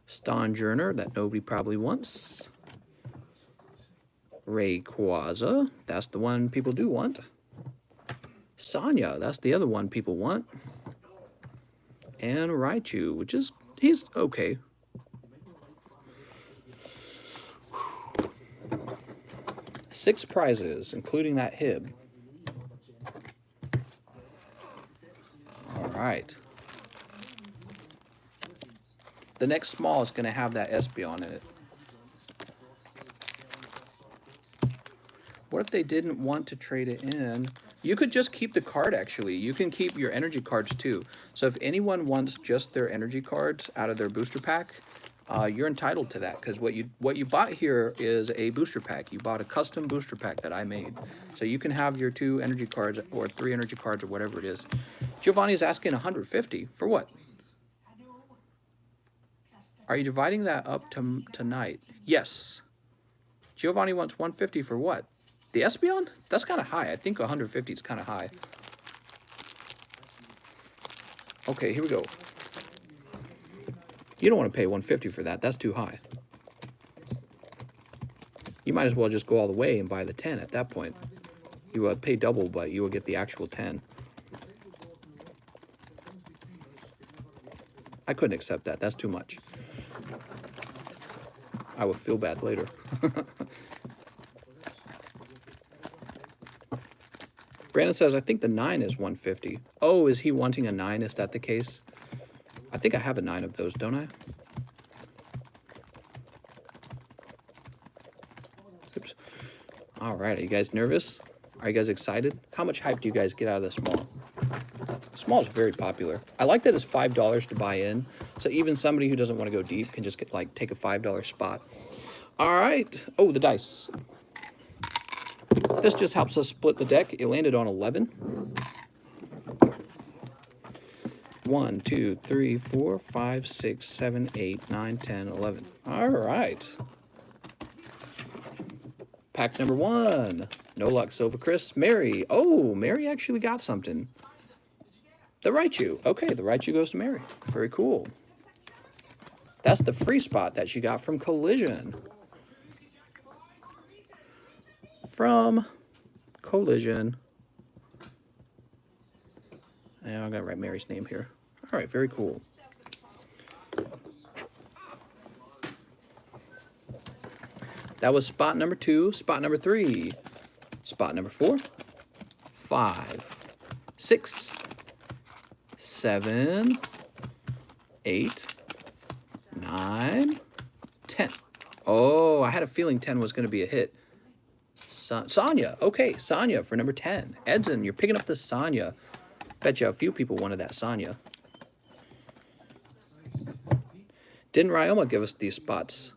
Stonjourner, that nobody probably wants, Rayquaza, that's the one people do want, Sonya, that's the other one people want, and Raichu, which is, he's okay. Six prizes, including that Hib. All right. The next small is going to have that Espeon in it. What if they didn't want to trade it in? You could just keep the card, actually. You can keep your energy cards, too. So if anyone wants just their energy cards out of their booster pack, you're entitled to that, because what you bought here is a booster pack. You bought a custom booster pack that I made. So you can have your 2 energy cards or 3 energy cards or whatever it is. Giovanni is asking 150 for what? Are you dividing that up to tonight? Yes. Giovanni wants 150 for what? The Espeon? That's kind of high. I think 150 is kind of high. Okay, here we go. You don't want to pay 150 for that. That's too high. You might as well just go all the way and buy the 10 at that point. You would pay double, but you will get the actual 10. I couldn't accept that. That's too much. I will feel bad later. Brandon says, I think the 9 is 150. Oh, is he wanting a 9? Is that the case? I think I have a 9 of those, don't I? Oops. All right, are you guys nervous? Are you guys excited? How much hype do you guys get out of the small? Small is very popular. I like that it's $5 to buy in, so even somebody who doesn't want to go deep can just get take a $5 spot. All right. Oh, the dice. This just helps us split the deck. It landed on 11. 1, 2, 3, 4, 5, 6, 7, 8, 9, 10, 11. All right. Pack number 1. No luck, Silvercris. Mary. Oh, Mary actually got something. The Raichu. Okay, the Raichu goes to Mary. Very cool. That's the free spot that she got from Collision. From Collision. And I'm going to write Mary's name here. All right, very cool. That was spot number 2, spot number 3, spot number 4, 5, 6, 7, 8, 9, 10. Oh, I had a feeling 10 was going to be a hit. Sonya. Okay, Sonya for number 10. Edson, you're picking up the Sonya. Bet you a few people wanted that Sonya. Didn't Ryoma give us these spots?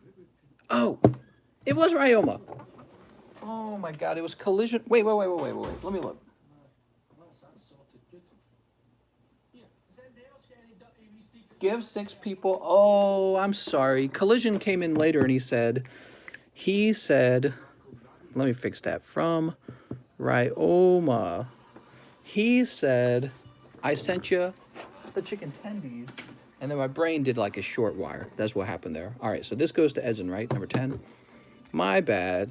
Oh, it was Ryoma. Oh my God, it was Collision. Wait. Let me look. Give 6 people. Oh, I'm sorry. Collision came in later and he said, let me fix that. From Ryoma. He said, I sent you the chicken tendies. And then my brain did like a short wire. That's what happened there. All right, so this goes to Edson, right? Number 10. My bad.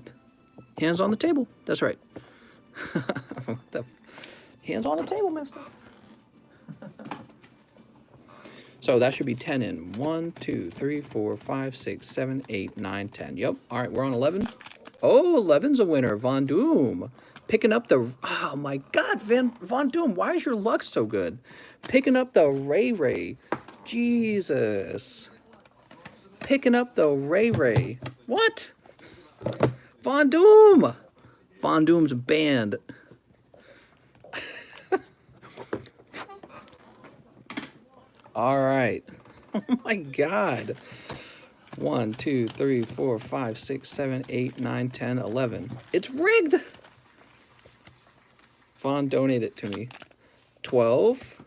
Hands on the table. That's right. Hands on the table, mister. So that should be 10 in. 1, 2, 3, 4, 5, 6, 7, 8, 9, 10. Yep. All right, we're on 11. Oh, 11's a winner. Von Doom. Picking up the... Oh, my God, Von Doom. Why is your luck so good? Picking up the Ray Ray. Jesus. Picking up the Ray Ray. What? Von Doom. Von Doom's banned. All right. Oh my God. 1, 2, 3, 4, 5, 6, 7, 8, 9, 10, 11. It's rigged. Vaughn, donate it to me. 12,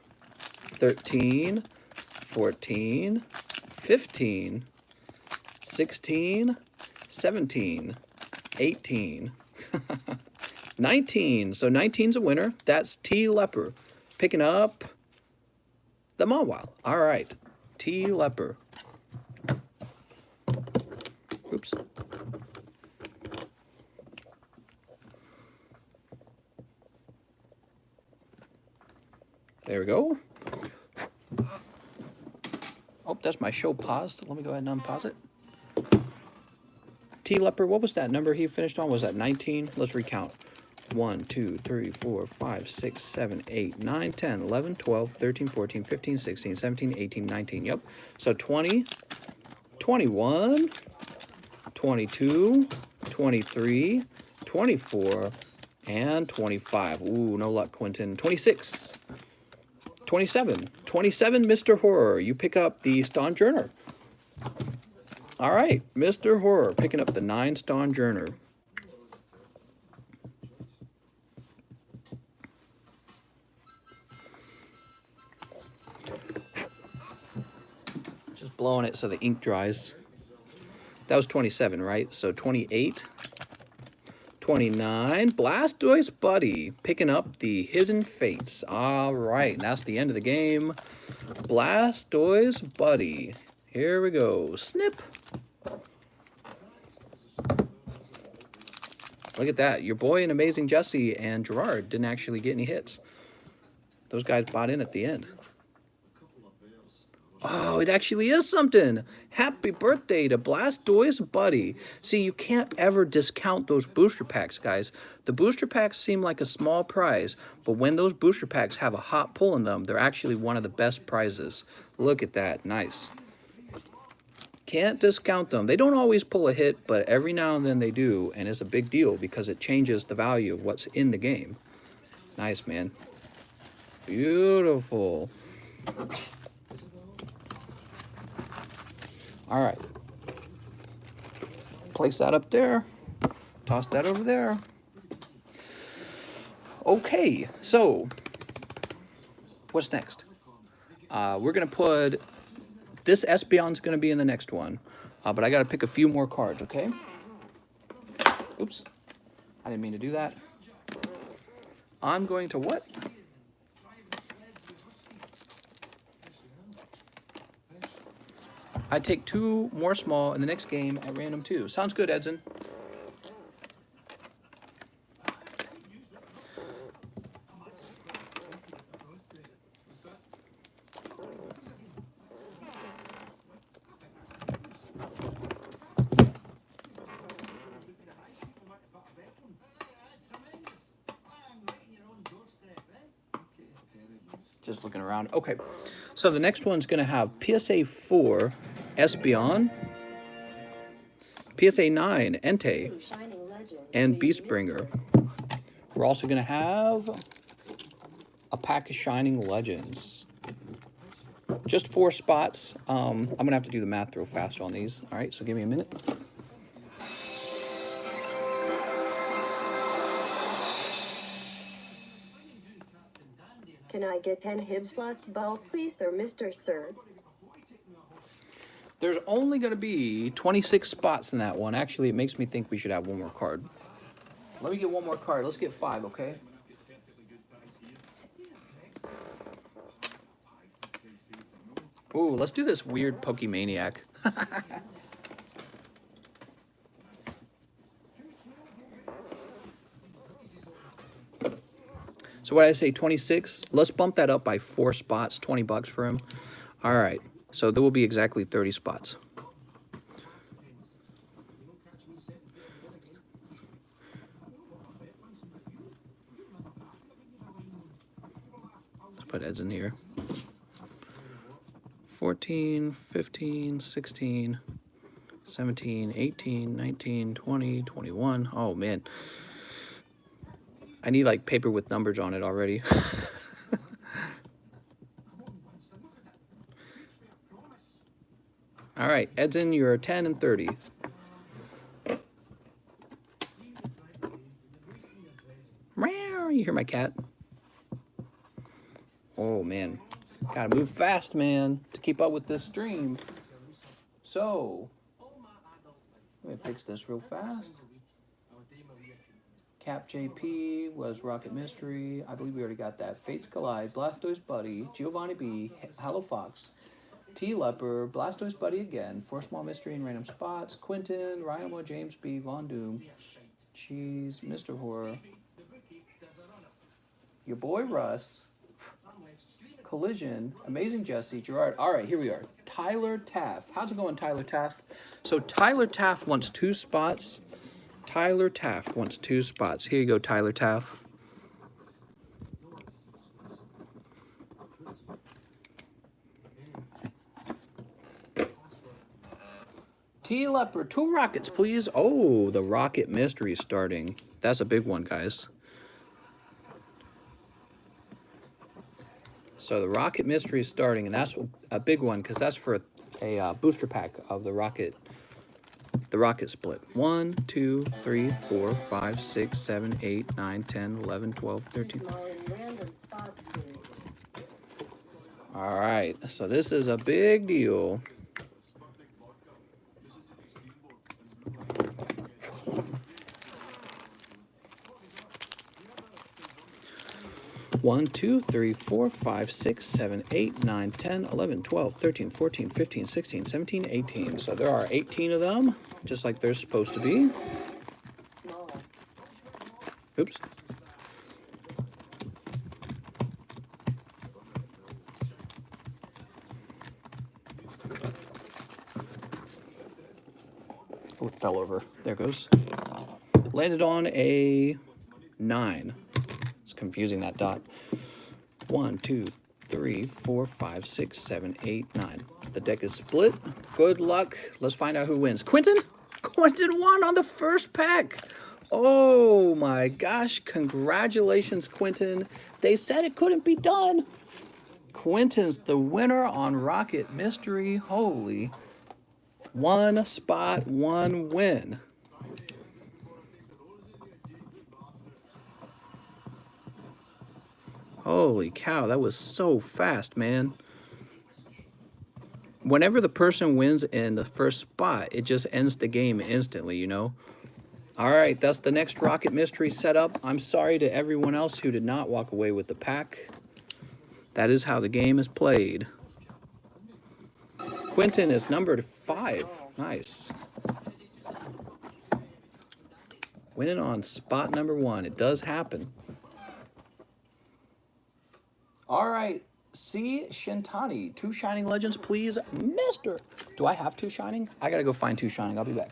13, 14, 15, 16, 17, 18, 19. So 19's a winner. That's T. Leper picking up the Mawile. All right. T. Leper. Oops. There we go. Oh, that's my show paused. Let me go ahead and unpause it. T. Leper, what was that number he finished on? Was that 19? Let's recount. 1, 2, 3, 4, 5, 6, 7, 8, 9, 10, 11, 12, 13, 14, 15, 16, 17, 18, 19. Yep. So 20, 21, 22, 23, 24, and 25. Ooh, no luck, Quentin. 26, 27, Mr. Horror. You pick up the Stonjourner. All right, Mr. Horror picking up the 9 Stonjourner. Just blowing it so the ink dries. That was 27, right? So 28, 29, Blastoise Buddy picking up the Hidden Fates. All right, and that's the end of the game. Blastoise Buddy. Here we go. Snip. Look at that. Your boy and Amazing Jesse and Gerard didn't actually get any hits. Those guys bought in at the end. Oh, it actually is something. Happy birthday to Blastoise Buddy. See, you can't ever discount those booster packs, guys. The booster packs seem like a small prize, but when those booster packs have a hot pull in them, they're actually one of the best prizes. Look at that. Nice. Can't discount them. They don't always pull a hit, but every now and then they do, and it's a big deal because it changes the value of what's in the game. Nice, man. Beautiful. All right. Place that up there. Toss that over there. Okay, so what's next? We're going to put... This Espeon's going to be in the next one, but I got to pick a few more cards, okay? Oops. I didn't mean to do that. I'm going to what? I take 2 more small in the next game at random too. Sounds good, Edson. Just looking around. Okay, so the next one's going to have PSA 4 Espeon, PSA 9 Entei, and Beastbringer. We're also going to have a pack of Shining Legends. Just 4 spots. I'm going to have to do the math real fast on these. All right, so give me a minute. Can I get 10 Hibs plus bulk, please, or Mr. Sir? There's only going to be 26 spots in that one. Actually, it makes me think we should have one more card. Let me get one more card. Let's get 5, okay? Ooh, let's do this weird Pokemaniac. So what did I say, 26? Let's bump that up by 4 spots, 20 bucks for him. All right, so there will be exactly 30 spots. Let's put Ed's in here. 14, 15, 16, 17, 18, 19, 20, 21. Oh, man. I need, like, paper with numbers on it already. All right, Edson, you're 10 and 30. Meow, you hear my cat? Oh, man. Gotta move fast, man, to keep up with this stream. So, let me fix this real fast. Cap JP was Rocket Mystery. I believe we already got that. Fates Collide, Blastoise Buddy, Giovanni B, Hello Fox, T Leper, Blastoise Buddy again, Four Small Mystery in Random Spots, Quentin, Ryan James B, Von Doom, Cheese, Mr. Horror, your boy Russ, Collision, Amazing Jesse, Gerard. All right, here we are. Tyler Taft. How's it going, Tyler Taft? So Tyler Taft wants 2 spots. Tyler Taft wants 2 spots. Here you go, Tyler Taft. T Leopard, 2 rockets, please. Oh, the Rocket Mystery is starting. That's a big one, guys. So the Rocket Mystery is starting, and that's a big one because that's for a booster pack of the Rocket split. 1, 2, 3, 4, 5, 6, 7, 8, 9, 10, 11, 12, 13. All right, so this is a big deal. One, 2, 3, 4, 5, 6, 7, 8, 9, 10, 11, 12, 13, 14, 15, 16, 17, 18. So there are 18 of them, just like they're supposed to be. Oops. Oh, it fell over. There it goes. Landed on a 9. It's confusing, that dot. 1, 2, 3, 4, 5, 6, 7, 8, 9. The deck is split. Good luck. Let's find out who wins. Quentin? Quentin won on the first pack. Oh my gosh. Congratulations, Quentin. They said it couldn't be done. Quentin's the winner on Rocket Mystery. Holy. 1 spot, 1 win. Holy cow, that was so fast, man. Whenever the person wins in the first spot, it just ends the game instantly, you know? All right, that's the next Rocket Mystery setup. I'm sorry to everyone else who did not walk away with the pack. That is how the game is played. Quentin is numbered 5. Nice. Winning on spot number 1. It does happen. All right, C. Shintani, 2 Shining Legends, please, mister. Do I have 2 Shining? I gotta go find 2 Shining. I'll be back.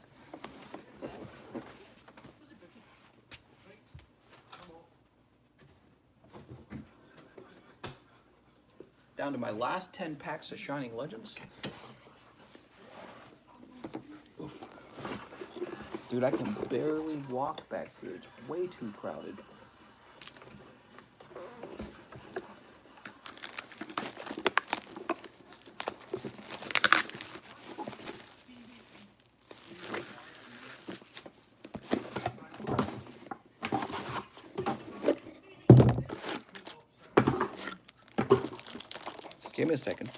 Down to my last 10 packs of Shining Legends. Oof. Dude, I can barely walk back here. It's way too crowded. Give me a second.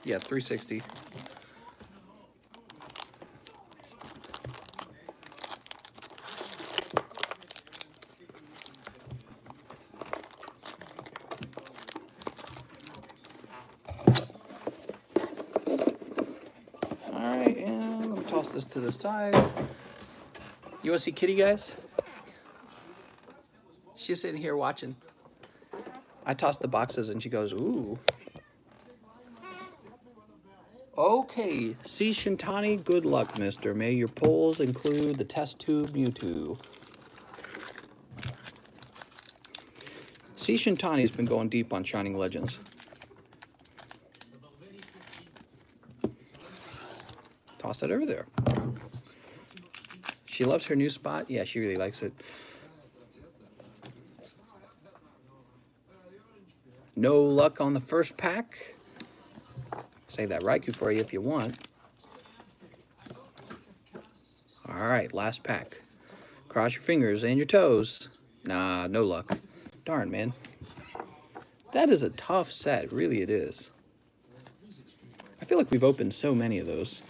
Yeah, 360. Toss this to the side. You want to see Kitty, guys? She's sitting here watching. I tossed the boxes and she goes, ooh. Okay, C. Shintani, good luck, mister. May your pulls include the test tube Mewtwo. C. Shintani's been going deep on Shining Legends. Toss that over there. She loves her new spot. Yeah, she really likes it. No luck on the first pack. Save that Raikou for you if you want. All right, last pack. Cross your fingers and your toes. Nah, no luck. Darn, man. That is a tough set. Really, it is. I feel like we've opened so many of those.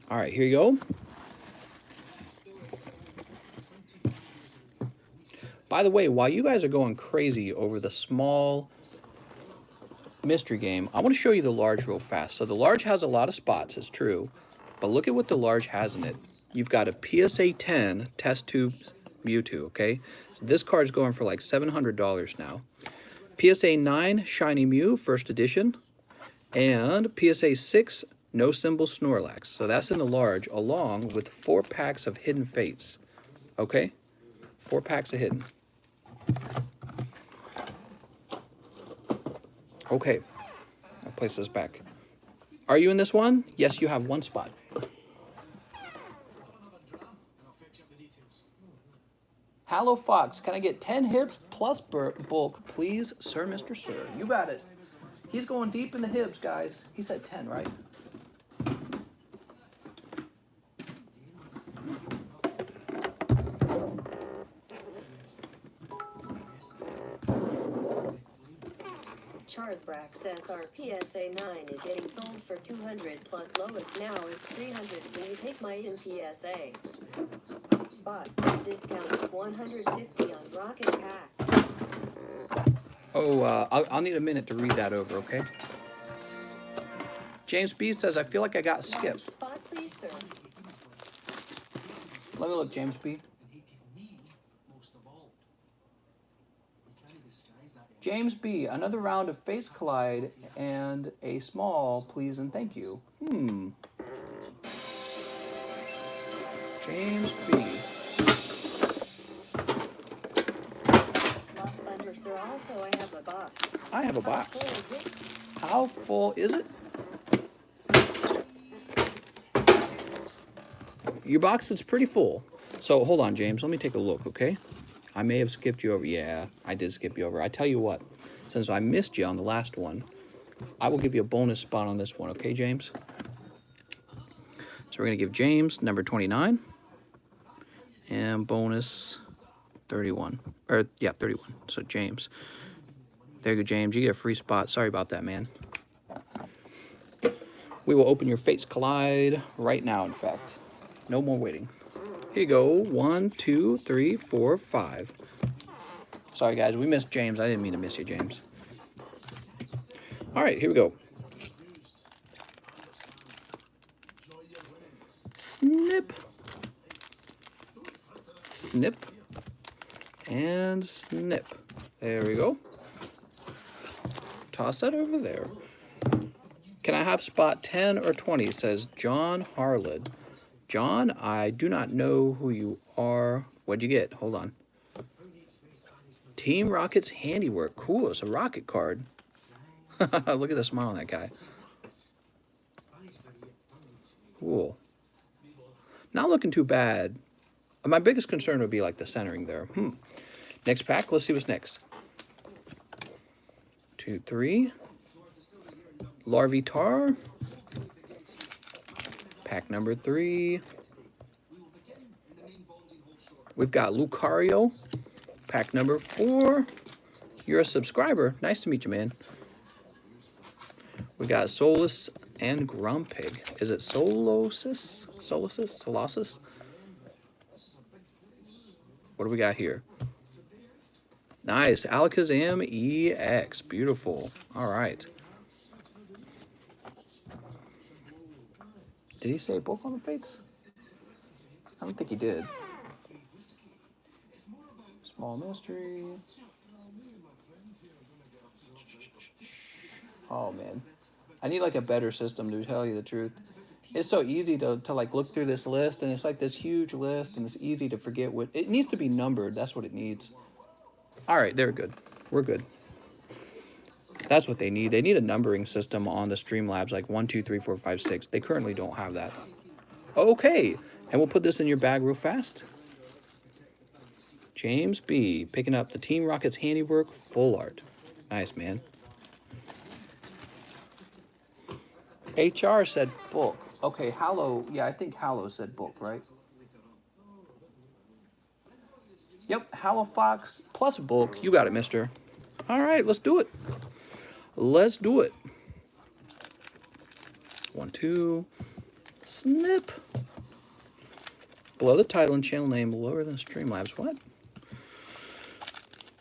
All right, here you go. By the way, while you guys are going crazy over the small mystery game, I want to show you the large real fast. So the large has a lot of spots, it's true, but look at what the large has in it. You've got a PSA 10 test tube Mewtwo, okay? So this card's going for like $700 now. PSA 9 Shiny Mew, first edition, and PSA 6 No Symbol Snorlax. So that's in the large, along with 4 packs of Hidden Fates, okay? 4 packs of Hidden. Okay, I'll place this back. Are you in this one? Yes, you have 1 spot. Hello, Fox. Can I get 10 hips plus bulk, please? Sir, Mr. Sir. You got it. He's going deep in the hips, guys. He said 10, right? Charsbrack says our PSA 9 is getting sold for 200 plus lowest now is 300 when you take my in PSA. Spot discount of 150 on Rocket Pack. Oh, I'll need a minute to read that over, okay? James B says, I feel like I got Large skipped. spot, please, sir. Let me look, James B. James B, another round of Face Collide and a small, please and thank you. James B. Lots under, sir. Also, I have a box. I have a box. How full is it? How full is it? Your box is pretty full. So hold on, James. Let me take a look, okay? I may have skipped you over. Yeah, I did skip you over. I tell you what, since I missed you on the last one, I will give you a bonus spot on this one, okay, James? So we're going to give James number 29 and bonus 31. Or, yeah, 31. So James. There you go, James. You get a free spot. Sorry about that, man. We will open your Fates Collide right now, in fact. No more waiting. Here you go. 1, 2, 3, 4, 5. Sorry, guys. We missed James. I didn't mean to miss you, James. All right, here we go. Snip. Snip. And snip. There we go. Toss that over there. Can I have spot 10 or 20, says John Harlid. John, I do not know who you are. What'd you get? Hold on. Team Rocket's handiwork. Cool, it's a rocket card. Look at the smile on that guy. Cool. Not looking too bad. My biggest concern would be like the centering there. Next pack, let's see what's next. 2, 3. Larvitar. Pack number 3. We've got Lucario. Pack number 4. You're a subscriber. Nice to meet you, man. We got Solus and Grumpig. Is it Solosis? Solosis? Solosis? What do we got here? Nice. Alakazam EX. Beautiful. All right. Did he say bulk on the fates? I don't think he did. Small mystery. Oh man, I need like a better system to tell you the truth. It's so easy to like look through this list, and it's like this huge list, and it's easy to forget what it needs to be numbered. That's what it needs. All right, they're good. We're good. That's what they need. They need a numbering system on the Streamlabs, like 1, 2, 3, 4, 5, 6. They currently don't have that. Okay, and we'll put this in your bag real fast. James B. picking up the Team Rocket's handiwork full art. Nice, man. HR said bulk. Okay, Hallow. Yeah, I think Hallow said bulk, right? Yep, Hallow Fox plus bulk. You got it, mister. All right, let's do it. Let's do it. 1, 2. Snip. Below the title and channel name, lower than Streamlabs. What?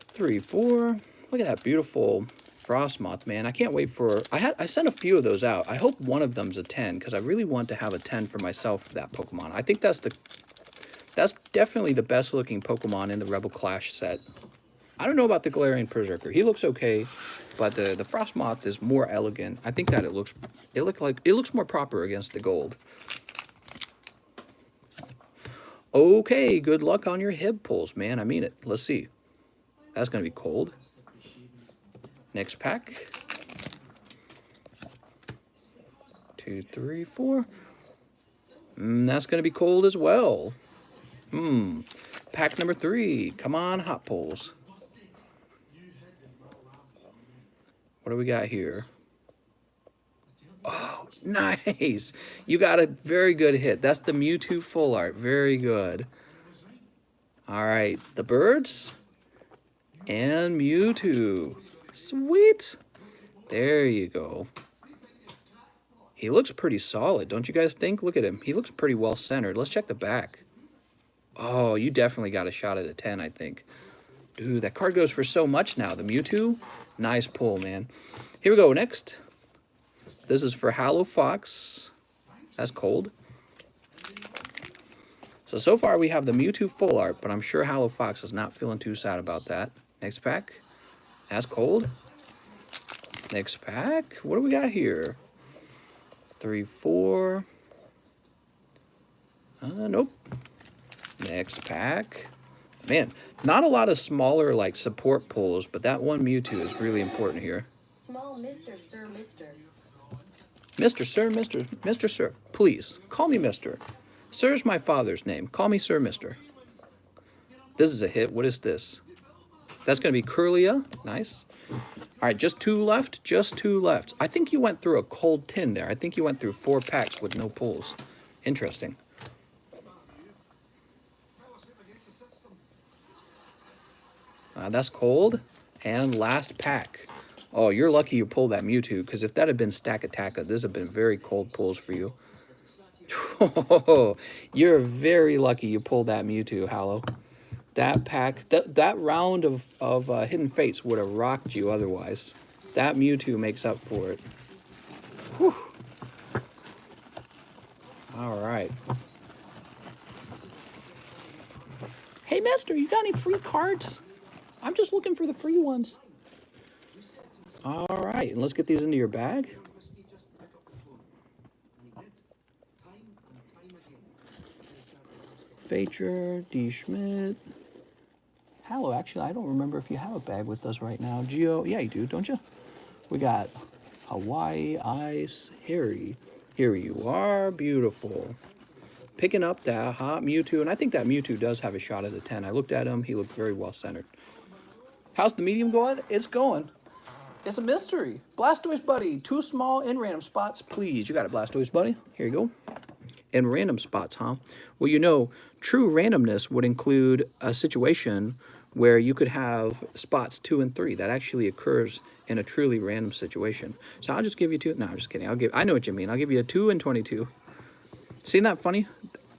3, 4. Look at that beautiful Frost Moth, man. I can't wait for... I sent a few of those out. I hope one of them's a 10, because I really want to have a 10 for myself for that Pokemon. I think that's definitely the best looking Pokemon in the Rebel Clash set. I don't know about the Galarian Berserker. He looks okay, but the Frost Moth is more elegant. I think that it looks more proper against the gold. Okay, good luck on your hib pulls, man. I mean it. Let's see. That's going to be cold. Next pack. 2, 3, 4. That's going to be cold as well. Pack number 3. Come on, hot pulls. What do we got here? Oh, nice. You got a very good hit. That's the Mewtwo full art. Very good. All right, the birds and Mewtwo. Sweet. There you go. He looks pretty solid, don't you guys think? Look at him. He looks pretty well centered. Let's check the back. Oh, you definitely got a shot at a 10, I think. Dude, that card goes for so much now. The Mewtwo, nice pull, man. Here we go, next. This is for Hallow Fox. That's cold. So far we have the Mewtwo full art, but I'm sure Hallow Fox is not feeling too sad about that. Next pack. That's cold. Next pack. What do we got here? 3, 4. Nope. Next pack. Man, not a lot of smaller like support pulls, but that one Mewtwo is really important here. Small Mr. Sir, Mr. Mr. Sir, Mr. Sir. Please, call me Mr. Sir's my father's name. Call me Sir, Mr. This is a hit. What is this? That's going to be Curlia. Nice. All right, just 2 left. Just 2 left. I think you went through a cold tin there. I think you went through 4 packs with no pulls. Interesting. That's cold. And last pack. Oh, you're lucky you pulled that Mewtwo, because if that had been Stack Attacka, this would have been very cold pulls for you. You're very lucky you pulled that Mewtwo, Hallow. That pack, that round of Hidden Fates would have rocked you otherwise. That Mewtwo makes up for it. Whew. All right. Hey, mister, you got any free cards? I'm just looking for the free ones. All right, and let's get these into your bag. Facher, D. Schmidt. Hallow, actually, I don't remember if you have a bag with us right now. Geo, yeah, you do, don't you? We got Hawaii Ice, Harry. Here you are, beautiful. Picking up that hot Mewtwo, and I think that Mewtwo does have a shot at a 10. I looked at him, he looked very well centered. How's the medium going? It's going. It's a mystery. Blastoise Buddy, 2 small in random spots, please. You got it, Blastoise Buddy. Here you go. In random spots, huh? Well, you know, true randomness would include a situation where you could have spots 2 and 3. That actually occurs in a truly random situation. So I'll just give you 2. No, I'm just kidding. I know what you mean. I'll give you a 2 and 22. Isn't that funny?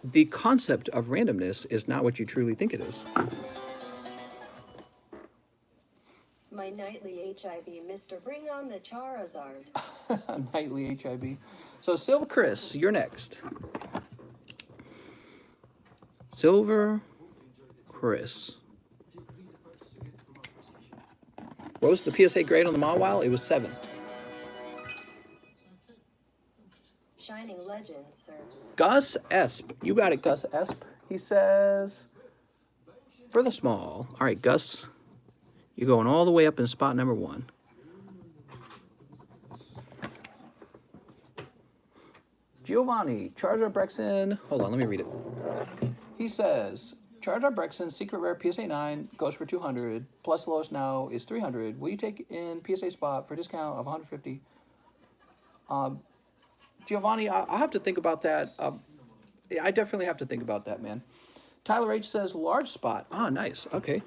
The concept of randomness is not what you truly think it is. My nightly HIB, Mr. Bring on the Charizard. Nightly HIB. So Silver Chris, you're next. Silver Chris. What was the PSA grade on the Mawile? It was 7. Shining Legends, sir. Gus Esp. You got it, Gus Esp. He says, for the small. All right, Gus. You're going all the way up in spot number 1. Giovanni, Charizard Brexin. Hold on, let me read it. He says, Charizard Brexin, Secret Rare PSA 9 goes for 200, plus lowest now is 300. Will you take in PSA spot for a discount of 150? Giovanni, I'll have to think about that. I definitely have to think about that, man. Tyler H says, large spot. Ah, nice. Okay.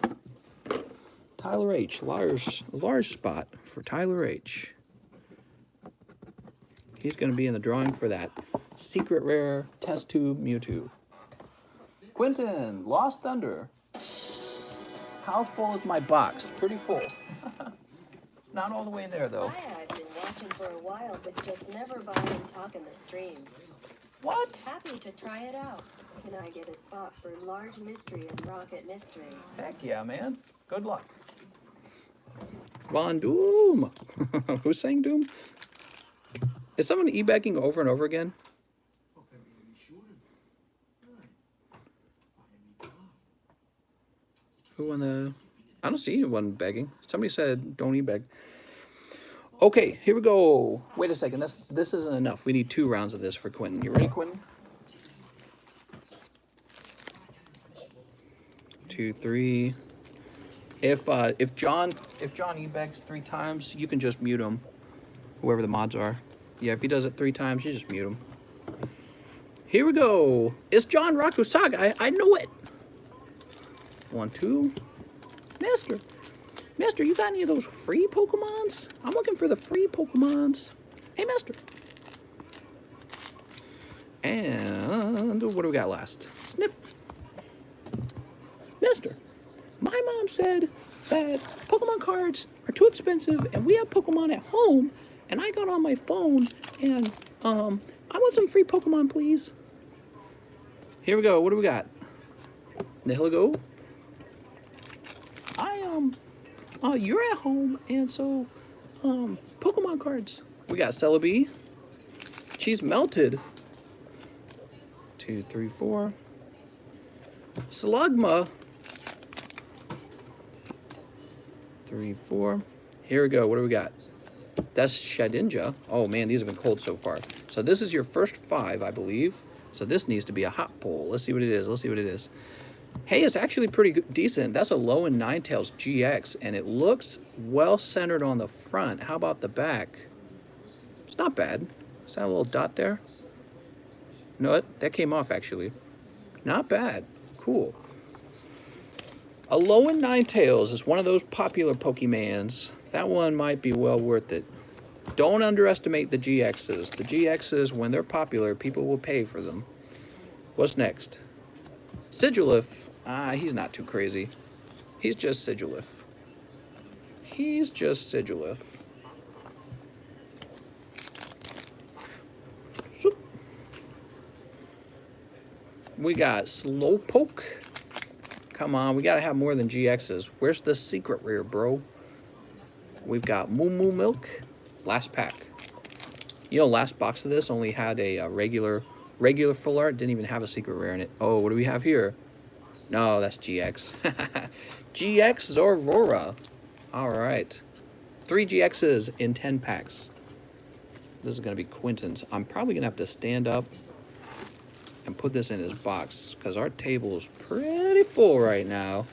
Tyler H, large spot for Tyler H. He's going to be in the drawing for that Secret Rare Test Tube Mewtwo. Quentin, Lost Thunder. How full is my box? Pretty full. It's not all the way in there, though. I've been watching for a while, but just never buy and talk in the stream. What? Happy to try it out. Can I get a spot for Large Mystery and Rocket Mystery? Heck yeah, man. Good luck. Von Doom. Who's saying Doom? Is someone e-bagging over and over again? Who on the... I don't see anyone begging. Somebody said don't e-beg. Okay, here we go. Wait a second. This isn't enough. We need 2 rounds of this for Quentin. You ready, Quentin? 2, 3. If John e-begs 3 times, you can just mute him. Whoever the mods are. Yeah, if he does it 3 times, you just mute him. Here we go. It's John Raku's talk. I know it. 1, 2. Mister, you got any of those free Pokemons? I'm looking for the free Pokemons. Hey, mister. And what do we got last? Snip. Mister, my mom said that Pokemon cards are too expensive and we have Pokemon at home, and I got on my phone and I want some free Pokemon, please. Here we go. What do we got? Nihilego. You're at home, and so, Pokemon cards. We got Celebi. She's melted. 2, 3, 4. Slugma. 3, 4. Here we go. What do we got? That's Shedinja. Oh, man, these have been cold so far. So this is your first 5, I believe. So this needs to be a hot pull. Let's see what it is. Hey, it's actually pretty good, decent. That's a low in Ninetales GX, and it looks well centered on the front. How about the back? It's not bad. Is that a little dot there? No, that came off, actually. Not bad. Cool. A low in Ninetales is one of those popular Pokemans. That one might be well worth it. Don't underestimate the GXs. The GXs, when they're popular, people will pay for them. What's next? Sigilif. He's not too crazy. He's just Sigilif. We got Slowpoke. Come on, we gotta have more than GXs. Where's the secret rare, bro? We've got Moo Moo Milk. Last pack. You know, last box of this only had a regular full art. Didn't even have a secret rare in it. Oh, what do we have here? No, that's GX. GX Zorvora. All right. 3 GXs in 10 packs. This is going to be Quentin's. I'm probably going to have to stand up and put this in his box because our table is pretty full right now.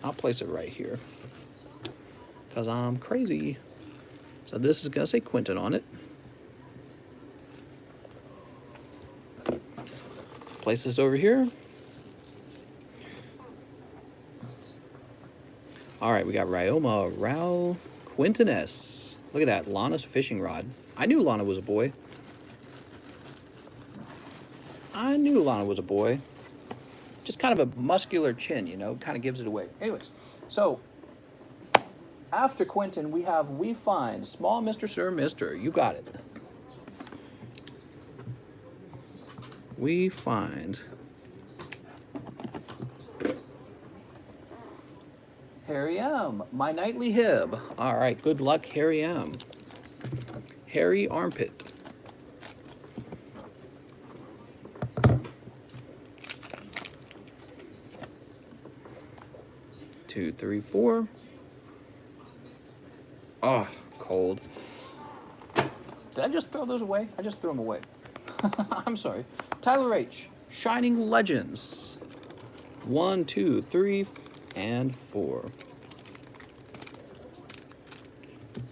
I'll place it right here because I'm crazy. So this is going to say Quentin on it. Place this over here. All right, we got Ryoma, Raul, Quentin S. Look at that, Lana's fishing rod. I knew Lana was a boy. Just kind of a muscular chin, you know, kind of gives it away. Anyways, so After Quentin, we have We Find Small Mr. Sir Mister. You got it. We Find Harry M. My Nightly Hib. All right, good luck, Harry M. Harry Armpit. Two, three, four. Oh, cold. Did I just throw those away? I just threw them away. I'm sorry. Tyler H. Shining Legends. 1, 2, 3, and 4.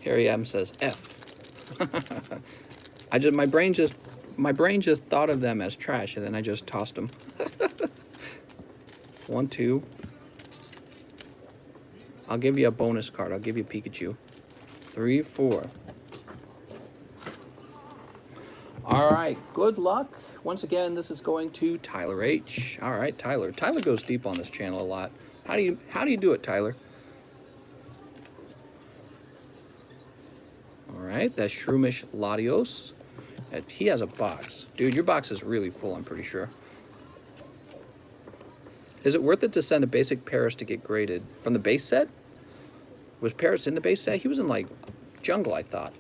Harry M says F. My brain just thought of them as trash, and then I just tossed them. 1, 2. I'll give you a bonus card. I'll give you Pikachu. 3, 4. All right, good luck. Once again, this is going to Tyler H. All right, Tyler. Tyler goes deep on this channel a lot. How do you do it, Tyler? All right, that's Shroomish Latios. He has a box. Dude, your box is really full, I'm pretty sure. Is it worth it to send a basic Paris to get graded? From the base set? Was Paris in the base set? He was in, like, Jungle, I thought.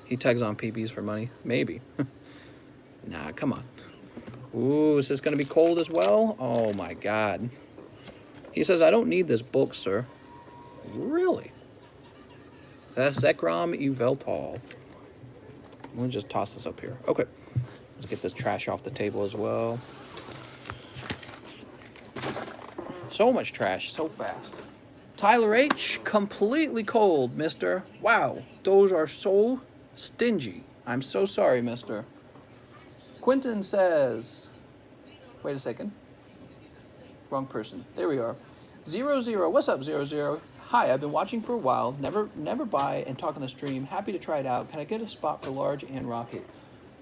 He tags on PBs for money? Maybe. Nah, come on. Ooh, is this going to be cold as well? Oh, my God. He says, I don't need this bulk, sir. Really? That's Zekrom Yveltal. We'll just toss this up here. Okay. Let's get this trash off the table as well. So much trash, so fast. Tyler H, completely cold, mister. Wow, those are so stingy. I'm so sorry, mister. Quentin says, wait a second. Wrong person. There we are. 00. What's up, 00? Hi, I've been watching for a while. Never buy and talk on the stream. Happy to try it out. Can I get a spot for large and rocket?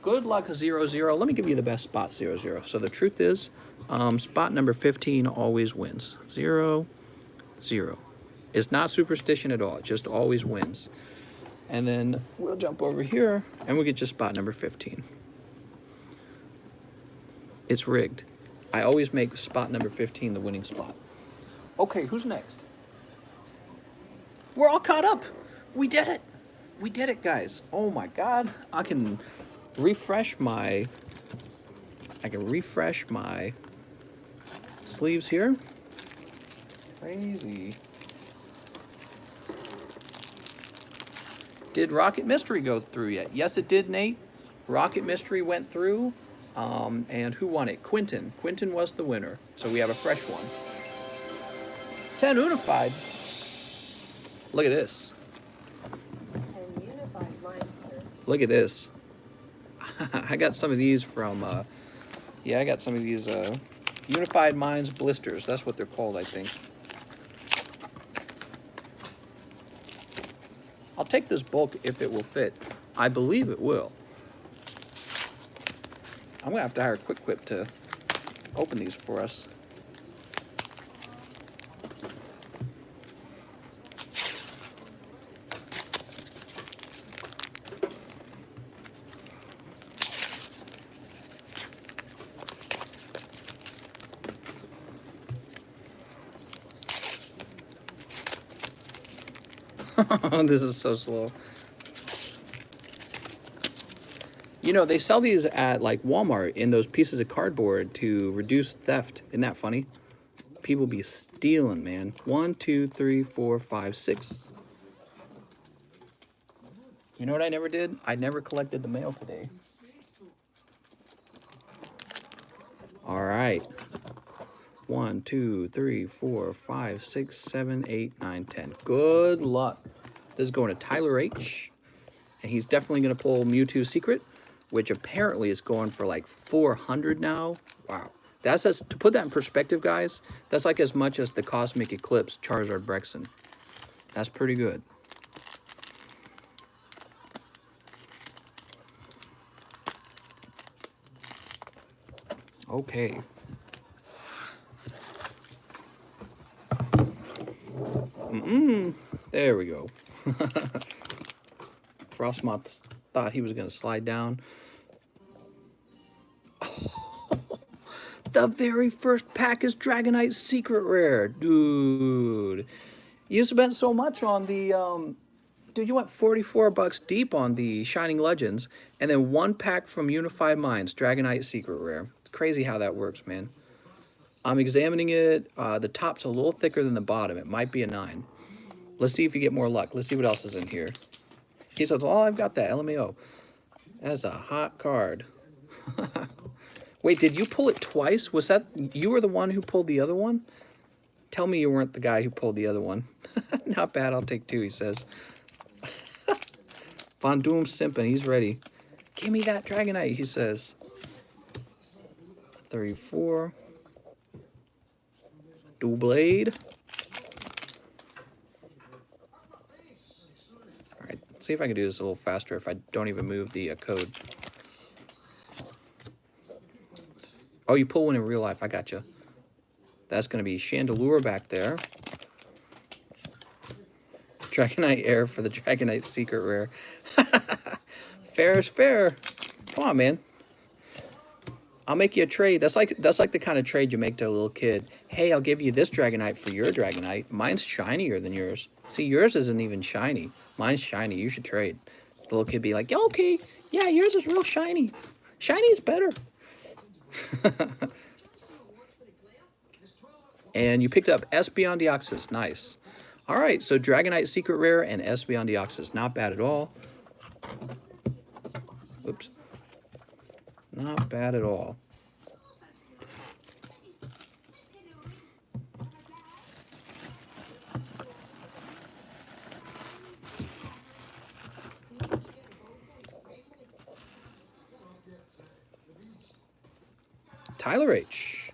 Good luck to 00. Let me give you the best spot, 00. So the truth is, spot number 15 always wins. 0, 0. It's not superstition at all. It just always wins. And then we'll jump over here, and we'll get you spot number 15. It's rigged. I always make spot number 15 the winning spot. Okay, who's next? We're all caught up. We did it. We did it, guys. Oh my God. I can refresh my sleeves here. Crazy. Did Rocket Mystery go through yet? Yes, it did, Nate. Rocket Mystery went through. And who won it? Quentin. Quentin was the winner. So we have a fresh one. 10 unified. Look at this. 10 unified lines, sir. Look at this. I got some of these from, yeah, I got some of these Unified Minds blisters. That's what they're called, I think. I'll take this bulk if it will fit. I believe it will. I'm going to have to hire Quick Quip to open these for us. This is so slow. You know, they sell these at like Walmart in those pieces of cardboard to reduce theft. Isn't that funny? People be stealing, man. 1, 2, 3, 4, 5, 6. You know what I never did? I never collected the mail today. All right. 1, 2, 3, 4, 5, 6, 7, 8, 9, 10. Good luck. This is going to Tyler H. And he's definitely going to pull Mewtwo Secret, which apparently is going for like 400 now. Wow. That's to put that in perspective, guys, that's like as much as the Cosmic Eclipse Charizard Brexen. That's pretty good. Okay. There we go. Frostmoth thought he was going to slide down. The very first pack is Dragonite Secret Rare. Dude. You spent so much on the... dude, you went 44 bucks deep on the Shining Legends. And then one pack from Unified Minds, Dragonite Secret Rare. It's crazy how that works, man. I'm examining it. The top's a little thicker than the bottom. It might be a 9. Let's see if you get more luck. Let's see what else is in here. He says, oh, I've got that LMAO. That's a hot card. Wait, did you pull it twice? Was that... You were the one who pulled the other one? Tell me you weren't the guy who pulled the other one. Not bad, I'll take 2, he says. Von Doom simping, he's ready. Give me that Dragonite, he says. 34. Dual Blade. Alright, see if I can do this a little faster if I don't even move the code. Oh, you pull one in real life. I gotcha. That's going to be Chandelure back there. Dragonite Air for the Dragonite Secret Rare. Fair is fair. Come on, man. I'll make you a trade. That's like the kind of trade you make to a little kid. Hey, I'll give you this Dragonite for your Dragonite. Mine's shinier than yours. See, yours isn't even shiny. Mine's shiny. You should trade. The little kid be like, yeah, okay. Yeah, yours is real shiny. Shiny's better. And you picked up Espeon Deoxys. Nice. All right, so Dragonite Secret Rare and Espeon Deoxys. Not bad at all. Oops. Not bad at all. Tyler H.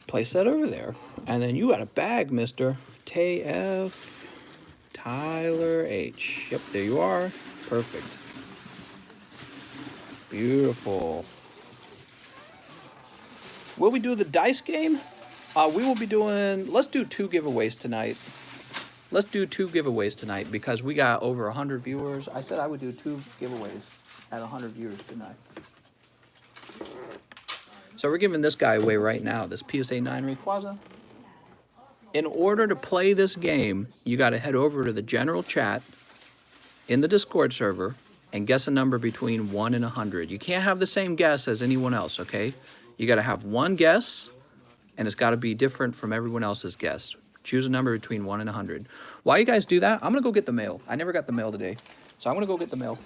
Place that over there. And then you got a bag, mister. TF Tyler H. Yep, there you are. Perfect. Beautiful. Will we do the dice game? We will be doing... Let's do 2 giveaways tonight. Let's do 2 giveaways tonight because we got over 100 viewers. I said I would do 2 giveaways at 100 viewers tonight. So we're giving this guy away right now, this PSA 9 Rayquaza. In order to play this game, you got to head over to the general chat in the Discord server and guess a number between 1 and 100. You can't have the same guess as anyone else, okay? You got to have one guess, and it's got to be different from everyone else's guess. Choose a number between 1 and 100. While you guys do that, I'm going to go get the mail. I never got the mail today, so I'm going to go get the mail.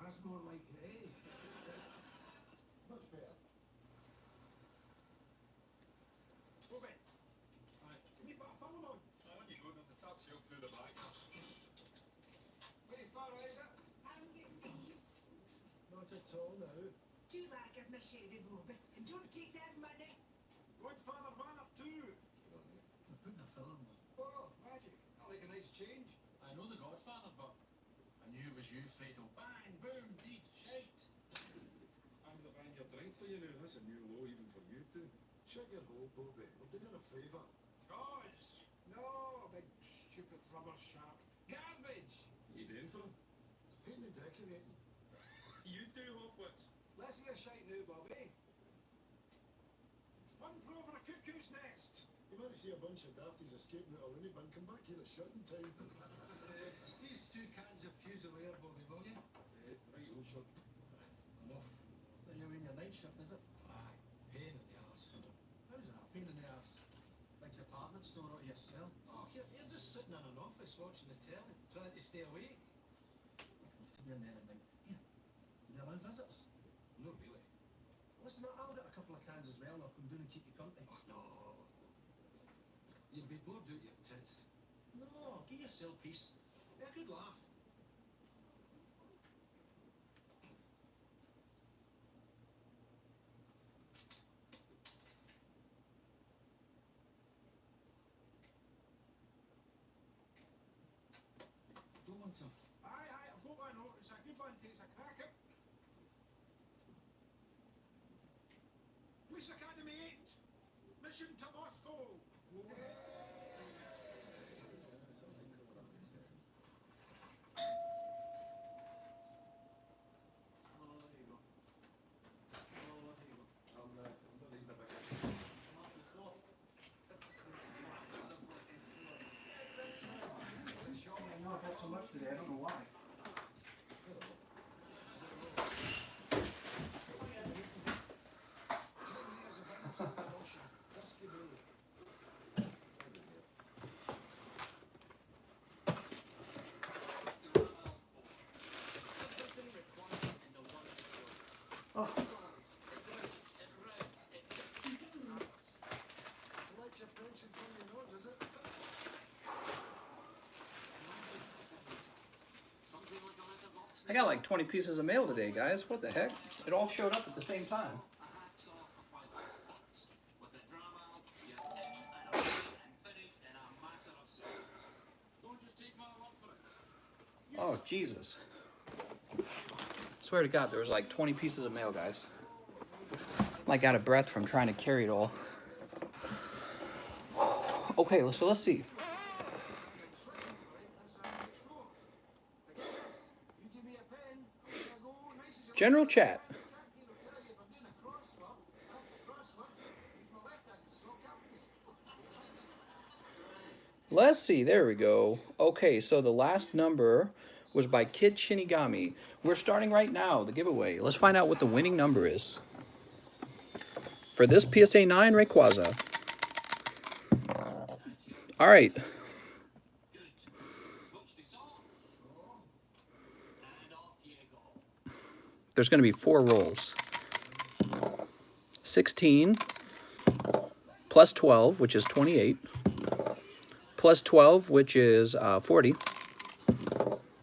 That's more like hay. Much better. Robin. Right. Can you put a phone on? On you go down the top shelf through the back. Very far, is it? I'm getting these. Not at all now. Do you like it, my shady Ruby? And don't take that money. Godfather ran up too. I'm putting a film on. Oh, magic. I like a nice change. I know the Godfather, but I knew it was you, Fredo. Bang, boom, deed, shite. I'm the bang your drink for you now. That's a new low even for you two. Shut your hole, Bobby. We're doing a favour. Jaws! No, big stupid rubber shark. Garbage! You doing for him? Painting and decorating. You two hopeless. Less of your shite now, Bobby. One for over a cuckoo's nest. You might see a bunch of dafties escaping out of loony bin. Come back here at shutting time. These 2 cans of Fusilier, Bobby, will you? Right, old shirt. Enough. Are you in your night shift, is it? Aye. Pain in the arse. How's that? Pain in the arse? Like department store out of yourself? Oh, You're just sitting in an office watching the telly, trying to stay awake. I'd love to be in there at night. Here, do you allow visitors? No, really. Listen, I'll get a couple of cans as well, and I'll come down and keep you company. Oh, no. You'd be bored out your tits. No, give yourself peace. Be a good laugh. Don't want some. Aye, I've got one. It's a good one. It's a cracker. Police Academy 8. Mission to Moscow. I've had so much today, I don't know why. Oh. I got like 20 pieces of mail today, guys. What the heck? It all showed up at the same time. Oh, Jesus. Swear to God, there was like 20 pieces of mail, guys. I'm like out of breath from trying to carry it all. Okay, so let's see. General chat. Let's see, there we go. Okay, so the last number was by Kid Shinigami. We're starting right now, the giveaway. Let's find out what the winning number is for this PSA 9 Rayquaza. All right. There's going to be 4 rolls. 16 plus 12, which is 28. Plus 12, which is 40.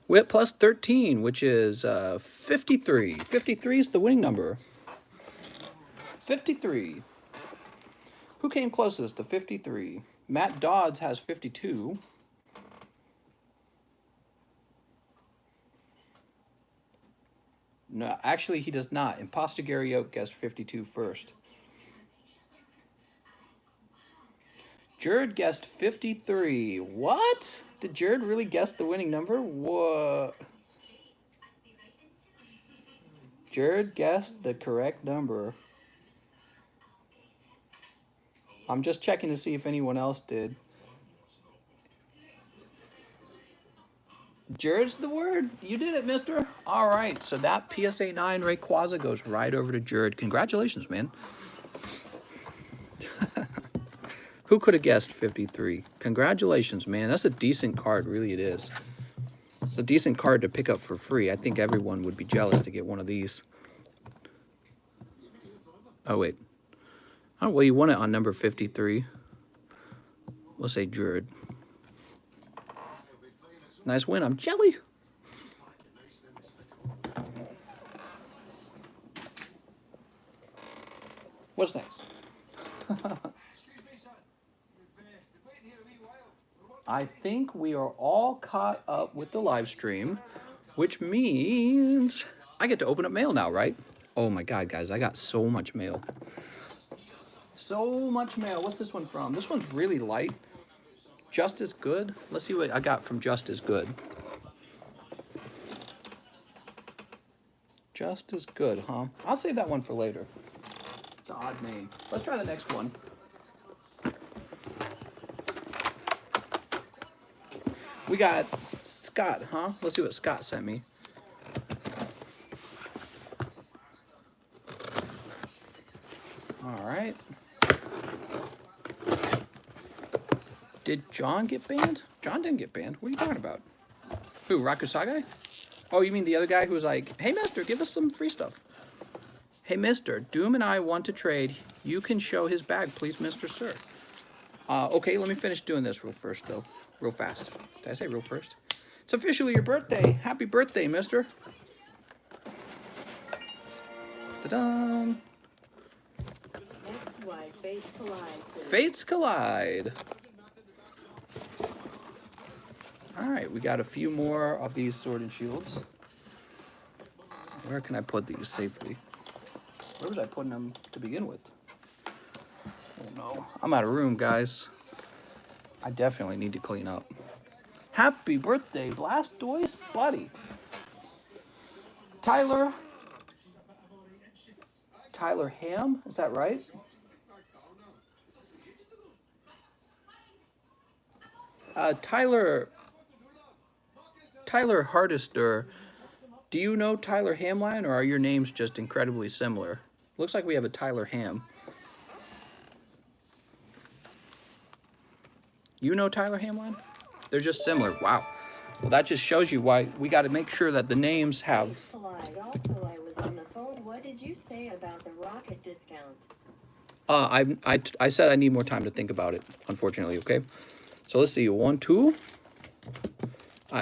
With plus 13, which is 53. 53 is the winning number. 53. Who came closest to 53? Matt Dodds has 52. No, actually he does not. Imposter Gary Oak guessed 52 first. Jared guessed 53. What? Did Jared really guess the winning number? What? Jared guessed the correct number. I'm just checking to see if anyone else did. Jared's the word. You did it, mister. All right, so that PSA 9 Rayquaza goes right over to Jared. Congratulations, man. Who could have guessed 53? Congratulations, man. That's a decent card, really it is. It's a decent card to pick up for free. I think everyone would be jealous to get one of these. Oh, wait. Oh, well, you won it on number 53. We'll say Jared. Nice win. I'm jelly. What's next? I think we are all caught up with the live stream, which means I get to open up mail now, right? Oh my God, guys, I got so much mail. So much mail. What's this one from? This one's really light. Just as good. Let's see what I got from Just as Good. Just as Good, huh? I'll save that one for later. It's an odd name. Let's try the next one. We got Scott, huh? Let's see what Scott sent me. All right. Did John get banned? John didn't get banned. What are you talking about? Who, Rakusagai? Oh, you mean the other guy who was like, hey, mister, give us some free stuff. Hey, mister, Doom and I want to trade. You can show his bag, please, Mr. Sir. Okay, let me finish doing this real first, though. Real fast. Did I say real first? It's officially your birthday. Happy birthday, mister. Ta-da! XY Fates Collide. Fates collide. All right, we got a few more of these sword and shields. Where can I put these safely? Where was I putting them to begin with? Oh no, I'm out of room, guys. I definitely need to clean up. Happy birthday, Blastoise buddy. Tyler Ham, is that right? Tyler Hardister, do you know Tyler Hamline, or are your names just incredibly similar? Looks like we have a Tyler Ham. You know Tyler Hamline? They're just similar. Wow. Well, that just shows you why we got to make sure that the names have... Collide. Also, I was on the phone. What did you say about the rocket discount? I said I need more time to think about it, unfortunately, okay? So let's see, 1, 2.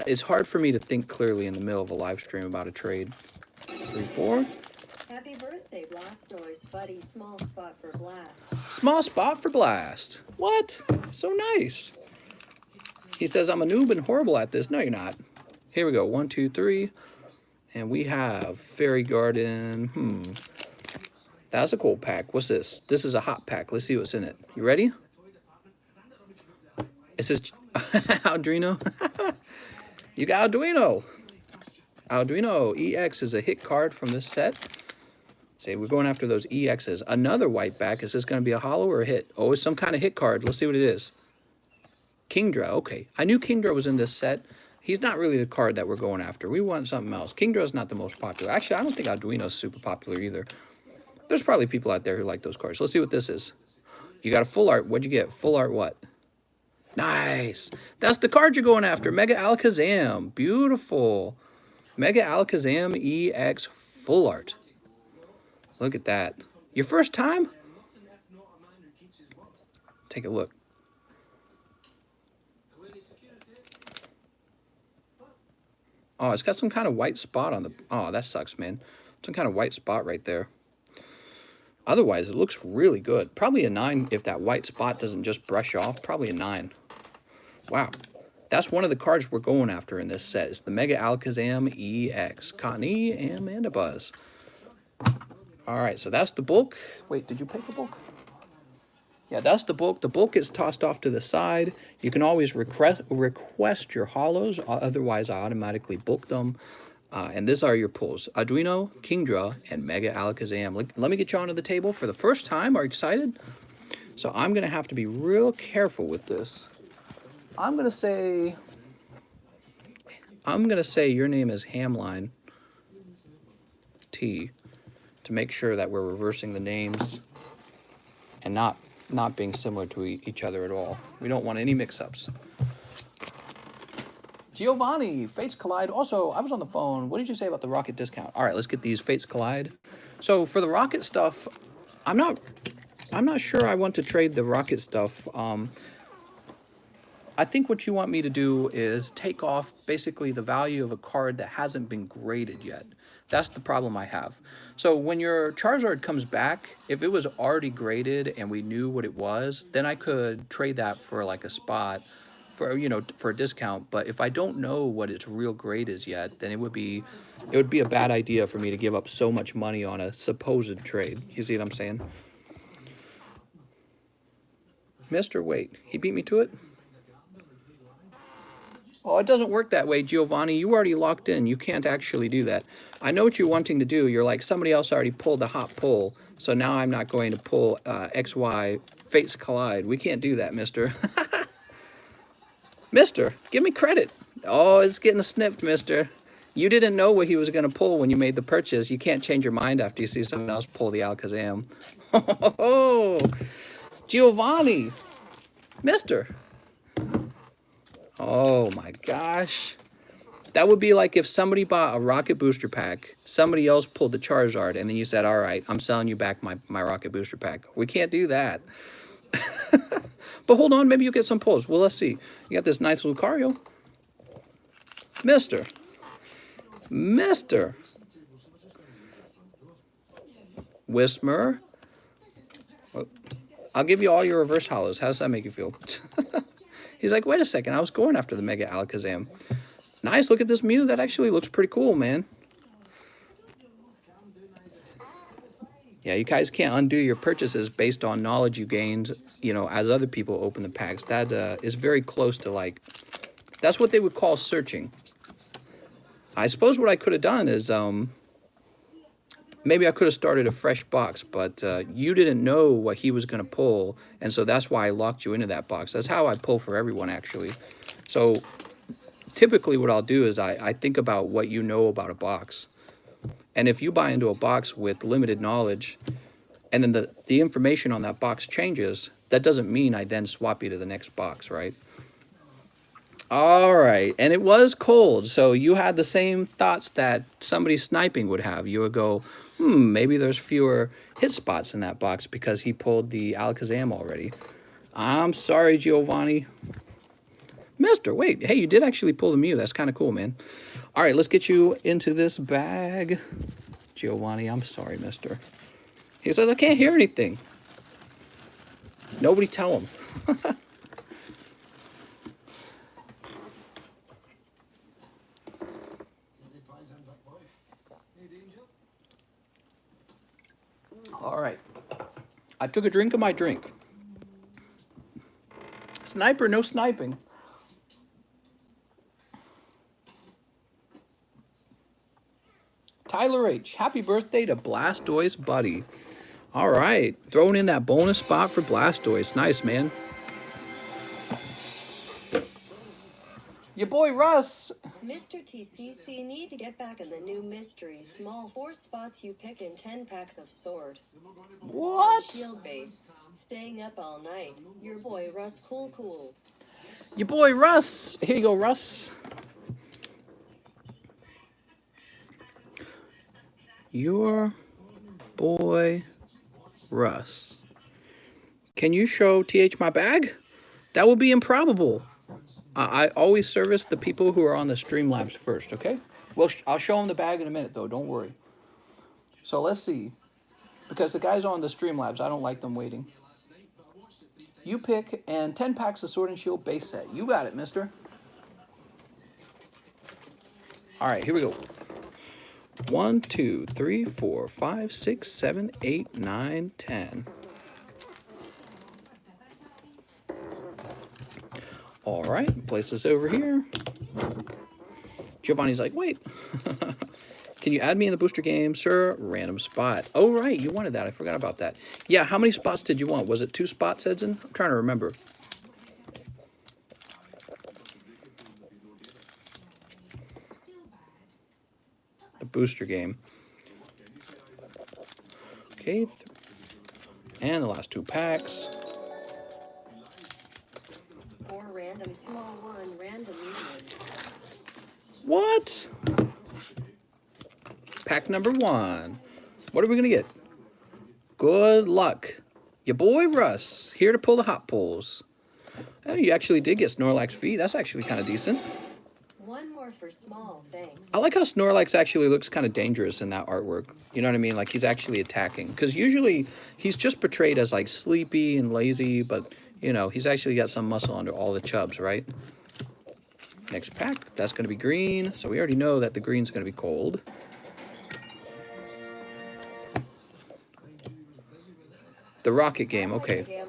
It's hard for me to think clearly in the middle of a live stream about a trade. 3, 4. Happy birthday, Blastoise buddy. Small spot for Blast. Small spot for Blast. What? So nice. He says, I'm a noob and horrible at this. No, you're not. Here we go. 1, 2, 3. And we have Fairy Garden. That's a cool pack. What's this? This is a hot pack. Let's see what's in it. You ready? It says Arduino. You got Arduino. Arduino EX is a hit card from this set. Say we're going after those EXs. Another white back. Is this going to be a holo or a hit? Oh, it's some kind of hit card. Let's see what it is. Kingdra. Okay. I knew Kingdra was in this set. He's not really the card that we're going after. We want something else. Kingdra is not the most popular. Actually, I don't think Arduino is super popular either. There's probably people out there who like those cards. Let's see what this is. You got a full art. What'd you get? Full art what? Nice. That's the card you're going after. Mega Alakazam. Beautiful. Mega Alakazam EX full art. Look at that. Your first time? Take a look. Oh, it's got some kind of white spot on the... Oh, that sucks, man. Some kind of white spot right there. Otherwise, it looks really good. Probably a 9 if that white spot doesn't just brush off. Probably a 9. Wow. That's one of the cards we're going after in this set. It's the Mega Alakazam EX. Cotton E and Amanda Buzz. All right, so that's the bulk. Wait, did you pay for bulk? Yeah, that's the bulk. The bulk is tossed off to the side. You can always request your holos. Otherwise, I automatically bulk them. And these are your pulls. Arduino, Kingdra, and Mega Alakazam. Let me get you onto the table for the first time. Are you excited? So I'm going to have to be real careful with this. I'm going to say your name is Hamline T to make sure that we're reversing the names and not being similar to each other at all. We don't want any mix-ups. Giovanni, Fates Collide. Also, I was on the phone. What did you say about the rocket discount? All right, let's get these Fates Collide. So for the rocket stuff, I'm not sure I want to trade the rocket stuff. I think what you want me to do is take off basically the value of a card that hasn't been graded yet. That's the problem I have. So when your Charizard comes back, if it was already graded and we knew what it was, then I could trade that for like a spot for, you know, for a discount. But if I don't know what its real grade is yet, then it would be a bad idea for me to give up so much money on a supposed trade. You see what I'm saying? Mister, wait, he beat me to it? Oh, it doesn't work that way, Giovanni. You already locked in. You can't actually do that. I know what you're wanting to do. You're like, somebody else already pulled the hot pull, so now I'm not going to pull XY Fates Collide. We can't do that, mister. Mister, give me credit. Oh, it's getting snipped, mister. You didn't know what he was going to pull when you made the purchase. You can't change your mind after you see someone else pull the Alakazam. Oh, Giovanni. Mister. Oh my gosh. That would be like if somebody bought a rocket booster pack, somebody else pulled the Charizard, and then you said, all right, I'm selling you back my rocket booster pack. We can't do that. But hold on, maybe you'll get some pulls. Well, let's see. You got this nice Lucario. Mister. Whismer. Well, I'll give you all your reverse hollows. How does that make you feel? He's like, wait a second. I was going after the Mega Alakazam. Nice. Look at this Mew. That actually looks pretty cool, man. Yeah, you guys can't undo your purchases based on knowledge you gained, you know, as other people open the packs. That is very close to, like, that's what they would call searching. I suppose what I could have done is, maybe I could have started a fresh box, but you didn't know what he was going to pull, and so that's why I locked you into that box. That's how I pull for everyone, actually. So typically what I'll do is I think about what you know about a box. And if you buy into a box with limited knowledge, and then the information on that box changes, that doesn't mean I then swap you to the next box, right? All right, and it was cold, so you had the same thoughts that somebody sniping would have. You would go, maybe there's fewer hit spots in that box because he pulled the Alakazam already. I'm sorry, Giovanni. Mister, wait, hey, you did actually pull the Mew. That's kind of cool, man. All right, let's get you into this bag. Giovanni, I'm sorry, mister. He says, I can't hear anything. Nobody tell him. All right. I took a drink of my drink. Sniper, no sniping. Tyler H, happy birthday to Blastoise Buddy. All right, throwing in that bonus spot for Blastoise. Nice, man. Your boy Russ. Mr. TCC need to get back in the new mystery small 4 spots you pick in 10 packs of sword. What? Shield base. Staying up all night. Your boy Russ cool. Your boy Russ. Here you go, Russ. Your boy Russ. Can you show TH my bag? That would be improbable. I always service the people who are on the Streamlabs first, okay? Well, I'll show them the bag in a minute, though. Don't worry. So let's see. Because the guys on the Streamlabs, I don't like them waiting. You pick, and 10 packs of Sword and Shield base set. You got it, mister. All right, here we go. 1, 2, 3, 4, 5, 6, 7, 8, 9, 10. All right, place this over here. Giovanni's like, wait. Can you add me in the booster game, sir? Random spot. Oh, right, you wanted that. I forgot about that. Yeah, how many spots did you want? Was it 2 spots, Edson? I'm trying to remember. The booster game. Okay. And the last 2 packs. 4 random small 1 random medium. What? Pack number 1. What are we going to get? Good luck. Your boy Russ, here to pull the hot pulls. Oh, you actually did get Snorlax V. That's actually kind of decent. 1 more for small, thanks. I like how Snorlax actually looks kind of dangerous in that artwork. You know what I mean? Like he's actually attacking. Because usually he's just portrayed as like sleepy and lazy, but you know, he's actually got some muscle under all the chubs, right? Next pack, that's going to be green. So we already know that the green's going to be cold. The rocket game, okay.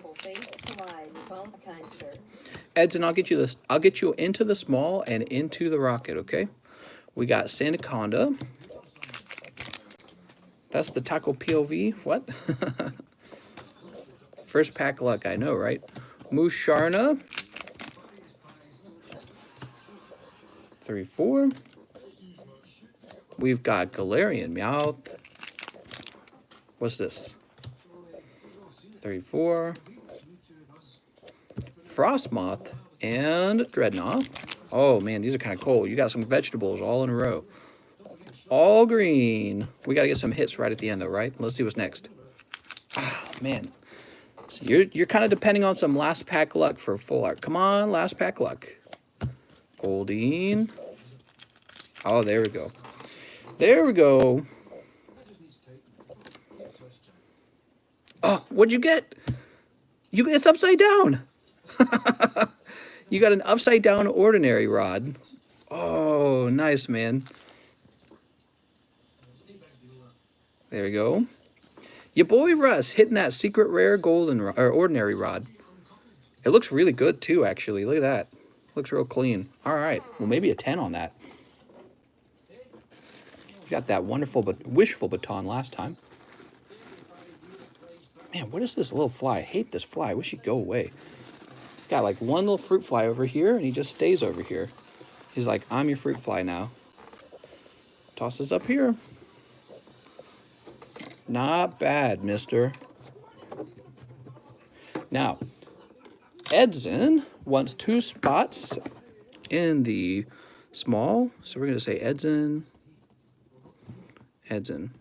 Edson, I'll get you this. I'll get you into the small and into the rocket, okay? We got Sandaconda. That's the Taco POV. What? First pack luck, I know, right? Musharna. 3, 4. We've got Galarian Meowth. What's this? 3, 4. Frostmoth and Dreadnought. Oh man, these are kind of cool. You got some vegetables all in a row. All green. We got to get some hits right at the end though, right? Let's see what's next. Oh man. So you're kind of depending on some last pack luck for full art. Come on, last pack luck. Goldine. Oh, there we go. There we go. Oh, what'd you get? It's upside down. You got an upside down ordinary rod. Oh, nice, man. There we go. Your boy Russ hitting that secret rare golden or ordinary rod. It looks really good too, actually. Look at that. Looks real clean. All right. Well, maybe a 10 on that. You got that wonderful but wishful baton last time. Man, what is this little fly? I hate this fly. I wish he'd go away. Got like one little fruit fly over here, and he just stays over here. He's like, I'm your fruit fly now. Toss this up here. Not bad, mister. Now, Edson wants 2 spots in the small. So we're going to say Edson. Edson.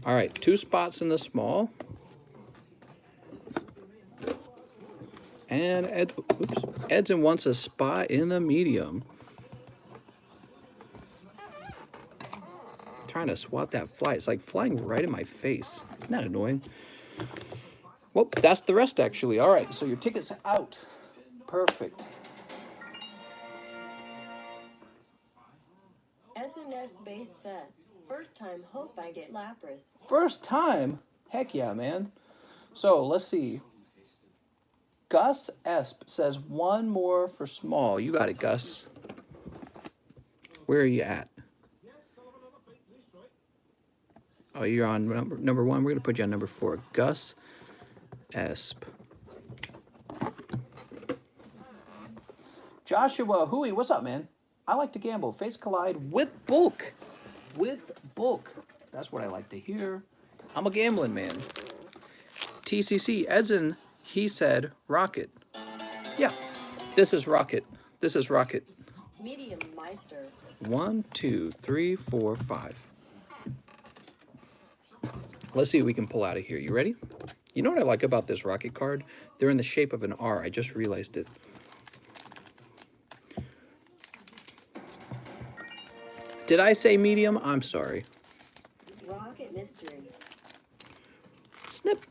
All right, 2 spots in the small. And Edson wants a spot in the medium. Trying to swat that fly. It's like flying right in my face. Isn't that annoying? Well, that's the rest, actually. All right, so your ticket's out. Perfect. SnS base set. First time, hope I get Lapras. First time? Heck yeah, man. So, let's see. Gus Esp says 1 more for small. You got it, Gus. Where are you at? Oh, you're on number 1. We're going to put you on number 4. Gus Esp. Joshua Hui, what's up, man? I like to gamble. Face collide with bulk. With bulk. That's what I like to hear. I'm a gambling man. TCC Edson, he said Rocket. Yeah, this is Rocket. This is Rocket. Medium Meister. 1, 2, 3, 4, 5. Let's see what we can pull out of here. You ready? You know what I like about this Rocket card? They're in the shape of an R. I just realized it. Did I say medium? I'm sorry. Rocket Mystery. Snip.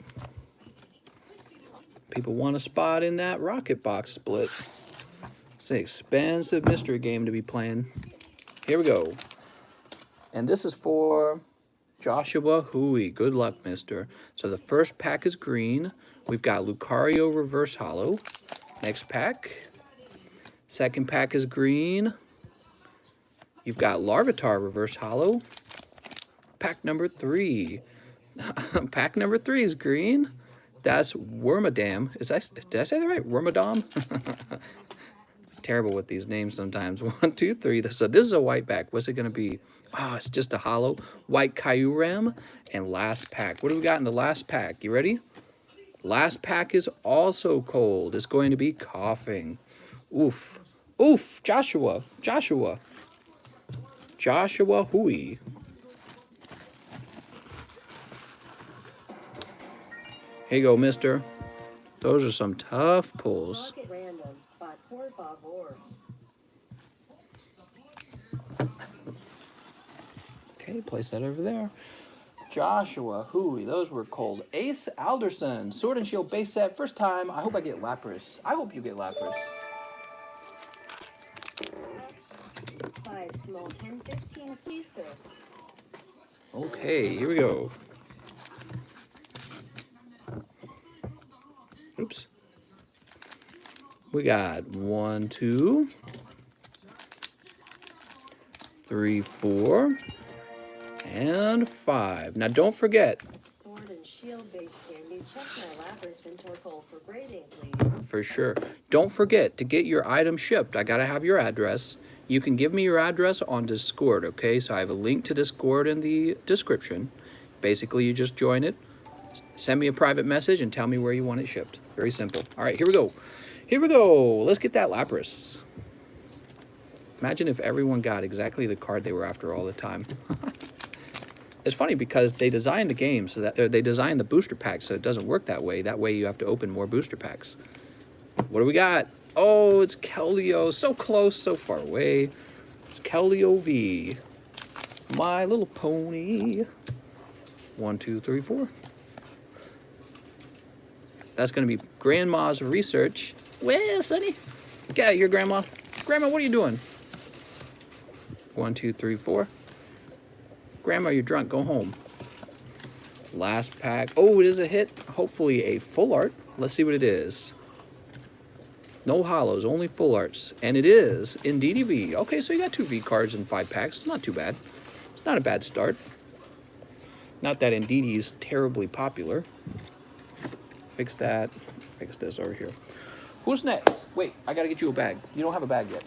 People want a spot in that Rocket box split. It's an expensive mystery game to be playing. Here we go. And this is for Joshua Hui. Good luck, mister. So the first pack is green. We've got Lucario Reverse Holo. Next pack. Second pack is green. You've got Larvitar Reverse Holo. Pack number 3. Pack number 3 is green. That's Wormadam. Did I say that right? Wormadam? Terrible with these names sometimes. 1, 2, 3. So this is a white pack. What's it going to be? Oh, it's just a holo. White Kyurem. And last pack. What do we got in the last pack? You ready? Last pack is also cold. It's going to be coughing. Oof. Oof. Joshua. Joshua Hui. Here you go, mister. Those are some tough pulls. Rocket random spot, por favor. Okay, place that over there. Joshua Hui. Those were cold. Ace Alderson. Sword and Shield base set. First time. I hope I get Lapras. I hope you get Lapras. 5 small, 10, 15, please, sir. Okay, here we go. Oops. We got 1, 2, 3, 4, and 5. Now don't forget. Sword and Shield base candy. Check my Lapras interpol for grading, please. For sure. Don't forget to get your item shipped. I gotta have your address. You can give me your address on Discord, okay? So I have a link to Discord in the description. Basically, you just join it, send me a private message, and tell me where you want it shipped. Very simple. All right, here we go. Here we go. Let's get that Lapras. Imagine if everyone got exactly the card they were after all the time. It's funny because they designed the game so that they designed the booster pack so it doesn't work that way. That way you have to open more booster packs. What do we got? Oh, it's Keldeo. So close, so far away. It's Keldeo V. My Little Pony. 1, 2, 3, 4. That's going to be Grandma's research. Well, Sonny, get out of here, Grandma. Grandma, what are you doing? 1, 2, 3, 4. Grandma, you're drunk. Go home. Last pack. Oh, it is a hit. Hopefully a full art. Let's see what it is. No holos, only full arts. And it is indeed a V. Okay, so you got 2 V cards in 5 packs. It's not too bad. It's not a bad start. Not that Indeedee is terribly popular. Fix that. Fix this over here. Who's next? Wait, I gotta get you a bag. You don't have a bag yet.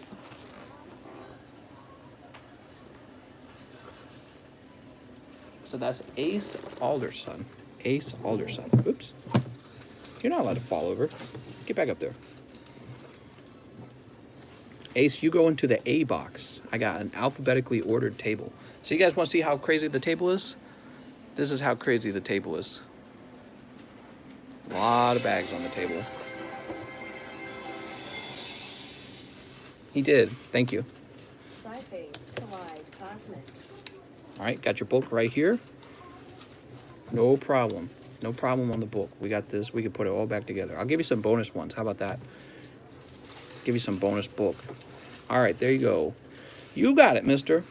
So that's Ace Alderson. Ace Alderson. Oops. You're not allowed to fall over. Get back up there. Ace, you go into the A box. I got an alphabetically ordered table. So you guys want to see how crazy the table is? This is how crazy the table is. A lot of bags on the table. He did. Thank you. Sci-Fades Collide Cosmic. All right, got your bulk right here. No problem. No problem on the bulk. We got this. We can put it all back together. I'll give you some bonus ones. How about that? Give you some bonus bulk. All right, there you go. You got it, mister.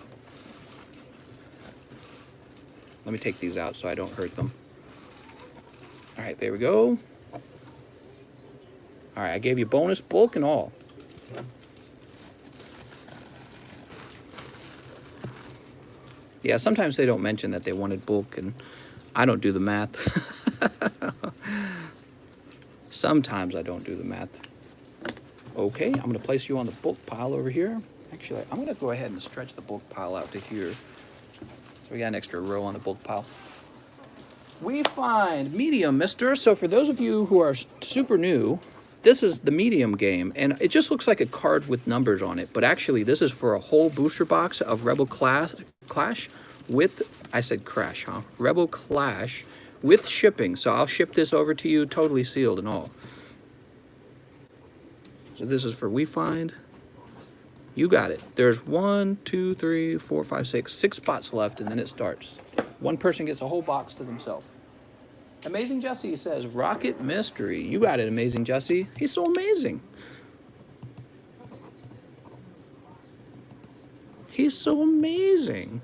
Let me take these out so I don't hurt them. All right, there we go. All right, I gave you bonus bulk and all. Yeah, sometimes they don't mention that they wanted bulk, and I don't do the math. Sometimes I don't do the math. Okay, I'm going to place you on the bulk pile over here. Actually, I'm going to go ahead and stretch the bulk pile out to here. So we got an extra row on the bulk pile. We find medium, mister. So for those of you who are super new, this is the medium game, and it just looks like a card with numbers on it, but actually this is for a whole booster box of Rebel Clash with, I said crash, huh? Rebel Clash with shipping. So I'll ship this over to you totally sealed and all. So this is for We Find. You got it. There's 1, 2, 3, 4, 5, 6. 6 spots left, and then it starts. One person gets a whole box to themselves. Amazing Jesse says, Rocket Mystery. You got it, Amazing Jesse. He's so amazing. He's so amazing.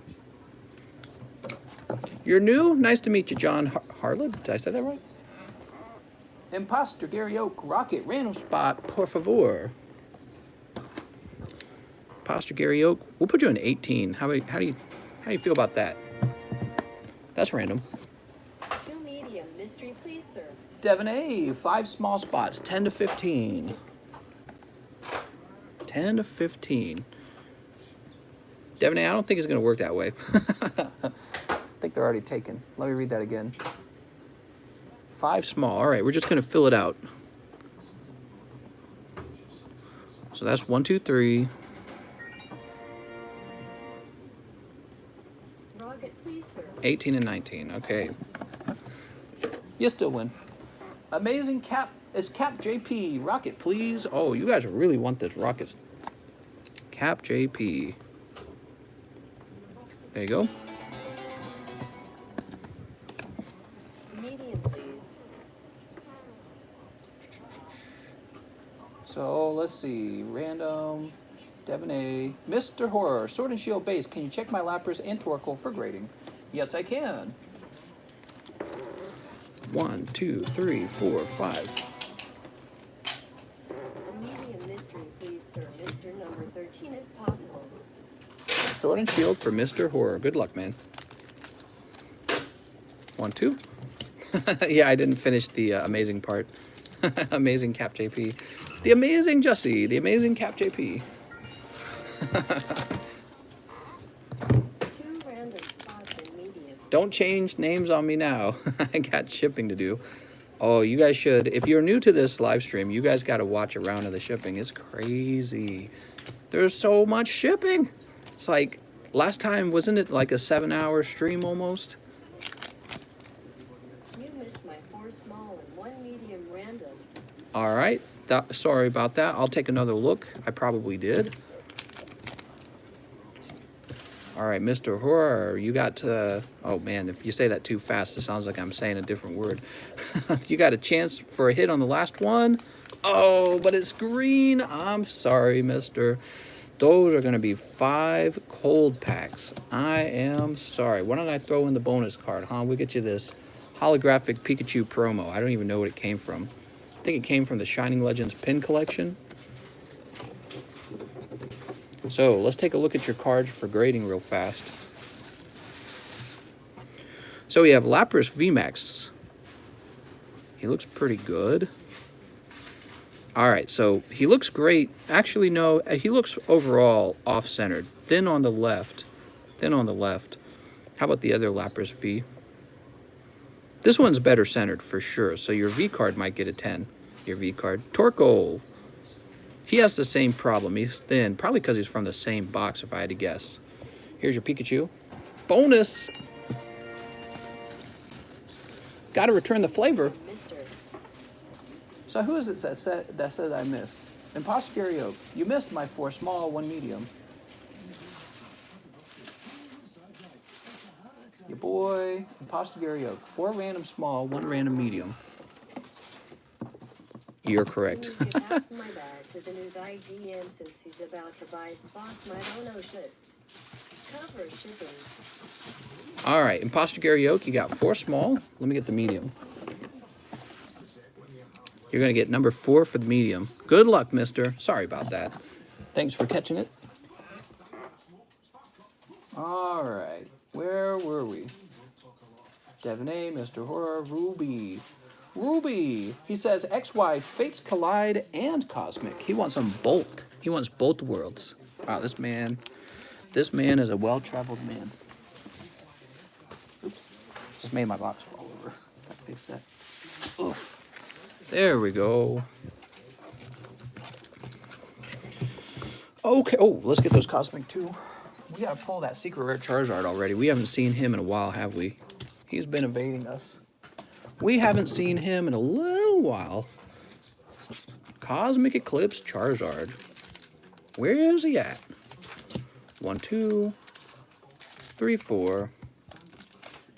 You're new? Nice to meet you, John Harlan. Did I say that right? Imposter Gary Oak, Rocket, random spot, por favor. Imposter Gary Oak, we'll put you in 18. How do you feel about that? That's random. 2 medium mystery, please, sir. Devin A, 5 small spots, 10 to 15. 10 to 15. Devin A, I don't think it's going to work that way. I think they're already taken. Let me read that again. 5 small. All right, we're just going to fill it out. So that's 1, 2, 3. Rocket, please, sir. 18 and 19. Okay. You still win. Amazing Cap. It's Cap JP. Rocket, please. Oh, you guys really want this Rocket. Cap JP. There you go. Medium, please. So let's see. Random. Devin A. Mr. Horror. Sword and Shield base. Can you check my Lapras and Torkoal for grading? Yes, I can. 1, 2, 3, 4, 5. Medium mystery, please, sir. Mr. number 13, if possible. Sword and Shield for Mr. Horror. Good luck, man. 1, 2. Yeah, I didn't finish the amazing part. Amazing Cap JP. The amazing Jesse. The amazing Cap JP. 2 random spots in medium. Don't change names on me now. I got shipping to do. Oh, you guys should. If you're new to this live stream, you guys got to watch around of the shipping. It's crazy. There's so much shipping. It's like last time, wasn't it like a 7-hour stream almost? You missed my 4 small and 1 medium random. All right. Sorry about that. I'll take another look. I probably did. All right, Mr. Horror, you got oh man, if you say that too fast, it sounds like I'm saying a different word. You got a chance for a hit on the last one. Oh, but it's green. I'm sorry, mister. Those are going to be 5 cold packs. I am sorry. Why don't I throw in the bonus card, huh? We'll get you this holographic Pikachu promo. I don't even know what it came from. I think it came from the Shining Legends pin collection. So let's take a look at your cards for grading real fast. So we have Lapras VMAX. He looks pretty good. All right, so he looks great. Actually, no, he looks overall off-centered. Thin on the left. Thin on the left. How about the other Lapras V? This one's better centered for sure, so your V card might get a 10. Your V card. Torkoal. He has the same problem. He's thin, probably because he's from the same box, if I had to guess. Here's your Pikachu. Bonus! Got to return the flavor. Mister. So who is it that said I missed? Imposter Gary Oak. You missed my 4 small, 1 medium. Your boy, Imposter Gary Oak. 4 random small, 1 random medium. You're correct. Please give half my bag to the new guy DM since he's about to buy stock. My dono should cover shipping. All right, Imposter Gary Oak, you got 4 small. Let me get the medium. You're going to get number 4 for the medium. Good luck, mister. Sorry about that. Thanks for catching it. All right, where were we? Devon A, Mr. Horror, Ruby. Ruby, he says XY, Fates Collide, and Cosmic. He wants them both. He wants both worlds. Wow, this man is a well-traveled man. Oops, just made my box fall over. Gotta fix that. Oof. There we go. Okay, oh, let's get those Cosmic too. We gotta pull that secret rare Charizard already. We haven't seen him in a while, have we? He's been evading us. We haven't seen him in a little while. Cosmic Eclipse Charizard. Where is he at? 1, 2, 3, 4,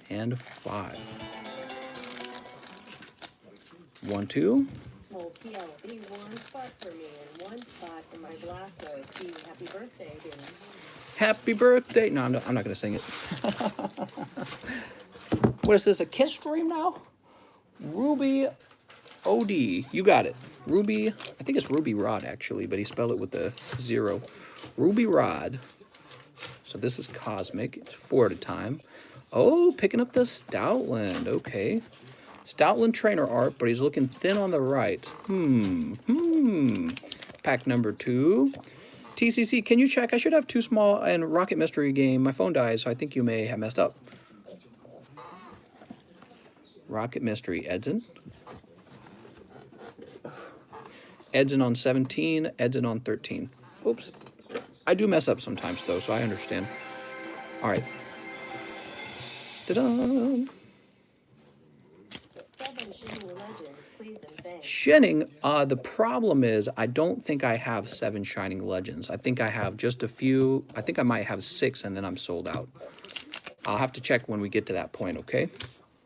and 5. 1, 2. Small PLC, 1 spot for me and 1 spot for my Blastoise. Happy birthday, Jim. Happy birthday. No, I'm not going to sing it. What is this, a Kiss stream now? Ruby OD. You got it. Ruby, I think it's Ruby Rod actually, but he spelled it with the 0. Ruby Rod. So this is Cosmic. It's 4 at a time. Oh, picking up the Stoutland. Okay. Stoutland trainer art, but he's looking thin on the right. Pack number 2. TCC, can you check? I should have 2 small and Rocket Mystery game. My phone died, so I think you may have messed up. Rocket Mystery, Edson. Edson on 17, Edson on 13. Oops. I do mess up sometimes, though, so I understand. All right. Ta-da! 7 Shining Legends, please and thanks. Shining, the problem is I don't think I have 7 Shining Legends. I think I have just a few. I think I might have 6, and then I'm sold out. I'll have to check when we get to that point, okay?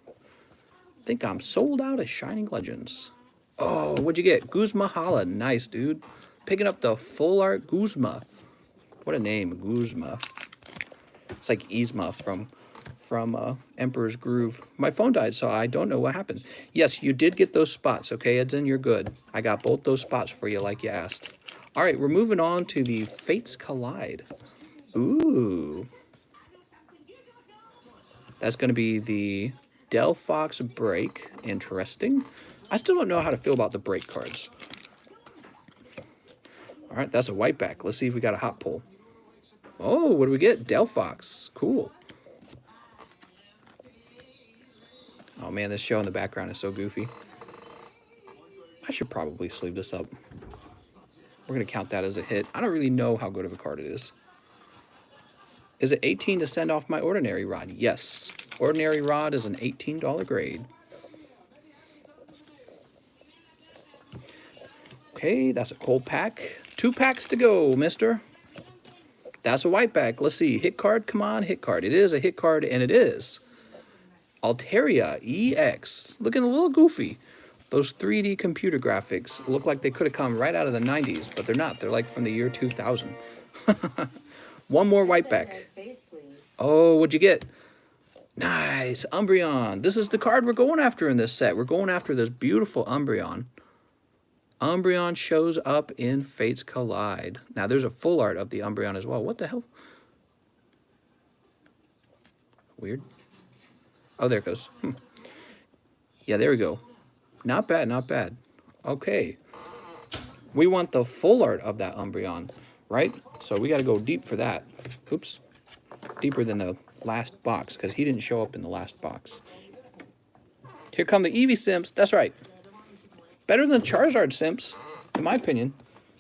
I think I'm sold out of Shining Legends. Oh, what'd you get? Guzma Hala. Nice, dude. Picking up the full art Guzma. What a name, Guzma. It's like Yzma from Emperor's Groove. My phone died, so I don't know what happened. Yes, you did get those spots, okay, Edson? You're good. I got both those spots for you like you asked. All right, we're moving on to the Fates Collide. Ooh. That's going to be the Delphox Break. Interesting. I still don't know how to feel about the break cards. All right, that's a white back. Let's see if we got a hot pull. Oh, what do we get? Delphox. Cool. Oh, man, this show in the background is so goofy. I should probably sleeve this up. We're going to count that as a hit. I don't really know how good of a card it is. Is it 18 to send off my ordinary rod? Yes. Ordinary rod is an $18 grade. Okay, that's a cold pack. 2 packs to go, mister. That's a white pack. Let's see. Hit card. Come on, hit card. It is a hit card, and it is Alteria EX. Looking a little goofy. Those 3D computer graphics look like they could have come right out of the 90s, but they're not. They're like from the year 2000. One more white back. Oh, what'd you get? Nice. Umbreon. This is the card we're going after in this set. We're going after this beautiful Umbreon. Umbreon shows up in Fates Collide. Now, there's a full art of the Umbreon as well. What the hell? Weird. Oh, there it goes. Yeah, there we go. Not bad, not bad. Okay. We want the full art of that Umbreon, right? So we got to go deep for that. Oops. Deeper than the last box, because he didn't show up in the last box. Here come the Eevee Simps. That's right. Better than Charizard Simps, in my opinion.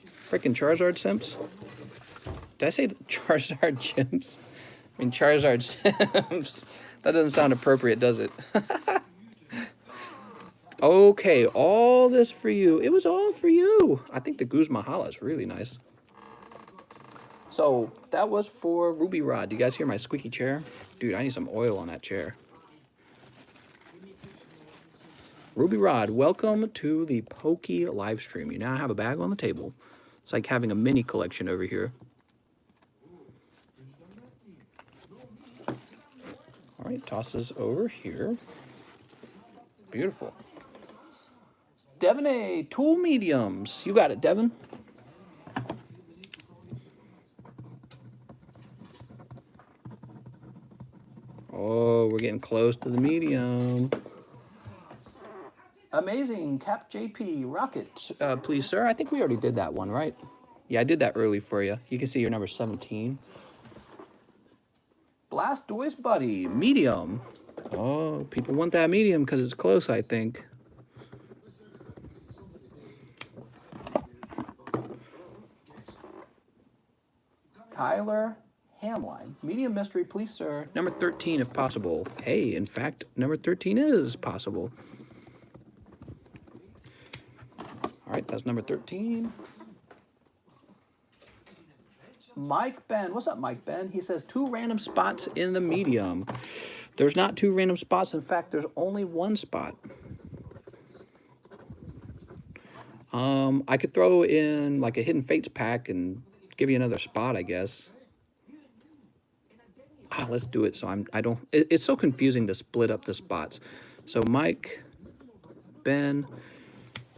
Freaking Charizard Simps. Did I say Charizard Chimps? I mean, Charizard Simps. That doesn't sound appropriate, does it? Okay, all this for you. It was all for you. I think the Guzma Hala is really nice. So, that was for Ruby Rod. Do you guys hear my squeaky chair? Dude, I need some oil on that chair. Ruby Rod, welcome to the Pokey Livestream. You now have a bag on the table. It's like having a mini collection over here. All right, tosses over here. Beautiful. Devin A, Tool Mediums. You got it, Devin. Oh, we're getting close to the medium. Amazing. Cap JP. Rocket, please, sir. I think we already did that one, right? Yeah, I did that early for you. You can see your number 17. Blastoise Buddy. Medium. Oh, people want that medium because it's close, I think. Tyler Hamline. Medium mystery, please, sir. Number 13, if possible. Hey, in fact, number 13 is possible. All right, that's number 13. Mike Ben. What's up, Mike Ben? He says 2 random spots in the medium. There's not 2 random spots. In fact, there's only 1 spot. I could throw in like a Hidden Fates pack and give you another spot, I guess. Let's do it. So it's so confusing to split up the spots. So Mike, Ben,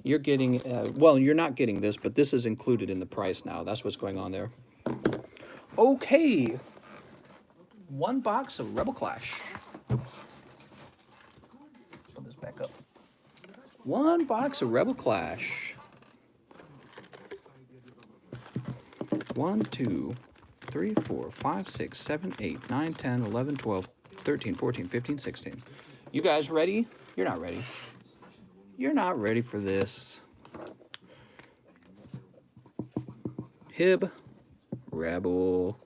you're getting, well, you're not getting this, but this is included in the price now. That's what's going on there. Okay. 1 box of Rebel Clash. Put this back up. 1 box of Rebel Clash. 1, 2, 3, 4, 5, 6, 7, 8, 9, 10, 11, 12, 13, 14, 15, 16. You guys ready? You're not ready. You're not ready for this. Hib. Rebel.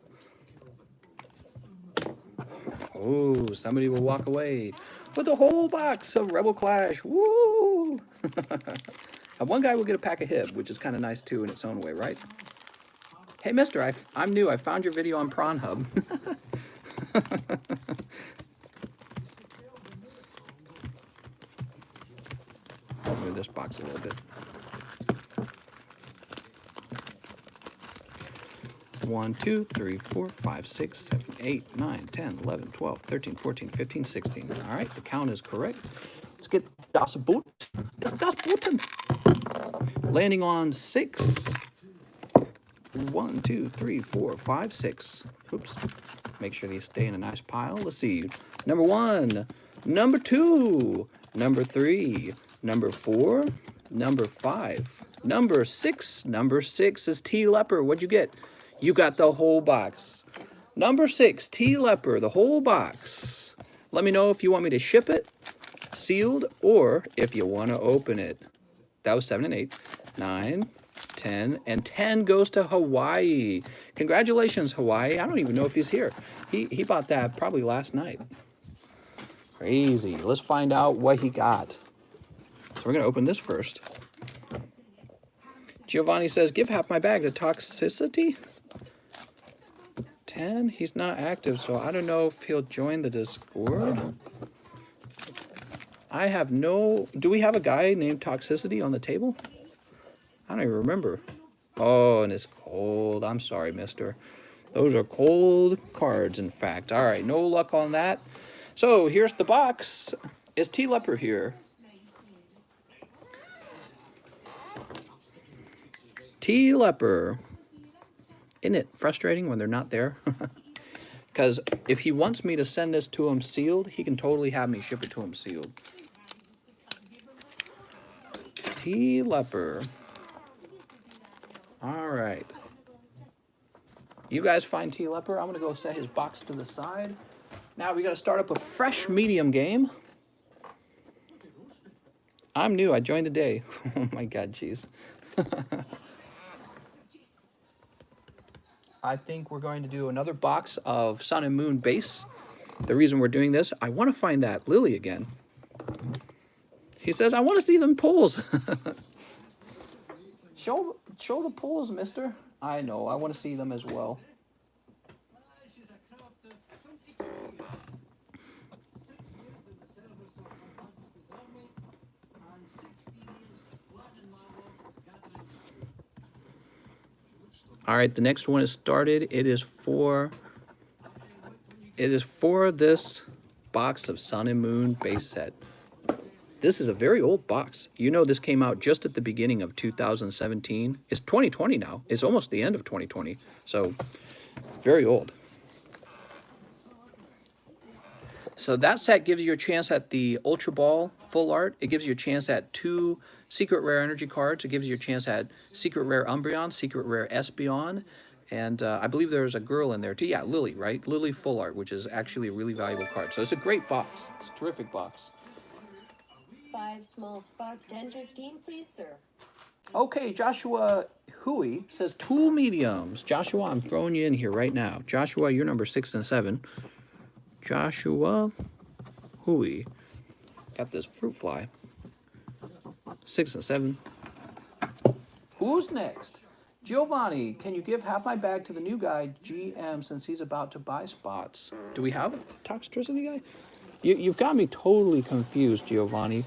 Oh, somebody will walk away with a whole box of Rebel Clash. Woo! And one guy will get a pack of Hib, which is kind of nice too in its own way, right? Hey, mister, I'm new. I found your video on Prawn Hub. I'll move this box a little bit. 1, 2, 3, 4, 5, 6, 7, 8, 9, 10, 11, 12, 13, 14, 15, 16. All right, the count is correct. Let's get Das Boot. It's Das Booten. Landing on 6. 1, 2, 3, 4, 5, 6. Oops. Make sure these stay in a nice pile. Let's see. Number 1. Number 2. Number 3. Number 4. Number 5. Number 6. Number 6 is T Leper. What'd you get? You got the whole box. Number 6, T Leper, the whole box. Let me know if you want me to ship it, sealed, or if you want to open it. that was 7 and 8. 9, 10, and 10 goes to Hawaii. Congratulations, Hawaii. I don't even know if he's here. He bought that probably last night. Crazy. Let's find out what he got. So we're going to open this first. Giovanni says, give half my bag to Toxicity. 10. He's not active, so I don't know if he'll join the Discord. I have no... Do we have a guy named Toxicity on the table? I don't even remember. Oh, and it's cold. I'm sorry, mister. Those are cold cards, in fact. All right, no luck on that. So here's the box. Is T Leper here? T Leper. Isn't it frustrating when they're not there? Because if he wants me to send this to him sealed, he can totally have me ship it to him sealed. T Leper. All right. You guys find T Leper. I'm going to go set his box to the side. Now we got to start up a fresh medium game. I'm new. I joined today. Oh my God, jeez. I think we're going to do another box of Sun and Moon base. The reason we're doing this, I want to find that Lily again. He says, I want to see them pulls. Show the pulls, mister. I know. I want to see them as well. All right, the next one is started. It is for this box of Sun and Moon base set. This is a very old box. You know, this came out just at the beginning of 2017. It's 2020 now. It's almost the end of 2020. So, very old. So that set gives you a chance at the Ultra Ball full art. It gives you a chance at 2 secret rare energy cards. It gives you a chance at secret rare Umbreon, secret rare Espeon, and I believe there's a girl in there too. Yeah, Lily, right? Lily full art, which is actually a really valuable card. So it's a great box. It's a terrific box. 5 small spots, 10-15, please, sir. Okay, Joshua Hui says 2 mediums. Joshua, I'm throwing you in here right now. Joshua, you're number 6 and 7. Joshua Hui. Got this fruit fly. 6 and 7. Who's next? Giovanni, can you give half my bag to the new guy, GM, since he's about to buy spots? Do we have a Toxicity guy? You've got me totally confused, Giovanni.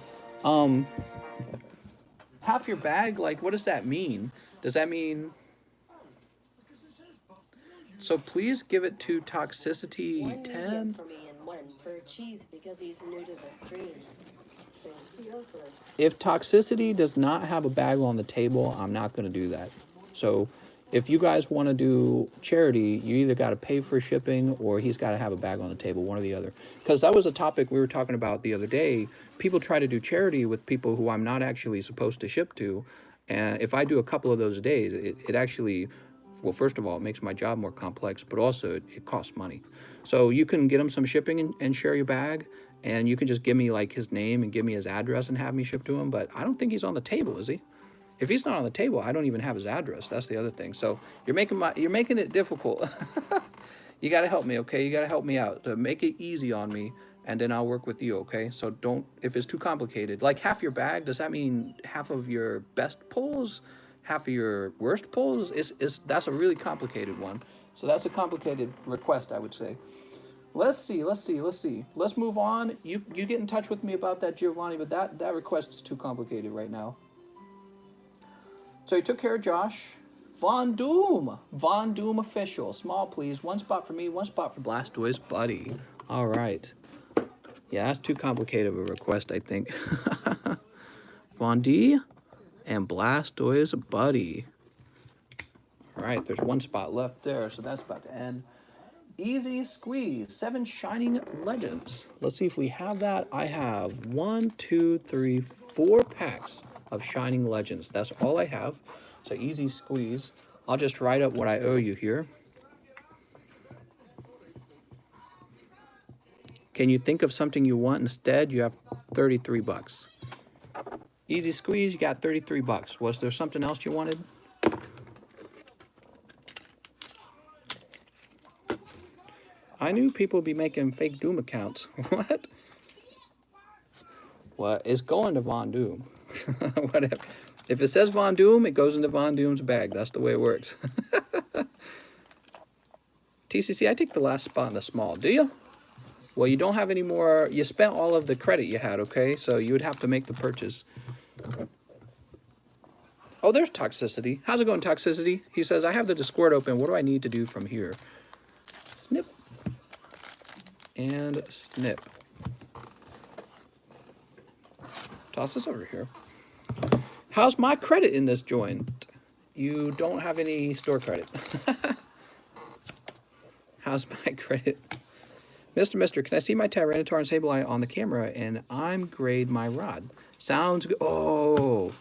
Half your bag? Like, what does that mean? Does that mean... So please give it to Toxicity 1 10. medium for me and 1 for Cheese because he's new to the stream. Thank you, sir. If Toxicity does not have a bag on the table, I'm not going to do that. So if you guys want to do charity, you either got to pay for shipping or he's got to have a bag on the table, one or the other. Because that was a topic we were talking about the other day. People try to do charity with people who I'm not actually supposed to ship to. And if I do a couple of those days, it actually... Well, first of all, it makes my job more complex, but also it costs money. So you can get him some shipping and share your bag, and you can just give me like his name and give me his address and have me ship to him. But I don't think he's on the table, is he? If he's not on the table, I don't even have his address. That's the other thing. So you're making it difficult. You got to help me, okay? You got to help me out to make it easy on me, and then I'll work with you, okay? So don't, if it's too complicated, like half your bag, does that mean half of your best pulls? Half of your worst pulls? That's a really complicated one. So that's a complicated request, I would say. Let's see. Let's move on. You get in touch with me about that, Giovanni, but that request is too complicated right now. So he took care of Josh. Von Doom official. Small, please. 1 spot for me, 1 spot for Blastoise buddy. All right. Yeah, that's too complicated of a request, I think. Von D and Blastoise buddy. All right, there's 1 spot left there, so that's about to end. Easy squeeze, 7 Shining Legends. Let's see if we have that. I have 1, 2, 3, 4 packs of Shining Legends. That's all I have. So easy squeeze. I'll just write up what I owe you here. Can you think of something you want instead? You have 33 bucks. Easy squeeze, you got 33 bucks. Was there something else you wanted? I knew people would be making fake Doom accounts. What? Well, it's going to Von Doom. Whatever. If it says Von Doom, it goes into Von Doom's bag. That's the way it works. TCC, I take the last spot in the small. Do you? Well, you don't have any more. You spent all of the credit you had, okay? So you would have to make the purchase. Oh, there's Toxicity. How's it going, Toxicity? He says, I have the Discord open. What do I need to do from here? Snip. And snip. Toss this over here. How's my credit in this joint? You don't have any store credit. How's my credit? Mister, can I see my Tyranitar and Sableye on the camera and I'm grade my rod? Sounds good. Oh,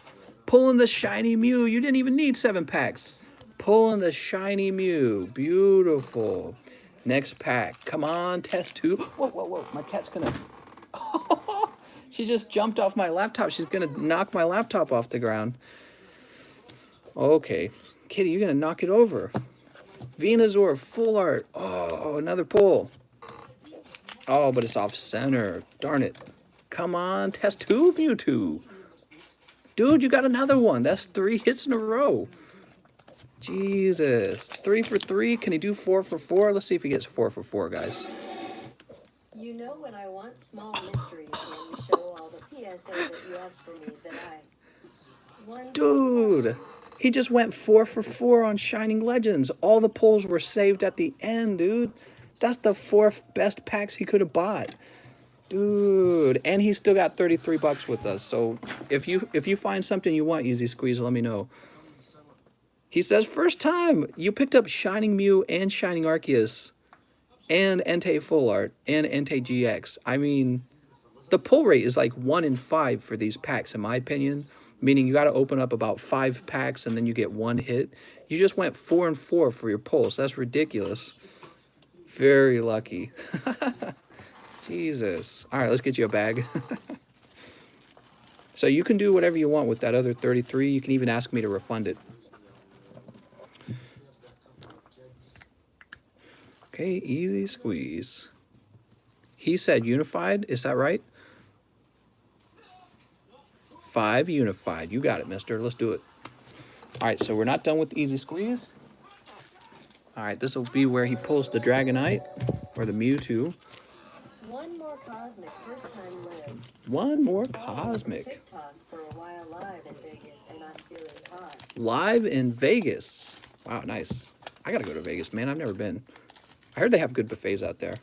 pulling the shiny Mew. You didn't even need 7 packs. Pulling the shiny Mew. Beautiful. Next pack. Come on, test 2. Whoa, whoa, whoa. My cat's gonna... She just jumped off my laptop. She's gonna knock my laptop off the ground. Okay. Kitty, you're gonna knock it over. Venusaur, full art. Oh, another pull. Oh, but it's off center. Darn it. Come on, test 2, Mewtwo. Dude, you got another one. That's 3 hits in a row. Jesus. 3 for 3. Can he do 4 for 4? Let's see if he gets 4 for 4, guys. You know when I want small mysteries when you show all the PSA that you have for me that I... One Dude, he just went 4 for 4 on Shining Legends. All the pulls were saved at the end, dude. That's the 4th best packs he could have bought. Dude, and he still got 33 bucks with us. So if you find something you want, Easy Squeeze, let me know. He says, first time you picked up Shining Mew and Shining Arceus and Entei Full Art and Entei GX. I mean, the pull rate is like 1 in 5 for these packs, in my opinion. Meaning you got to open up about 5 packs and then you get 1 hit. You just went 4 and 4 for your pulls. That's ridiculous. Very lucky. Jesus. All right, let's get you a bag. So you can do whatever you want with that other 33. You can even ask me to refund it. Okay, Easy Squeeze. He said unified. Is that right? 5 unified. You got it, mister. Let's do it. All right, so we're not done with Easy Squeeze. All right, this will be where he pulls the Dragonite or the Mewtwo. One more Cosmic, first time live. One more Follow Cosmic. TikTok for a while live in Vegas and I'm feeling hot. Live in Vegas. Wow, nice. I gotta go to Vegas, man. I've never been. I heard they have good buffets out there.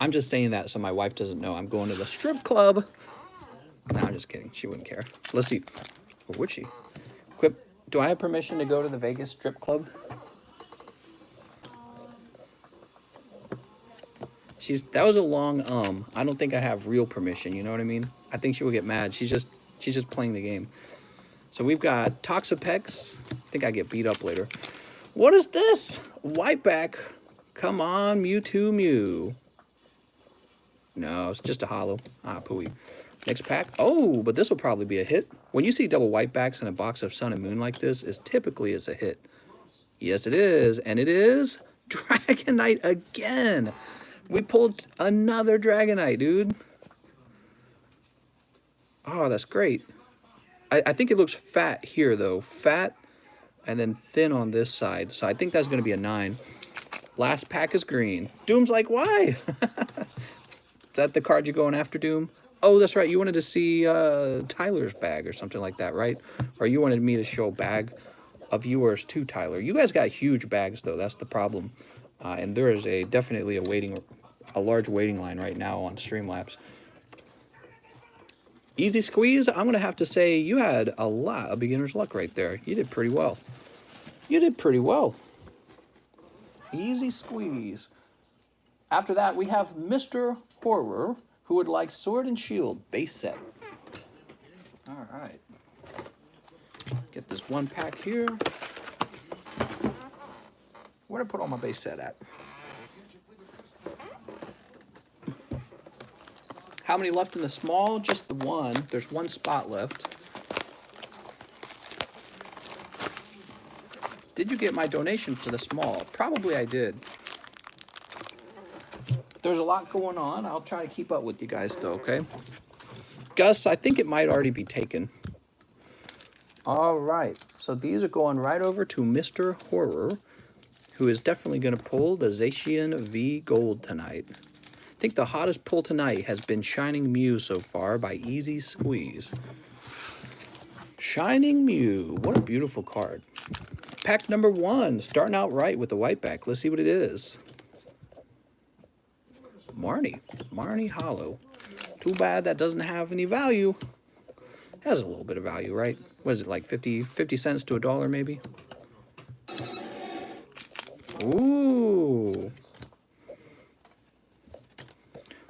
I'm just saying that so my wife doesn't know I'm going to the strip club. No, I'm just kidding. She wouldn't care. Let's see. Or would she? Quip, do I have permission to go to the Vegas strip club? That was a long I don't think I have real permission, you know what I mean? I think she will get mad. She's just playing the game. So we've got Toxapex. I think I get beat up later. What is this? Whiteback. Come on, Mewtwo Mew. No, it's just a holo. Ah, pooey. Next pack. Oh, but this will probably be a hit. When you see double whitebacks in a box of Sun and Moon like this, it's typically a hit. Yes, it is. And it is Dragonite again. We pulled another Dragonite, dude. Oh, that's great. I think it looks fat here, though. Fat and then thin on this side. So I think that's going to be a 9. Last pack is green. Doom's like, why? Is that the card you're going after, Doom? Oh, that's right. You wanted to see Tyler's bag or something like that, right? Or you wanted me to show a bag of yours to Tyler. You guys got huge bags, though. That's the problem. And there is definitely a large waiting line right now on Streamlabs. Easy Squeeze, I'm going to have to say you had a lot of beginner's luck right there. You did pretty well. You did pretty well. Easy Squeeze. After that, we have Mr. Horror, who would like Sword and Shield base set. All right. Get this 1 pack here. Where'd I put all my base set at? How many left in the small? Just the one. There's one spot left. Did you get my donation for the small? Probably I did. There's a lot going on. I'll try to keep up with you guys though, okay? Gus, I think it might already be taken. All right, so these are going right over to Mr. Horror, who is definitely going to pull the Zacian V Gold tonight. I think the hottest pull tonight has been Shining Mew so far by Easy Squeeze. Shining Mew, what a beautiful card. Pack number 1, starting out right with the white back. Let's see what it is. Marnie Hollow. Too bad that doesn't have any value. Has a little bit of value, right? What is it, like 50 cents to $1 maybe? Ooh.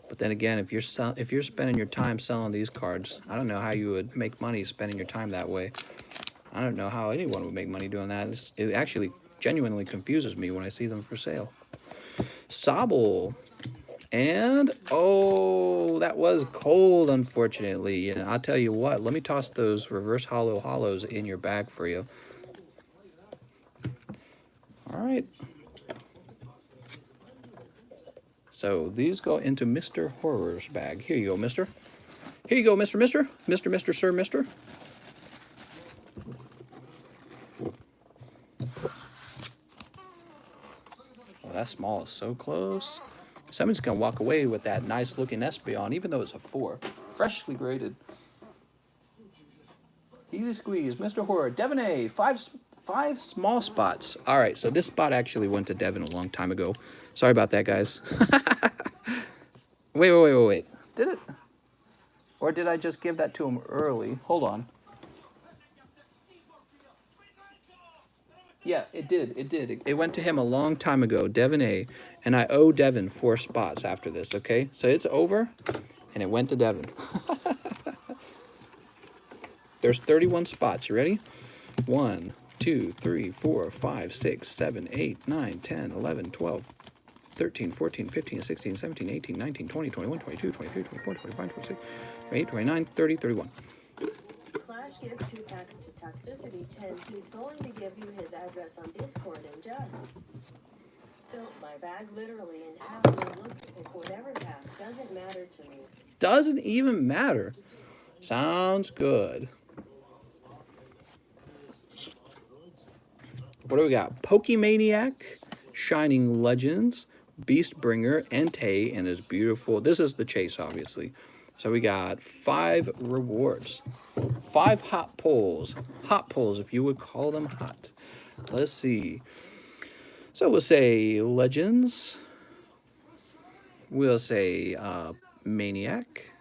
But then again, if you're spending your time selling these cards, I don't know how you would make money spending your time that way. I don't know how anyone would make money doing that. It actually genuinely confuses me when I see them for sale. Sobble. And, oh, that was cold, unfortunately. And I'll tell you what, let me toss those reverse hollows in your bag for you. All right. So these go into Mr. Horror's bag. Here you go, mister. Here you go, Mr. Sir, mister. Oh, that small is so close. Someone's going to walk away with that nice looking Espeon, even though it's a 4. Freshly graded. Easy Squeeze, Mr. Horror. Devon A, 5 small spots. All right, so this spot actually went to Devon a long time ago. Sorry about that, guys. Wait. Did it? Or did I just give that to him early? Hold on. Yeah, it did. It went to him a long time ago, Devon A. And I owe Devon 4 spots after this, okay? So it's over, and it went to Devon. There's 31 spots. You ready? 1, 2, 3, 4, 5, 6, 7, 8, 9, 10, 11, 12, 13, 14, 15, 16, 17, 18, 19, 20, 21, 22, 23, 24, 25, 26, 28, 29, 30, 31. Clash give 2 packs to Toxicity 10. He's going to give you his address on Discord and just spilt my bag literally in half and look to pick whatever pack. Doesn't matter to me. Doesn't even matter. Sounds good. What do we got? Pokemaniac, Shining Legends, Beastbringer, Entei, and this beautiful... This is the chase, obviously. So we got 5 rewards. 5 hot pulls. Hot pulls, if you would call them hot. Let's see. So we'll say Legends. We'll say Maniac.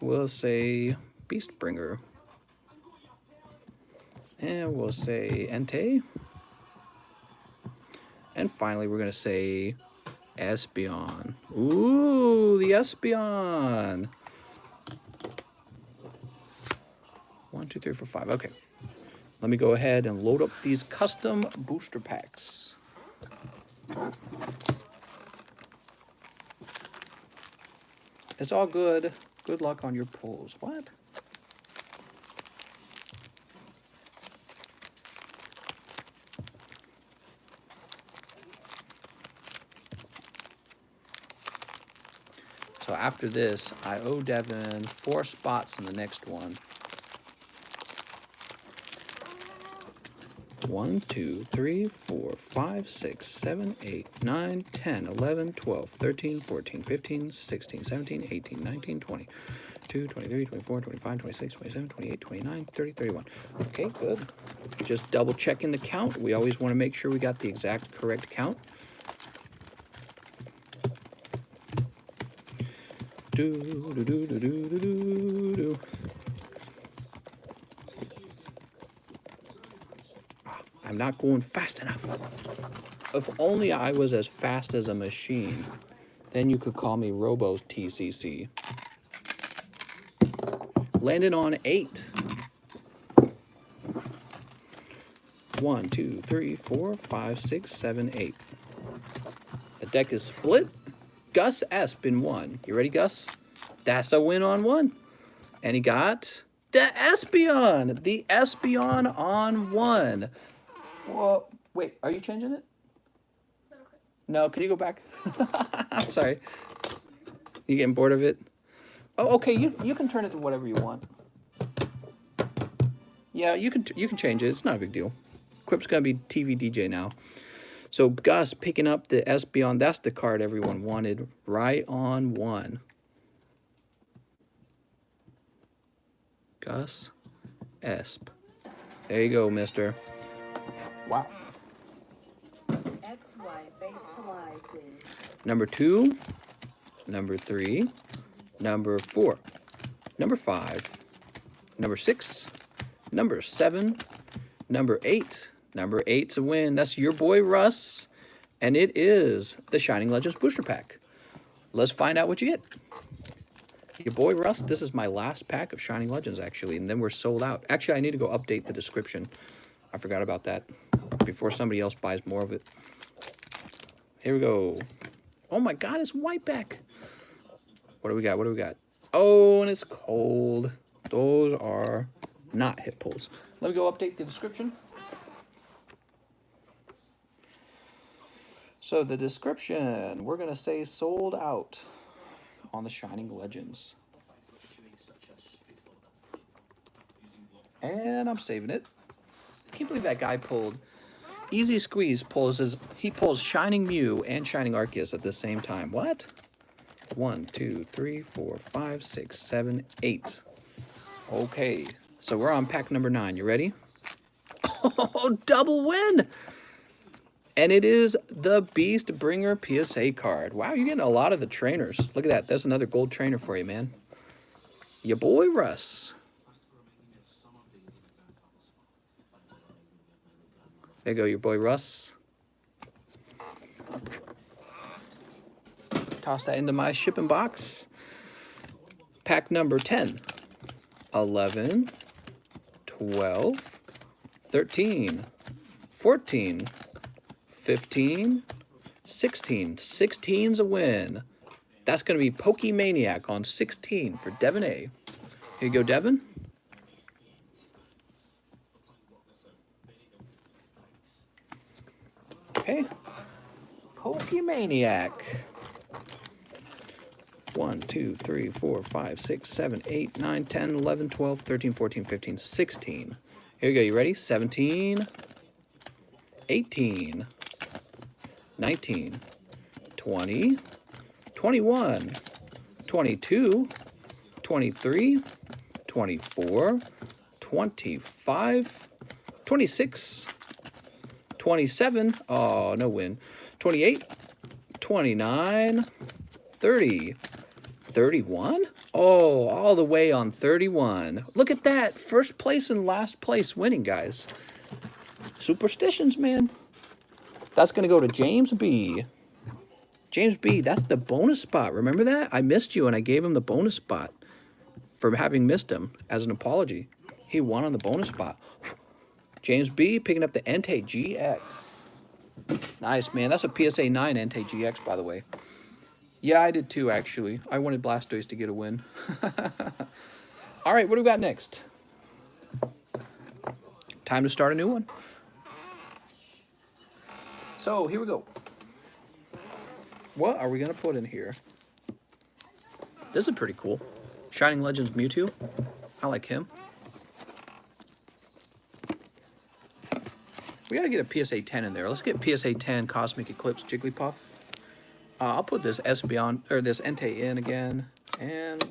We'll say Beastbringer. And we'll say Entei. And finally, we're going to say Espeon. Ooh, the Espeon. 1, 2, 3, 4, 5. Okay. Let me go ahead and load up these custom booster packs. It's all good. Good luck on your pulls. What? So after this, I owe Devon 4 spots in the next one. 1, 2, 3, 4, 5, 6, 7, 8, 9, 10, 11, 12, 13, 14, 15, 16, 17, 18, 19, 20, 22, 23, 24, 25, 26, 27, 28, 29, 30, 31. Okay, good. Just double checking the count. We always want to make sure we got the exact correct count. I'm not going fast enough. If only I was as fast as a machine, then you could call me Robo TCC. Landed on 8. 1, 2, 3, 4, 5, 6, 7, 8. The deck is split. Gus Esp in 1. You ready, Gus? That's a win on one. And he got the Espeon. The Espeon on one. Well, wait, are you changing it? No, can you go back? I'm sorry. You getting bored of it? Oh, okay, you can turn it to whatever you want. Yeah, you can change it. It's not a big deal. Quip's gonna be TV DJ now. So Gus picking up the Espeon. That's the card everyone wanted. Right on one. Gus Esp. There you go, mister. Wow. XY fates collide, please. Number 2, number 3, number 4, number 5, number 6, number 7, number 8. Number 8's a win. That's your boy Russ. And it is the Shining Legends Booster Pack. Let's find out what you get. Your boy Russ, this is my last pack of Shining Legends, actually, and then we're sold out. Actually, I need to go update the description. I forgot about that before somebody else buys more of it. Here we go. Oh my God, it's white back. What do we got? What do we got? Oh, and it's cold. Those are not hit pulls. Let me go update the description. So the description, we're going to say sold out on the Shining Legends. And I'm saving it. I can't believe that guy pulled Easy Squeeze he pulls Shining Mew and Shining Arceus at the same time. What? 1, 2, 3, 4, 5, 6, 7, 8. Okay, so we're on pack number 9. You ready? Oh, double win! And it is the Beast Bringer PSA card. Wow, you're getting a lot of the trainers. Look at that. That's another gold trainer for you, man. Your boy Russ. There you go, your boy Russ. Toss that into my shipping box. Pack number 10, 11, 12, 13, 14, 15, 16. 16's a win. That's going to be Pokemaniac on 16 for Devin A. Here you go, Devin. Okay. Pokemaniac. 1, 2, 3, 4, 5, 6, 7, 8, 9, 10, 11, 12, 13, 14, 15, 16. Here you go. You ready? 17, 18, 19, 20, 21, 22, 23, 24, 25, 26, 27, oh, no win, 28, 29, 30, 31, oh, all the way on 31. Look at that, first place and last place winning, guys. Superstitions, man. That's going to go to James B. James B, that's the bonus spot. Remember that? I missed you and I gave him the bonus spot for having missed him as an apology. He won on the bonus spot. James B picking up the Entei GX. Nice, man. That's a PSA 9 Entei GX, by the way. Yeah, I did too, actually. I wanted Blastoise to get a win. All right, what do we got next? Time to start a new one. So, here we go. What are we going to put in here? This is pretty cool. Shining Legends Mewtwo. I like him. We got to get a PSA 10 in there. Let's get PSA 10 Cosmic Eclipse Jigglypuff. I'll put this Espeon, or this Entei in again. And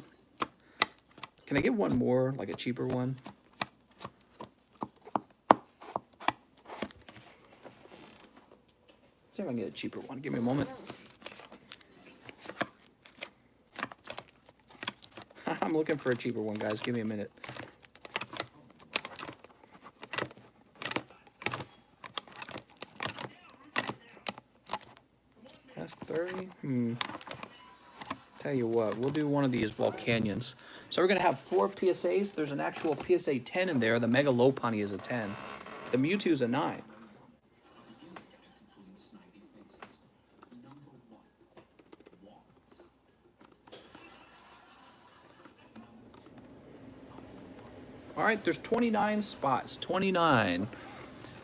can I get one more, like a cheaper one? See if I can get a cheaper one. Give me a moment. I'm looking for a cheaper one, guys. Give me a minute. That's 30. Tell you what, we'll do one of these Volcanions. So we're going to have 4 PSAs. There's an actual PSA 10 in there. The Mega Lopunny is a 10. The Mewtwo's a 9. All right, there's 29 spots. 29.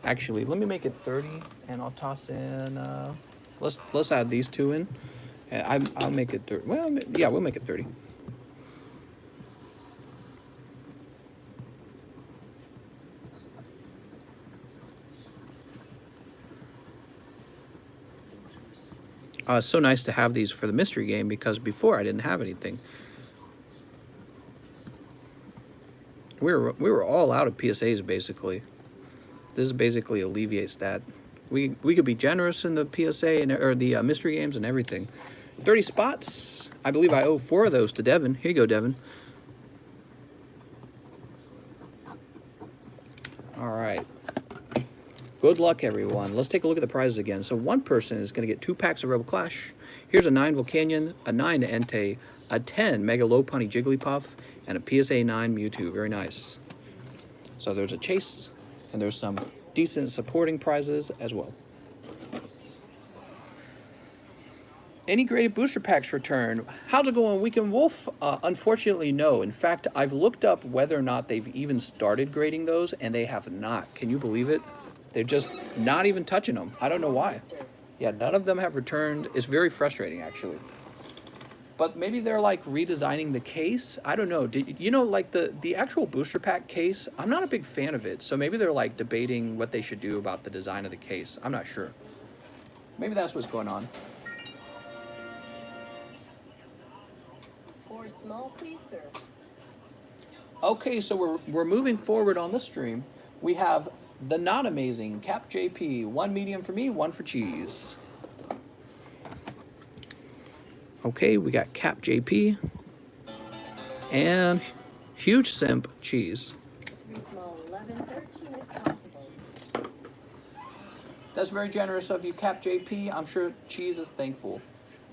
Actually, let me make it 30, and I'll toss in. Let's add these two in. I'll make it 30. Well, yeah, we'll make it 30. It's so nice to have these for the mystery game because before I didn't have anything. We were all out of PSAs basically. This basically alleviates that. We could be generous in the PSA and or the mystery games and everything. 30 spots. I believe I owe 4 of those to Devin. Here you go, Devin. All right. Good luck, everyone. Let's take a look at the prizes again. So one person is going to get 2 packs of Rebel Clash. Here's a 9 Volcanion, a 9 Entei, a 10 Mega Lopunny Jigglypuff, and a PSA 9 Mewtwo. Very nice. So there's a chase, and there's some decent supporting prizes as well. Any graded booster packs return? How's it going, Weekend Wolf? Unfortunately, no. In fact, I've looked up whether or not they've even started grading those, and they have not. Can you believe it? They're just not even touching them. I don't know why. Yeah, none of them have returned. It's very frustrating, actually. But maybe they're like redesigning the case. I don't know. You know, like the actual booster pack case, I'm not a big fan of it. So maybe they're like debating what they should do about the design of the case. I'm not sure. Maybe that's what's going on. For small, please, sir. Okay, so we're moving forward on the stream. We have the not amazing Cap JP. 1 medium for me, 1 for cheese. Okay, we got Cap JP and Huge Simp cheese. 3 small, 11, 13 if possible. That's very generous of you, Cap JP. I'm sure cheese is thankful.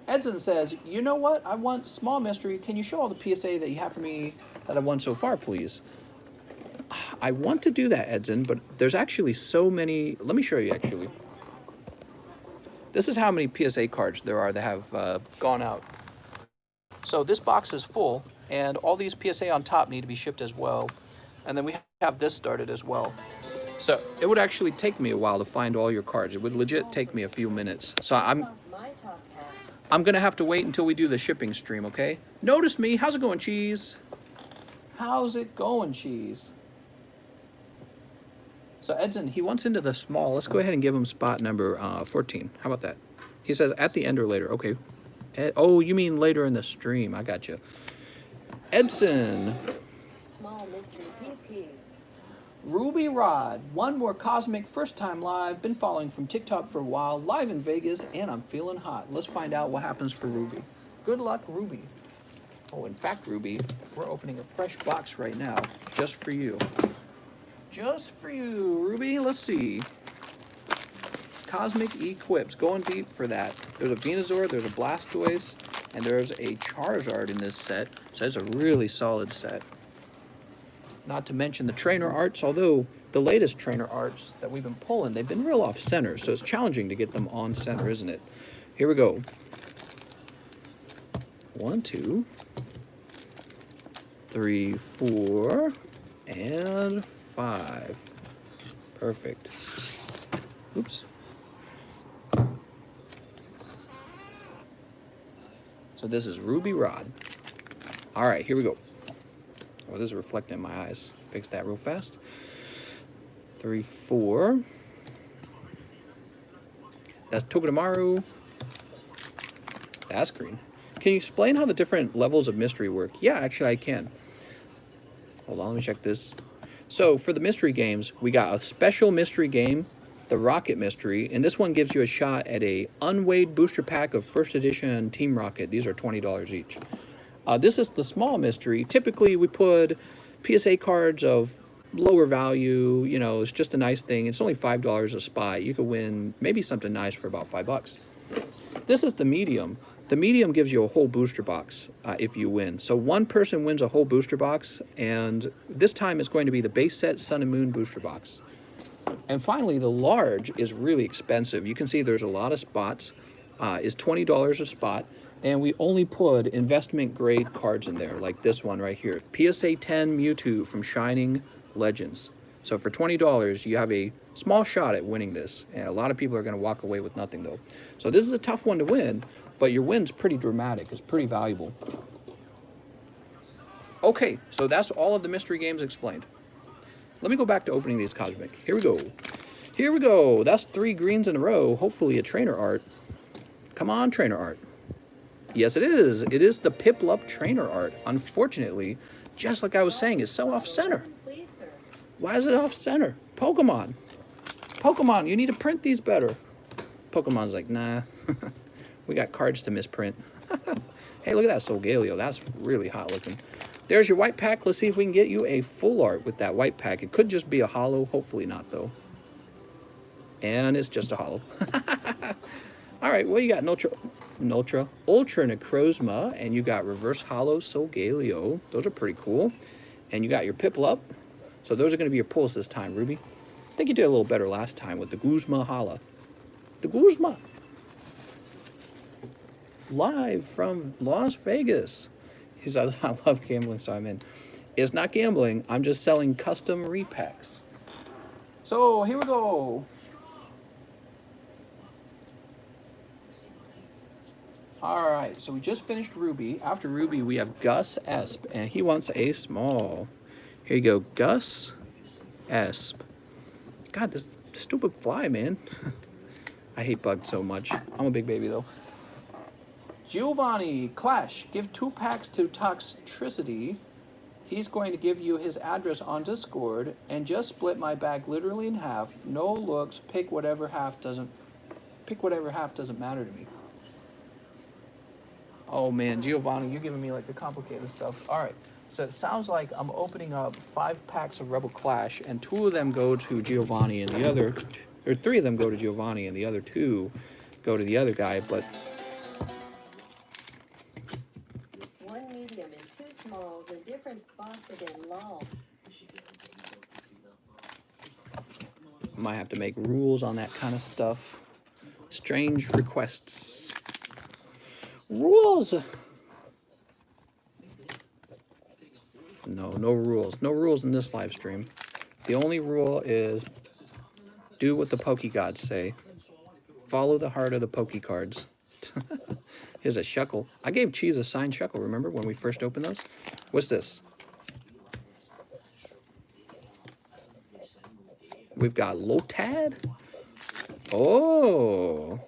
Edson says, you know what? I want small mystery. Can you show all the PSA that you have for me that I've won so far, please? I want to do that, Edson, but there's actually so many. Let me show you, actually. This is how many PSA cards there are that have gone out. So this box is full, and all these PSA on top need to be shipped as well. And then we have this started as well. So it would actually take me a while to find all your cards. It would legit take me a few minutes. So I'm going to have to wait until we do the shipping stream, okay? Notice me. How's it going, Cheese? How's it going, Cheese? So Edson, he wants into the small. Let's go ahead and give him spot number 14. How about that? He says at the end or later. Okay. Oh, you mean later in the stream. I got you. Edson. Small mystery PP. Ruby Rod. 1 more cosmic first time live. Been following from TikTok for a while. Live in Vegas, and I'm feeling hot. Let's find out what happens for Ruby. Good luck, Ruby. Oh, in fact, Ruby, we're opening a fresh box right now just for you. Just for you, Ruby. Let's see. Cosmic Equips. Going deep for that. There's a Venusaur, there's a Blastoise, and there's a Charizard in this set. So it's a really solid set. Not to mention the trainer arts, although the latest trainer arts that we've been pulling, they've been real off center. So it's challenging to get them on center, isn't it? Here we go. 1, 2, 3, 4, and 5. Perfect. Oops. So this is Ruby Rod. All right, here we go. Oh, this is reflecting in my eyes. Fix that real fast. 3, 4. That's Togedemaru. That's green. Can you explain how the different levels of mystery work? Yeah, actually I can. Hold on, let me check this. So for the mystery games, we got a special mystery game, the Rocket Mystery, and this one gives you a shot at a unweighed booster pack of first edition Team Rocket. These are $20 each. This is the small mystery. Typically we put PSA cards of lower value, you know, it's just a nice thing. It's only $5 a spot. You could win maybe something nice for about $5. This is the medium. The medium gives you a whole booster box if you win. So one person wins a whole booster box, and this time it's going to be the base set Sun and Moon booster box. And finally, the large is really expensive. You can see there's a lot of spots. Is $20 a spot. And we only put investment grade cards in there, like this one right here. PSA 10 Mewtwo from Shining Legends. So for $20, you have a small shot at winning this. And a lot of people are going to walk away with nothing, though. So this is a tough one to win, but your win's pretty dramatic. It's pretty valuable. Okay, so that's all of the mystery games explained. Let me go back to opening these Cosmic. Here we go. Here we go. That's 3 greens in a row. Hopefully a trainer art. Come on, trainer art. Yes, it is. It is the Piplup trainer art. Unfortunately, just like I was saying, it's so off-center. Please, sir. Why is it off-center? Pokemon. Pokemon, you need to print these better. Pokemon's like, nah. We got cards to misprint. Hey, look at that Solgaleo. That's really hot looking. There's your white pack. Let's see if we can get you a full art with that white pack. It could just be a holo. Hopefully not, though. And it's just a holo. All right, well, you got Ultra Necrozma, and you got Reverse Holo Solgaleo. Those are pretty cool. And you got your Piplup. So those are going to be your pulls this time, Ruby. I think you did a little better last time with the Guzma Hala. The Guzma. Live from Las Vegas. He said, I love gambling, so I'm in. It's not gambling. I'm just selling custom repacks. So here we go. All right, so we just finished Ruby. After Ruby, we have Gus Esp, and he wants a small. Here you go, Gus Esp. God, this stupid fly, man. I hate bugs so much. I'm a big baby, though. Giovanni, Clash, give 2 packs to Toxicity. He's going to give you his address on Discord, and just split my bag literally in half. No looks, pick whatever half doesn't matter to me. Oh man, Giovanni, you're giving me like the complicated stuff. All right, so it sounds like I'm opening up 5 packs of Rebel Clash, and 2 of them go to Giovanni, and the other, or 3 of them go to Giovanni, and the other 2 go to the other guy. But 1 medium and 2 smalls in different spots again, lol. I might have to make rules on that kind of stuff. Strange requests. Rules. No rules. No rules in this live stream. The only rule is do what the Poke gods say. Follow the heart of the Poke cards. Here's a Shuckle. I gave Cheese a signed Shuckle, remember, when we first opened those? What's this? We've got Lotad. Oh,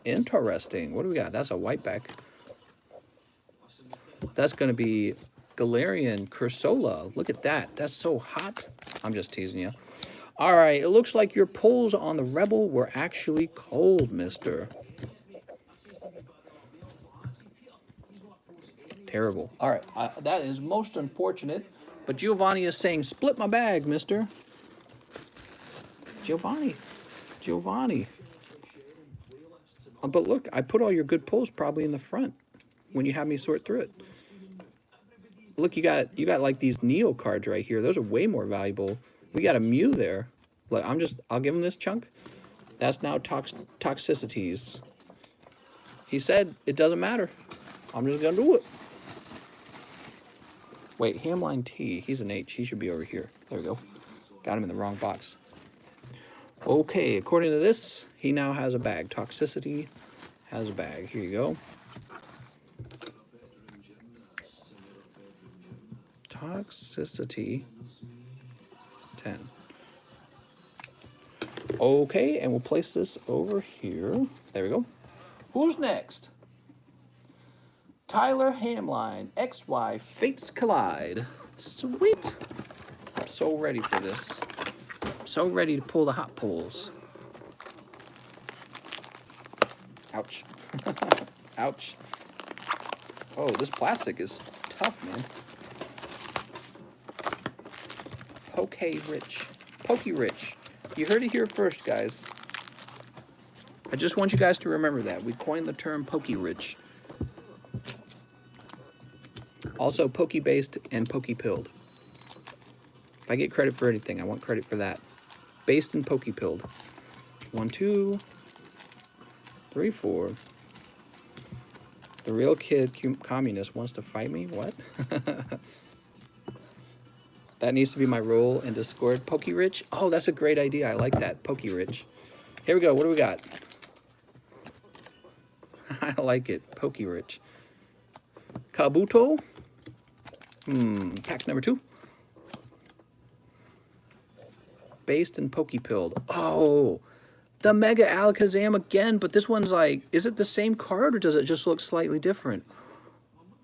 interesting. What do we got? That's a white back. That's going to be Galarian Cursola. Look at that. That's so hot. I'm just teasing you. All right. It looks like your pulls on the Rebel were actually cold, mister. Terrible. All right. That is most unfortunate. But Giovanni is saying, split my bag, mister. Giovanni. But look, I put all your good pulls probably in the front when you have me sort through it. Look, you got like these Neo cards right here. Those are way more valuable. We got a Mew there. Look, I'll give him this chunk. That's now Toxicities. He said it doesn't matter. I'm just gonna do it. Wait, Hamline T. He's an H. He should be over here. There we go. Got him in the wrong box. Okay, according to this, he now has a bag. Toxicity has a bag. Here you go. Toxicity 10. Okay, and we'll place this over here. There we go. Who's next? Tyler Hamline, XY, Fates Collide. Sweet. I'm so ready for this. So ready to pull the hot pulls. Ouch. Ouch. Oh, this plastic is tough, man. Poke Rich. You heard it here first, guys. I just want you guys to remember that. We coined the term Poke Rich. Also, Poke-based and Poke-pilled. If I get credit for anything, I want credit for that. Based and Poke-pilled. 1, 2, 3, 4, The real kid communist wants to fight me? What? That needs to be my role in Discord. Pokey Rich? Oh, that's a great idea. I like that. Pokey Rich. Here we go. What do we got? I like it. Pokey Rich. Kabuto? Pack number 2. Based and Pokepilled. Oh, the Mega Alakazam again, but this one's like, is it the same card or does it just look slightly different?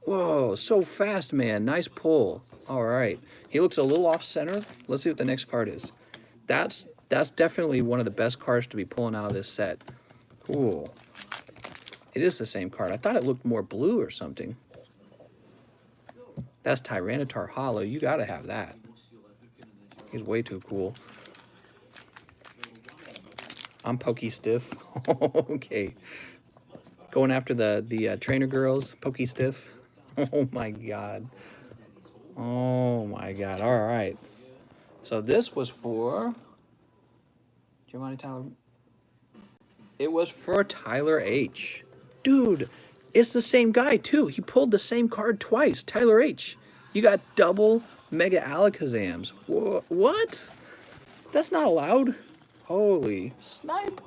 Whoa, so fast, man. Nice pull. All right. He looks a little off center. Let's see what the next card is. That's definitely one of the best cards to be pulling out of this set. Cool. It is the same card. I thought it looked more blue or something. That's Tyranitar Hollow. You got to have that. He's way too cool. I'm Pokey Stiff. Okay. Going after the trainer girls. Pokey Stiff. Oh my god. Oh my god. All right. So this was for Giovanni Tyler. It was for Tyler H. Dude, it's the same guy too. He pulled the same card twice. Tyler H. You got double Mega Alakazams. What? That's not allowed. Holy snipe.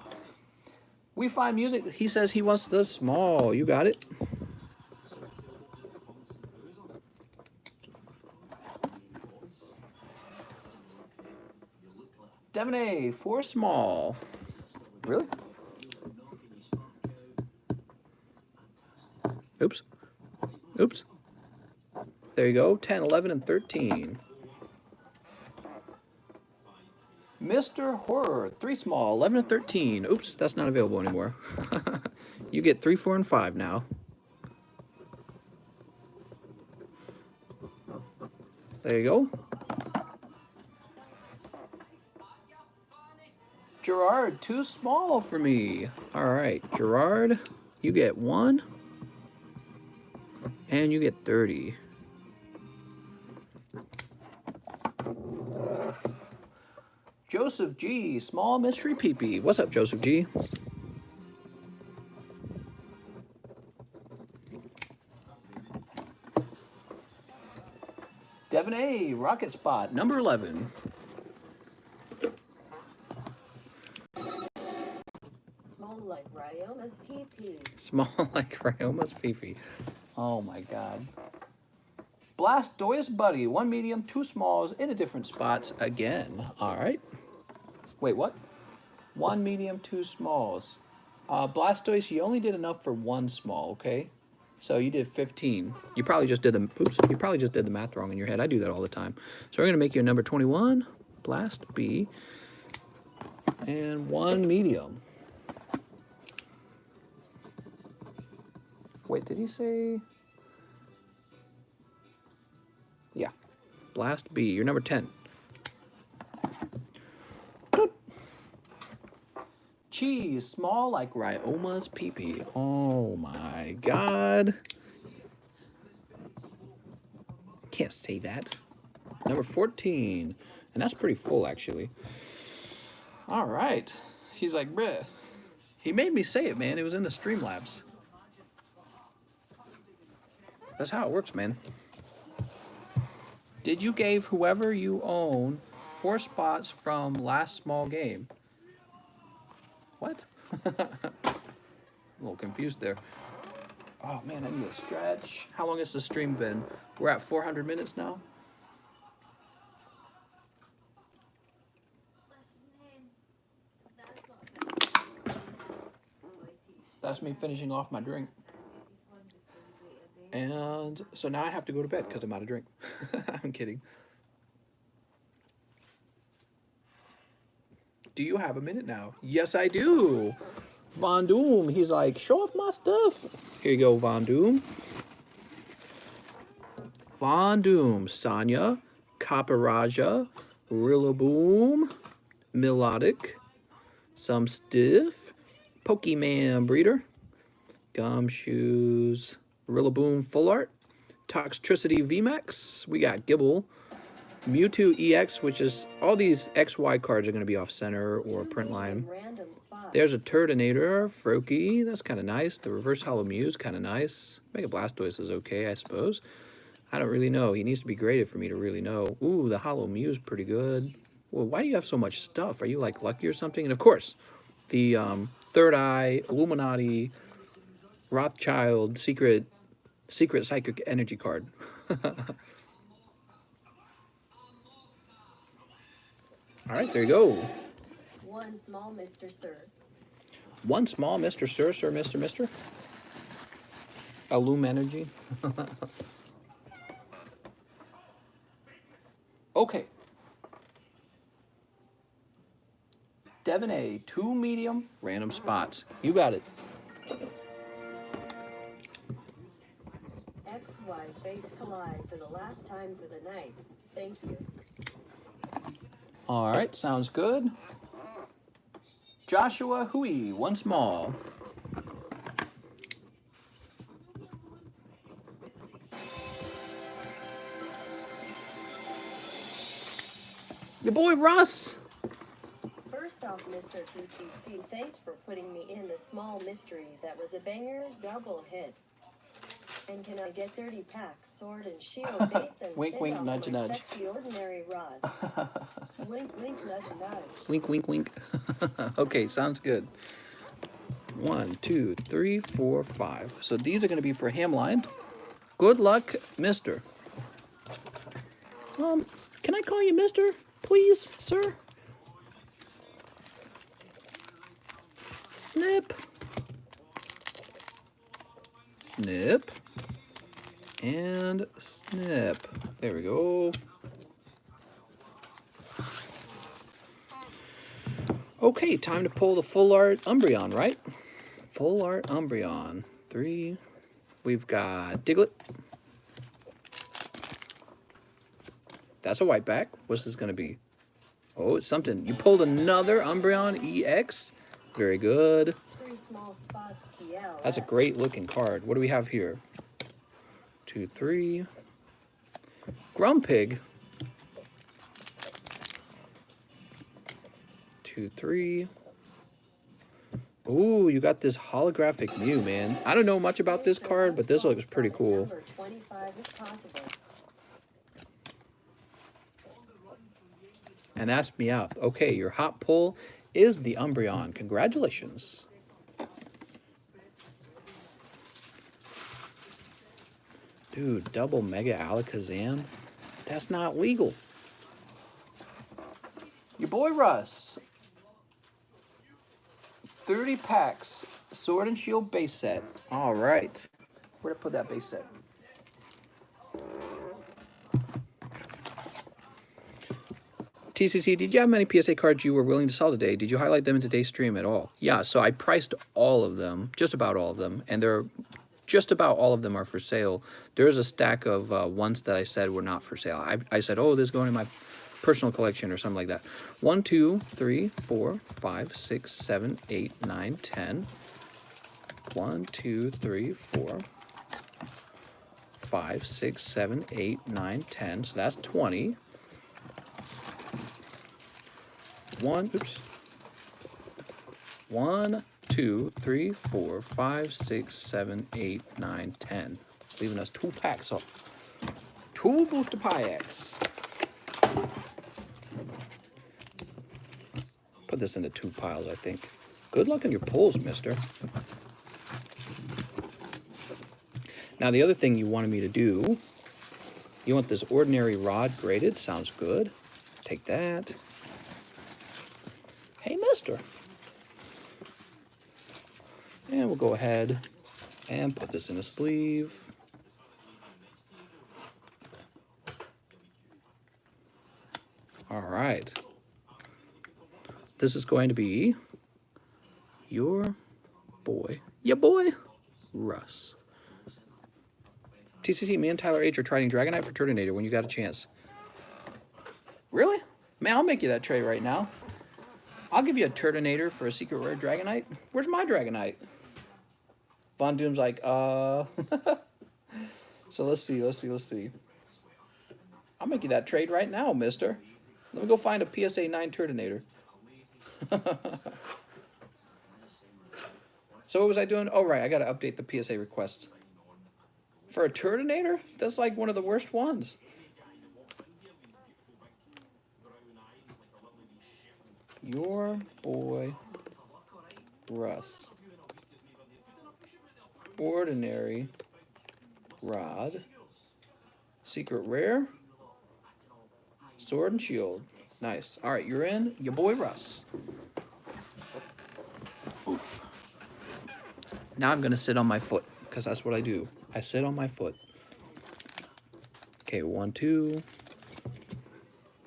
We find music. He says he wants the small. You got it. Devin A, 4 small. Really? Oops. Oops. There you go. 10, 11, and 13. Mr. Horror, 3 small, 11 and 13. Oops, that's not available anymore. You get 3, 4, and 5 now. There you go. Gerard, 2 small for me. All right, Gerard, you get 1. And you get 30. Joseph G, small mystery peepee. What's up, Joseph G? Devin A, rocket spot, number 11. Small like Ryoma's PP. Small like Ryoma's peepee. Oh my god. Blastoise Buddy, 1 medium, 2 smalls in a different spots again. All right. Wait, what? 1 medium, 2 smalls. Blastoise, you only did enough for 1 small, okay? So you did 15. You probably just did the, oops, you probably just did the math wrong in your head. I do that all the time. So we're gonna make you a number 21, Blast B, and 1 medium. Wait, did he say? Yeah, Blast B, you're number 10. Cheese, small like Ryoma's peepee. Oh my god. Can't say that. Number 14. And that's pretty full, actually. All right. He's like, bruh. He made me say it, man. It was in the Streamlabs. That's how it works, man. Did you give whoever you own 4 spots from last small game? What? A little confused there. Oh man, I need a stretch. How long has the stream been? We're at 400 minutes now. That's me finishing off my drink. And so now I have to go to bed because I'm out of drink. I'm kidding. Do you have a minute now? Yes, I do. Von Doom, he's like, show off my stuff. Here you go, Von Doom. Von Doom, Sonya, Caparaja, Rillaboom, Melodic, some Stiff, Pokemon Breeder, Gumshoes, Rillaboom Full Art, Toxtricity VMAX. We got Gibble, Mewtwo EX, which is all these XY cards are going to be off center or print line. Random spots. There's a Turtonator, Froakie, that's kind of nice. The reverse hollow Mew is kind of nice. Mega Blastoise is okay, I suppose. I don't really know. He needs to be graded for me to really know. Ooh, the hollow Mew is pretty good. Well, why do you have so much stuff? Are you like lucky or something? And of course, the Third Eye, Illuminati, Rothschild, secret psychic energy card. All right, there you go. One small Mr. Sir. One small Mr. Sir, Sir, Mr. Illum energy. Okay. Devon A, 2 medium, random spots. You got it. XY fates collide for the last time for the night. Thank you. All right, sounds good. Joshua Hui, 1 small. Your boy Russ. First off, Mr. TCC, thanks for putting me in the small mystery. That was a banger, double hit. And can I get 30 packs, sword and shield base and Wink, send wink, off nudge, my nudge. sexy ordinary rod? Wink, wink, nudge, nudge. Wink, wink, wink. Okay, sounds good. 1, 2, 3, 4, 5. So these are going to be for Hamline. Good luck, Mister. Can I call you Mister, please, sir? Snip. Snip. And snip. There we go. Okay, time to pull the full art Umbreon, right? Full art Umbreon. 3. We've got Diglett. That's a white back. What's this going to be? Oh, it's something. You pulled another Umbreon EX. Very good. 3 small spots, PL. That's a great looking card. What do we have here? 2, 3. Grumpig. 2, 3. Ooh, you got this holographic Mew, man. I don't know much about this card, but this looks pretty cool. Number 25 if possible. And that's me out. Okay, your hot pull is the Umbreon. Congratulations. Dude, double Mega Alakazam? That's not legal. Your boy Russ. 30 packs. Sword and Shield base set. All right. Where'd I put that base set? TCC, did you have many PSA cards you were willing to sell today? Did you highlight them in today's stream at all? Yeah, so I priced all of them, just about all of them, and they're just about all of them are for sale. There's a stack of ones that I said were not for sale. I said, oh, this is going in my personal collection or something like that. 1, 2, 3, 4, 5, 6, 7, 8, 9, 10. 1, 2, 3, 4, 5, 6, 7, 8, 9, 10. So that's 20. 1, 2, 3, 4, 5, 6, 7, 8, 9, 10. Leaving us 2 packs up. 2 booster packs. Put this into 2 piles, I think. Good luck on your pulls, mister. Now, the other thing you wanted me to do, you want this ordinary rod graded. Sounds good. Take that. Hey, mister. And we'll go ahead and put this in a sleeve. All right. This is going to be your boy, Russ. TCC, me and Tyler H are trying Dragonite for Turtonator when you got a chance. Really? Man, I'll make you that trade right now. I'll give you a Turtonator for a secret rare Dragonite. Where's my Dragonite? Von Doom's like, So let's see. I'll make you that trade right now, mister. Let me go find a PSA 9 Turtonator. So what was I doing? Oh, right, I got to update the PSA requests. For a Turtonator? That's like one of the worst ones. Your boy, Russ. Ordinary rod. Secret rare. Sword and shield. Nice. All right, you're in. Your boy, Russ. Oof. Now I'm going to sit on my foot, because that's what I do. I sit on my foot. Okay, 1, 2,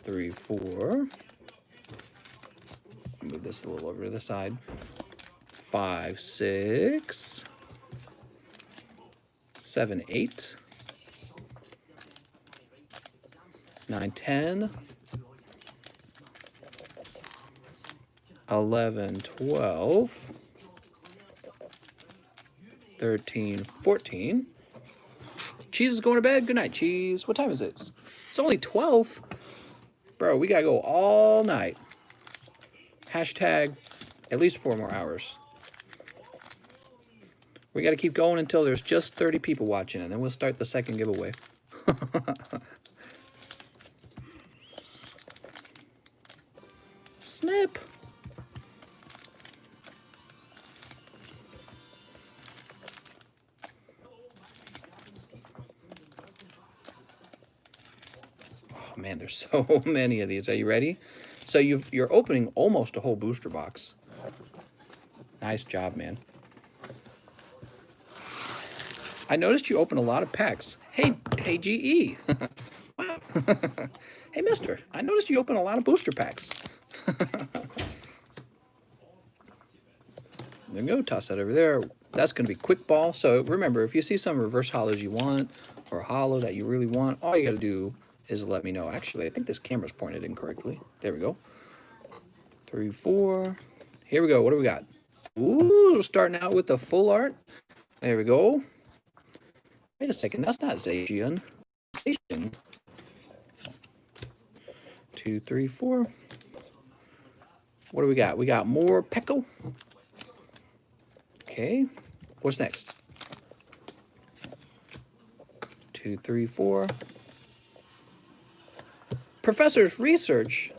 3, 4. Move this a little over to the side. 5, 6, 7, 8, 9, 10, 11, 12, 13, 14. Cheese is going to bed. Good night, Cheese. What time is it? It's only 12. Bro, we gotta go all night. Hashtag at least 4 more hours. We gotta keep going until there's just 30 people watching, and then we'll start the second giveaway. Snip. Oh man, there's so many of these. Are you ready? So you're opening almost a whole booster box. Nice job, man. I noticed you open a lot of packs. Hey, GE. Wow. Hey, mister. I noticed you open a lot of booster packs. There you go. Toss that over there. That's going to be quick ball. So remember, if you see some reverse holos you want or a holo that you really want, all you got to do is let me know. Actually, I think this camera's pointed incorrectly. There we go. 3, 4. Here we go. What do we got? Ooh, starting out with the full art. There we go. Wait a second. That's not Zacian. Zacian. 2, 3, 4. What do we got? We got more Pecco. Okay. What's next? 2, 3, 4. Professor's Research.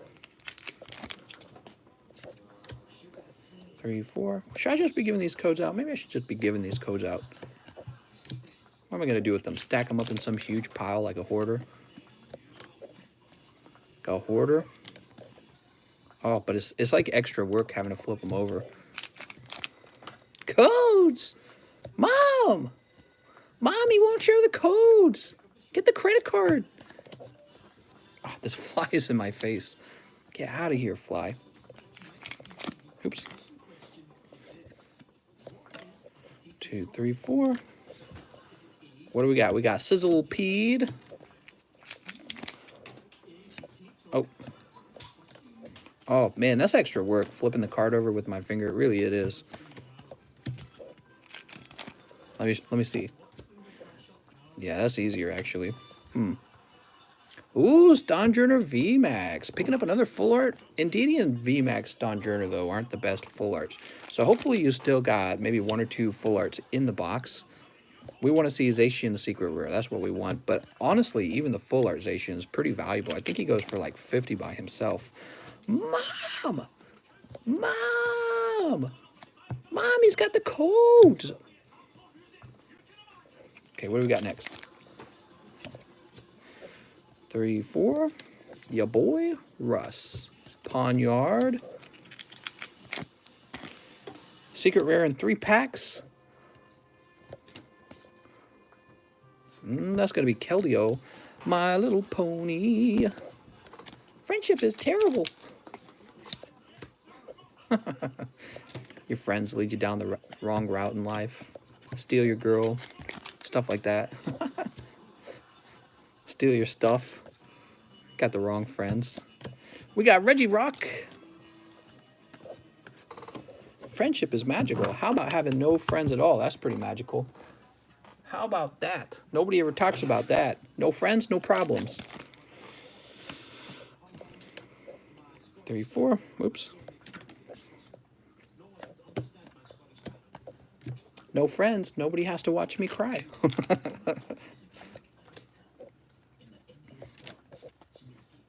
3, 4. Should I just be giving these codes out? Maybe I should just be giving these codes out. What am I going to do with them? Stack them up in some huge pile like a hoarder? Like a hoarder? Oh, but it's like extra work having to flip them over. Codes! Mom! Mommy won't share the codes! Get the credit card! Oh, this fly is in my face. Get out of here, fly. Oops. 2, 3, 4. What do we got? We got Sizzle Peed. Oh. Oh, man, that's extra work, flipping the card over with my finger. It really it is. Let me see. Yeah, that's easier, actually. Ooh, Stonjourner VMAX. Picking up another full art. Indeedee and VMAX Stonjourner, though, aren't the best full arts. So hopefully you still got maybe 1 or 2 full arts in the box. We want to see Zacian the Secret Rare. That's what we want. But honestly, even the full art Zacian is pretty valuable. I think he goes for like 50 by himself. Mom! Mom! Mommy's got the codes! Okay, what do we got next? 3, 4. Ya boy, Russ. Poniard. Secret Rare in 3 packs. That's going to be Keldeo. My Little Pony. Friendship is terrible. Your friends lead you down the wrong route in life. Steal your girl. Stuff like that. Steal your stuff. Got the wrong friends. We got Reggie Rock. Friendship is magical. How about having no friends at all? That's pretty magical. How about that? Nobody ever talks about that. No friends, no problems. 34. Oops. No friends. Nobody has to watch me cry.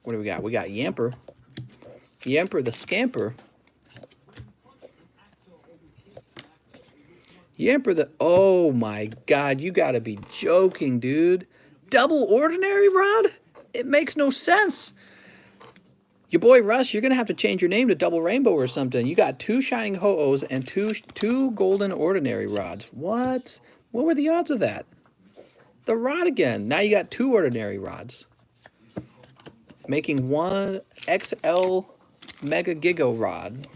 What do we got? We got Yamper. Yamper the Scamper. Yamper the... Oh my God, you gotta be joking, dude. Double ordinary rod? It makes no sense. Your boy Russ, you're gonna have to change your name to Double Rainbow or something. You got 2 shining ho-ohs and two golden ordinary rods. What? What were the odds of that? The rod again. Now you got 2 ordinary rods, making 1 XL Mega Giga rod.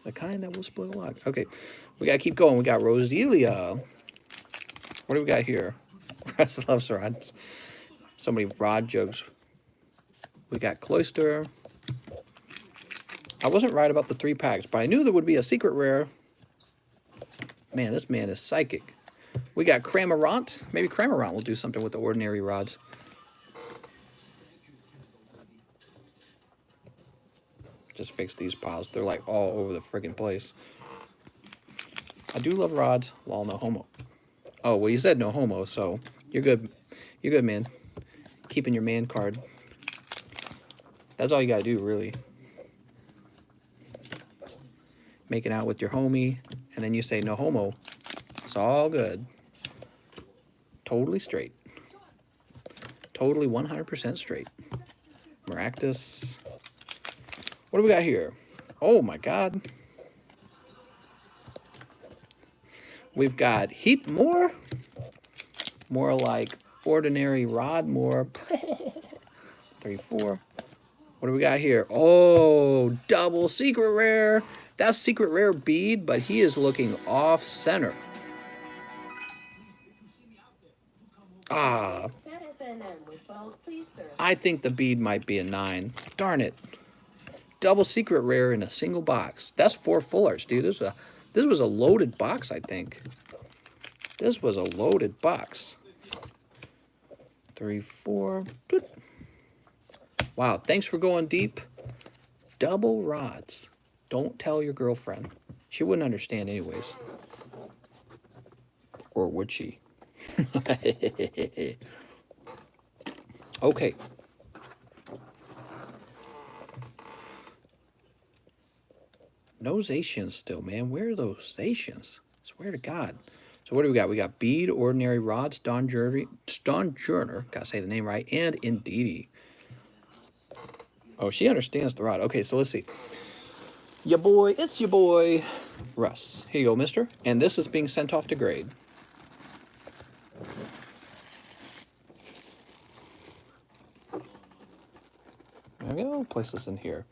The kind that will split a lock. Okay, we gotta keep going. We got Roselia. What do we got here? Russ loves rods. So many rod jokes. We got Cloister. I wasn't right about the 3 packs, but I knew there would be a secret rare. Man, this man is psychic. We got Cramorant. Maybe Cramorant will do something with the ordinary rods. Just fix these piles. They're like all over the friggin' place. I do love rods. Lol, no homo. Oh, well, you said no homo, so you're good. You're good, man. Keeping your man card. That's all you gotta do, really. Making out with your homie, and then you say no homo. It's all good. Totally straight. Totally 100% straight. Maractus. What do we got here? Oh my God. We've got Heat More. More like ordinary rod more. 34. What do we got here? Oh, double secret rare. That's secret rare bead, but he is looking off center. Ah. I think the bead might be a 9. Darn it. Double secret rare in a single box. That's 4 full arts, dude. This was a loaded box, I think. This was a loaded box. 3, 4. Wow, thanks for going deep. Double rods. Don't tell your girlfriend. She wouldn't understand anyways. Or would she? Okay. No Zacians still, man. Where are those Zacians? Swear to God. So what do we got? We got Bead, Ordinary Rod, Stonjourner, gotta say the name right, and Indeedee. Oh, she understands the rod. Okay, so let's see. Your boy, it's your boy, Russ. Here you go, mister. And this is being sent off to grade. There we go. Place this in here.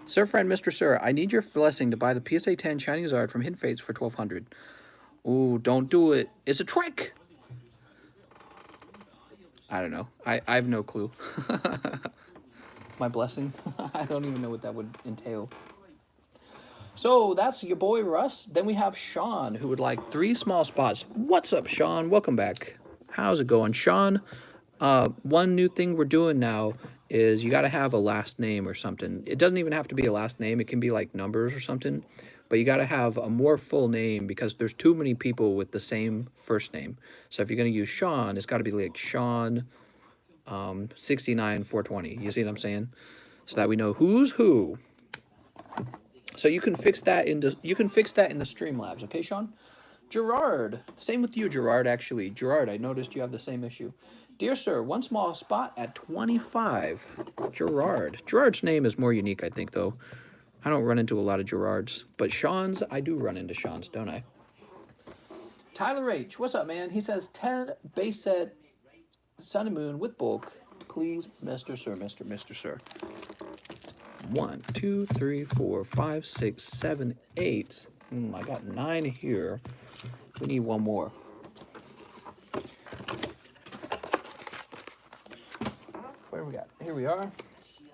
Sir friend, Mr. Sir, I need your blessing to buy the PSA 10 Shiny Zard from Hidden Fates for 1,200. Ooh, don't do it. It's a trick. I don't know. I have no clue. My blessing? I don't even know what that would entail. So that's your boy Russ. Then we have Sean, who would like 3 small spots. What's up, Sean? Welcome back. How's it going, Sean? One new thing we're doing now is you got to have a last name or something. It doesn't even have to be a last name. It can be like numbers or something. But you got to have a more full name because there's too many people with the same first name. So if you're going to use Sean, it's got to be like Sean 69420. You see what I'm saying? So that we know who's who. So you can fix that in the Streamlabs, okay, Sean? Gerard, same with you, Gerard. Actually, Gerard, I noticed you have the same issue. Dear sir, 1 small spot at 25. Gerard. Gerard's name is more unique, I think, though. I don't run into a lot of Gerards, but Sean's, I do run into Sean's, don't I? Tyler H, what's up, man? He says 10 base set Sun and Moon with bulk, please, Mr. Sir, Mr. Sir. 1, 2, 3, 4, 5, 6, 7, 8. I got 9 here. We need 1 more. What do we got? Here we are.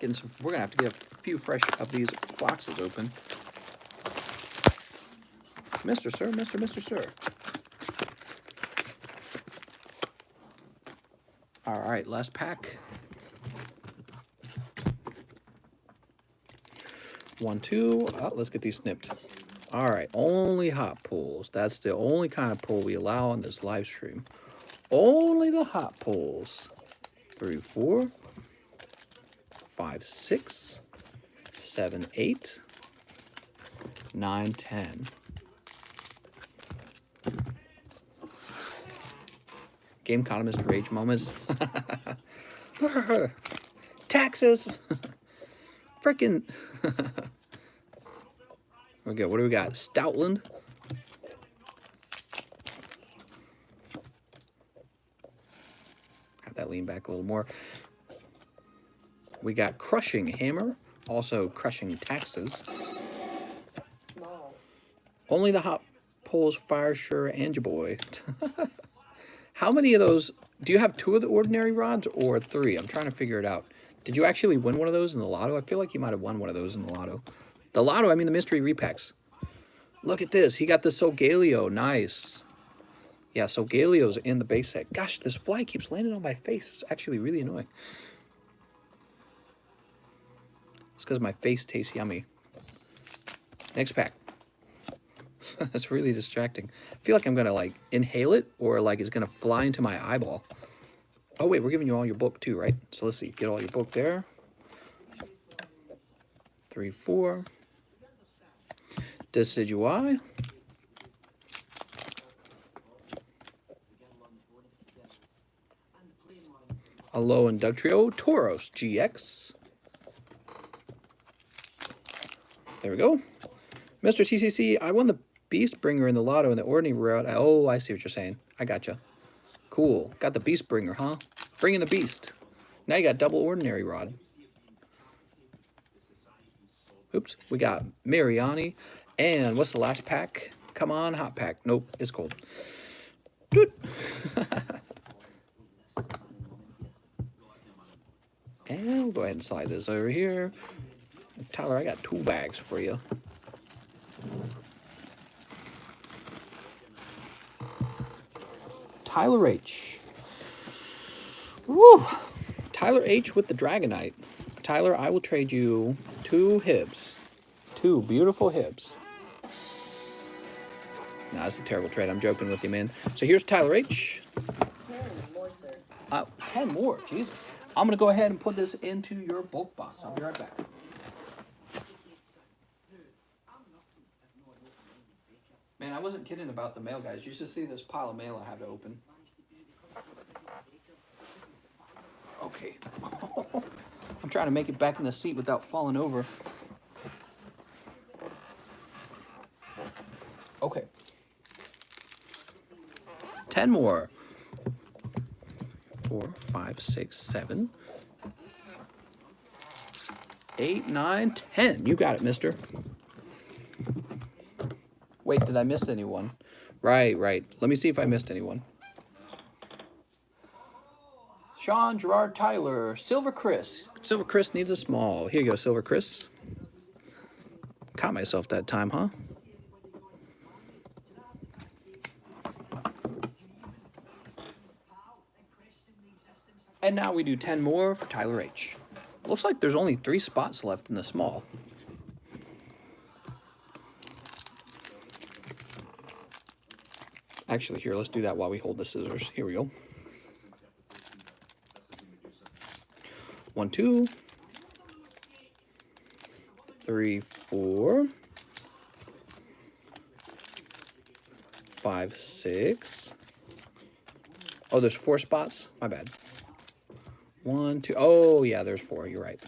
Getting some. We're gonna have to get a few fresh of these boxes open. Mr. Sir, Mr. Sir. All right, last pack. 1, 2. Oh, let's get these snipped. All right, only hot pulls. That's the only kind of pull we allow on this live stream. Only the hot pulls. 3, 4, 5, 6, 7, 8, 9, 10. TheCardconomist rage moments. Taxes. Frickin'. Okay, what do we got? Stoutland. Have that lean back a little more. We got Crushing Hammer. Also Crushing Taxes. Small. Only the hot pulls, Fire Sure, and your boy. How many of those? Do you have 2 of the ordinary rods or 3? I'm trying to figure it out. Did you actually win one of those in the lotto? I feel like you might have won one of those in the lotto. The lotto, I mean the mystery repacks. Look at this. He got the Solgaleo. Nice. Yeah, Solgaleo's in the base set. Gosh, this fly keeps landing on my face. It's actually really annoying. It's because my face tastes yummy. Next pack. That's really distracting. I feel like I'm going to, like, inhale it or, like, it's going to fly into my eyeball. Oh, wait, we're giving you all your bulk, too, right? So let's see. Get all your bulk there. 3, 4. Decidui. Hello, Inductrio. Tauros GX. There we go. Mr. TCC, I won the Beast Bringer in the lotto in the ordinary route. Oh, I see what you're saying. I gotcha. Cool. Got the Beast Bringer, huh? Bring in the Beast. Now you got double ordinary rod. Oops. We got Mariani. And what's the last pack? Come on, hot pack. Nope, it's cold. And we'll go ahead and slide this over here. Tyler, I got 2 bags for you. Tyler H. Woo! Tyler H with the Dragonite. Tyler, I will trade you 2 Hibs. 2 beautiful Hibs. No, that's a terrible trade. I'm joking with you, man. So here's Tyler H. 10 more, sir. 10 more. Jesus. I'm going to go ahead and put this into your bulk box. I'll be right back. Man, I wasn't kidding about the mail, guys. You should see this pile of mail I have to open. Okay. I'm trying to make it back in the seat without falling over. Okay. 10 more. 4, 5, 6, 7, 8, 9, 10. You got it, mister. Wait, did I miss anyone? Right. Let me see if I missed anyone. Sean, Gerard, Tyler, Silver Chris. Silver Chris needs a small. Here you go, Silver Chris. Caught myself that time, huh? And now we do 10 more for Tyler H. Looks like there's only 3 spots left in the small. Actually, here, let's do that while we hold the scissors. Here we go. 1, 2, 3, 4, 5, 6. Oh, there's 4 spots? My bad. 1, 2. Oh, yeah, there's 4. You're right.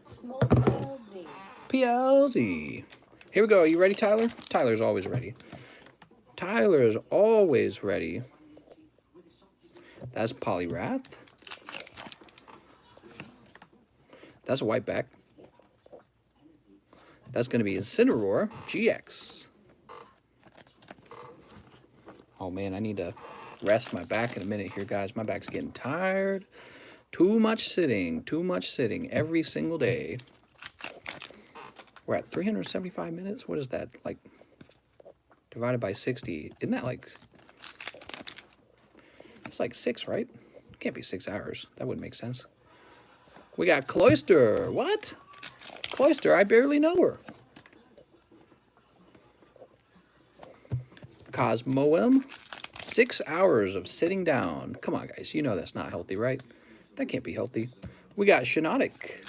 Small PLZ. PLZ. Here we go. You ready, Tyler? Tyler's always ready. Tyler's always ready. That's Poliwrath. That's a white back. That's going to be Incineroar GX. Oh, man, I need to rest my back in a minute here, guys. My back's getting tired. Too much sitting every single day. We're at 375 minutes. What is that? Like, divided by 60. Isn't that like... It's like 6, right? can't be 6 hours. That wouldn't make sense. We got Cloister. What? Cloister, I barely know her. Cosmoem. 6 hours of sitting down. Come on, guys. You know that's not healthy, right? That can't be healthy. We got Shinotic.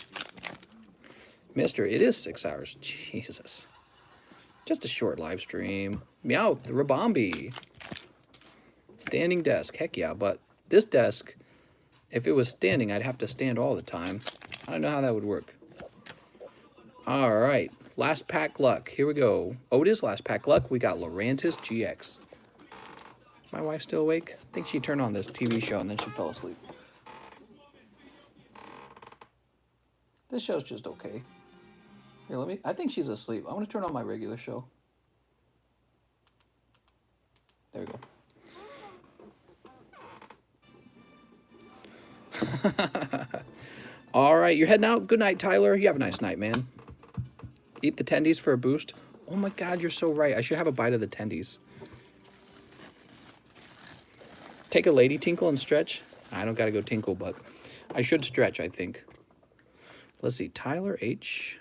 Mister, it is 6 hours. Jesus. Just a short live stream. Meowth, the Rabombi. Standing desk. Heck yeah, but this desk, if it was standing, I'd have to stand all the time. I don't know how that would work. All right. Last pack luck. Here we go. Otis, last pack luck. We got Lorantis GX. My wife still awake? I think she turned on this TV show and then she fell asleep. This show's just okay. Here, I think she's asleep. I want to turn on my regular show. There we go. All right, you're heading out. Good night, Tyler. You have a nice night, man. Eat the tendies for a boost. Oh my God, you're so right. I should have a bite of the tendies. Take a lady tinkle and stretch. I don't got to go tinkle, but I should stretch, I think. Let's see, Tyler H.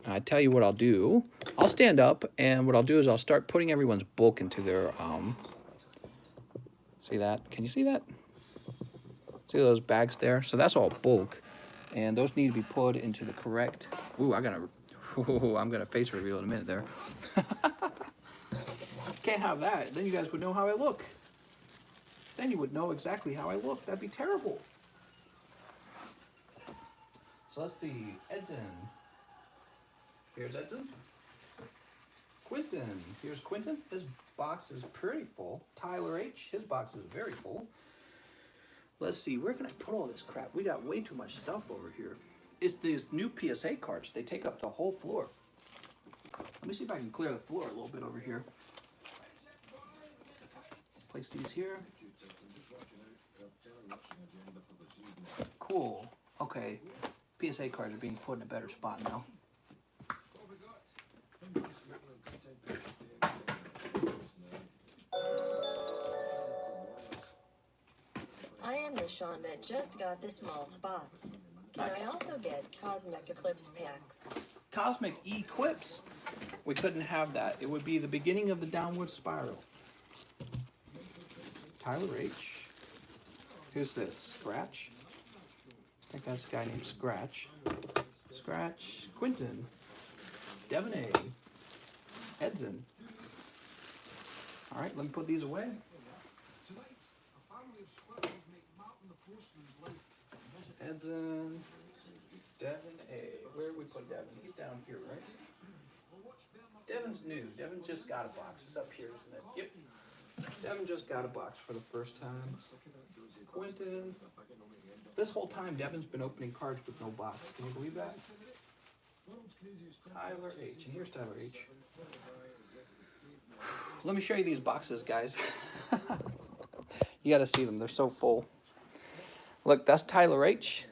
I tell you what I'll do. I'll stand up, and what I'll do is I'll start putting everyone's bulk into their, see that? Can you see that? See those bags there? So that's all bulk, and those need to be put into the correct, ooh, I'm gonna face reveal in a minute there. Can't have that. Then you guys would know how I look. Then you would know exactly how I look. That'd be terrible. So let's see. Edson. Here's Edson. Quinton. Here's Quinton. His box is pretty full. Tyler H. His box is very full. Let's see. Where can I put all this crap? We got way too much stuff over here. It's these new PSA cards. They take up the whole floor. Let me see if I can clear the floor a little bit over here. Place these here. Cool. Okay. PSA cards are being put in a better spot now. I am the Sean that just got the small spots. Can I also get Cosmic Eclipse packs? Cosmic Eclipse. We couldn't have that. It would be the beginning of the downward spiral. Tyler H. Who's this? Scratch? I think that's a guy named Scratch. Scratch. Quinton. Devon A. Edson. All right, let me put these away. Edson. Devon A. Where we put Devon? He's down here, right? Devon's new. Devon just got a box. It's up here, isn't it? Yep. Devon just got a box for the first time. Quinton. This whole time, Devon's been opening cards with no box. Can you believe that? Tyler H. And here's Tyler H. Let me show you these boxes, guys. You got to see them. They're so full. Look, that's Tyler H.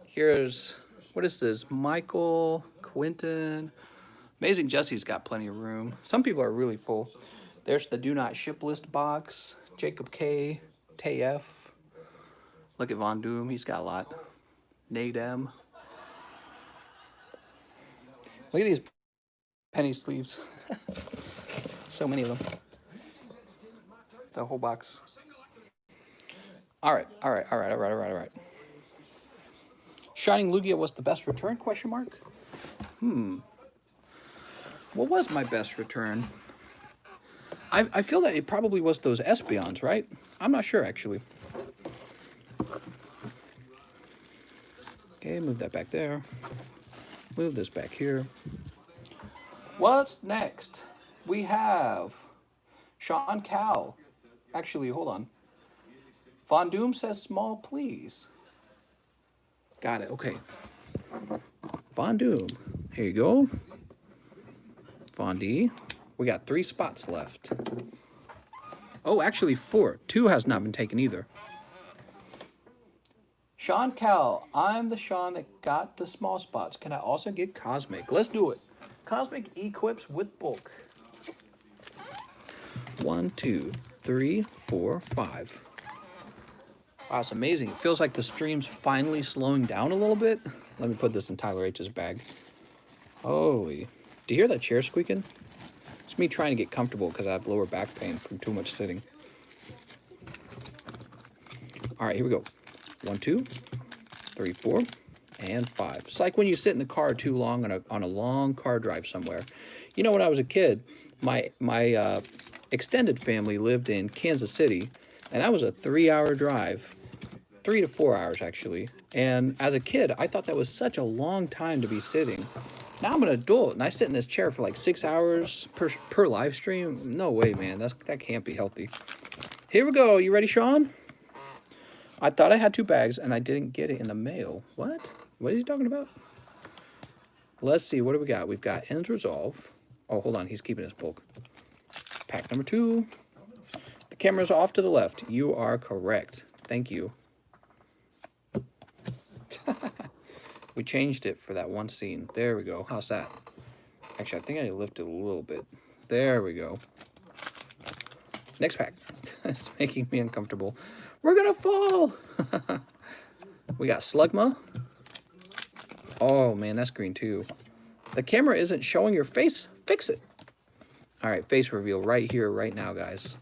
Here's, what is this? Michael, Quinton. Amazing Jesse's got plenty of room. Some people are really full. There's the Do Not Ship List box. Jacob K. Tay F. Look at Von Doom. He's got a lot. Nate M. Look at these penny sleeves. So many of them. The whole box. All right. Shining Lugia was the best return? Question mark. What was my best return? I feel that it probably was those Espeons, right? I'm not sure, actually. Okay, move that back there. Move this back here. What's next? We have Sean Cow. Actually, hold on. Von Doom says small, please. Got it, okay. Von Doom. Here you go. Von D. We got 3 spots left. Oh, actually 4. 2 has not been taken either. Sean Cal, I'm the Sean that got the small spots. Can I also get Cosmic? Let's do it. Cosmic Equips with bulk. 1, 2, 3, 4, 5. Wow, it's amazing. It feels like the stream's finally slowing down a little bit. Let me put this in Tyler H's bag. Holy. Do you hear that chair squeaking? It's me trying to get comfortable because I have lower back pain from too much sitting. All right, here we go. 1, 2, 3, 4, and 5. It's like when you sit in the car too long on a long car drive somewhere. You know, when I was a kid, my extended family lived in Kansas City, and that was a 3-hour drive. 3 to 4 hours, actually. And as a kid, I thought that was such a long time to be sitting. Now I'm an adult, and I sit in this chair for like 6 hours per live stream. No way, man. That can't be healthy. Here we go. You ready, Sean? I thought I had 2 bags, and I didn't get it in the mail. What? What is he talking about? Let's see. What do we got? We've got Ends Resolve. Oh, hold on. He's keeping his bulk. Pack number 2. The camera's off to the left. You are correct. Thank you. We changed it for that one scene. There we go. How's that? Actually, I think I lifted a little bit. There we go. Next pack. It's making me uncomfortable. We're gonna fall. We got Slugma. Oh man, that's green too. The camera isn't showing your face. Fix it. All right, face reveal right here, right now, guys.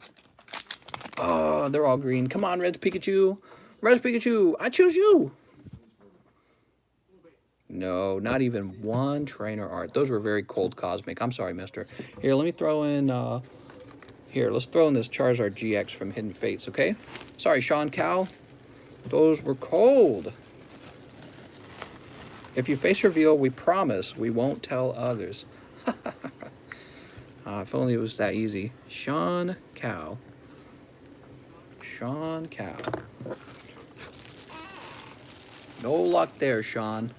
Oh, they're all green. Come on, Red Pikachu. Red Pikachu, I choose you. No, not even one trainer art. Those were very cold cosmic. I'm sorry, mister. Here, let me throw in, here, let's throw in this Charizard GX from Hidden Fates, okay? Sorry, Sean Cow. Those were cold. If you face reveal, we promise we won't tell others. If only it was that easy. Sean Cow. Sean Cow. No luck there, Sean.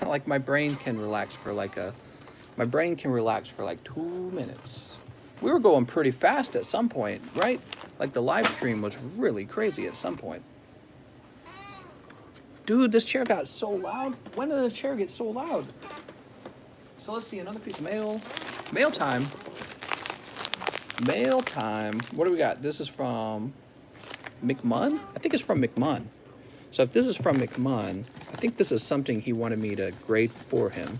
Like my brain can relax for like 2 minutes. We were going pretty fast at some point, right? Like the live stream was really crazy at some point. Dude, this chair got so loud. When did the chair get so loud? So let's see, another piece of mail. Mail time. Mail time. What do we got? This is from McMunn? I think it's from McMunn. So if this is from McMunn, I think this is something he wanted me to grade for him.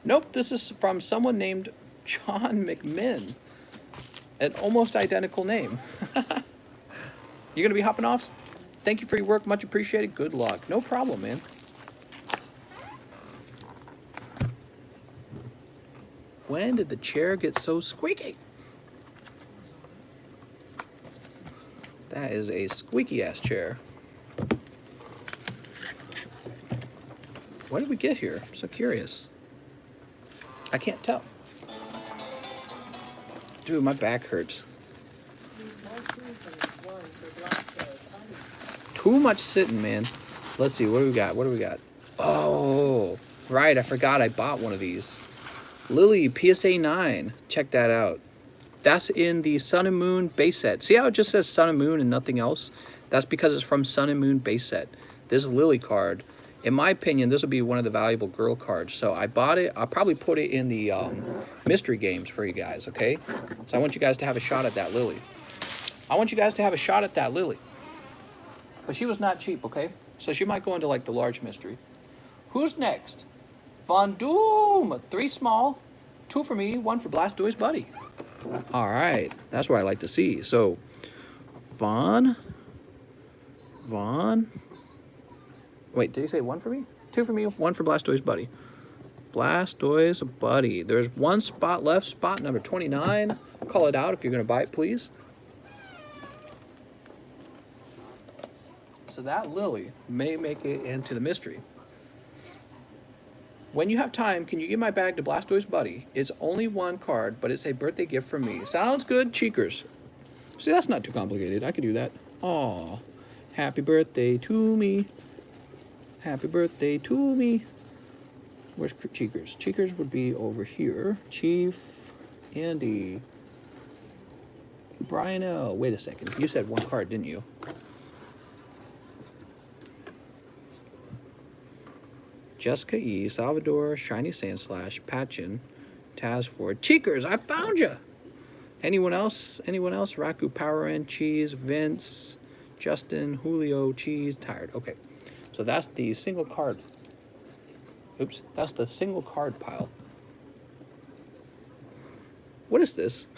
Nope, this is from someone named John McMinn. An almost identical name. You gonna be hopping off? Thank you for your work, much appreciated. Good luck. No problem, man. When did the chair get so squeaky? That is a squeaky ass chair. What did we get here? I'm so curious. I can't tell. Dude, my back hurts. Too much sitting, man. Let's see, what do we got? What do we got? Oh, right, I forgot I bought one of these. Lily, PSA 9. Check that out. That's in the Sun and Moon base set. See how it just says Sun and Moon and nothing else? That's because it's from Sun and Moon base set. This Lily card, in my opinion, this would be one of the valuable girl cards. So I bought it. I'll probably put it in the mystery games for you guys, okay? So I want you guys to have a shot at that Lily. But she was not cheap, okay? So she might go into like the large mystery. Who's next? Von Doom, 3 small, 2 for me, 1 for Blastoise Buddy. All right, that's what I like to see. So, Vaughn. Wait, did he say 1 for me? 2 for me, 1 for Blastoise Buddy. Blastoise Buddy. There's 1 spot left, spot number 29. Call it out if you're gonna buy it, please. So that Lily may make it into the mystery. When you have time, can you give my bag to Blastoise Buddy? It's only 1 card, but it's a birthday gift from me. Sounds good, cheekers. See, that's not too complicated. I can do that. Aw, happy birthday to me. Happy birthday to me. Where's Cheekers? Cheekers would be over here. Chief Andy. Brian L. Wait a second. You said one card, didn't you? Jessica E, Salvador, Shiny Sandslash, Patchin, Tazford, Cheekers, I found you! Anyone else? Anyone else? Raku, Power End, Cheese, Vince, Justin, Julio, Cheese, Tired. Okay, so that's the single card. Oops, that's the single card pile. What is this?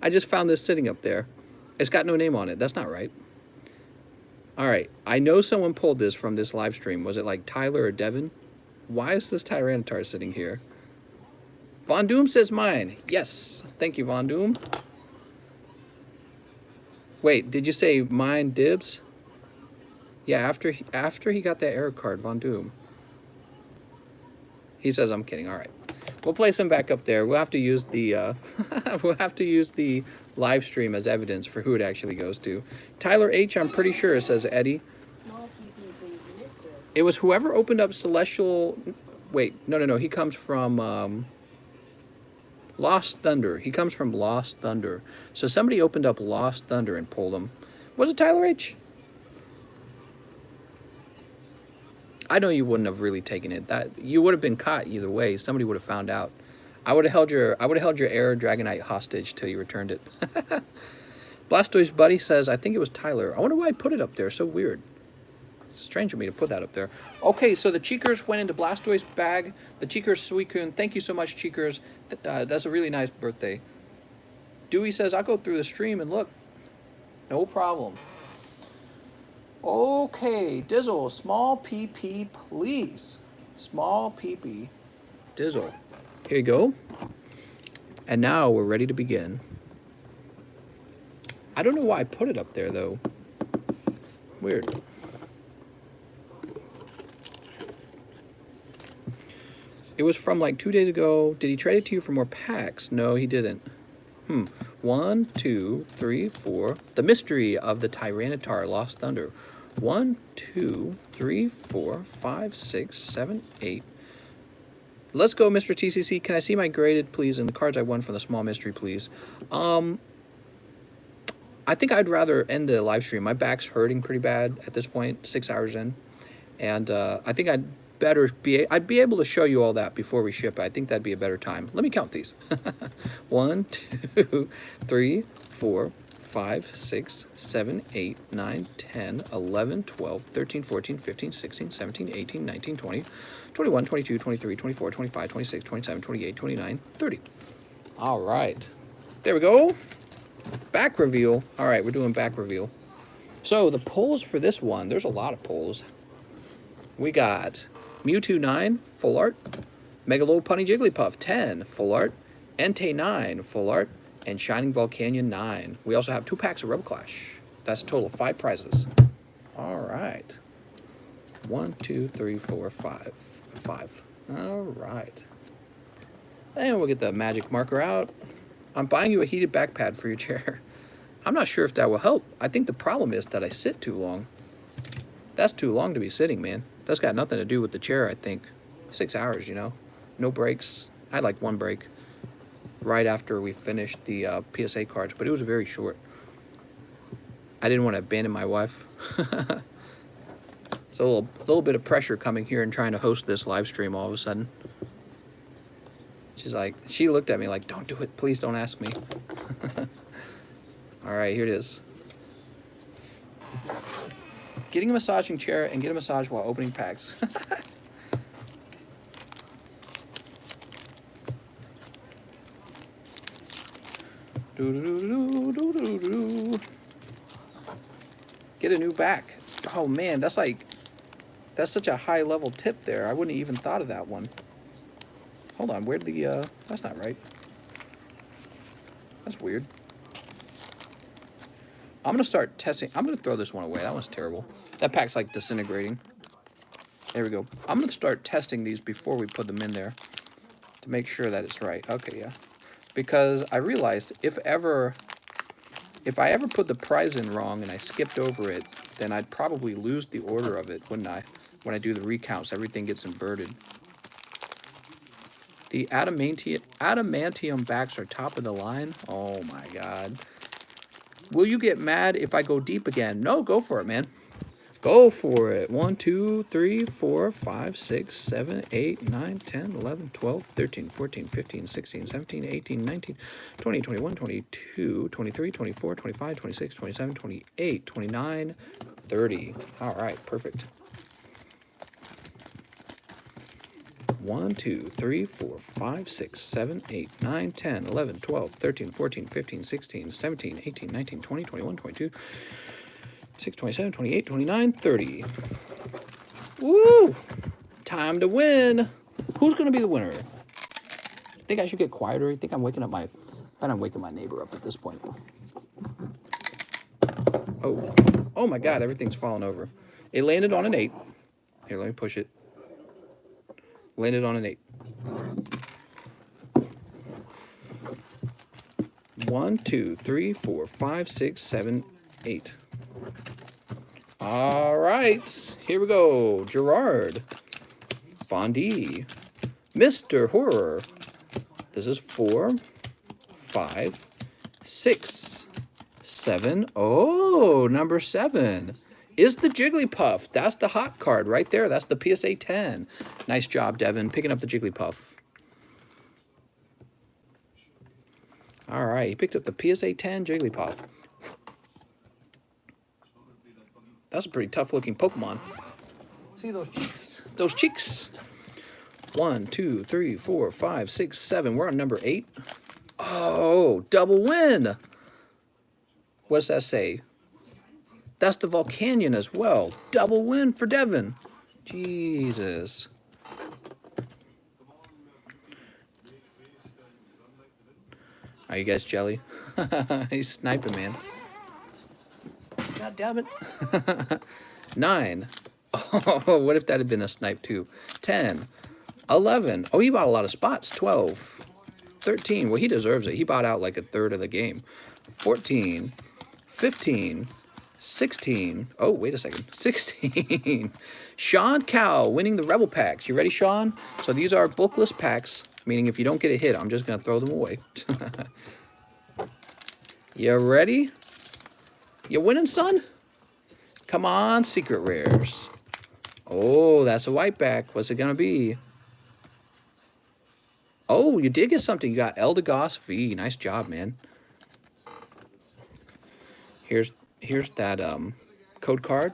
I just found this sitting up there. It's got no name on it. That's not right. All right, I know someone pulled this from this live stream. Was it like Tyler or Devin? Why is this Tyranitar sitting here? Von Doom says mine. Yes, thank you, Von Doom. Wait, did you say mine dibs? Yeah, after he got that error card, Von Doom. He says I'm kidding. All right, we'll place him back up there. We'll have to use the we'll have to use the live stream as evidence for who it actually goes to. Tyler H, I'm pretty sure, says Eddie. Small PP, please, mister. It was whoever opened up Celestial. Wait, no. He comes from Lost Thunder. He comes from Lost Thunder. So somebody opened up Lost Thunder and pulled him. Was it Tyler H? I know you wouldn't have really taken it. That you would have been caught either way. Somebody would have found out. I would have held your Air Dragonite hostage till you returned it. Blastoise Buddy says, I think it was Tyler. I wonder why I put it up there. So weird. Strange of me to put that up there. Okay, so the Cheekers went into Blastoise bag. The Cheekers Suicune. Thank you so much, Cheekers. That's a really nice birthday. Dewey says, I'll go through the stream and look. No problem. Okay, Dizzle, small PP, please. Small PP, Dizzle. Here you go. And now we're ready to begin. I don't know why I put it up there, though. Weird. It was from like 2 days ago. Did he trade it to you for more packs? No, he didn't. 1, 2, 3, 4. The mystery of the Tyranitar Lost Thunder. 1, 2, 3, 4, 5, 6, 7, 8. Let's go, Mr. TCC. Can I see my graded, please, and the cards I won from the small mystery, please? I think I'd rather end the live stream. My back's hurting pretty bad at this point, 6 hours in. And I think I'd be able to show you all that before we ship. I think that'd be a better time. Let me count these. 1, 2, 3, 4, 5, 6, 7, 8, 9, 10, 11, 12, 13, 14, 15, 16, 17, 18, 19, 20, 21, 22, 23, 24, 25, 26, 27, 28, 29, 30. All right. There we go. Back reveal. All right, we're doing back reveal. So the pulls for this one, there's a lot of pulls. We got Mewtwo 9, full art. Megalopunny Jigglypuff 10, full art. Entei 9, full art. And Shining Volcanion 9. We also have 2 packs of Rebel Clash. That's a total of 5 prizes. All right. 1, 2, 3, 4, 5. 5. All right. And we'll get the magic marker out. I'm buying you a heated back pad for your chair. I'm not sure if that will help. I think the problem is that I sit too long. That's too long to be sitting, man. That's got nothing to do with the chair, I think. 6 hours, you know. No breaks. I had like 1 break right after we finished the PSA cards, but it was very short. I didn't want to abandon my wife. It's a little bit of pressure coming here and trying to host this live stream all of a sudden. She's like, she looked at me like, don't do it. Please don't ask me. All right, here it is. Getting a massaging chair and get a massage while opening packs. Get a new back. Oh man, that's such a high level tip there. I wouldn't have even thought of that one. Hold on, where'd the, that's not right. That's weird. I'm gonna start testing. I'm gonna throw this one away. That one's terrible. That pack's like disintegrating. There we go. I'm gonna start testing these before we put them in there to make sure that it's right. Okay, yeah. Because I realized if I ever put the prize in wrong and I skipped over it, then I'd probably lose the order of it, wouldn't I? When I do the recounts, everything gets inverted. The adamantium backs are top of the line. Oh my God. Will you get mad if I go deep again? No, go for it, man. Go for it. 1, 2, 3, 4, 5, 6, 7, 8, 9, 10, 11, 12, 13, 14, 15, 16, 17, 18, 19, 20, 21, 22, 23, 24, 25, 26, 27, 28, 29, 30. All right, perfect. 1, 2, 3, 4, 5, 6, 7, 8, 9, 10, 11, 12, 13, 14, 15, 16, 17, 18, 19, 20, 21, 22, 6, 27, 28, 29, 30. Woo! Time to win. Who's going to be the winner? I think I should get quieter. I think I'm waking up my... I'm waking my neighbor up at this point. Oh. Oh my God, everything's falling over. It landed on an 8. Here, let me push it. Landed on an 8. 1, 2, 3, 4, 5, 6, 7, 8. All right, here we go. Gerard, Fondi, Mr. Horror. This is 4, 5, 6, 7. Oh, number 7 is the Jigglypuff. That's the hot card right there. That's the PSA 10. Nice job, Devin, picking up the Jigglypuff. All right, he picked up the PSA 10 Jigglypuff. That's a pretty tough looking Pokemon. See those cheeks? Those cheeks. 1, 2, 3, 4, 5, 6, 7. We're on number 8. Oh, double win. What does that say? That's the Volcanion as well. Double win for Devin. Jesus. Are you guys jelly? He's sniping, man. God damn it. 9. Oh, what if that had been a snipe too? 10. 11. Oh, he bought a lot of spots. 12. 13. Well, he deserves it. He bought out like a third of the game. 14. 15. 16. Oh, wait a second. 16. Sean Cow winning the Rebel packs. You ready, Sean? So these are bulkless packs, meaning if you don't get a hit, I'm just going to throw them away. You ready? You winning, son? Come on, secret rares. Oh, that's a white back. What's it going to be? Oh, you did get something. You got Eldegoss V. Nice job, man. Here's that code card.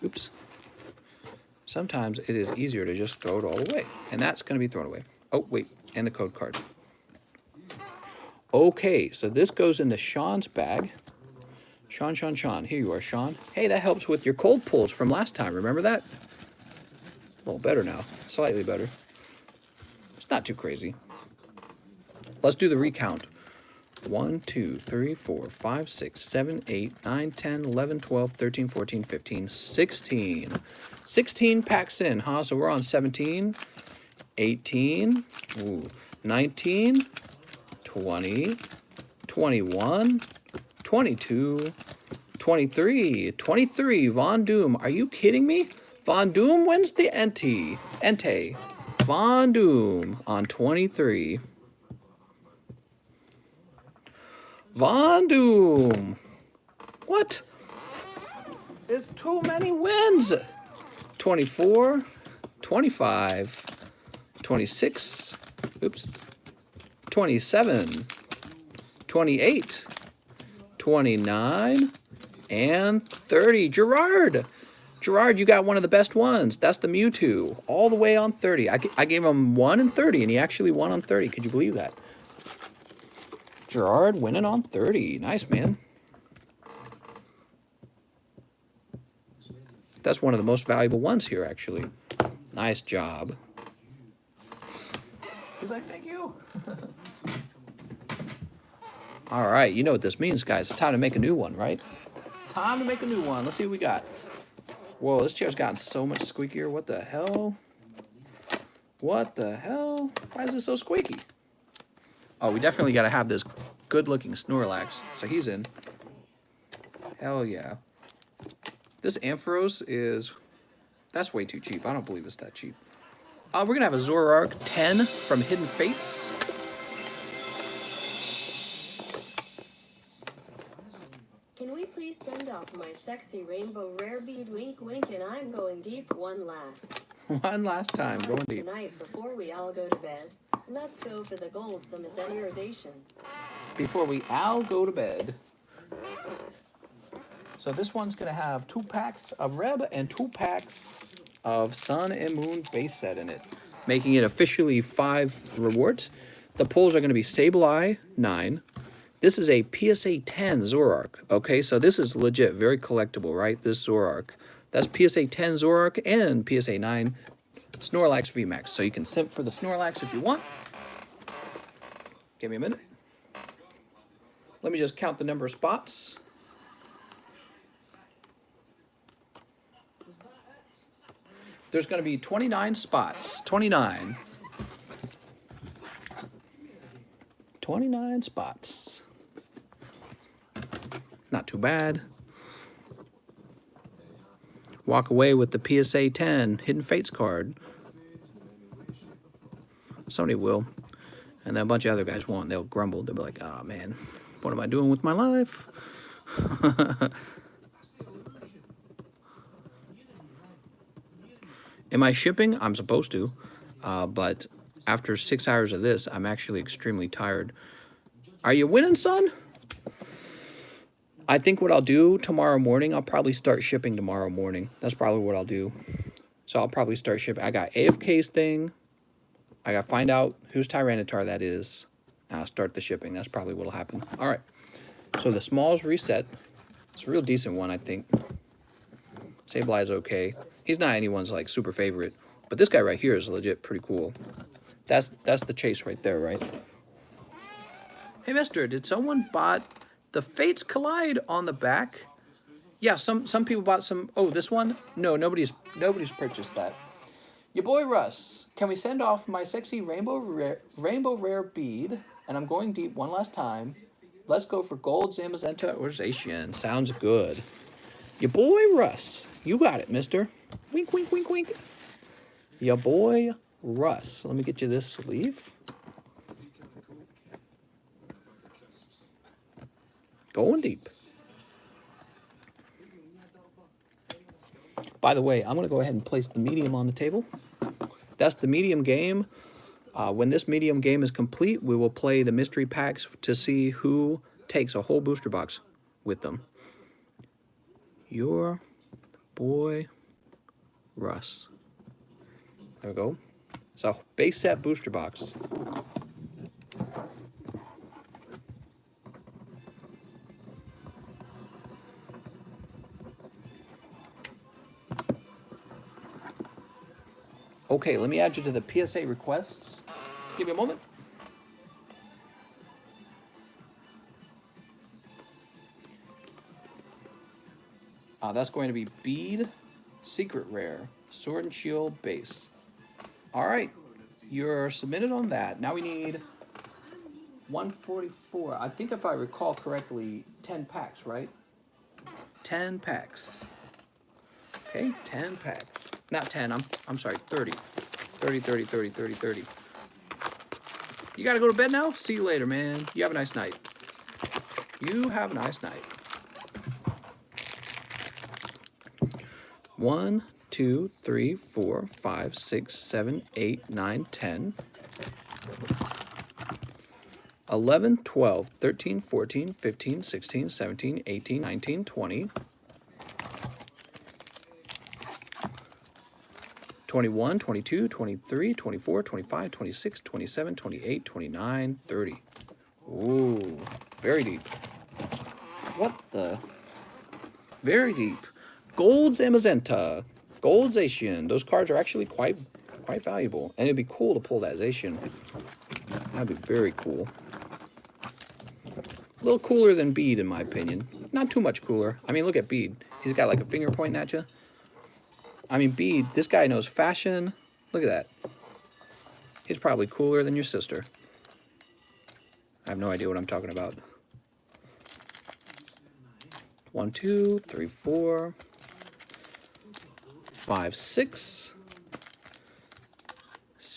Oops. Sometimes it is easier to just throw it all away. And that's going to be thrown away. Oh, wait. And the code card. Okay, so this goes into Sean's bag. Sean. Here you are, Sean. Hey, that helps with your cold pulls from last time. Remember that? A little better now. Slightly better. It's not too crazy. Let's do the recount. 1, 2, 3, 4, 5, 6, 7, 8, 9, 10, 11, 12, 13, 14, 15, 16. 16 packs in, huh? So we're on 17, 18, 19, 20, 21, 22, 23, 23. Von Doom. Are you kidding me? Von Doom wins the Entei. Von Doom on 23. Von Doom. What? It's too many wins. 24, 25, 26, oops, 27, 28, 29, and 30. Gerard, you got one of the best ones. That's the Mewtwo, all the way on 30. I gave him 1 and 30, and he actually won on 30. Could you believe that? Gerard winning on 30. Nice, man. That's one of the most valuable ones here, actually. Nice job. He's like, thank you. All right, you know what this means, guys. It's time to make a new one, right? Time to make a new one. Let's see what we got. Whoa, this chair's gotten so much squeakier. What the hell? What the hell? Why is it so squeaky? Oh, we definitely got to have this good-looking Snorlax. So he's in. Hell yeah. This Ampharos is... That's way too cheap. I don't believe it's that cheap. We're going to have a Zoroark 10 from Hidden Fates. Can we please send off my sexy rainbow rare bead? Wink wink, and I'm going deep one last. One last time, going deep. Tonight, before we all go to bed, let's go for the gold summarization. Before we all go to bed. So this one's going to have 2 packs of Reb and 2 packs of Sun and Moon base set in it, making it officially 5 rewards. The pulls are going to be Sableye 9. This is a PSA 10 Zoroark. Okay, so this is legit, very collectible, right? This Zoroark. That's PSA 10 Zoroark and PSA 9 Snorlax VMAX. So you can simp for the Snorlax if you want. Give me a minute. Let me just count the number of spots. There's going to be 29 spots. 29. 29 spots. Not too bad. Walk away with the PSA 10 Hidden Fates card. Somebody will. And then a bunch of other guys won't. They'll grumble. They'll be like, oh man, what am I doing with my life? Am I shipping? I'm supposed to. But after 6 hours of this, I'm actually extremely tired. Are you winning, son? I think what I'll do tomorrow morning, I'll probably start shipping tomorrow morning. That's probably what I'll do. So I'll probably start shipping. I got AFK's thing. I got to find out whose Tyranitar that is. And I'll start the shipping. That's probably what will happen. All right. So the smalls reset. It's a real decent one, I think. Sableye's okay. He's not anyone's like super favorite. But this guy right here is legit pretty cool. That's the chase right there, right? Hey, mister, did someone bought the Fates Collide on the back? Yeah, some people bought some. Oh, this one? No, nobody's purchased that. Your boy Russ, can we send off my sexy rainbow rare bead? And I'm going deep one last time. Let's go for gold, Zamazenta, or Zacian. Sounds good. Your boy Russ, you got it, mister. Wink, wink, wink, wink. Your boy Russ. Let me get you this sleeve. Going deep. By the way, I'm going to go ahead and place the medium on the table. That's the medium game. When this medium game is complete, we will play the mystery packs to see who takes a whole booster box with them. Your boy Russ. There we go. So, base set booster box. Okay, let me add you to the PSA requests. Give me a moment. That's going to be Bead, Secret Rare, Sword and Shield base. All right, you're submitted on that. Now we need 144. I think if I recall correctly, 10 packs, right? 10 packs. Okay, 10 packs. Not 10, I'm sorry, 30. 30. You gotta go to bed now? See you later, man. You have a nice night. You have a nice night. 1, 2, 3, 4, 5, 6, 7, 8, 9, 10. 11, 12, 13, 14, 15, 16, 17, 18, 19, 20. 21, 22, 23, 24, 25, 26, 27, 28, 29, 30. Ooh, very deep. What the? Very deep. Gold Zamazenta, Gold Zacian. Those cards are actually quite valuable. And it'd be cool to pull that Zacian. That'd be very cool. A little cooler than Bead, in my opinion. Not too much cooler. I mean, look at Bead. He's got like a finger pointing at you. I mean, Bead, this guy knows fashion. Look at that. He's probably cooler than your sister. I have no idea what I'm talking about. 1, 2, 3, 4, 5, 6,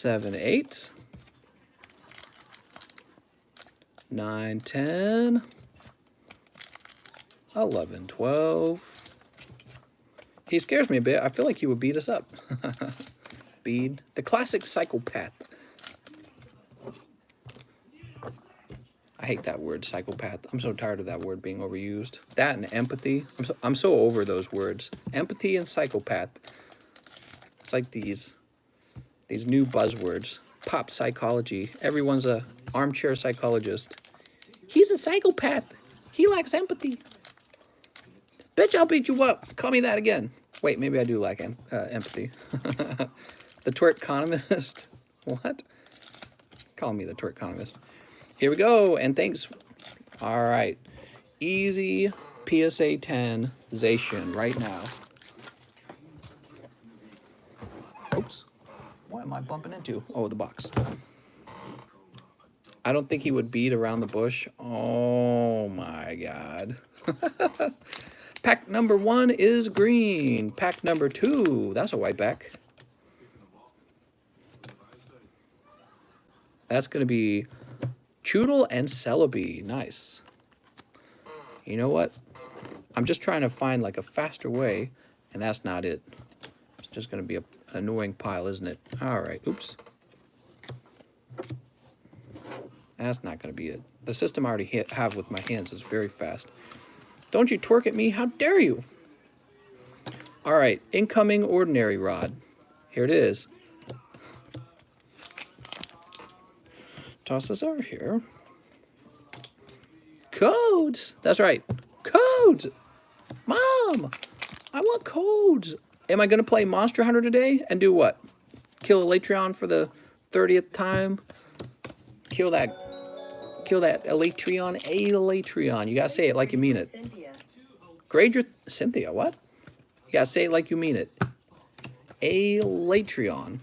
7, 8, 9, 10, 11, 12. He scares me a bit. I feel like he would beat us up. Bead. The classic psychopath. I hate that word, psychopath. I'm so tired of that word being overused. That and empathy. I'm so over those words. Empathy and psychopath. It's like these new buzzwords. Pop psychology. Everyone's a armchair psychologist. He's a psychopath. He lacks empathy. Bitch, I'll beat you up. Call me that again. Wait, maybe I do lack empathy. The TheCardconomist. What? Call me the TheCardconomist. Here we go, and thanks. All right. Easy PSA 10 Zation right now. Oops. What am I bumping into? Oh, the box. I don't think he would beat around the bush. Oh, my God. Pack number 1 is green. Pack number 2, that's a white back. That's going to be Choodle and Celebi. Nice. You know what? I'm just trying to find like a faster way, and that's not it. It's just going to be an annoying pile, isn't it? All right. Oops. That's not going to be it. The system I already have with my hands is very fast. Don't you twerk at me. How dare you? All right. Incoming ordinary rod. Here it is. Toss this over here. Codes. That's right. Codes. Mom, I want codes. Am I going to play Monster Hunter today and do what? Kill a Latreon for the 30th time? Kill that Latreon. A Latreon. You got to say it like you mean it. Grade your... Cynthia, what? You got to say it like you mean it. A Latreon.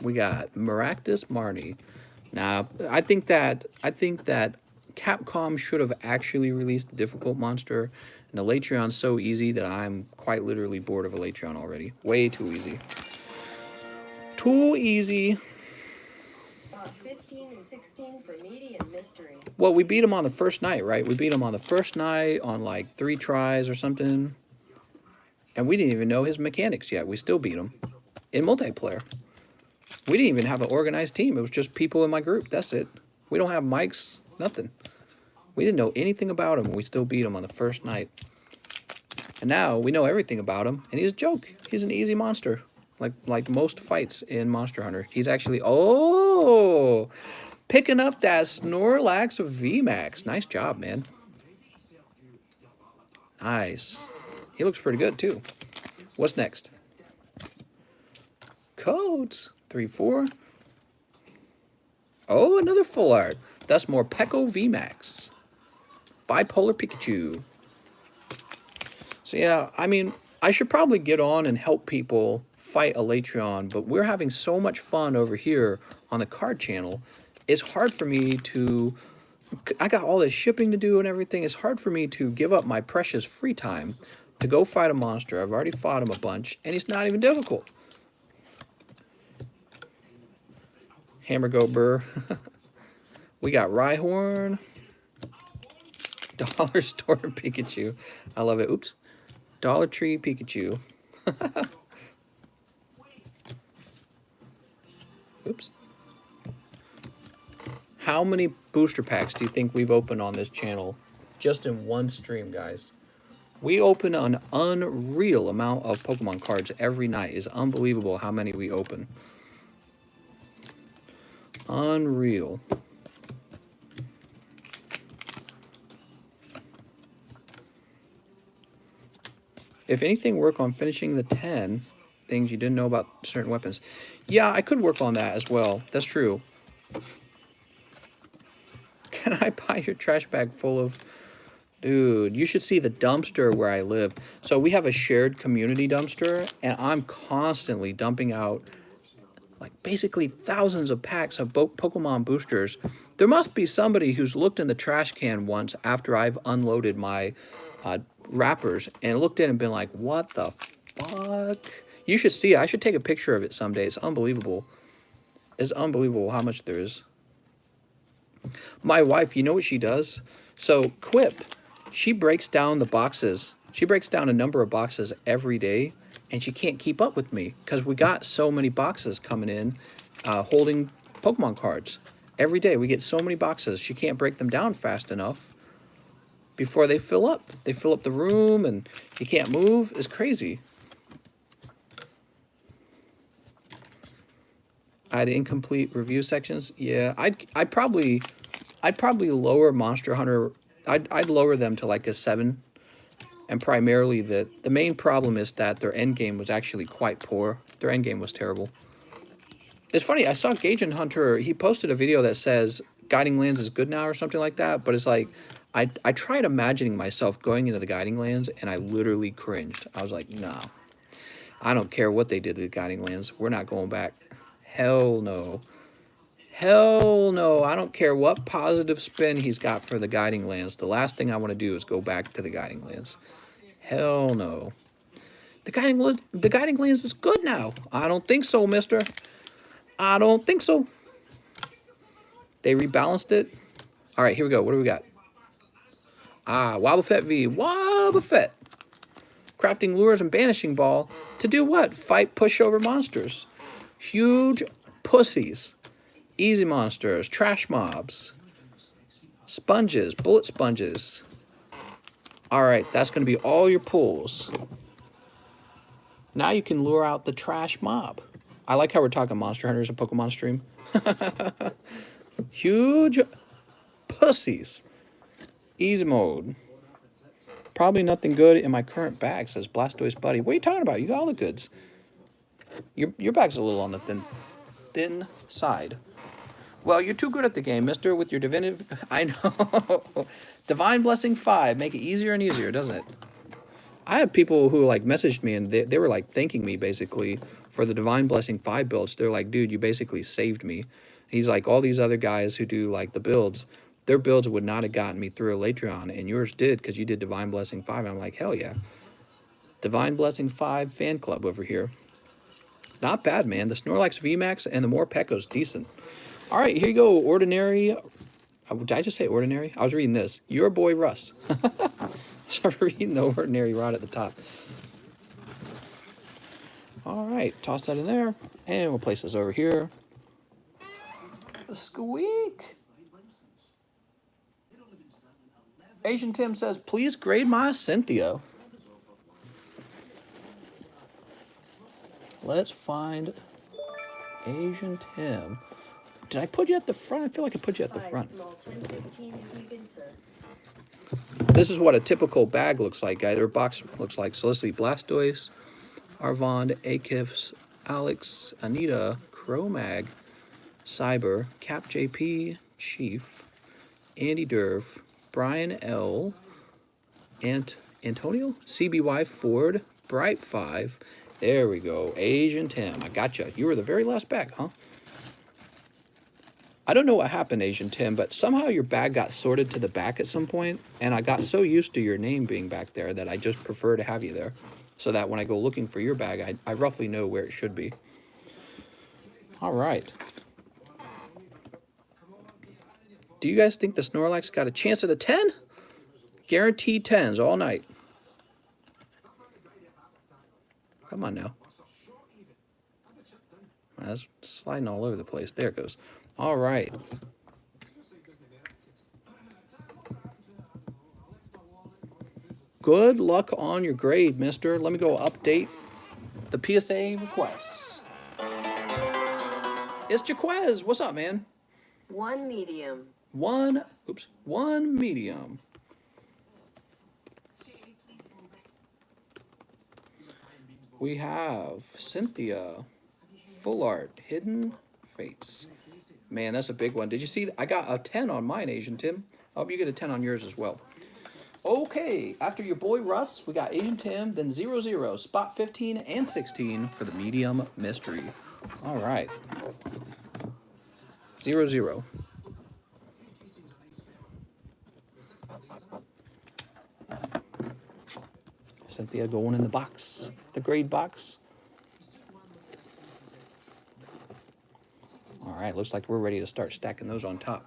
We got Maractus Marnie. Now, I think that Capcom should have actually released a difficult monster. And the Latreon's so easy that I'm quite literally bored of a Latreon already. Way too easy. Too easy. Spot 15 and 16 for medium mystery. Well, we beat him on the first night, right? We beat him on the first night on like 3 tries or something. And we didn't even know his mechanics yet. We still beat him in multiplayer. We didn't even have an organized team. It was just people in my group. That's it. We don't have mics, nothing. We didn't know anything about him. We still beat him on the first night. And now we know everything about him. And he's a joke. He's an easy monster. Like most fights in Monster Hunter. He's actually... Oh! Picking up that Snorlax VMAX. Nice job, man. Nice. He looks pretty good, too. What's next? Codes. 3, 4. Oh, another full art. That's more Peko VMAX. Bipolar Pikachu. So yeah, I mean, I should probably get on and help people fight a Latreon, but we're having so much fun over here on the card channel. It's hard for me to... I got all this shipping to do and everything. It's hard for me to give up my precious free time to go fight a monster. I've already fought him a bunch, and he's not even difficult. Hammer Go Burr. We got Rhyhorn. Dollar Store Pikachu. I love it. Oops. Dollar Tree Pikachu. Oops. How many booster packs do you think we've opened on this channel just in one stream, guys? We open an unreal amount of Pokemon cards every night. It's unbelievable how many we open. Unreal. If anything, work on finishing the 10 things you didn't know about certain weapons. Yeah, I could work on that as well. That's true. Can I buy your trash bag full of... Dude, you should see the dumpster where I live. So we have a shared community dumpster, and I'm constantly dumping out like basically thousands of packs of Pokemon boosters. There must be somebody who's looked in the trash can once after I've unloaded my wrappers and looked in and been like, what the fuck? You should see it. I should take a picture of it someday. It's unbelievable. It's unbelievable how much there is. My wife, you know what she does? So Quip, she breaks down the boxes. She breaks down a number of boxes every day, and she can't keep up with me because we got so many boxes coming in holding Pokemon cards. Every day we get so many boxes. She can't break them down fast enough before they fill up. They fill up the room and you can't move. It's crazy. I had incomplete review sections. Yeah, I'd probably lower Monster Hunter. I'd lower them to like a 7. And primarily the main problem is that their end game was actually quite poor. Their end game was terrible. It's funny, I saw Gage and Hunter, he posted a video that says Guiding Lands is good now or something like that, but it's like I tried imagining myself going into the Guiding Lands and I literally cringed. I was like, no. I don't care what they did to the Guiding Lands. We're not going back. Hell no. Hell no. I don't care what positive spin he's got for the Guiding Lands. The last thing I want to do is go back to the Guiding Lands. Hell no. The Guiding Lands is good now. I don't think so, mister. I don't think so. They rebalanced it. All right, here we go. What do we got? Ah, Wobbuffet V. Wobbuffet. Crafting lures and banishing ball to do what? Fight pushover monsters. Huge pussies. Easy monsters. Trash mobs. Sponges. Bullet sponges. All right, that's going to be all your pulls. Now you can lure out the trash mob. I like how we're talking Monster Hunters and Pokemon stream. Huge pussies. Easy mode. Probably nothing good in my current bag, says Blastoise Buddy. What are you talking about? You got all the goods. Your bag's a little on the thin side. Well, you're too good at the game, mister, with your divinity. I know. Divine Blessing 5. Make it easier and easier, doesn't it? I had people who like messaged me and they were like thanking me basically for the Divine Blessing 5 builds. They're like, dude, you basically saved me. He's like, all these other guys who do like the builds, their builds would not have gotten me through Elatreon, and yours did because you did Divine Blessing 5. And I'm like, hell yeah. Divine Blessing 5 fan club over here. Not bad, man. The Snorlax VMAX and the Morpeko's decent. All right, here you go. Ordinary. Did I just say ordinary? I was reading this. Your boy Russ. I'm reading the ordinary rod at the top. All right, toss that in there. And we'll place this over here. Squeak. Asian Tim says, please grade my Cynthia. Let's find Asian Tim. Did I put you at the front? I feel like I put you at the front. Small 10, 15 if we can, sir. This is what a typical bag looks like, guys, or box looks like. So let's see, Blastoise, Arvond, Akifs, Alex, Anita, Chromag, Cyber, Cap JP, Chief, Andy Derv, Brian L, Antonio, CBY Ford, Bright 5. There we go, Asian Tim. I gotcha. You were the very last bag, huh? I don't know what happened, Asian Tim, but somehow your bag got sorted to the back at some point, and I got so used to your name being back there that I just prefer to have you there, so that when I go looking for your bag, I roughly know where it should be. All right. Do you guys think the Snorlax got a chance at a 10? Guaranteed 10s all night. Come on now. That's sliding all over the place. There it goes. All right. Good luck on your grade, mister. Let me go update the PSA requests. It's Jaquez. What's up, man? 1 medium. One medium. We have Cynthia, Full Art, Hidden Fates. Man, that's a big one. Did you see? I got a 10 on mine, Asian Tim. I hope you get a 10 on yours as well. Okay, after your boy Russ, we got Asian Tim, then 00, spot 15 and 16 for the medium mystery. All right. 00. Cynthia going in the box, the grade box. All right, looks like we're ready to start stacking those on top.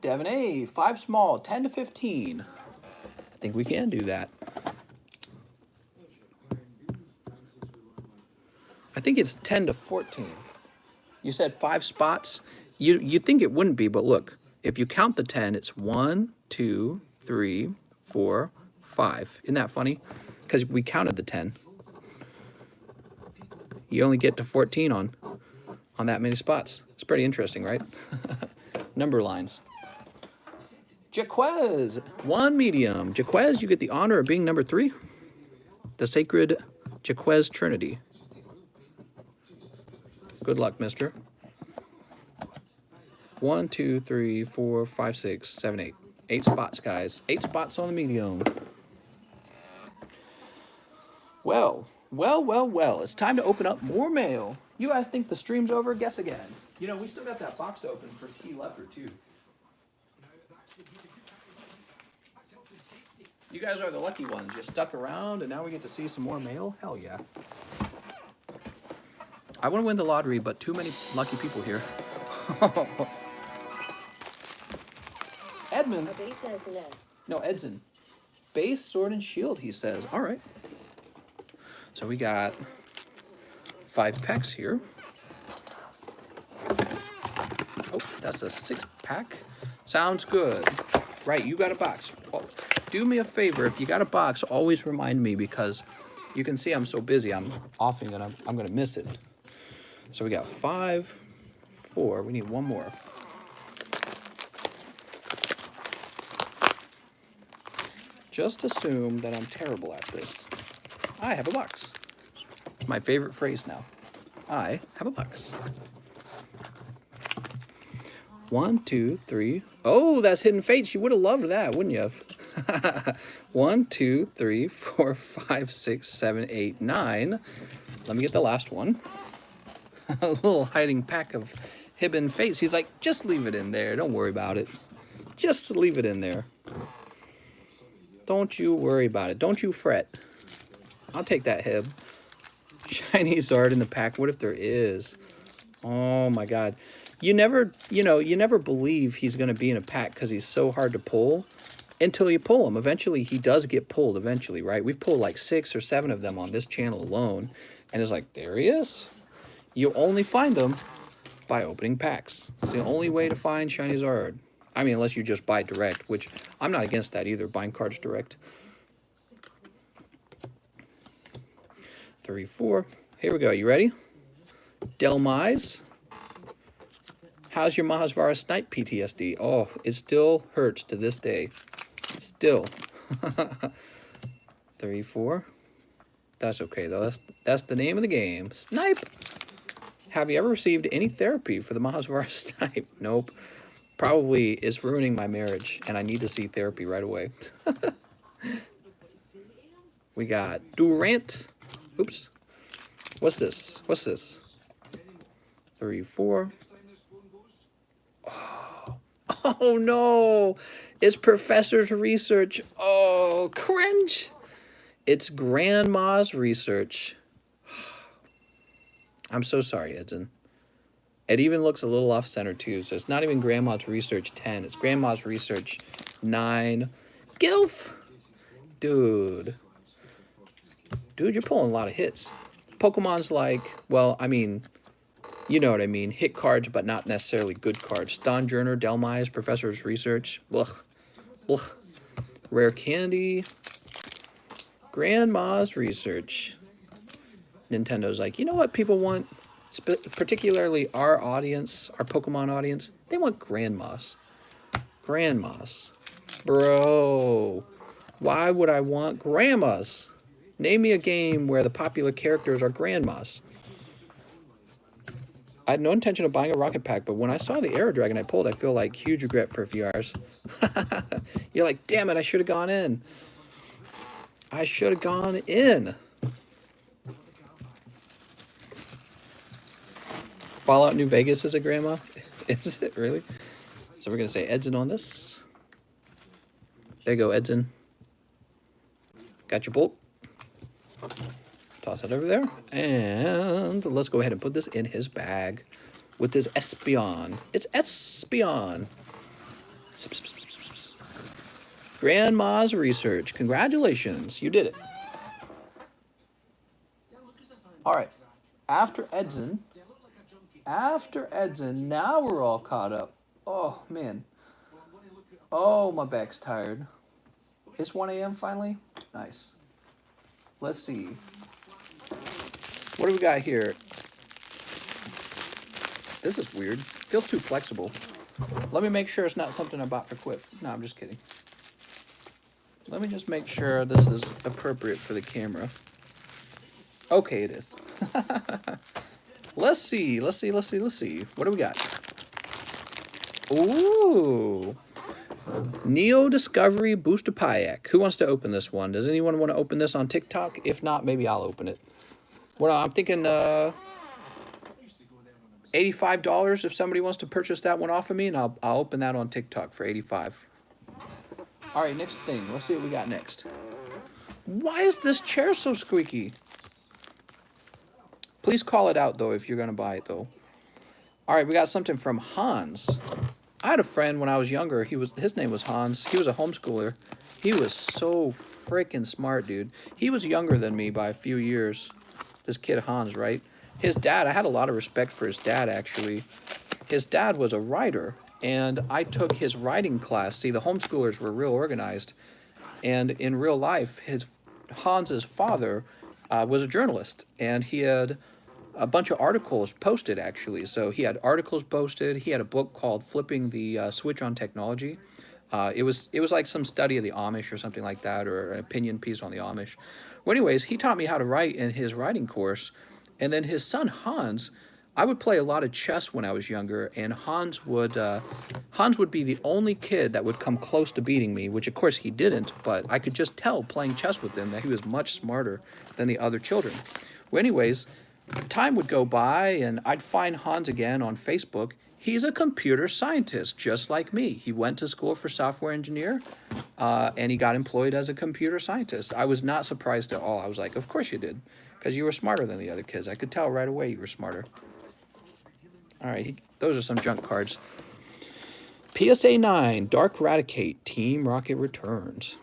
Devin A, 5 small, 10 to 15. I think we can do that. I think it's 10 to 14. You said 5 spots. You think it wouldn't be, but look, if you count the 10, it's 1, 2, 3, 4, 5. Isn't that funny? Because we counted the 10. You only get to 14 on that many spots. It's pretty interesting, right? Number lines. Jaquez, 1 medium. Jaquez, you get the honor of being number 3. The sacred Jaquez Trinity. Good luck, mister. 1, 2, 3, 4, 5, 6, 7, 8. 8 spots, guys. 8 spots on the medium. Well. It's time to open up more mail. You guys think the stream's over? Guess again. You know, we still got that box to open for T. Leopard, too. You guys are the lucky ones. You stuck around, and now we get to see some more mail? Hell yeah. I want to win the lottery, but too many lucky people here. Edmund. Ablaze SnS. No, Edson. Base, sword, and shield, he says. All right. So we got 5 packs here. Oh, that's a 6th pack. Sounds good. Right, you got a box. Oh, do me a favor. If you got a box, always remind me, because you can see I'm so busy. I'm often I'm gonna miss it. So we got 5, 4. We need 1 more. Just assume that I'm terrible at this. I have a box. My favorite phrase now. I have a box. 1, 2, 3. Oh, that's Hidden Fates. You would have loved that, wouldn't you have? 1, 2, 3, 4, 5, 6, 7, 8, 9. Let me get the last one. A little hiding pack of Hidden Fates. He's like, just leave it in there. Don't worry about it. Just leave it in there. Don't you worry about it. Don't you fret. I'll take that Hib. Shiny Zard in the pack. What if there is? Oh my God. You never believe he's going to be in a pack because he's so hard to pull until you pull him. Eventually, he does get pulled eventually, right? We've pulled like 6 or 7 of them on this channel alone. And it's like, there he is. You only find them by opening packs. It's the only way to find Shiny Zard. I mean, unless you just buy direct, which I'm not against that either, buying cards direct. 3, 4. Here we go. You ready? Delmise. How's your Mahasvara snipe PTSD? Oh, it still hurts to this day. Still. 3, 4. That's okay, though. That's the name of the game. Snipe. Have you ever received any therapy for the Mahasvara snipe? Nope. Probably is ruining my marriage, and I need to see therapy right away. We got Durant. Oops. What's this? 3, 4. Oh no! It's Professor's Research. Oh, cringe! It's Grandma's Research. I'm so sorry, Edson. It even looks a little off-center too, so it's not even Grandma's Research 10. It's Grandma's Research 9. Gilf! Dude, you're pulling a lot of hits. Pokemon's like, well, I mean, you know what I mean. Hit cards, but not necessarily good cards. Stonjourner, Delmise, Professor's Research. Blech. Blech. Rare Candy. Grandma's Research. Nintendo's like, you know what people want? Particularly our audience, our Pokemon audience. They want Grandmas. Grandmas. Bro. Why would I want Grandmas? Name me a game where the popular characters are Grandmas. I had no intention of buying a rocket pack, but when I saw the Aero Dragon I pulled, I feel like huge regret for a few hours. You're like, damn it, I should have gone in. I should have gone in. Fallout New Vegas is a grandma? Is it really? So we're going to say Edson on this. There you go, Edson. Got your bolt. Toss it over there. And let's go ahead and put this in his bag with his Espion. It's Espion. Grandma's research. Congratulations. You did it. All right. After Edson, now we're all caught up. Oh, man. Oh, my back's tired. It's 1 a.m. finally? Nice. Let's see. What do we got here? This is weird. Feels too flexible. Let me make sure it's not something I'm about to quit. No, I'm just kidding. Let me just make sure this is appropriate for the camera. Okay, it is. Let's see. What do we got? Ooh. Neo Discovery Booster Payak. Who wants to open this one? Does anyone want to open this on TikTok? If not, maybe I'll open it. Well, I'm thinking $85 if somebody wants to purchase that one off of me, and I'll open that on TikTok for $85. All right, next thing. Let's see what we got next. Why is this chair so squeaky? Please call it out, though, if you're going to buy it, though. All right, we got something from Hans. I had a friend when I was younger. His name was Hans. He was a homeschooler. He was so freaking smart, dude. He was younger than me by a few years. This kid Hans, right? His dad, I had a lot of respect for his dad, actually. His dad was a writer, and I took his writing class. See, the homeschoolers were real organized. And in real life, Hans's father was a journalist, and he had a bunch of articles posted, actually. So he had articles posted. He had a book called Flipping the Switch on Technology. It was like some study of the Amish or something like that, or an opinion piece on the Amish. Well, anyways, he taught me how to write in his writing course. And then his son, Hans, I would play a lot of chess when I was younger, and Hans would be the only kid that would come close to beating me, which of course he didn't, but I could just tell playing chess with him that he was much smarter than the other children. Well, anyways, time would go by, and I'd find Hans again on Facebook. He's a computer scientist, just like me. He went to school for software engineer, and he got employed as a computer scientist. I was not surprised at all. I was like, of course you did, because you were smarter than the other kids. I could tell right away you were smarter. All right, those are some junk cards. PSA 9, Dark Radicate, Team Rocket returns.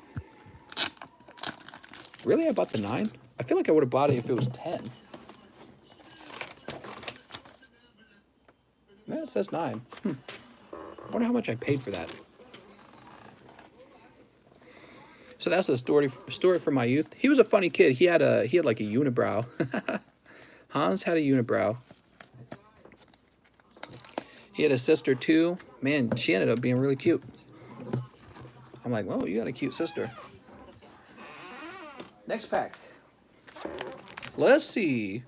Really, I bought the 9? I feel like I would have bought it if it was 10. No, it says 9. I wonder how much I paid for that. So that's the story from my youth. He was a funny kid. He had like a unibrow. Hans had a unibrow. He had a sister too. Man, she ended up being really cute. I'm like, whoa, you got a cute sister. Next pack. Let's see.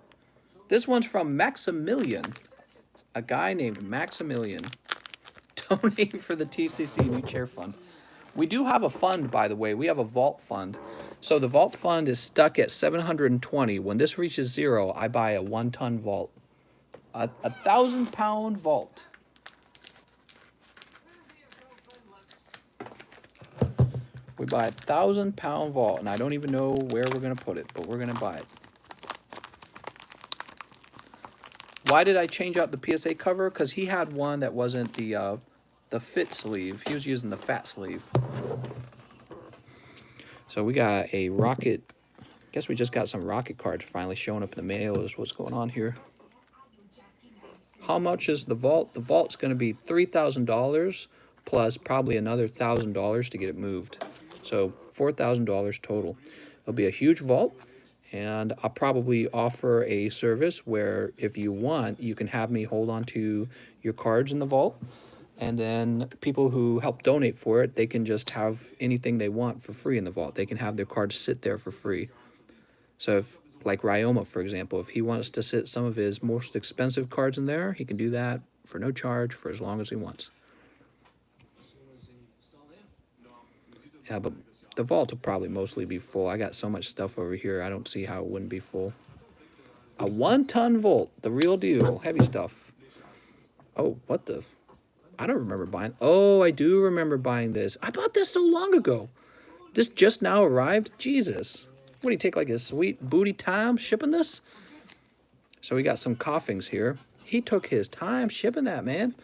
This one's from Maximilian. A guy named Maximilian. Donate for the TCC New Chair Fund. We do have a fund, by the way. We have a vault fund. So the vault fund is stuck at 720. When this reaches 0, I buy a 1-ton vault. A 1,000-pound vault. We buy a 1,000-pound vault, and I don't even know where we're going to put it, but we're going to buy it. Why did I change out the PSA cover? Because he had one that wasn't the fit sleeve. He was using the fat sleeve. So we got a rocket. I guess we just got some rocket cards finally showing up in the mail is what's going on here. How much is the vault? The vault's going to be $3,000 plus probably another $1,000 to get it moved. So $4,000 total. It'll be a huge vault, and I'll probably offer a service where if you want, you can have me hold on to your cards in the vault, and then people who help donate for it, they can just have anything they want for free in the vault. They can have their cards sit there for free. So if, like Ryoma, for example, if he wants to sit some of his most expensive cards in there, he can do that for no charge for as long as he wants. Yeah, but the vault will probably mostly be full. I got so much stuff over here, I don't see how it wouldn't be full. A 1-ton vault, the real deal, heavy stuff. Oh, what the? I don't remember buying. Oh, I do remember buying this. I bought this so long ago. This just now arrived? Jesus. What do you take like a sweet booty time shipping this? So we got some coughings here. He took his time shipping that, man.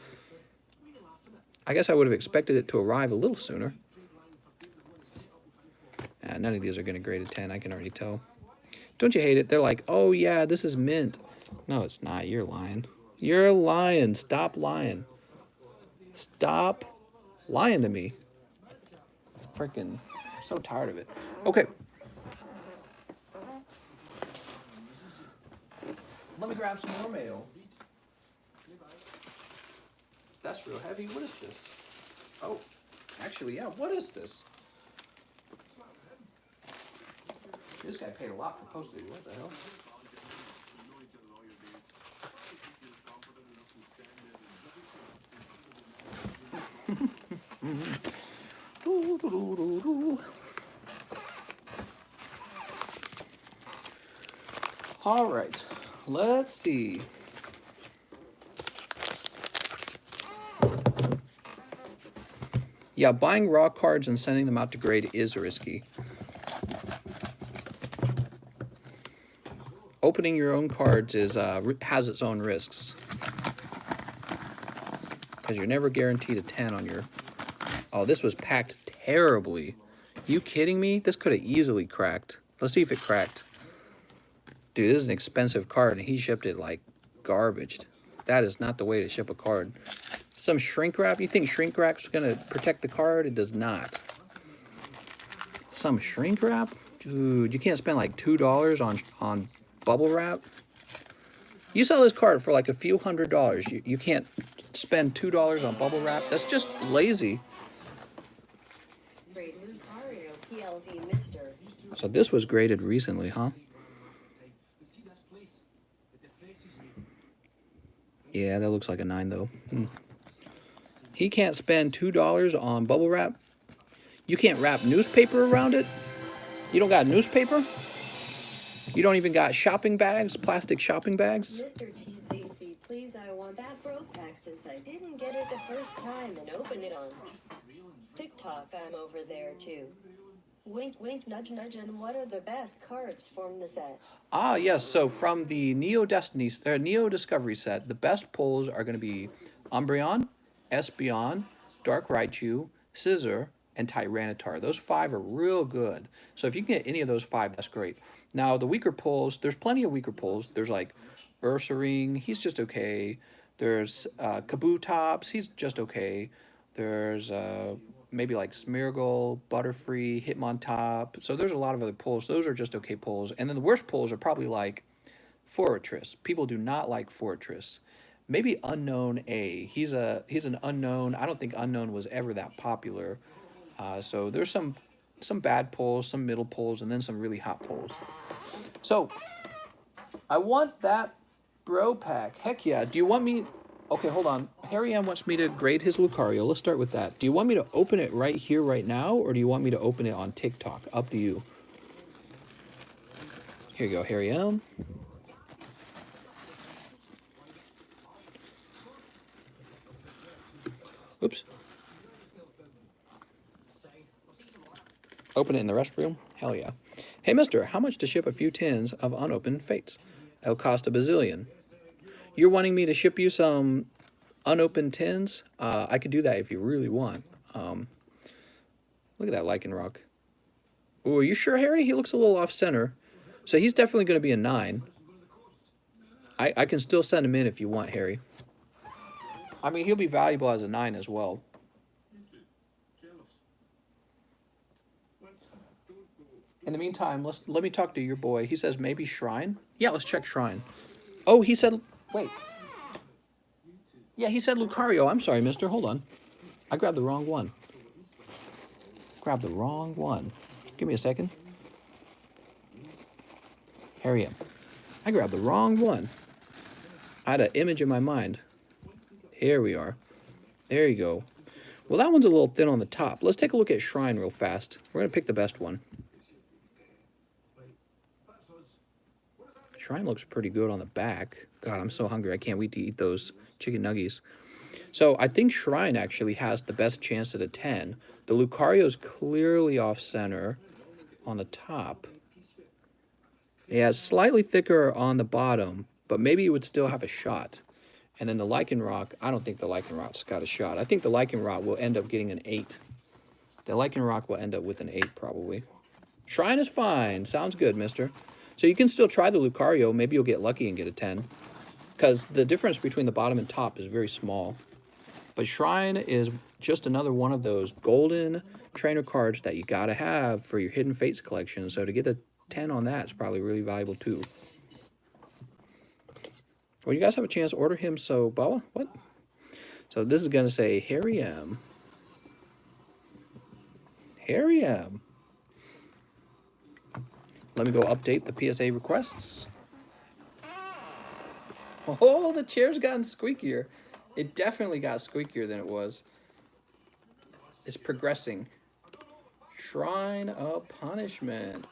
I guess I would have expected it to arrive a little sooner. None of these are going to grade a 10, I can already tell. Don't you hate it? They're like, oh yeah, this is mint. No, it's not. You're lying. You're lying. Stop lying. Stop lying to me. Freaking so tired of it. Okay. Let me grab some more mail. That's real heavy. What is this? Oh, actually, yeah. What is this? This guy paid a lot for postage. What the hell? All right, let's see. Yeah, buying raw cards and sending them out to grade is risky. Opening your own cards is has its own risks. Because you're never guaranteed a 10 on your... Oh, this was packed terribly. You kidding me? This could have easily cracked. Let's see if it cracked. Dude, this is an expensive card, and he shipped it like garbage. That is not the way to ship a card. Some shrink wrap? You think shrink wrap's gonna protect the card? It does not. Some shrink wrap? Dude, you can't spend like $2 on bubble wrap. You sell this card for like a few $100s. You can't spend $2 on bubble wrap. That's just lazy. Grade Lucario PLZ Mr. So this was graded recently, huh? Yeah, that looks like a 9 though. He can't spend $2 on bubble wrap. You can't wrap newspaper around it. You don't got newspaper. You don't even got shopping bags, plastic shopping bags. Mr. TCC, please, I want that bro pack since I didn't get it the first time and open it on TikTok. I'm over there too. Wink, wink, nudge, nudge. And what are the best cards from the set? Ah, yes. So from the Neo Discovery set, the best pulls are going to be Umbreon, Espeon, Dark Raichu, Scizor, and Tyranitar. Those 5 are real good. So if you can get any of those 5, that's great. Now, the weaker pulls, there's plenty of weaker pulls. There's like Ursaring, he's just okay. There's Kabutops, he's just okay. There's maybe like Smeargle, Butterfree, Hitmontop. So there's a lot of other pulls. Those are just okay pulls. And then the worst pulls are probably like Fortress. People do not like Fortress. Maybe Unknown A. He's an unknown. I don't think Unknown was ever that popular. So there's some bad pulls, some middle pulls, and then some really hot pulls. So I want that bro pack. Heck yeah. Do you want me... Okay, hold on. Harry M wants me to grade his Lucario. Let's start with that. Do you want me to open it right here, right now, or do you want me to open it on TikTok? Up to you. Here you go, Harry M. Oops. Open it in the restroom? Hell yeah. Hey, mister, how much to ship a few tins of unopened Fates? It'll cost a bazillion. You're wanting me to ship you some unopened tins? I could do that if you really want. Look at that Lycanroc. Oh, are you sure, Harry? He looks a little off-center. So he's definitely going to be a 9. I can still send him in if you want, Harry. I mean, he'll be valuable as a 9 as well. In the meantime, let me talk to your boy. He says maybe Shrine? Yeah, let's check Shrine. Oh, he said... Wait. Yeah, he said Lucario. I'm sorry, mister. Hold on. I grabbed the wrong one. Grabbed the wrong one. Give me a second. Harry M. I grabbed the wrong one. I had an image in my mind. Here we are. There you go. Well, that one's a little thin on the top. Let's take a look at Shrine real fast. We're going to pick the best one. Shrine looks pretty good on the back. God, I'm so hungry. I can't wait to eat those chicken nuggies. So I think Shrine actually has the best chance at a 10. The Lucario's clearly off center on the top. Yeah, slightly thicker on the bottom, but maybe it would still have a shot. And then the Lycanroc, I don't think the Lycanroc's got a shot. I think the Lycanroc will end up getting an 8. The Lycanroc will end up with an 8 probably. Shrine is fine. Sounds good, mister. So you can still try the Lucario. Maybe you'll get lucky and get a 10. Because the difference between the bottom and top is very small. But Shrine is just another one of those golden trainer cards that you got to have for your Hidden Fates collection. So to get a 10 on that is probably really valuable too. Well, you guys have a chance to order him, so Bella, what? So this is going to say Harry M. Harry M. Let me go update the PSA requests. Oh, the chair's gotten squeakier. It definitely got squeakier than it was. It's progressing. Shrine of Punishment.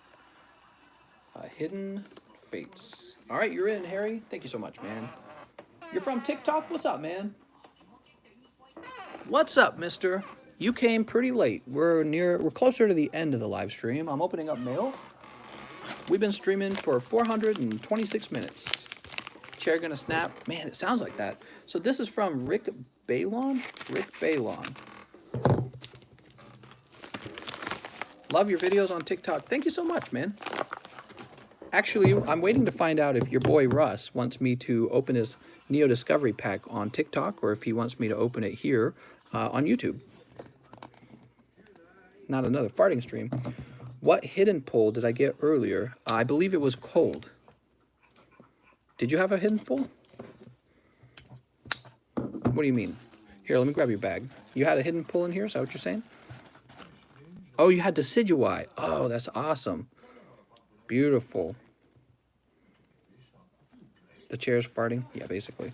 Hidden Fates. All right, you're in, Harry. Thank you so much, man. You're from TikTok? What's up, man? What's up, mister? You came pretty late. We're closer to the end of the live stream. I'm opening up mail. We've been streaming for 426 minutes. Chair gonna snap. Man, it sounds like that. So this is from Rick Balon. Rick Balon. Love your videos on TikTok. Thank you so much, man. Actually, I'm waiting to find out if your boy Russ wants me to open his Neo Discovery pack on TikTok or if he wants me to open it here on YouTube. Not another farting stream. What hidden pull did I get earlier? I believe it was cold. Did you have a hidden pull? What do you mean? Here, let me grab your bag. You had a hidden pull in here? Is that what you're saying? Oh, you had Decidueye. Oh, that's awesome. Beautiful. The chair's farting? Yeah, basically.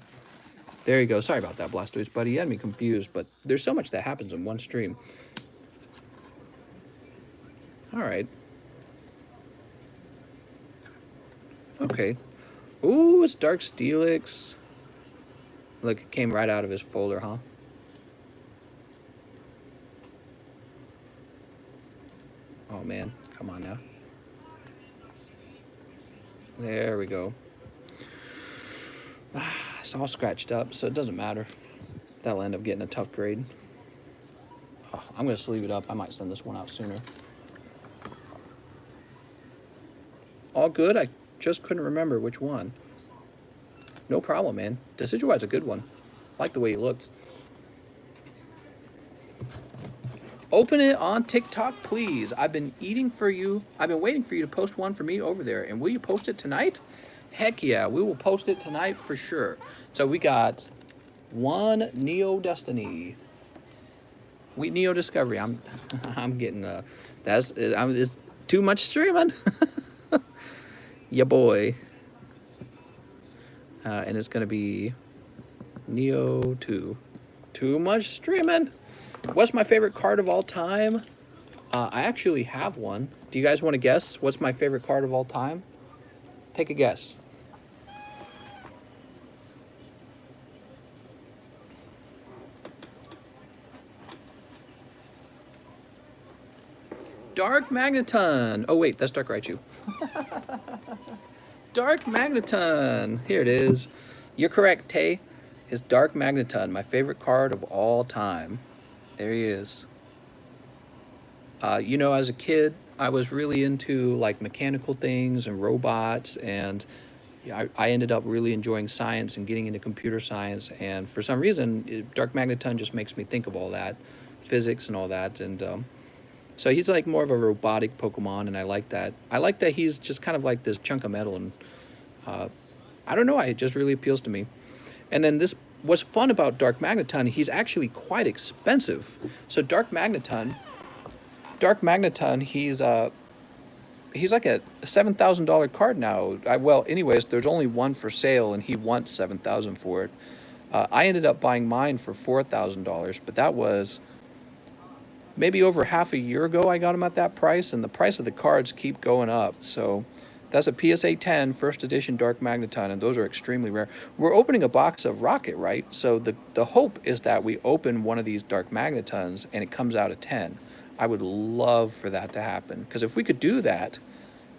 There you go. Sorry about that, Blastoise buddy. You had me confused, but there's so much that happens in one stream. All right. Okay. Ooh, it's Dark Steelix. Look, it came right out of his folder, huh? Oh, man. Come on now. There we go. It's all scratched up, so it doesn't matter. That'll end up getting a tough grade. Oh, I'm going to sleeve it up. I might send this one out sooner. All good. I just couldn't remember which one. No problem, man. Decidueye's a good one. I like the way he looks. Open it on TikTok, please. I've been waiting for you to post one for me over there. And will you post it tonight? Heck yeah, we will post it tonight for sure. So we got one Neo Destiny. Neo Discovery. I'm getting it's too much streaming. Yeah, boy. And it's gonna be Neo 2. Too much streaming. What's my favorite card of all time? I actually have one. Do you guys want to guess what's my favorite card of all time? Take a guess. Dark Magneton. Oh wait, that's Dark Raichu. Dark Magneton. Here it is. You're correct, Tay. It's Dark Magneton, my favorite card of all time. There he is. You know, as a kid, I was really into like mechanical things and robots, and I ended up really enjoying science and getting into computer science. And for some reason, Dark Magneton just makes me think of all that, physics and all that. And so he's like more of a robotic Pokemon, and I like that. I like that he's just kind of like this chunk of metal, and I don't know, it just really appeals to me. And then what's fun about Dark Magneton, he's actually quite expensive. So Dark Magneton, he's like a $7,000 card now. Well, anyways, there's only one for sale, and he wants $7,000 for it. I ended up buying mine for $4,000, but that was maybe over half a year ago I got them at that price, and the price of the cards keep going up. So That's a PSA 10 first edition Dark Magneton, and those are extremely rare. We're opening a box of Rocket, right? So the hope is that we open one of these Dark Magnetons and it comes out a 10. I would love for that to happen, because if we could do that,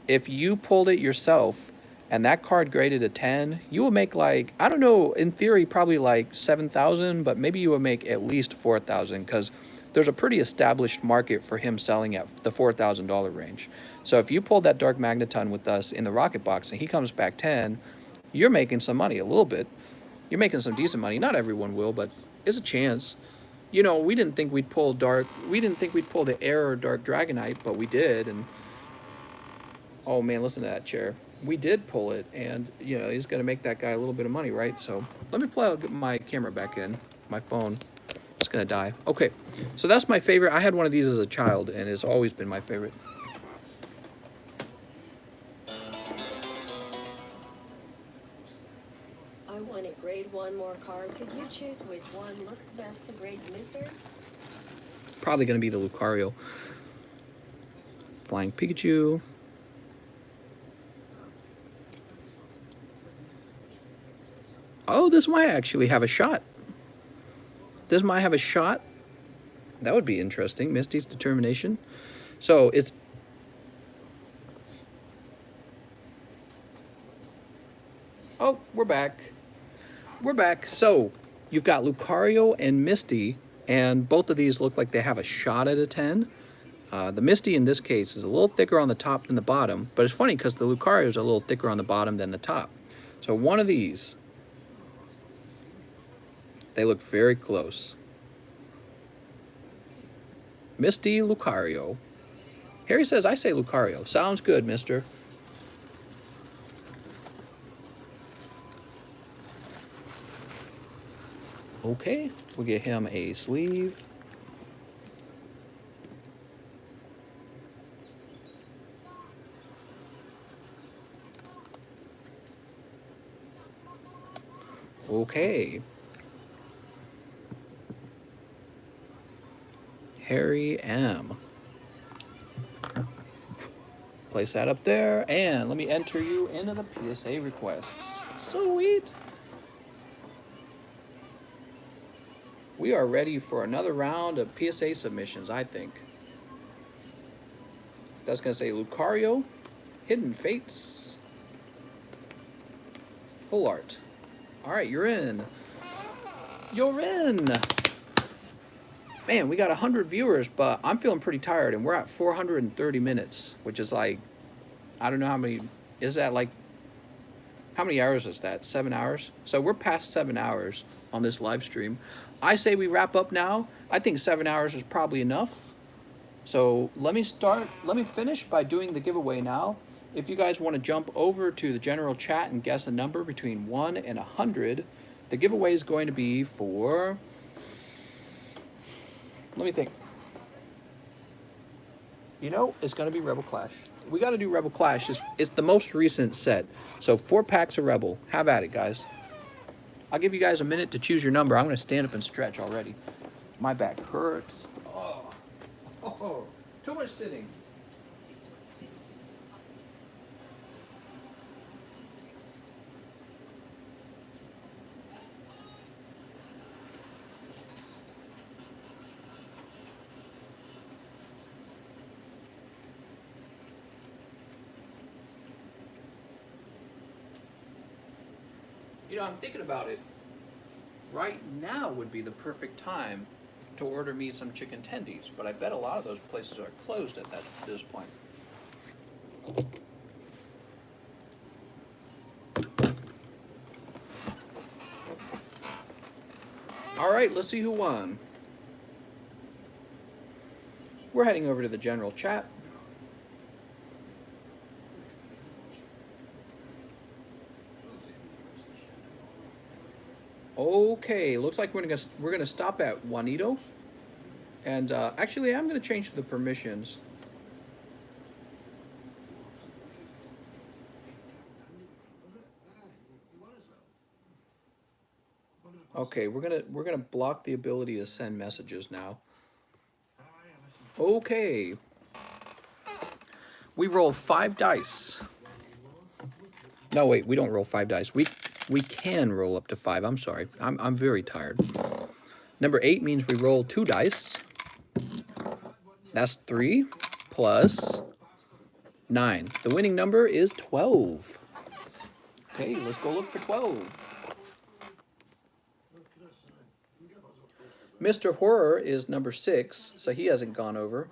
if you pulled it yourself and that card graded a 10, you will make, like, I don't know, in theory probably like 7,000, but maybe you will make at least 4,000, because there's a pretty established market for him selling at the $4,000 range. So if you pulled that Dark Magneton with us in the Rocket Box and he comes back 10, you're making some money, a little bit. You're making some decent money. Not everyone will, but it's a chance. You know, we didn't think we'd pull the Air or Dark Dragonite, but we did. And oh man, listen to that chair. We did pull it, and you know, he's gonna make that guy a little bit of money, right? So let me plug my camera back in. My phone. It's gonna die. Okay, so that's my favorite. I had one of these as a child, and it's always been my favorite. I want to grade one more card. Could you choose which one looks best to grade, mister? Probably gonna be the Lucario. Flying Pikachu. Oh, this might actually have a shot. This might have a shot. That would be interesting. Misty's Determination. So it's... Oh, we're back. We're back. So you've got Lucario and Misty, and both of these look like they have a shot at a 10. The Misty in this case is a little thicker on the top than the bottom, but it's funny because the Lucario's are a little thicker on the bottom than the top. So one of these, they look very close. Misty, Lucario. Harry says, I say Lucario. Sounds good, mister. Okay, we'll get him a sleeve. Okay. Harry M. Place that up there, and let me enter you into the PSA requests. Sweet. We are ready for another round of PSA submissions, I think. That's going to say Lucario, Hidden Fates, Full Art. All right, you're in. You're in. Man, we got 100 viewers, but I'm feeling pretty tired, and we're at 430 minutes, which is like, I don't know how many, is that like, how many hours is that? 7 hours? So we're past 7 hours on this live stream. I say we wrap up now. I think 7 hours is probably enough. So let me finish by doing the giveaway now. If you guys want to jump over to the general chat and guess a number between 1 and 100, the giveaway is going to be for, let me think. You know, it's going to be Rebel Clash. We got to do Rebel Clash. It's the most recent set. So 4 packs of Rebel. Have at it, guys. I'll give you guys a minute to choose your number. I'm going to stand up and stretch already. My back hurts. Oh, too much sitting. You know, I'm thinking about it. Right now would be the perfect time to order me some chicken tendies, but I bet a lot of those places are closed at this point. All right, let's see who won. We're heading over to the general chat. Okay, looks like we're gonna stop at Juanito, and actually I'm gonna change the permissions. Okay, we're gonna block the ability to send messages now. Okay, we roll 5 dice. No, wait, we don't roll 5 dice. We can roll up to 5. I'm sorry. I'm very tired. Number 8 means we roll 2 dice. That's 3 plus 9. The winning number is 12. Okay, let's go look for 12. Mr. Horror is number 6, so he hasn't gone over.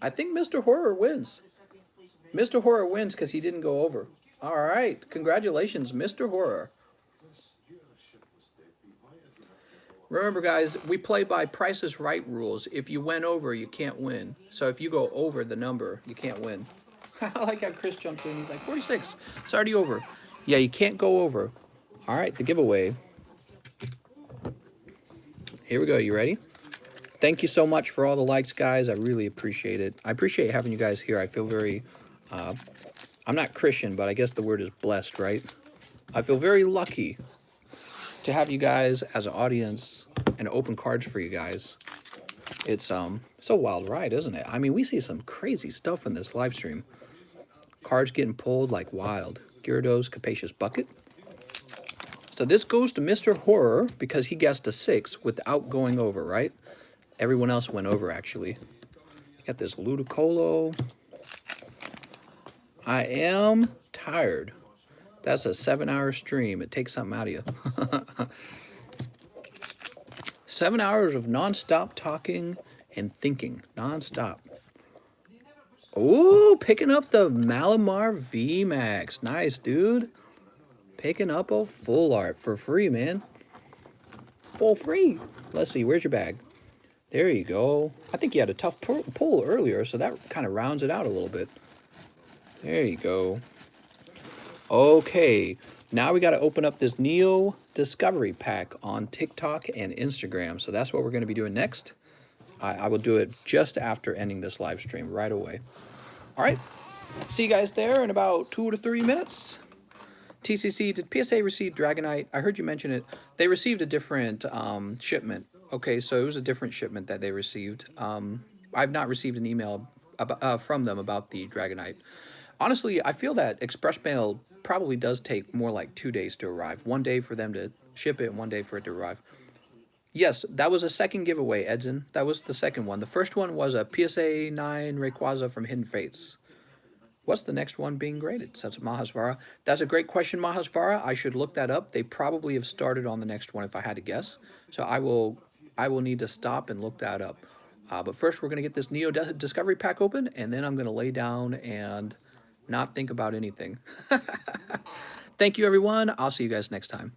I think Mr. Horror wins. Mr. Horror wins because he didn't go over. All right, congratulations, Mr. Horror. Remember, guys, we play by Price is Right rules. If you went over, you can't win. So if you go over the number, you can't win. I like how Chris jumps in. He's like, 46. It's already over. Yeah, you can't go over. All right, the giveaway. Here we go. You ready? Thank you so much for all the likes, guys. I really appreciate it. I appreciate having you guys here. I feel very... I'm not Christian, but I guess the word is blessed, right? I feel very lucky to have you guys as an audience and open cards for you guys. It's a wild ride, isn't it? I mean, we see some crazy stuff in this live stream. Cards getting pulled like wild. Gyarados, Capacious Bucket. So this goes to Mr. Horror because he guessed a 6 without going over, right? Everyone else went over, actually. Got this Ludicolo. I am tired. That's a 7-hour stream. It takes something out of you. 7 hours of non-stop talking and thinking. Non-stop. Ooh, picking up the Malamar VMAX. Nice, dude. Picking up a full art for free, man. Full free. Let's see, where's your bag? There you go. I think you had a tough pull earlier, so that kind of rounds it out a little bit. There you go. Okay, now we got to open up this Neo Discovery Pack on TikTok and Instagram. So that's what we're going to be doing next. I will do it just after ending this live stream right away. All right, see you guys there in about 2 to 3 minutes. TCC, did PSA receive Dragonite? I heard you mention it. They received a different shipment. Okay, so it was a different shipment that they received. I've not received an email from them about the Dragonite. Honestly, I feel that express mail probably does take more like 2 days to arrive. 1 day for them to ship it and 1 day for it to arrive. Yes, that was a second giveaway, Edson. That was the second one. The first one was a PSA 9 Rayquaza from Hidden Fates. What's the next one being graded? Says Mahasvara. That's a great question, Mahasvara. I should look that up. They probably have started on the next one if I had to guess. So I will need to stop and look that up. But first, we're going to get this Neo Discovery Pack open, and then I'm going to lay down and not think about anything. Thank you, everyone. I'll see you guys next time.